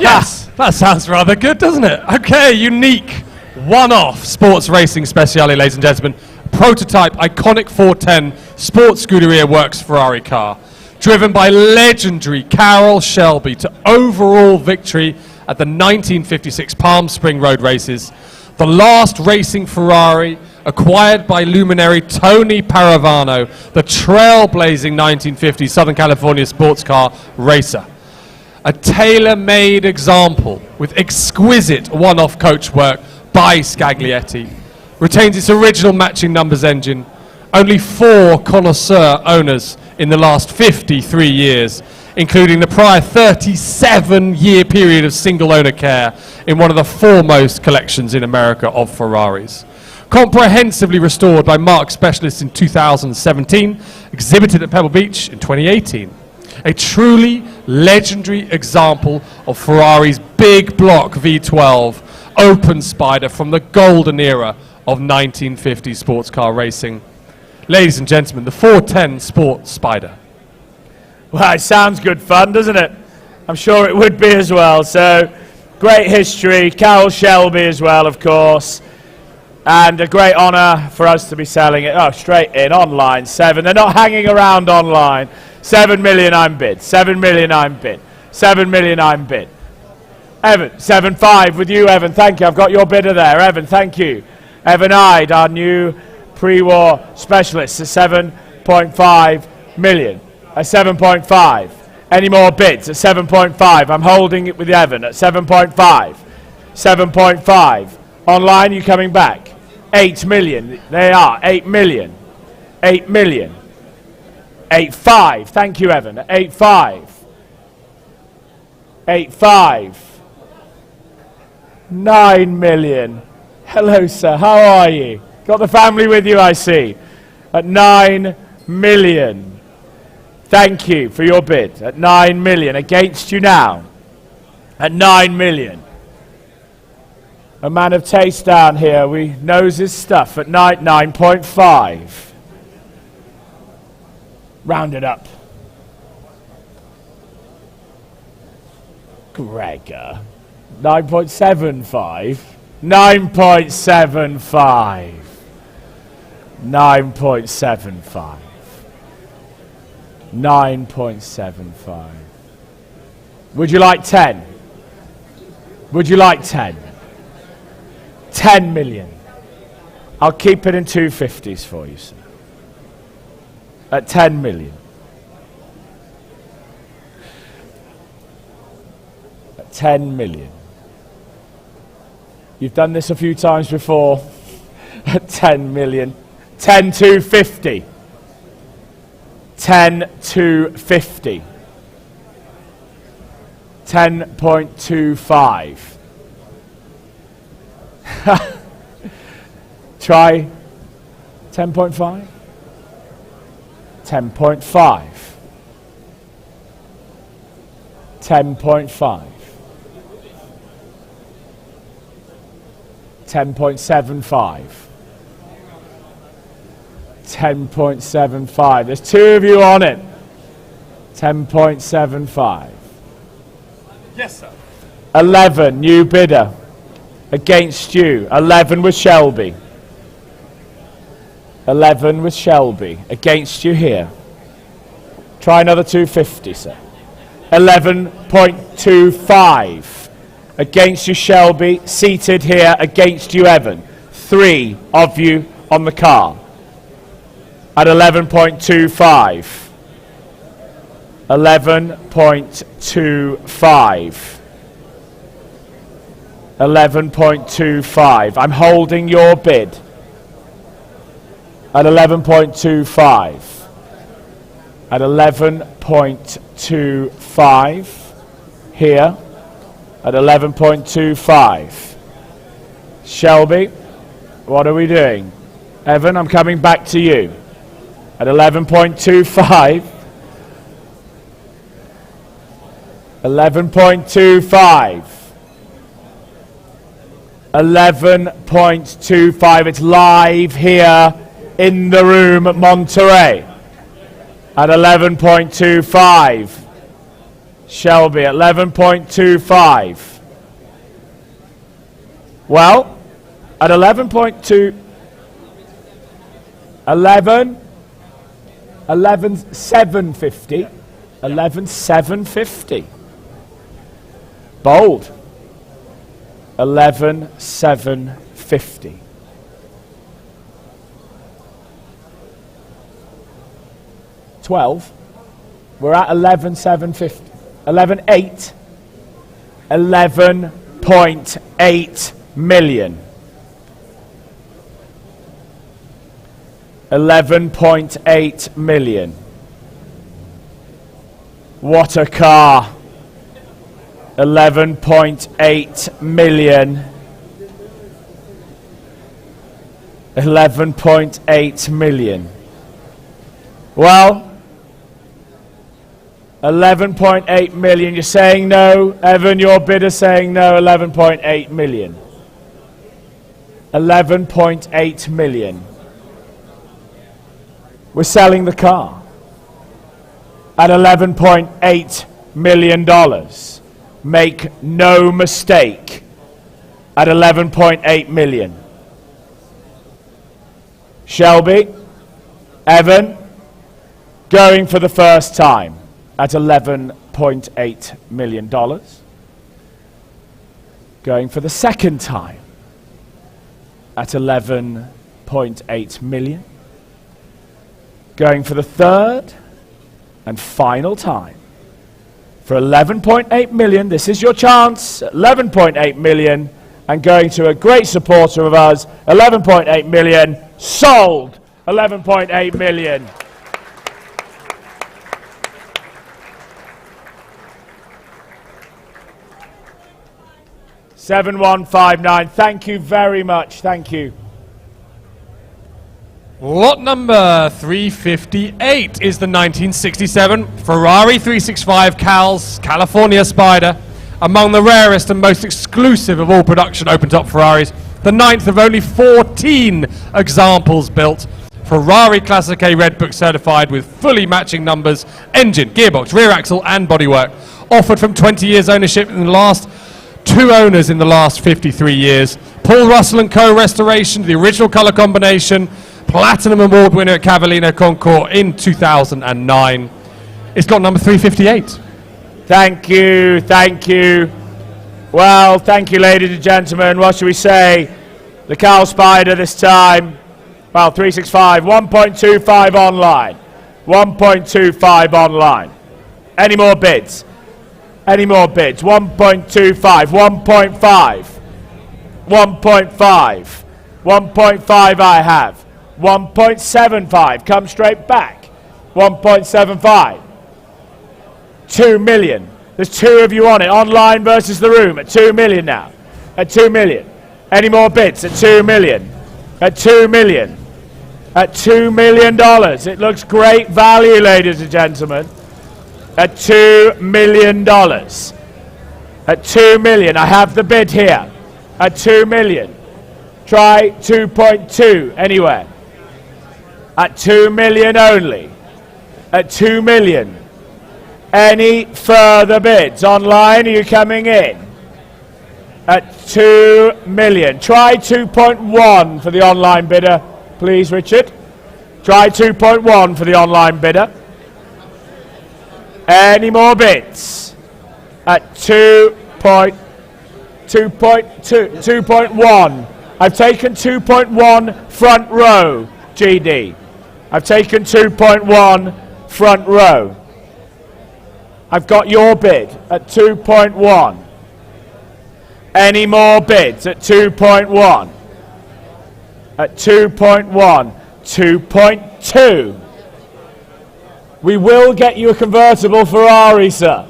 Yes, that sounds rather good, doesn't it? Okay, unique, one-off sports racing speciale, ladies and gentlemen. Prototype, iconic 410 Sports Scuderia Works Ferrari car, driven by legendary Carroll Shelby to overall victory at the 1956 Palm Spring Road races. The last racing Ferrari acquired by luminary Tony Paravano, the trailblazing 1950 Southern California sports car racer. A tailor-made example with exquisite one-off coachwork by Scaglietti. Retains its original matching numbers engine. Only 4 connoisseur owners in the last 53 years, including the prior 37-year period of single-owner care in one of the foremost collections in America of Ferraris. Comprehensively restored by Mark Specialists in 2017, exhibited at Pebble Beach in 2018. A truly legendary example of Ferrari's big block V12 open spider from the golden era of 1950 sports car racing. Ladies and gentlemen, the 410 Sport Spider. Well, it sounds good fun, doesn't it? I'm sure it would be as well. So, great history. Carroll Shelby as well, of course. And a great honour for us to be selling it. Oh, straight in, online, 7. They're not hanging around online. 7 million I'm bid. 7 million I'm bid. 7 million I'm bid. Evan, 7.5 with you, Evan. Thank you. I've got your bidder there. Evan, thank you. Evan Hyde, our new pre-war specialist, at 7.5 million. At 7.5. Any more bids? At 7.5. I'm holding it with Evan at 7.5. 7.5. Online, you coming back? 8 million. They are. 8 million. 8 million. 8.5. Thank you, Evan. 8.5. 8.5. 9 million. Hello, sir. How are you? Got the family with you, I see. At 9 million. Thank you for your bid. At 9 million. Against you now. At 9 million. A man of taste down here. We knows his stuff. At 9.5. Round it up. Gregor. 9.75. 9.75. 9.75. 9.75. Would you like 10? Would you like 10? 10 million. I'll keep it in 250s for you, sir. At 10 million. At 10 million. You've done this a few times before. At 10 million. 10 to 50. 10 to 50. 10.25. Try 10.5. 10.5. 10.5. 10.75. 10.75. There's two of you on it. 10.75. Yes, sir. 11, new bidder. Against you. 11 with Shelby. 11 with Shelby. Against you here. Try another 250, sir. 11.25. Against you, Shelby. Seated here. Against you, Evan. 3 of you on the car. At 11.25. 11.25. 11.25. I'm holding your bid. At 11.25. At 11.25. Here. At 11.25. Shelby, what are we doing? Evan, I'm coming back to you. At 11.25. 11.25. 11.25. It's live here in the room at Monterey. At 11.25. Shelby, at 11.25. Well, at 11.2. 11.750. 11.750. Bold. 11.750. 12. We're at 11.750. 11.8. 11.8 million. 11.8 million. What a car. 11.8 million. 11.8 million. Well, 11.8 million. You're saying no. Evan, your bidder saying no. 11.8 million. 11.8 million. We're selling the car at $11.8 million. Make no mistake, at 11.8 million. Shelby, Evan, going for the first time at $11.8 million. Going for the second time at 11.8 million. Going for the third and final time for 11.8 million. This is your chance. 11.8 million. And going to a great supporter of ours, 11.8 million. Sold. 11.8 million. $7,159. Thank you very much. Thank you. Lot number 358 is the 1967 Ferrari 365 Cals California Spider, among the rarest and most exclusive of all production open-top Ferraris, the 9th of only 14 examples built. Ferrari Classic A Red Book certified with fully matching numbers, engine, gearbox, rear axle and bodywork. Offered from 20 years ownership in the last 2 owners in the last 53 years. Paul Russell & Co. restoration, the original colour combination, Platinum Award winner at Cavallino Concours in 2009. It's got number 358. Thank you, thank you. Well, thank you, ladies and gentlemen. What should we say? The Cow Spider this time. Well, 365, 1.25 online. 1.25 online. Any more bids? Any more bids? 1.25, 1.5. 1.5. 1.5 I have. 1.75, come straight back. 1.75. 2 million. There's two of you on it. Online versus the room at 2 million now. At 2 million. Any more bids? At 2 million. At 2 million. At $2 million. It looks great value, ladies and gentlemen. At $2 million. At 2 million. I have the bid here. At 2 million. Try 2.2 anywhere. At 2 million only. At 2 million. Any further bids? Online, are you coming in? At 2 million. Try 2.1 for the online bidder, please, Richard. Try 2.1 for the online bidder. Any more bids? At 2.1. I've taken 2.1 front row, GD. I've taken 2.1 front row. I've got your bid at 2.1. Any more bids at 2.1? At 2.1. 2.2. We will get you a convertible Ferrari, sir.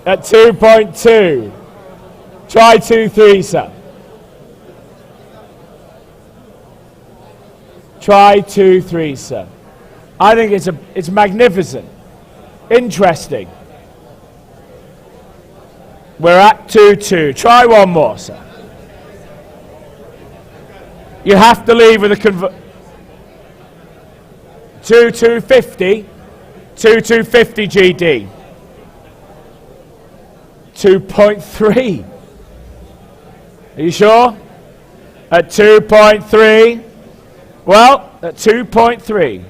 At 2.2. Try 2.3, sir. Try 2.3, sir. I think it's magnificent. Interesting. We're at 2.2. Try one more, sir. You have to leave with a 2.250. 2.250 GD. 2.3. Are you sure? At 2.3. Well, at 2.3.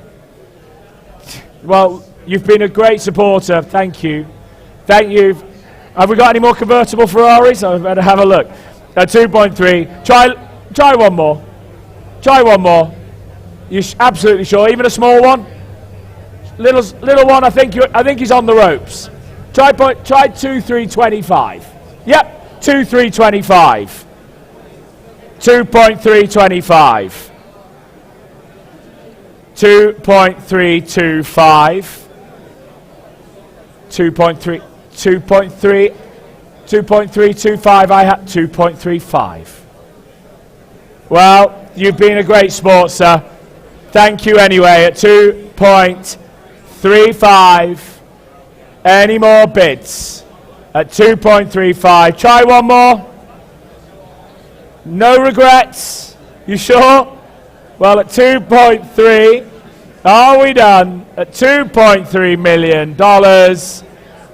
Well, you've been a great supporter. Thank you. Thank you. Have we got any more convertible Ferraris? I better have a look. At 2.3. Try one more. Try one more. You absolutely sure? Even a small one? Little one. I think he's on the ropes. Try 2.325. Yep. 2.325. 2.325. 2.325. 2.325. I had 2.35. Well, you've been a great sport, sir. Thank you anyway. At 2.35. Any more bids? At 2.35. Try one more. No regrets. You sure? Well, at 2.3. Are we done? At $2.3 million.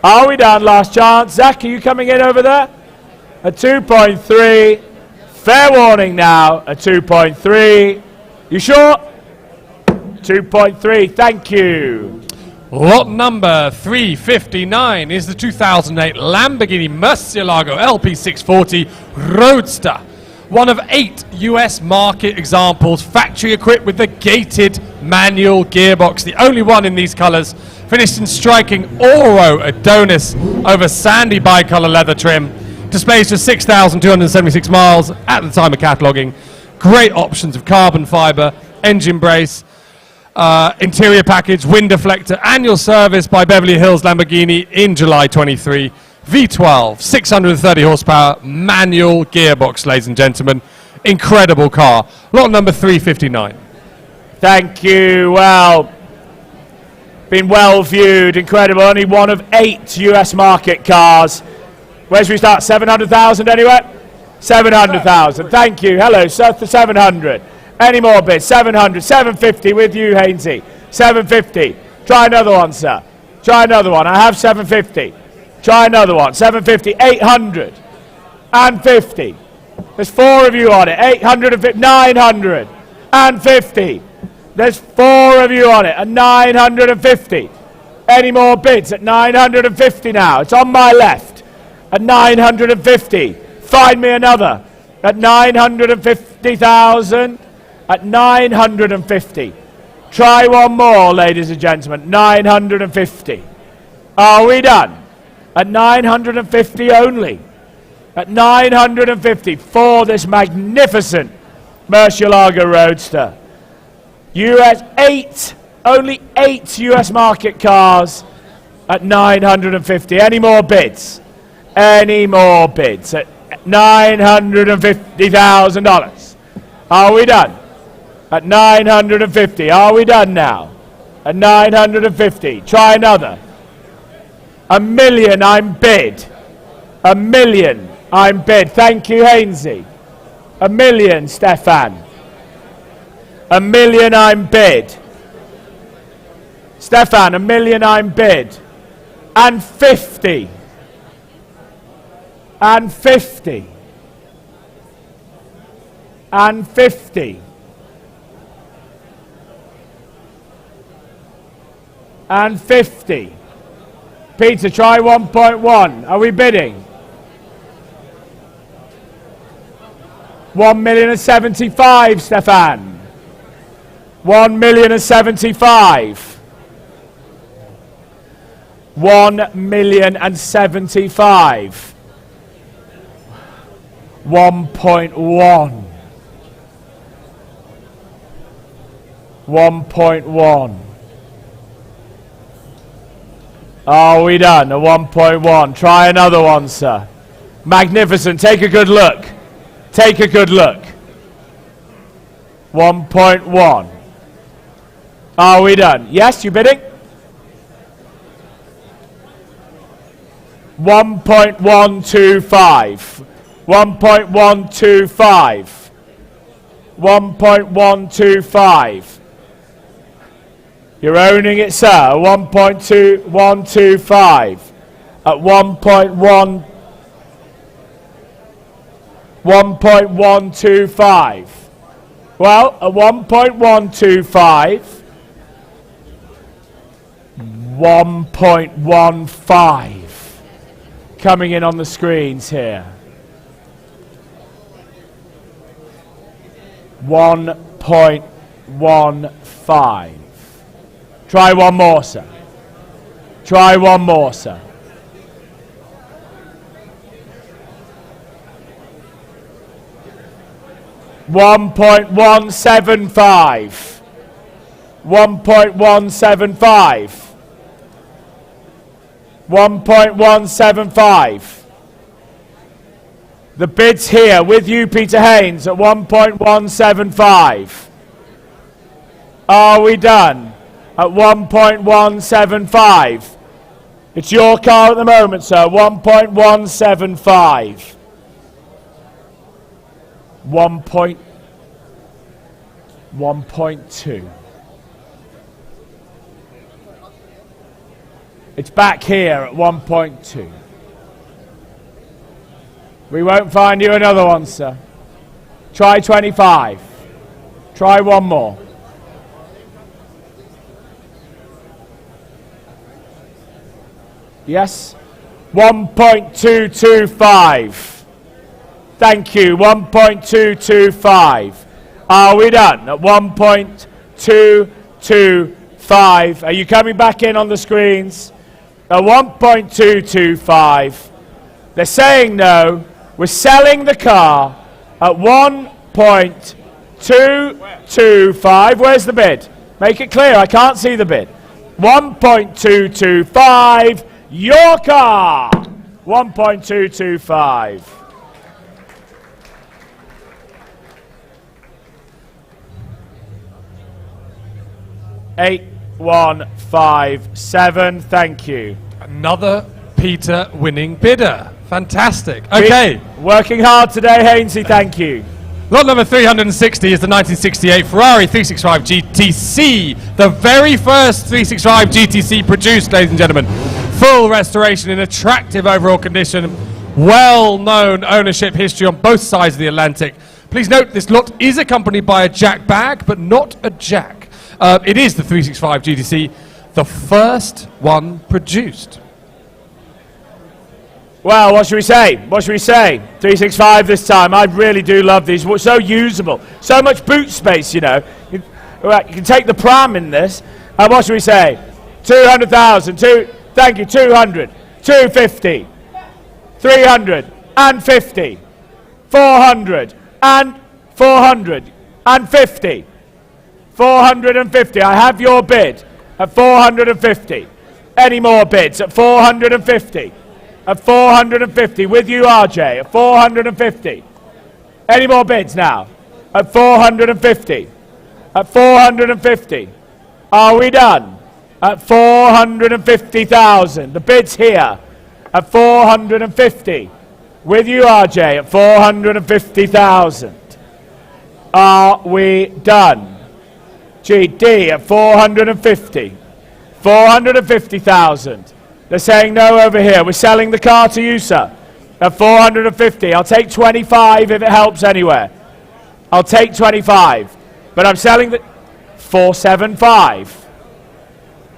Are we done? Last chance. Zach, are you coming in over there? At 2.3. Fair warning now. At 2.3. You sure? 2.3. Thank you. Lot number 359 is the 2008 Lamborghini Murcielago LP640 Roadster. One of 8 US market examples, factory equipped with the gated manual gearbox, the only one in these colors, finished in striking Oro Adonis over sandy bicolor leather trim, displays for 6,276 miles at the time of cataloging, great options of carbon fiber, engine brace, interior package, wind deflector, annual service by Beverly Hills Lamborghini in July 23. V12, 630 horsepower, manual gearbox, ladies and gentlemen. Incredible car. Lot number 359. Thank you. Well, been well viewed. Incredible. Only one of 8 US market cars. Where should we start? 700,000 anyway? 700,000. Thank you. Hello, sir. 700. Any more bids? 700. 750 with you, Hainsey. 750. Try another one, sir. Try another one. I have 750. Try another one. 750. 800. And 50. There's 4 of you on it. 850. 900. And 50. There's 4 of you on it. And 950. Any more bids? At 950 now. It's on my left. At 950. Find me another. At 950. 950,000 at 950. Try one more, ladies and gentlemen. 950. Are we done? At 950 only. At 950 for this magnificent Murcielago Roadster. Only 8 US market cars at 950. Any more bids? Any more bids at $950,000? Are we done? At 950. Are we done now? At 950. Try another. $1 million, I'm bid. $1 million, I'm bid. Thank you, Hainsey. $1 million, Stefan. $1 million, I'm bid. Stefan, $1 million, I'm bid. And 50. And 50. And 50. And 50. Peter, try 1.1. Are we bidding? 1,075,000, Stefan. 1,075,000. 1,075,000. 1.1. 1.1. Are we done? A 1.1. Try another one, sir. Magnificent. Take a good look. Take a good look. 1.1. Are we done? Yes, you bidding? 1.125. 1.125. 1.125. You're owning it, sir. 1.2125. At 1.1. 1.125. Well, at 1.125. 1.15. Coming in on the screens here. 1.15. Try one more, sir. Try one more, sir. $1.175. 1.175. 1.175. The bid's here with you, Peter Haynes, at 1.175. Are we done? At 1.175. It's your car at the moment, sir. 1.175. 1.2. It's back here at 1.2. We won't find you another one, sir. Try 25. Try one more. Yes? 1.225. Thank you. 1.225. Are we done? At 1.225. Are you coming back in on the screens? At 1.225. They're saying no. We're selling the car at 1.225. Where's the bid? Make it clear. I can't see the bid. 1.225. Your car. 1.225. $8,157. Thank you. Another Peter winning bidder. Fantastic. Okay. Working hard today, Hainsey. Thank you. Lot number 360 is the 1968 Ferrari 365 GTC. The very first 365 GTC produced, ladies and gentlemen. Full restoration in attractive overall condition. Well-known ownership history on both sides of the Atlantic. Please note this lot is accompanied by a jack bag, but not a jack. It is the 365 GTC, the first one produced. Well, what should we say? What should we say? 365 this time. I really do love these. So usable. So much boot space, you know. You can take the pram in this. What should we say? 200,000. Thank you. 200. 250. 350. 400. And 450. 450. I have your bid at 450. Any more bids at 450? At 450. With you, RJ, at 450. Any more bids now? At 450. At 450. Are we done? At 450,000. The bid's here. At 450. With you, RJ, at 450,000. Are we done? GD at 450. 450,000. They're saying no over here. We're selling the car to you, sir. At 450. I'll take 25 if it helps anywhere. I'll take 25. But I'm selling the 475.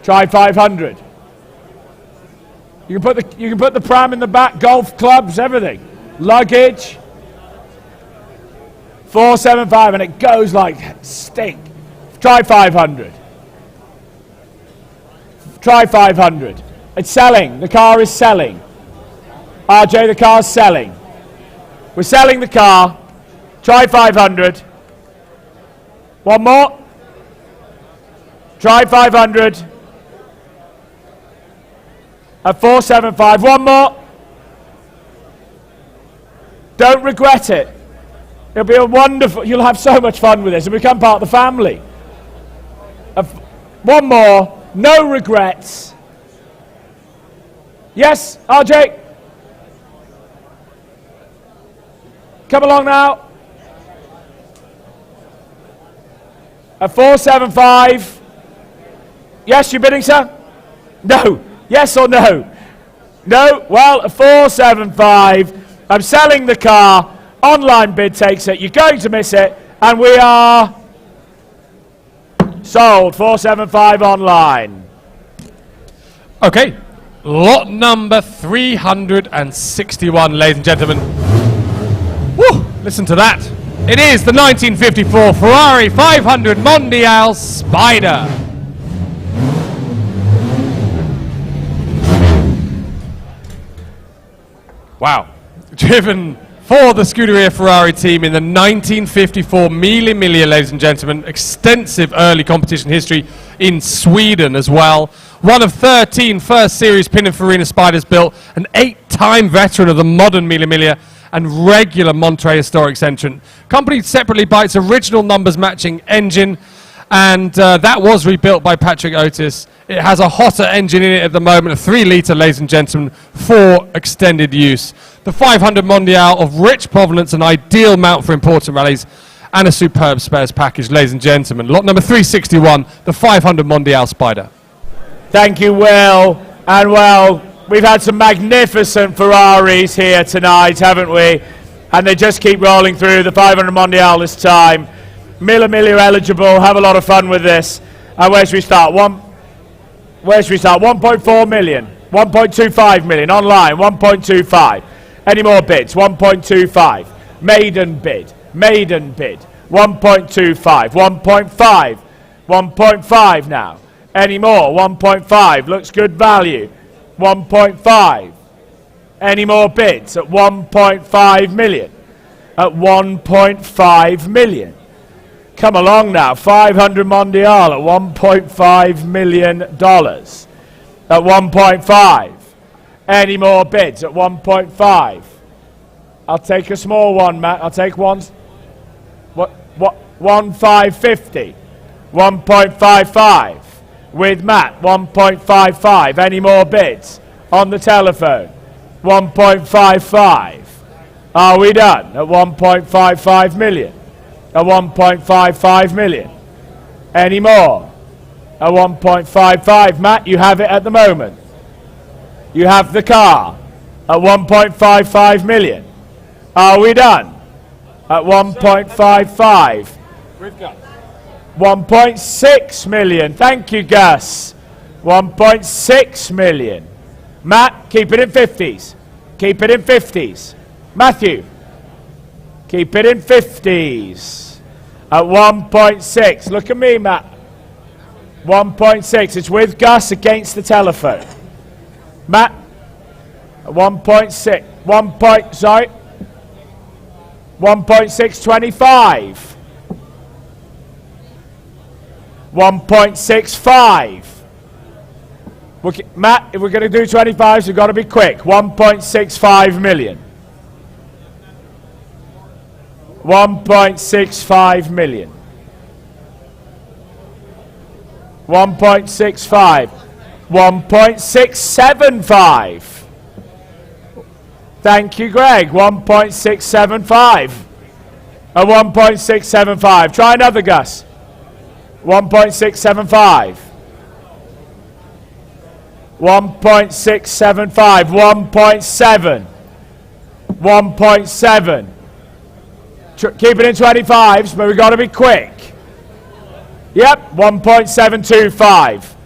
Try 500. You can put the pram in the back, golf clubs, everything. Luggage. 475 and it goes like stink. Try 500. Try 500. It's selling. The car is selling. RJ, the car's selling. We're selling the car. Try 500. One more. Try 500. At 475. One more. Don't regret it. It'll be a wonderful, you'll have so much fun with this and become part of the family. One more. No regrets. Yes, RJ? Come along now. At 475. Yes, you bidding, sir? No. Yes or no? No? Well, at 475. I'm selling the car. Online bid takes it. You're going to miss it. And we are sold. 475 online. Okay. Lot number 361, ladies and gentlemen. Woo! Listen to that. It is the 1954 Ferrari 500 Mondial Spider. Wow. Driven for the Scuderia Ferrari team in the 1954 Mille Miglia, ladies and gentlemen. Extensive early competition history in Sweden as well. One of 13 first series Pinin Farina Spiders built, an 8-time veteran of the modern Mille Miglia and regular Monterey Historics entrant. Accompanied separately by its original numbers matching engine, and that was rebuilt by Patrick Otis. It has a hotter engine in it at the moment, a 3-litre, ladies and gentlemen, for extended use. The 500 Mondial of rich provenance, an ideal mount for important rallies, and a superb spares package, ladies and gentlemen. Lot number 361, the 500 Mondial Spider. Thank you, Will. And well, we've had some magnificent Ferraris here tonight, haven't we? And they just keep rolling through. The 500 Mondial this time. Mille Miglia eligible. Have a lot of fun with this. And where should we start? Where should we start? 1.4 million. 1.25 million. Online, 1.25. Any more bids? 1.25. Maiden bid. Maiden bid. 1.25. 1.5. 1.5 now. Any more? 1.5. Looks good value. 1.5. Any more bids at 1.5 million? At 1.5 million. Come along now. 500 Mondial at $1.5 million. At 1.5. Any more bids at 1.5? I'll take a small one, Matt. I'll take one. What? 1.550. 1.55. With Matt, 1.55. Any more bids? On the telephone. 1.55. Are we done? At 1.55 million. At 1.55 million. Any more? At 1.55. Matt, you have it at the moment. You have the car. At 1.55 million. Are we done? At 1.55. We've got 1.6 million. Thank you, Gus. 1.6 million. Matt, keep it in 50s. Keep it in 50s. Matthew. Keep it in 50s. At 1.6. Look at me, Matt. 1.6. It's with Gus against the telephone. Matt. At 1.6. 1.625. 1.65. Matt, if we're going to do 25s, we've got to be quick. 1.65 million. 1.65 million. 1.65. 1.675. Thank you, Greg. 1.675. A 1.675. Try another, Gus. 1.675. 1.675. 1.7. 1.7. Keep it in 25s, but we've got to be quick. Yep, 1.725.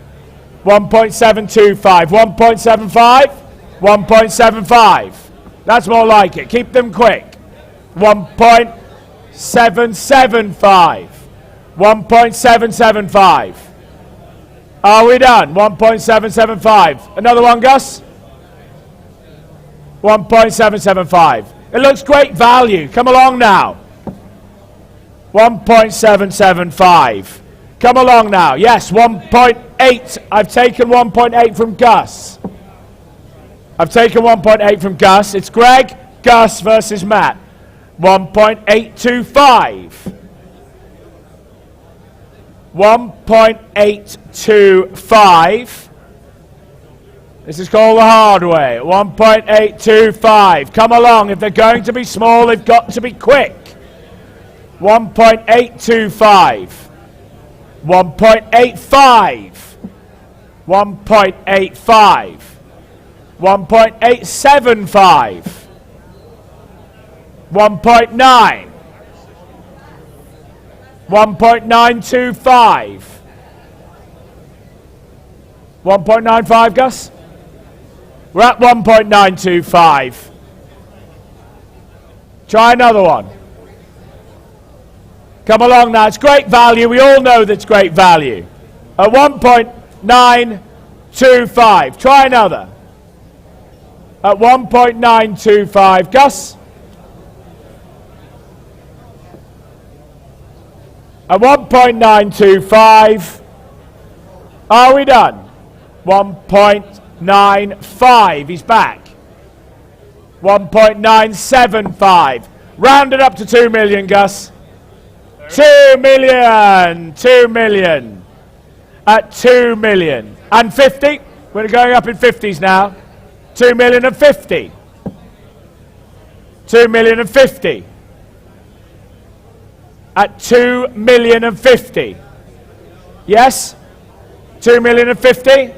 1.725. 1.75. 1.75. That's more like it. Keep them quick. 1.775. 1.775. Are we done? 1.775. Another one, Gus? 1.775. It looks great value. Come along now. 1.775. Come along now. Yes, 1.8. I've taken 1.8 from Gus. I've taken 1.8 from Gus. It's Greg, Gus versus Matt. 1.825. 1.825. This is called the hard way. 1.825. Come along. If they're going to be small, they've got to be quick. 1.825. 1.85. 1.85. 1.875. 1.9. 1.925. 1.95, Gus? We're at 1.925. Try another one. Come along now. It's great value. We all know that's great value. At 1.925. Try another. At 1.925. Gus? At 1.925. Are we done? 1.95. He's back. 1.975. Round it up to 2 million, Gus. 2 million. 2 million. At 2 million. And 50. We're going up in 50s now. 2 million and 50. 2 million and 50. At 2 million and 50. Yes? 2 million and 50.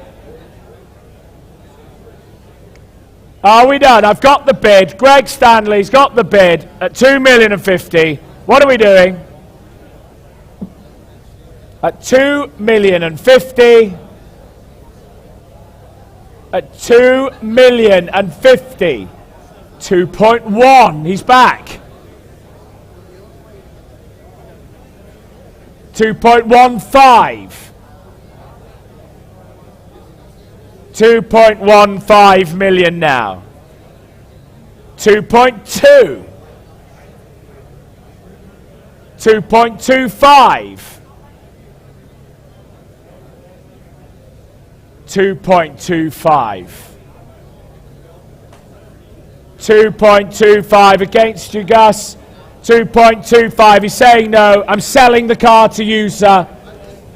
Are we done? I've got the bid. Greg Stanley's got the bid at 2 million and 50. What are we doing? At 2 million and 50. At 2 million and 50. 2.1. He's back. 2.15. 2.15 million now. 2.2. 2.25. 2.25. 2.25 against you, Gus. 2.25. He's saying no. I'm selling the car to you, sir.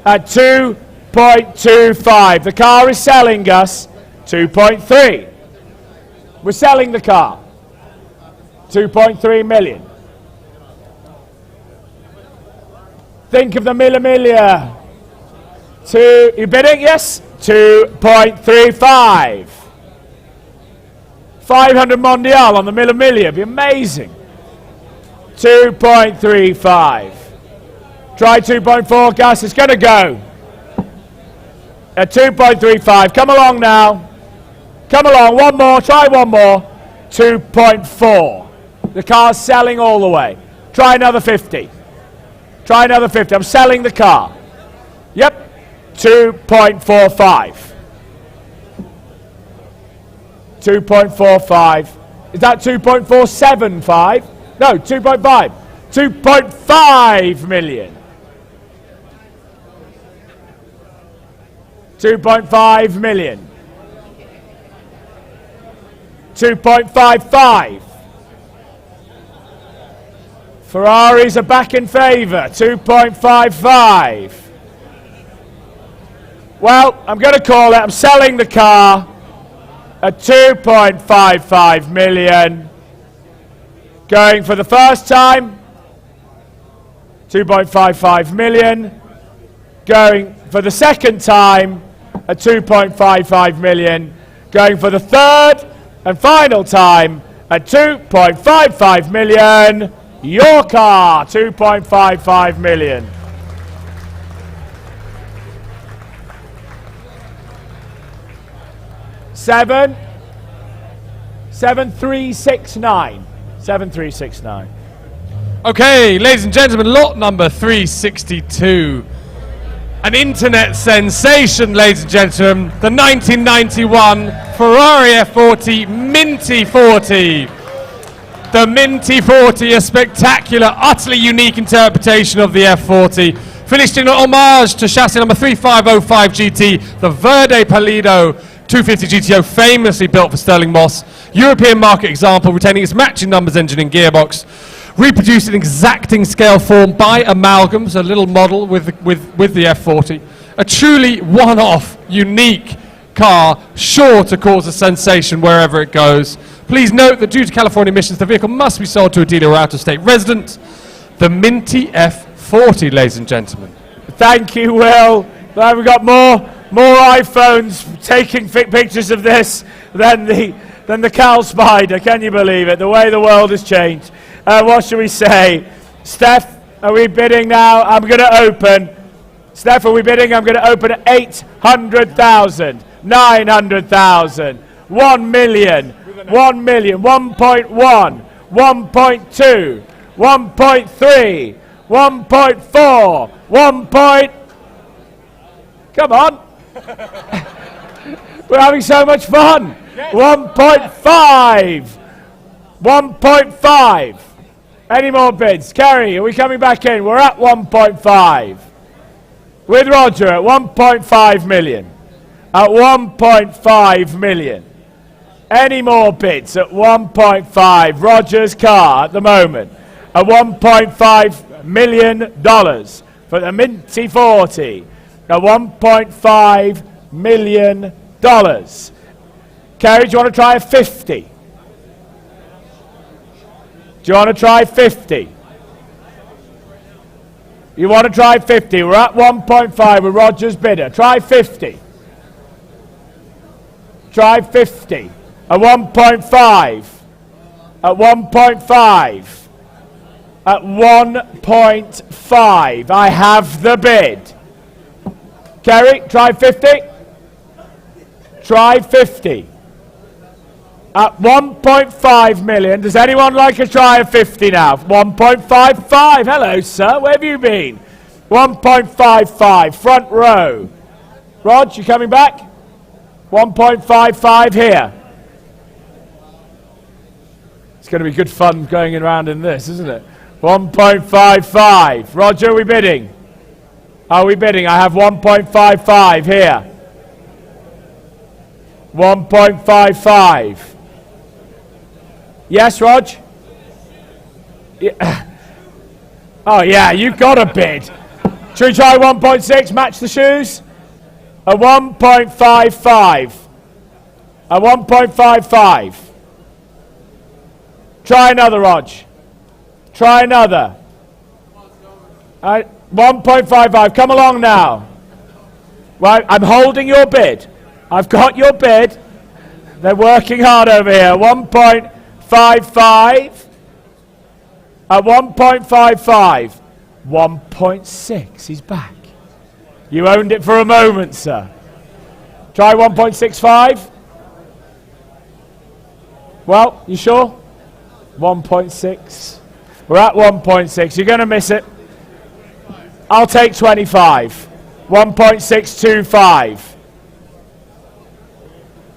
At 2.25. The car is selling, Gus. 2.3. We're selling the car. 2.3 million. Think of the Milla. You bidding? Yes? 2.35. 500 Mondial on the Milla. It'd be amazing. 2.35. Try 2.4, Gus. It's going to go. At 2.35. Come along now. Come along. One more. Try one more. 2.4. The car's selling all the way. Try another 50. Try another 50. I'm selling the car. Yep. 2.45. 2.45. Is that 2.475? No, 2.5. 2.5 million. 2.5 million. 2.55. Ferraris are back in favour. 2.55. Well, I'm going to call it. I'm selling the car at 2.55 million. Going for the first time, 2.55 million. Going for the second time at 2.55 million. Going for the third and final time at 2.55 million. Your car, 2.55 million. Seven, 7369. 7369. Okay, ladies and gentlemen, lot number 362. An internet sensation, ladies and gentlemen. The 1991 Ferrari F40 Minty 40. The Minty 40, a spectacular, utterly unique interpretation of the F40. Finished in homage to chassis number 3505 GT, the Verde Palido 250 GTO, famously built for Sterling Moss. European market example, retaining its matching numbers engine and gearbox. Reproduced in exacting scale form by amalgams, a little model with the F40. A truly one-off, unique car, sure to cause a sensation wherever it goes. Please note that due to California emissions, the vehicle must be sold to a dealer or out-of-state resident. The Minty F40, ladies and gentlemen. Thank you, Will. Well, we've got more iPhones taking pictures of this than the Cal Spider. Can you believe it? The way the world has changed. What should we say? Steph, are we bidding now? I'm going to open. Steph, are we bidding? I'm going to open at 800,000, 900,000, 1 million, 1 million, 1.1, 1.2, 1.3, 1.4, 1. Come on. We're having so much fun. 1.5. 1.5. Any more bids? Kerry, are we coming back in? We're at 1.5. With Roger at 1.5 million. At 1.5 million. Any more bids at 1.5? Roger's car at the moment at $1.5 million for the Minty 40. At $1.5 million. Kerry, do you want to try a 50? Do you want to try 50? You want to try 50? We're at 1.5 with Roger's bidder. Try 50. Try 50. At 1.5. At 1.5. At 1.5. I have the bid. Kerry, try 50. Try 50. At 1.5 million. Does anyone like a try of 50 now? 1.55. Hello, sir. Where have you been? 1.55. Front row. Rog, you coming back? 1.55 here. It's going to be good fun going around in this, isn't it? 1.55. Roger, are we bidding? Are we bidding? I have 1.55 here. 1.55. Yes, Rog? Yeah. Oh, yeah, you've got a bid. Should we try 1.6, match the shoes? A 1.55. A 1.55. Try another, Rog. Try another. 1.55. Come along now. Right, I'm holding your bid. I've got your bid. They're working hard over here. 1.55. At 1.55. 1.6. He's back. You owned it for a moment, sir. Try 1.65. Well, you sure? 1.6. We're at 1.6. You're going to miss it. I'll take 25. 1.625.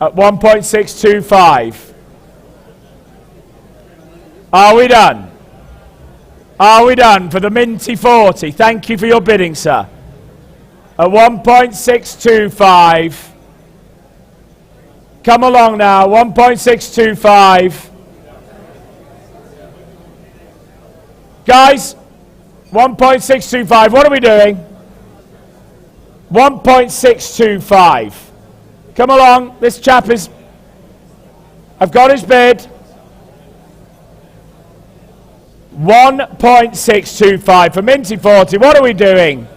At 1.625. Are we done? Are we done for the minty 40? Thank you for your bidding, sir. At 1.625. Come along now, 1.625. Guys, 1.625, what are we doing? 1.625. Come along, this chap is... I've got his bid. 1.625 for Minty 40. What are we doing?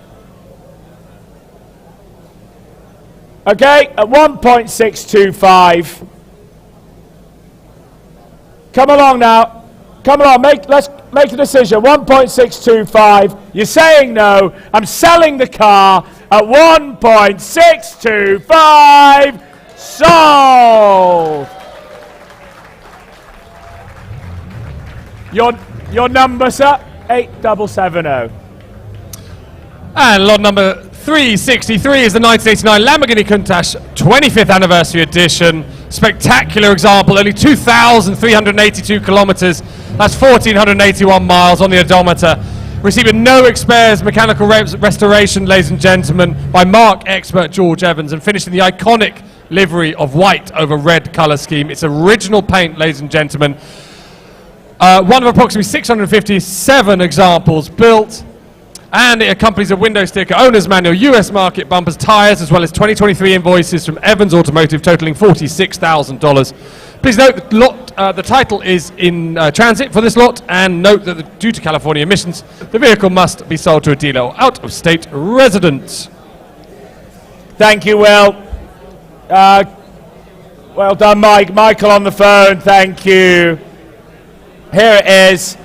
Okay, at 1.625. Come along now. Come along, let's make a decision. 1.625. You're saying no. I'm selling the car at 1.625. Sold. Your number, sir? 8770. And lot number 363 is the 1989 Lamborghini Countach 25th anniversary edition. Spectacular example, only 2,382 kilometers. That's 1,481 miles on the odometer. Receiving no experts mechanical restoration, ladies and gentlemen, by Mark expert George Evans, and finishing the iconic livery of white over red colour scheme. It's original paint, ladies and gentlemen. One of approximately 657 examples built, and it accompanies a window sticker, owner's manual, US market bumpers, tyres, as well as 2023 invoices from Evans Automotive totaling $46,000. Please note that the title is in transit for this lot, and note that due to California emissions, the vehicle must be sold to a dealer or out-of-state resident. Thank you, Will. Well done, Mike. Michael on the phone, thank you. Here it is.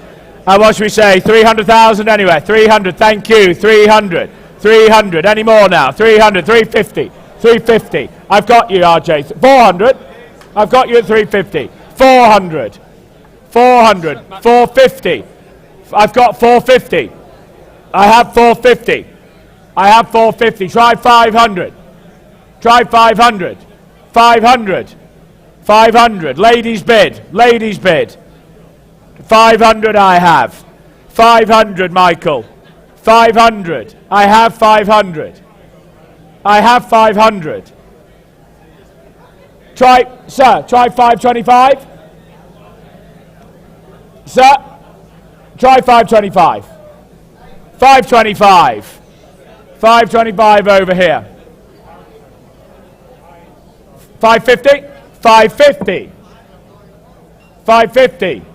What should we say? 300,000 anyway. 300. Thank you. 300. 300. Any more now? 300. 350. 350. I've got you, RJ. 400. I've got you at 350. 400. 400. 450. I've got 450. I have 450. I have 450. Try 500. Try 500. 500. 500. Ladies bid. Ladies bid. 500 I have. 500, Michael. 500. I have 500. I have 500. Try, sir, try 525. Sir, try 525. 525. 525 over here. 550. 550. 550.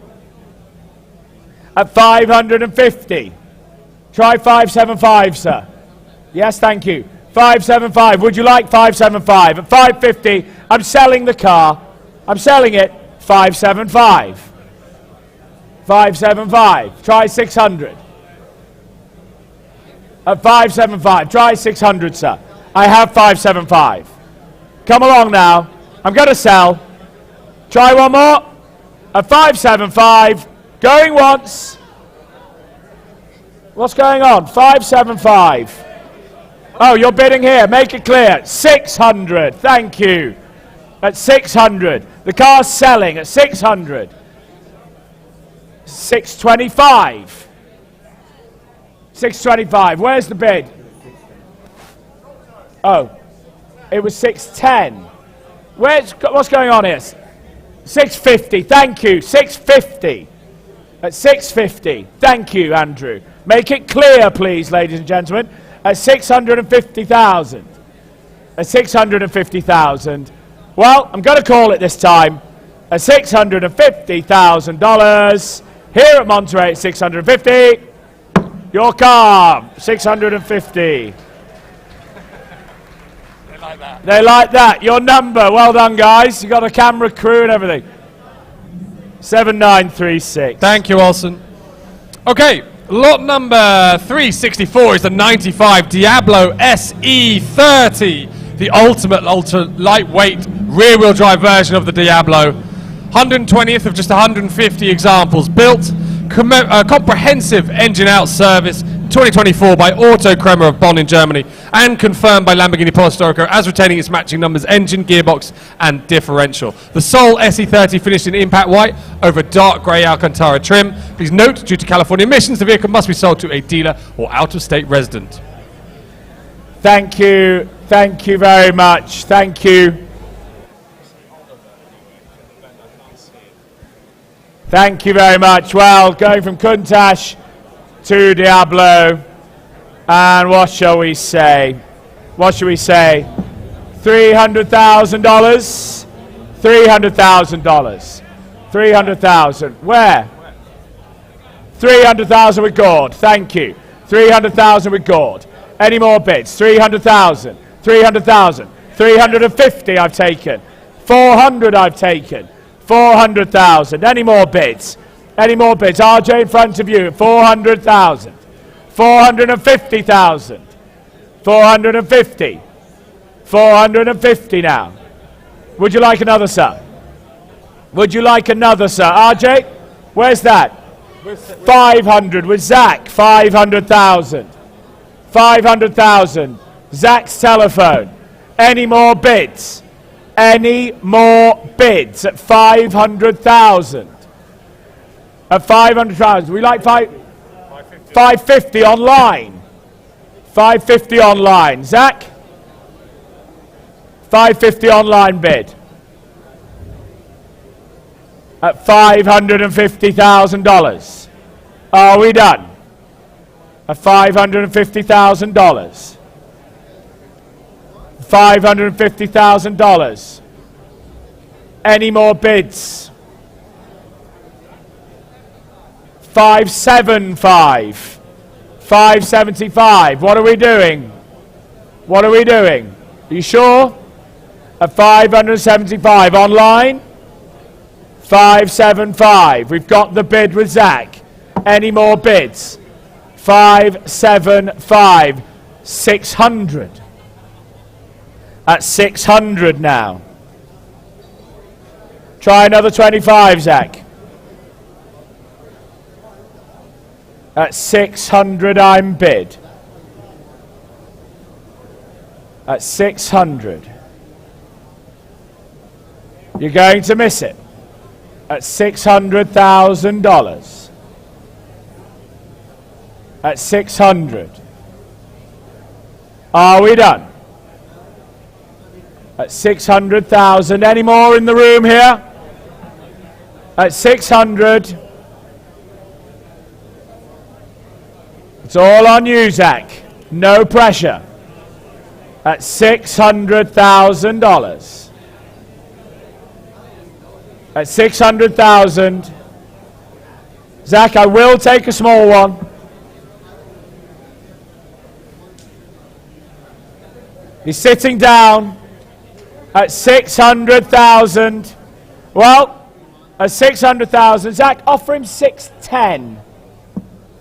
At 550. Try 575, sir. Yes, thank you. 575. Would you like 575? At 550, I'm selling the car. I'm selling it. 575. 575. Try 600. At 575. Try 600, sir. I have 575. Come along now. I'm going to sell. Try one more. At 575. Going once. What's going on? 575. Oh, you're bidding here. Make it clear. 600. Thank you. At 600. The car's selling at 600. 625. 625. Where's the bid? Oh, it was 610. What's going on here? 650. Thank you. 650. At 650. Thank you, Andrew. Make it clear, please, ladies and gentlemen. At 650,000. At 650,000. Well, I'm going to call it this time. At $650,000. Here at Monterey, 650. Your car, 650. They like that. They like that. Your number. Well done, guys. You got a camera crew and everything. 7936. Thank you, Olsen. Okay, lot number 364 is the 95 Diablo SE30, the ultimate ultra lightweight rear-wheel drive version of the Diablo. 120th of just 150 examples built. Comprehensive engine out service 2024 by Otto Kremer of Bonn in Germany, and confirmed by Lamborghini Polestorico as retaining its matching numbers, engine, gearbox and differential. The Sol SE30 finished in impact white over dark grey Alcantara trim. Please note, due to California emissions, the vehicle must be sold to a dealer or out-of-state resident. Thank you very much. Thank you. Thank you very much. Well, going from Countach to Diablo, and what shall we say? What shall we say? $300,000. $300,000. 300,000. Where? 300,000 with Gord. Thank you. 300,000 with Gord. Any more bids? 300,000. 300,000. 350 I've taken. 400 I've taken. 400,000. Any more bids? Any more bids? RJ in front of you. 400,000. 450,000. 450. 450 now. Would you like another, sir? Would you like another, sir? RJ? Where's that? 500 with Zach. 500,000. 500,000. Zach's telephone. Any more bids? Any more bids at 500,000? At 500,000. We like 550 online. 550 online. Zach? 550 online bid. At $550,000. Are we done? At $550,000. $550,000. Any more bids? 575. 575. What are we doing? What are we doing? Are you sure? At 575 online. 575. We've got the bid with Zach. Any more bids? 575. 600. At 600 now. Try another 25, Zach. At 600 I'm bid. At 600. You're going to miss it. At $600,000. At 600. Are we done? At 600,000. Any more in the room here? At 600. It's all on you, Zach. No pressure. At $600,000. At 600,000. Zach, I will take a small one. He's sitting down. At 600,000. Well, at 600,000, Zach, offer him 610.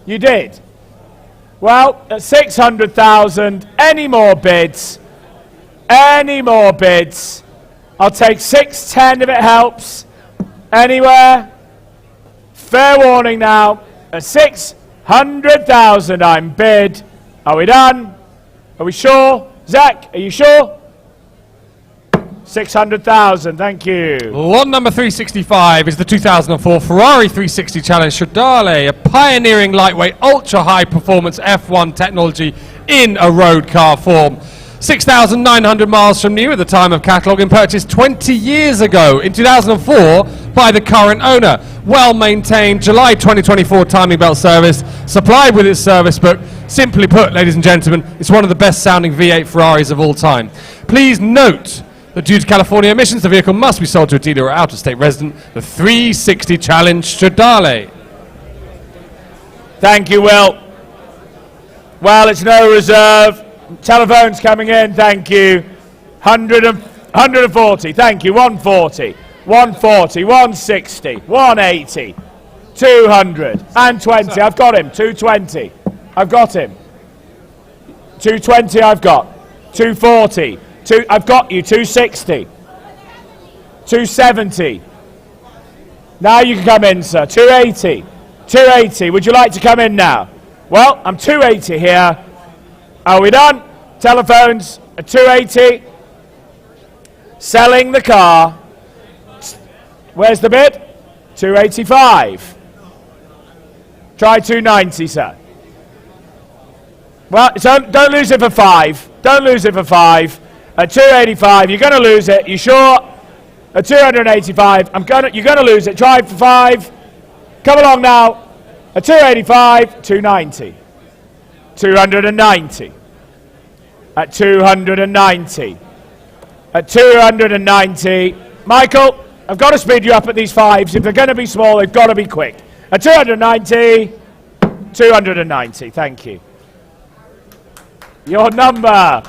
You did. Well, at 600,000, any more bids? Any more bids? I'll take 610 if it helps. Anywhere? Fair warning now. At 600,000, I'm bid. Are we done? Are we sure? Zach, are you sure? 600,000, thank you. Lot number 365 is the 2004 Ferrari 360 Challenge Stradale, a pioneering lightweight, ultra-high performance F1 technology in a road car form. 6,900 miles from new at the time of catalogue, purchased 20 years ago in 2004 by the current owner. Well-maintained, July 2024 timing belt service, supplied with its service book. Simply put, ladies and gentlemen, it's one of the best-sounding V8 Ferraris of all time. Please note that due to California emissions, the vehicle must be sold to a dealer or out-of-state resident. The 360 Challenge Stradale. Thank you, Will. Well, it's no reserve. Telephones coming in, thank you. 140, thank you. 140, 140, 160, 180, 220. I've got him. 220. I've got him. 220 I've got. 240. I've got you. 260. 270. Now you can come in, sir. 280. 280. Would you like to come in now? Well, I'm 280 here. Are we done? Telephones at 280. Selling the car. Where's the bid? 285. Try 290, sir. Well, don't lose it for 5. Don't lose it for 5. At 285, you're going to lose it. You sure? At 285, you're going to lose it. Try for 5. Come along now. At 285, 290. 290. At 290. At 290. Michael, I've got to speed you up at these 5s. If they're going to be small, they've got to be quick. At 290. 290. Thank you. Your number.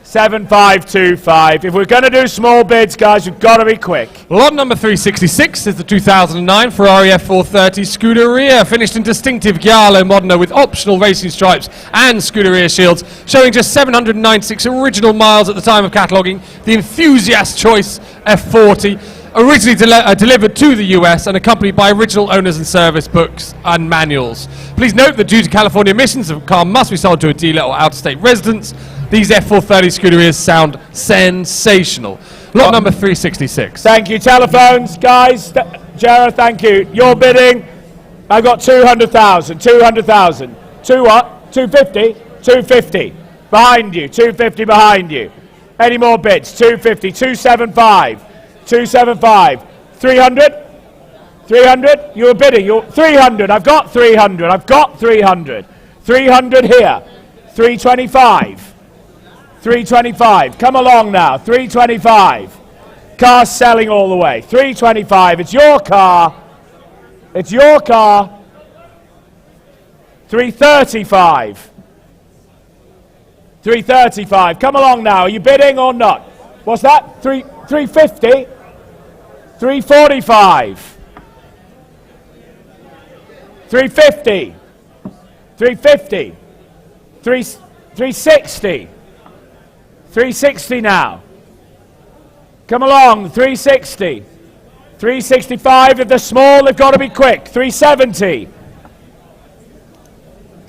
7525. If we're going to do small bids, guys, we've got to be quick. Lot number 366 is the 2009 Ferrari F430 Scuderia, finished in distinctive Giallo Modena with optional racing stripes and Scuderia shields, showing just 796 original miles at the time of cataloguing. The enthusiast choice F40, originally delivered to the US and accompanied by original owners and service books and manuals. Please note that due to California emissions, the car must be sold to a dealer or out-of-state residents. These F430 Scuderias sound sensational. Lot number 366. Thank you. Telephones, guys. Jarrah, thank you. Your bidding. I've got 200,000. 200,000. 2 what? 250? 250. Behind you. 250 behind you. Any more bids? 250. 275. 275. 300? 300? You were bidding. You're 300. I've got 300. I've got 300. 300 here. 325. 325. Come along now. 325. Car selling all the way. 325. It's your car. It's your car. 335. 335. Come along now. Are you bidding or not? What's that? 350. 345. 350. 350. 360. 360 now. Come along, 360. 365, if they're small, they've got to be quick. 370.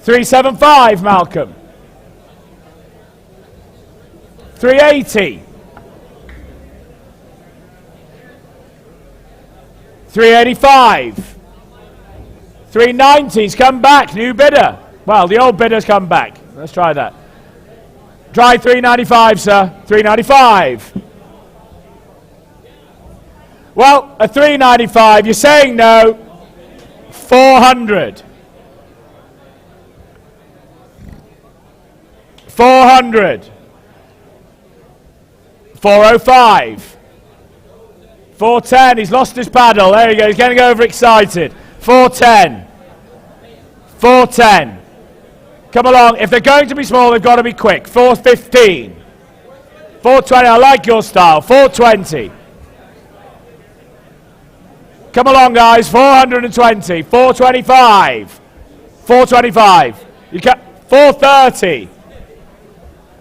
375, Malcolm. 380. 385. 390's come back, new bidder. Well, the old bidder's come back. Let's try that. Try 395, sir. 395. Well, at 395, you're saying no. 400. 400. 405. 410. He's lost his paddle. There you go. He's getting overexcited. 410. 410. Come along. If they're going to be small, they've got to be quick. 415. 420. I like your style. 420. Come along, guys. 420. 425. 425. You can 430.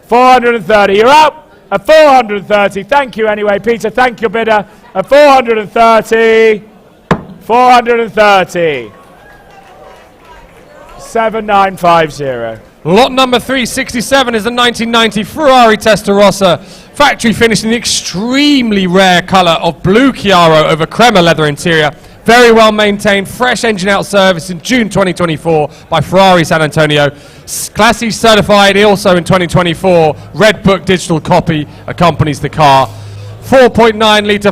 430. You're out at 430. Thank you anyway, Peter. Thank you, bidder. At 430. 430. 7950. Lot number 367 is the 1990 Ferrari Testarossa, factory finished in the extremely rare colour of blue Chiaro over crema leather interior. Very well maintained, fresh engine out service in June 2024 by Ferrari San Antonio. Classy certified also in 2024. Red Book digital copy accompanies the car. 4.9 litre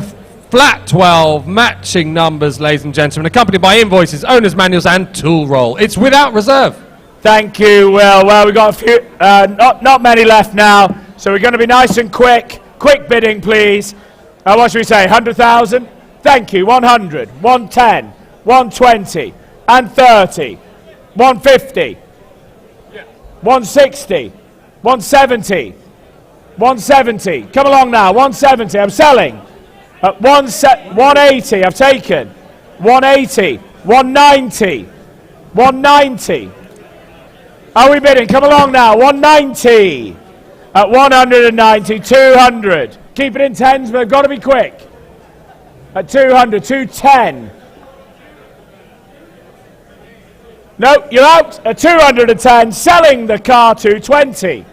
flat 12 matching numbers, ladies and gentlemen, accompanied by invoices, owner's manuals and tool roll. It's without reserve. Thank you, Will. Well, we've got a few, not many left now, so we're going to be nice and quick. Quick bidding, please. What should we say, 100,000? Thank you, 100, 110, 120, and 30, 150, 160, 170, 170. Come along now, 170, I'm selling. 180, I've taken. 180, 190, 190. Are we bidding? Come along now, 190. At 190, 200. Keep it in tens, but they've got to be quick. At 200, 210. No, you're out at 210, selling the car 220.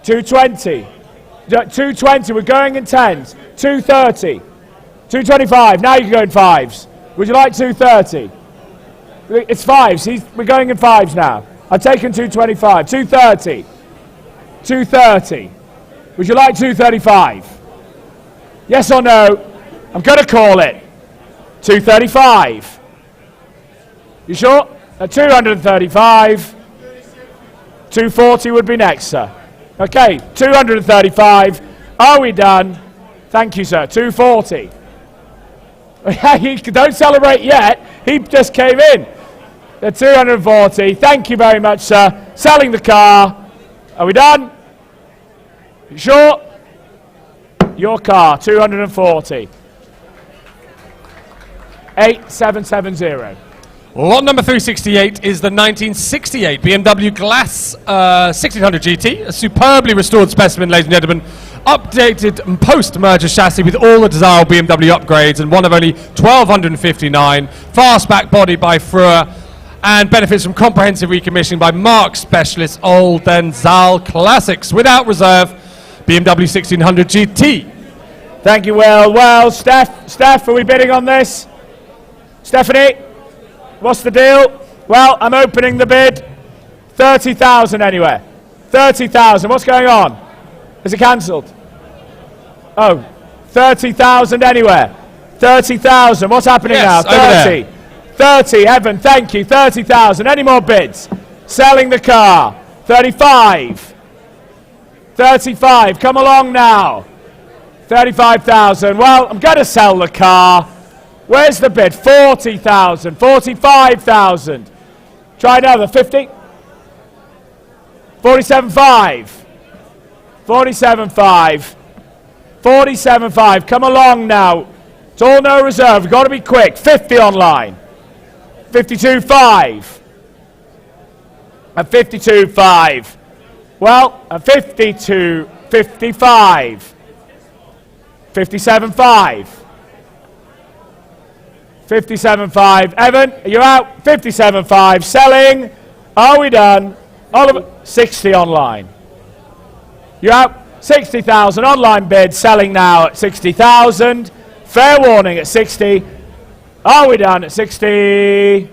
220. 220, we're going in tens. 230. 225, now you can go in fives. Would you like 230? It's fives, we're going in fives now. I've taken 225. 230. 230. Would you like 235? Yes or no? I'm going to call it. 235. You sure? At 235. 240 would be next, sir. Okay, 235. Are we done? Thank you, sir. 240. Don't celebrate yet. He just came in. At 240. Thank you very much, sir. Selling the car. Are we done? You sure? Your car, 240. 8770. Lot number 368 is the 1968 BMW Glass 1600 GT, a superbly restored specimen, ladies and gentlemen, updated post-merger chassis with all the desirable BMW upgrades and one of only 1,259, fastback body by Ferrari, and benefits from comprehensive recommissioning by Mark specialist Old Denzal Classics, without reserve, BMW 1600 GT. Thank you, Will. Well, Steph, are we bidding on this? Stephanie? What's the deal? Well, I'm opening the bid. 30,000 anywhere. 30,000. What's going on? Is it cancelled? Oh, 30,000 anywhere. 30,000. What's happening now? 30. 30. Evan, thank you. 30,000. Any more bids? Selling the car. 35. 35. Come along now. 35,000. Well, I'm going to sell the car. Where's the bid? 40,000, 45,000. Try another, 50. 47.5. 47.5. 47.5. Come along now. It's all no reserve. We've got to be quick. 50 online. 52.5. At 52.5. Well, at 52, 55. 57.5. 57.5. Evan, you're out. 57.5. Selling. Are we done? Oliver, 60 online. You're out. 60,000 online bid. Selling now at 60,000. Fair warning at 60. Are we done at 60?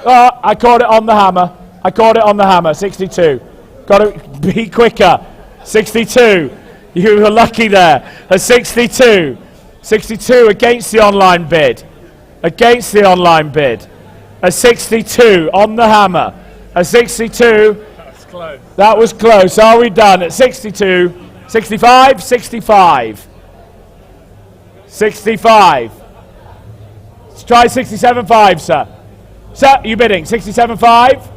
Oh, I caught it on the hammer. I caught it on the hammer. 62. Got to be quicker. 62. You were lucky there. At 62. 62 against the online bid. Against the online bid. A 62 on the hammer. A 62. That's close. That was close. Are we done at 62? 65? 65. 65. Let's try 67.5, sir. Sir, you bidding? 67.5?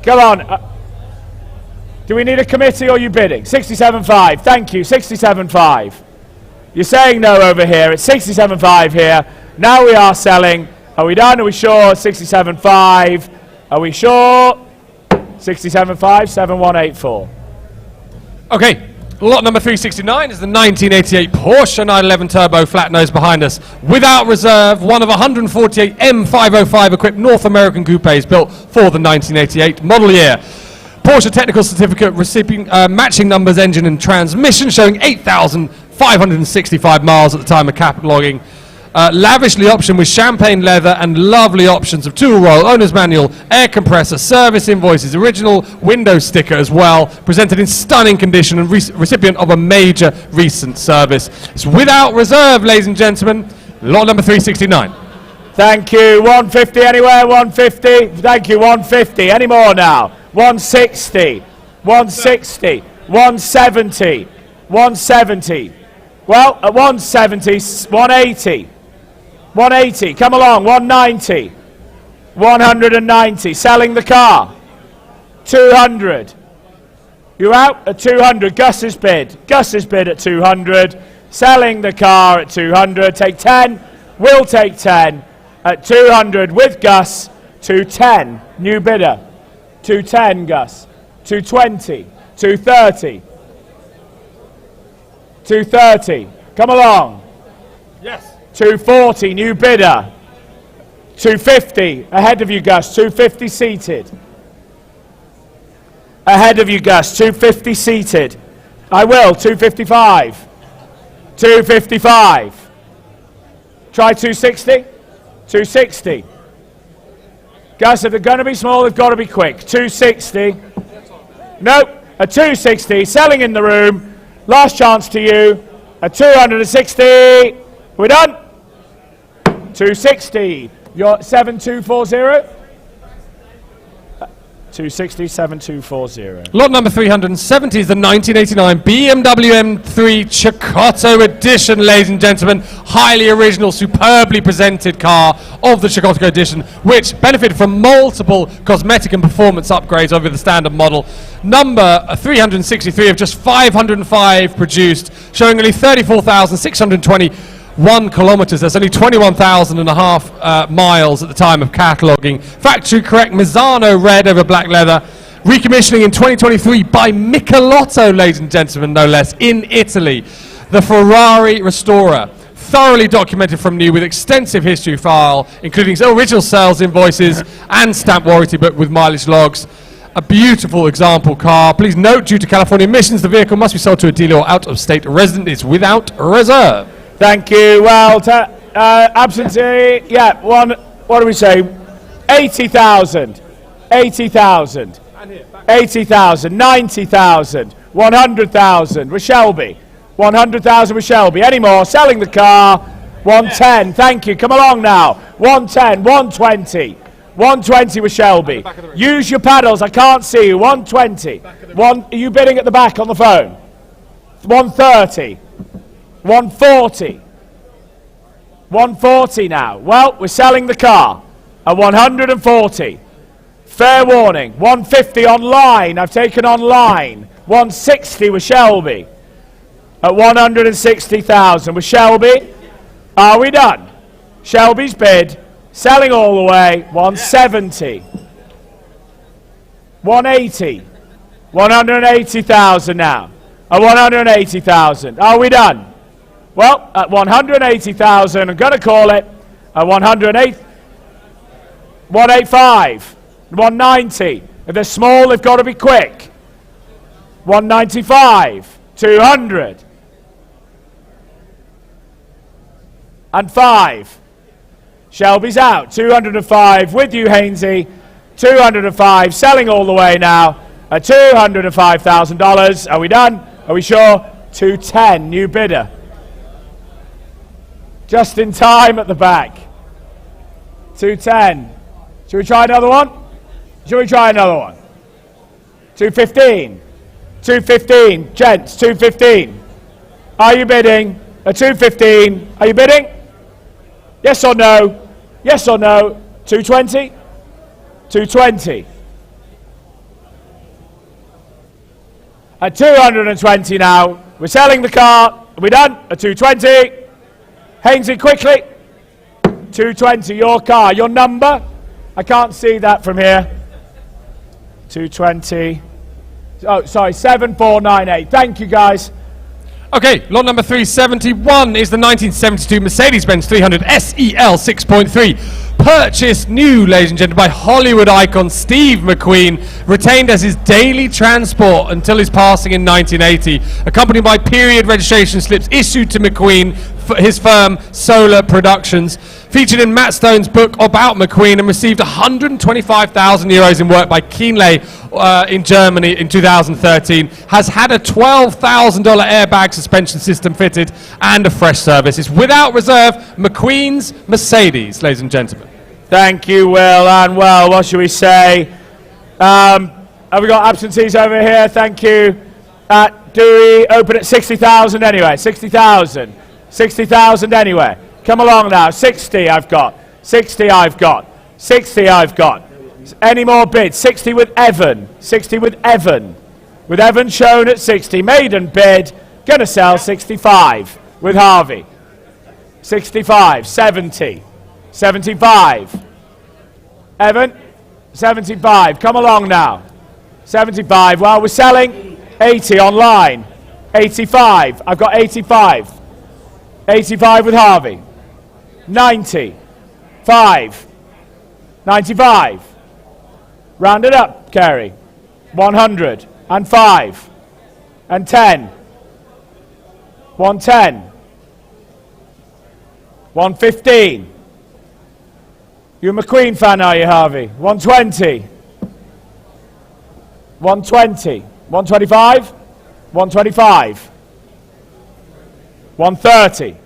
Come on. Do we need a committee or are you bidding? 67.5. Thank you. 67.5. You're saying no over here. It's 67.5 here. Now we are selling. Are we done? Are we sure? 67.5. Are we sure? 67.5, 7184. Okay, lot number 369 is the 1988 Porsche 911 Turbo flat nose behind us. Without reserve, one of 148 M505 equipped North American coupes built for the 1988 model year. Porsche technical certificate recipient, matching numbers, engine and transmission, showing 8,565 miles at the time of cataloguing. Lavishly optioned with champagne leather and lovely options of tool roll, owner's manual, air compressor, service invoices, original window sticker as well, presented in stunning condition and recipient of a major recent service. It's without reserve, ladies and gentlemen. Lot number 369. Thank you. 150 anywhere? 150. Thank you. 150. Any more now? 160. 160. 170. 170. Well, at 170, 180. 180, come along, 190, 190, selling the car, 200, you're out at 200, Gus's bid at 200, selling the car at 200, take 10, we'll take 10, at 200 with Gus, 210, new bidder, 210 Gus, 220, 230, 230, Come along. Yes. 240, new bidder. 250, ahead of you, Gus. 250 seated. Ahead of you, Gus. 250 seated. I will. 255. 255. Try 260. 260. Gus, if they're going to be small, they've got to be quick. 260. Nope. A 260. Selling in the room. Last chance to you. A 260. We're done. 260. You're 7240. 260, 7240. Lot number 370 is the 1989 BMW M3 Cecotto Edition, ladies and gentlemen. Highly original, superbly presented car of the Cecotto Edition, which benefited from multiple cosmetic and performance upgrades over the standard model. Number 363 of just 505 produced, showing only 34,621 kilometers. That's only 21,500 miles at the time of cataloguing. Factory correct Misano red over black leather. Recommissioning in 2023 by Michelotto, ladies and gentlemen, no less, in Italy. The Ferrari Restorer. Thoroughly documented from new with extensive history file, including original sales invoices and stamp warranty book with mileage logs. A beautiful example car. Please note, due to California emissions, the vehicle must be sold to a dealer or out-of-state resident. It's without reserve. Thank you. Well, absentee, yeah, what do we say? 80,000. 80,000. 80,000. 90,000. 100,000 with Shelby. 100,000 with Shelby. Any more? Selling the car. 110. Thank you. Come along now. 110. 120. 120 with Shelby. Use your paddles. I can't see you. 120. Are you bidding at the back on the phone? 130. 140. 140 now. Well, we're selling the car at 140. Fair warning. 150 online. I've taken online. 160 with Shelby. At 160,000 with Shelby. Are we done? Shelby's bid. Selling all the way. 170. 180. 180,000 now. At 180,000. Are we done? Well, at 180,000, I'm going to call it at 108, 185, 190. If they're small, they've got to be quick. 195, 200, and 5. Shelby's out. 205 with you, Hainsey. 205, selling all the way now at $205,000. Are we done? Are we sure? 210, new bidder. Just in time at the back. 210. Should we try another one? Should we try another one? 215. 215. Gents, 215. Are you bidding? At 215. Are you bidding? Yes or no? Yes or no? 220? 220. At 220 now. We're selling the car. Are we done? At 220. Hainsey, quickly. 220, your car. Your number? I can't see that from here. 220. Oh, sorry, 7498. Thank you, guys. Okay, lot number 371 is the 1972 Mercedes-Benz 300 SEL 6.3. Purchased new, ladies and gentlemen, by Hollywood icon Steve McQueen, retained as his daily transport until his passing in 1980, accompanied by period registration slips issued to McQueen for his firm Solar Productions. Featured in Matt Stone's book about McQueen and received 125,000 euros in work by Kienle in Germany in 2013. Has had a $12,000 airbag suspension system fitted and a fresh service. It's without reserve McQueen's Mercedes, ladies and gentlemen. Thank you, Will. And well, what should we say? Have we got absentees over here? Thank you. Do we open at 60,000 anyway? 60,000. 60,000 anyway. Come along now. 60 I've got. 60 I've got. 60 I've got. Any more bids? 60 with Evan. 60 with Evan. With Evan shown at 60. Maiden bid. Gonna sell 65 with Harvey. 65. 70. 75. Evan. 75. Come along now. 75. Well, we're selling 80 online. 85. I've got 85. 85 with Harvey. 90. 5. 95. Round it up, Kerry. 100. And 5. And 10. 110. 115. You're a McQueen fan, are you, Harvey? 120. 120. 125. 125. 130.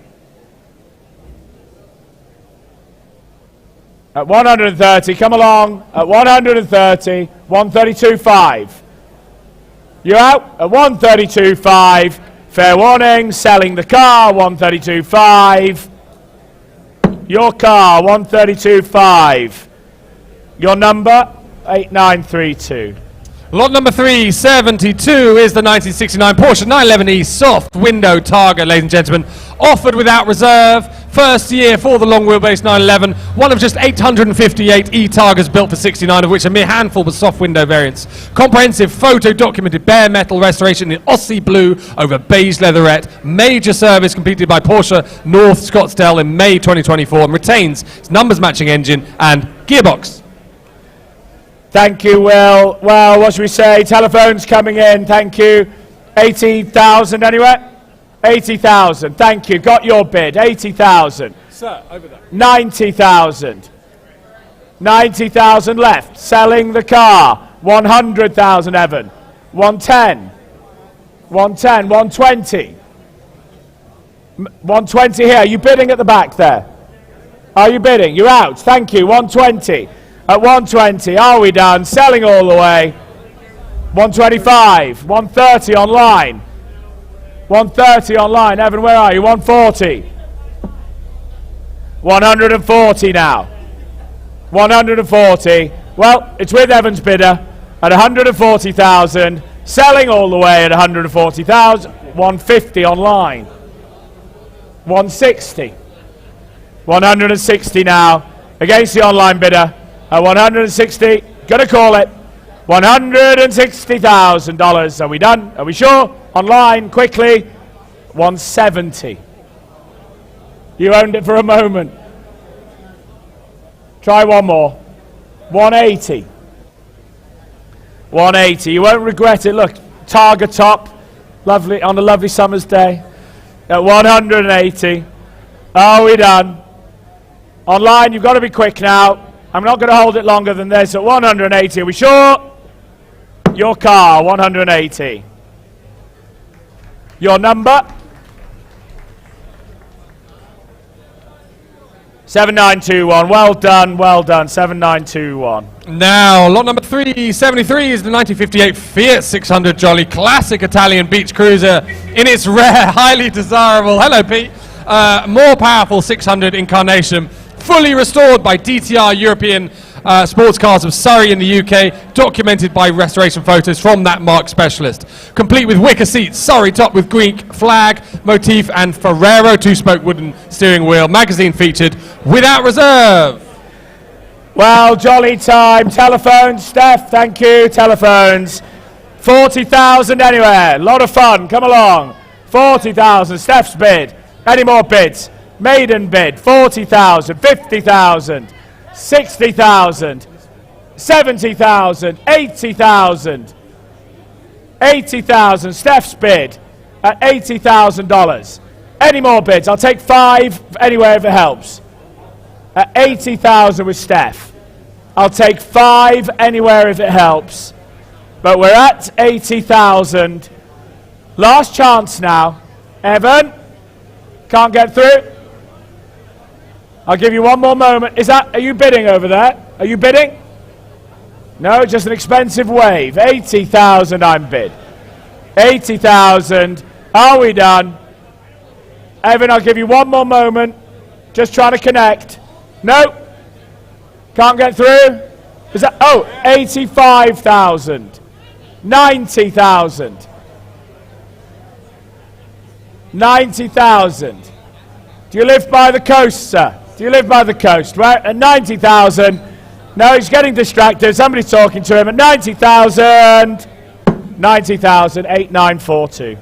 At 130, come along. At 130, 132.5. You're out at 132.5. Fair warning, selling the car, 132.5. Your car, 132.5. Your number, 8932. Lot number 372 is the 1969 Porsche 911E soft window Targa, ladies and gentlemen. Offered without reserve. First year for the long wheelbase 911. One of just 858 E-Targas built for 69, of which a mere handful were soft window variants. Comprehensive photo documented bare metal restoration in Aussie blue over beige leatherette. Major service completed by Porsche North Scottsdale in May 2024 and retains its numbers matching engine and gearbox. Thank you, Will. Well, what should we say? Telephones coming in. Thank you. 80,000 anywhere? 80,000. Thank you. Got your bid. 80,000. Sir, over there. 90,000. 90,000 left. Selling the car. 100,000, Evan. 110. 110. 120. 120 here. Are you bidding at the back there? Are you bidding? You're out. Thank you. 120. At 120, are we done? Selling all the way. 125, 130 online. 130 online. Evan, where are you? 140. 140 now. 140. Well, it's with Evan's bidder at 140,000. Selling all the way at 140,000. 150 online. 160. 160 now against the online bidder. At 160, gonna call it. $160,000. Are we done? Are we sure? Online, quickly. 170. You owned it for a moment. Try one more. 180. 180. You won't regret it. Look, Targa top, lovely on a lovely summer's day. At 180. Are we done? Online, you've got to be quick now. I'm not going to hold it longer than this. At 180, are we sure? Your car, 180. Your number? 7921. Well done, well done. 7921. Now, lot number 373 is the 1958 Fiat 600 Jolly classic Italian beach cruiser in its rare, highly desirable, hello Pete, more powerful 600 incarnation. Fully restored by DTR European Sports Cars of Surrey in the UK, documented by restoration photos from that marque specialist. Complete with wicker seats, Surrey top with Greek flag motif and Ferrero two-spoke wooden steering wheel. Magazine featured without reserve. Well, jolly time. Telephones, Steph, thank you. Telephones. 40,000 anywhere. Lot of fun. Come along. 40,000. Steph's bid. Any more bids? Maiden bid, 40,000, 50,000, 60,000, 70,000, 80,000, 80,000. Steph's bid at $80,000. Any more bids? I'll take 5 anywhere if it helps. At 80,000 with Steph. I'll take 5 anywhere if it helps. But we're at 80,000. Last chance now. Evan, can't get through. I'll give you one more moment. Are you bidding over there? Are you bidding? No, just an expensive wave. 80,000 I'm bid. 80,000. Are we done? Evan, I'll give you one more moment. Just trying to connect. No. Can't get through. Is that, 85,000. 90,000. 90,000. Do you live by the coast, sir? Do you live by the coast? Right, at 90,000. No, he's getting distracted. Somebody's talking to him. At 90,000. 90,000, 8942.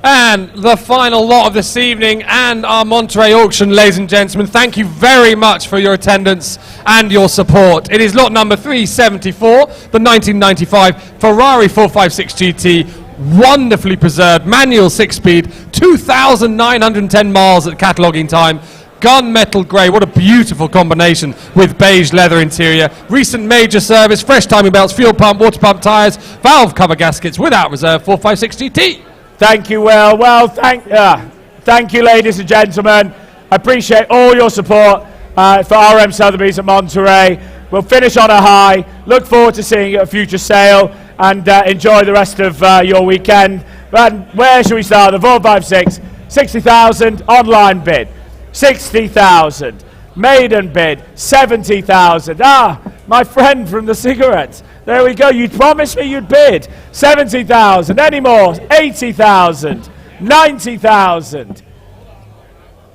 And the final lot of this evening and our Monterey auction, ladies and gentlemen. Thank you very much for your attendance and your support. It is lot number 374, the 1995 Ferrari 456 GT, wonderfully preserved, manual 6-speed, 2,910 miles at cataloguing time. Gunmetal grey, what a beautiful combination with beige leather interior. Recent major service, fresh timing belts, fuel pump, water pump tyres, valve cover gaskets without reserve, 456 GT. Thank you, Will. Well, thank you, ladies and gentlemen. I appreciate all your support for RM Sotheby's at Monterey. We'll finish on a high. Look forward to seeing you at a future sale, and enjoy the rest of your weekend. But where should we start? The 456, 60,000 online bid. 60,000. Maiden bid, 70,000. Ah, my friend from the cigarettes. There we go. You promised me you'd bid. 70,000. Any more? 80,000. 90,000.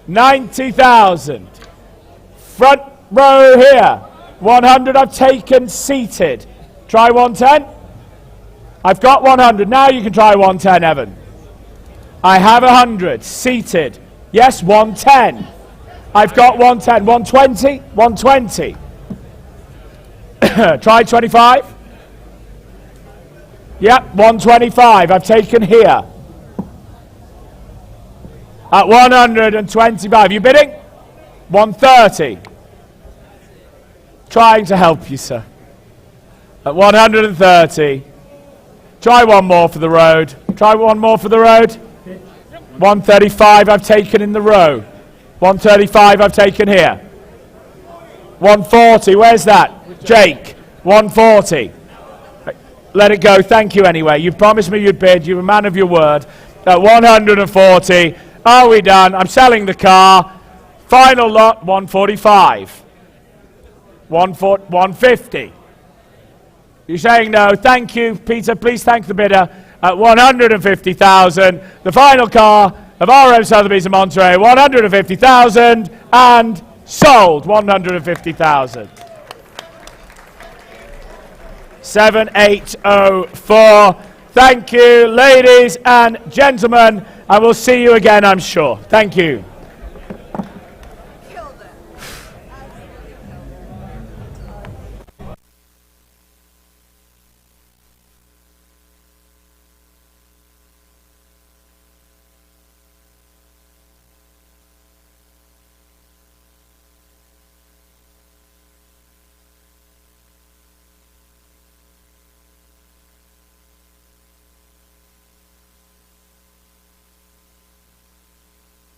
90,000. Front row here. 100 I've taken seated. Try 110. I've got 100. Now you can try 110, Evan. I have 100 seated. Yes, 110. I've got 110. 120. 120. Try 25. Yep, 125 I've taken here. At 125. You bidding? 130. Trying to help you, sir. At 130. Try one more for the road. Try one more for the road. 135 I've taken in the row. 135 I've taken here. 140, where's that? Jake, 140. Let it go, thank you anyway. You promised me you'd bid, you're a man of your word. At 140, are we done? I'm selling the car. Final lot, 145. 150. You're saying no, thank you, Peter, please thank the bidder. At 150,000, the final car of RM Sotheby's in Monterey, 150,000, and sold. 150,000. 7804. Thank you, ladies and gentlemen, and we'll see you again, I'm sure. Thank you.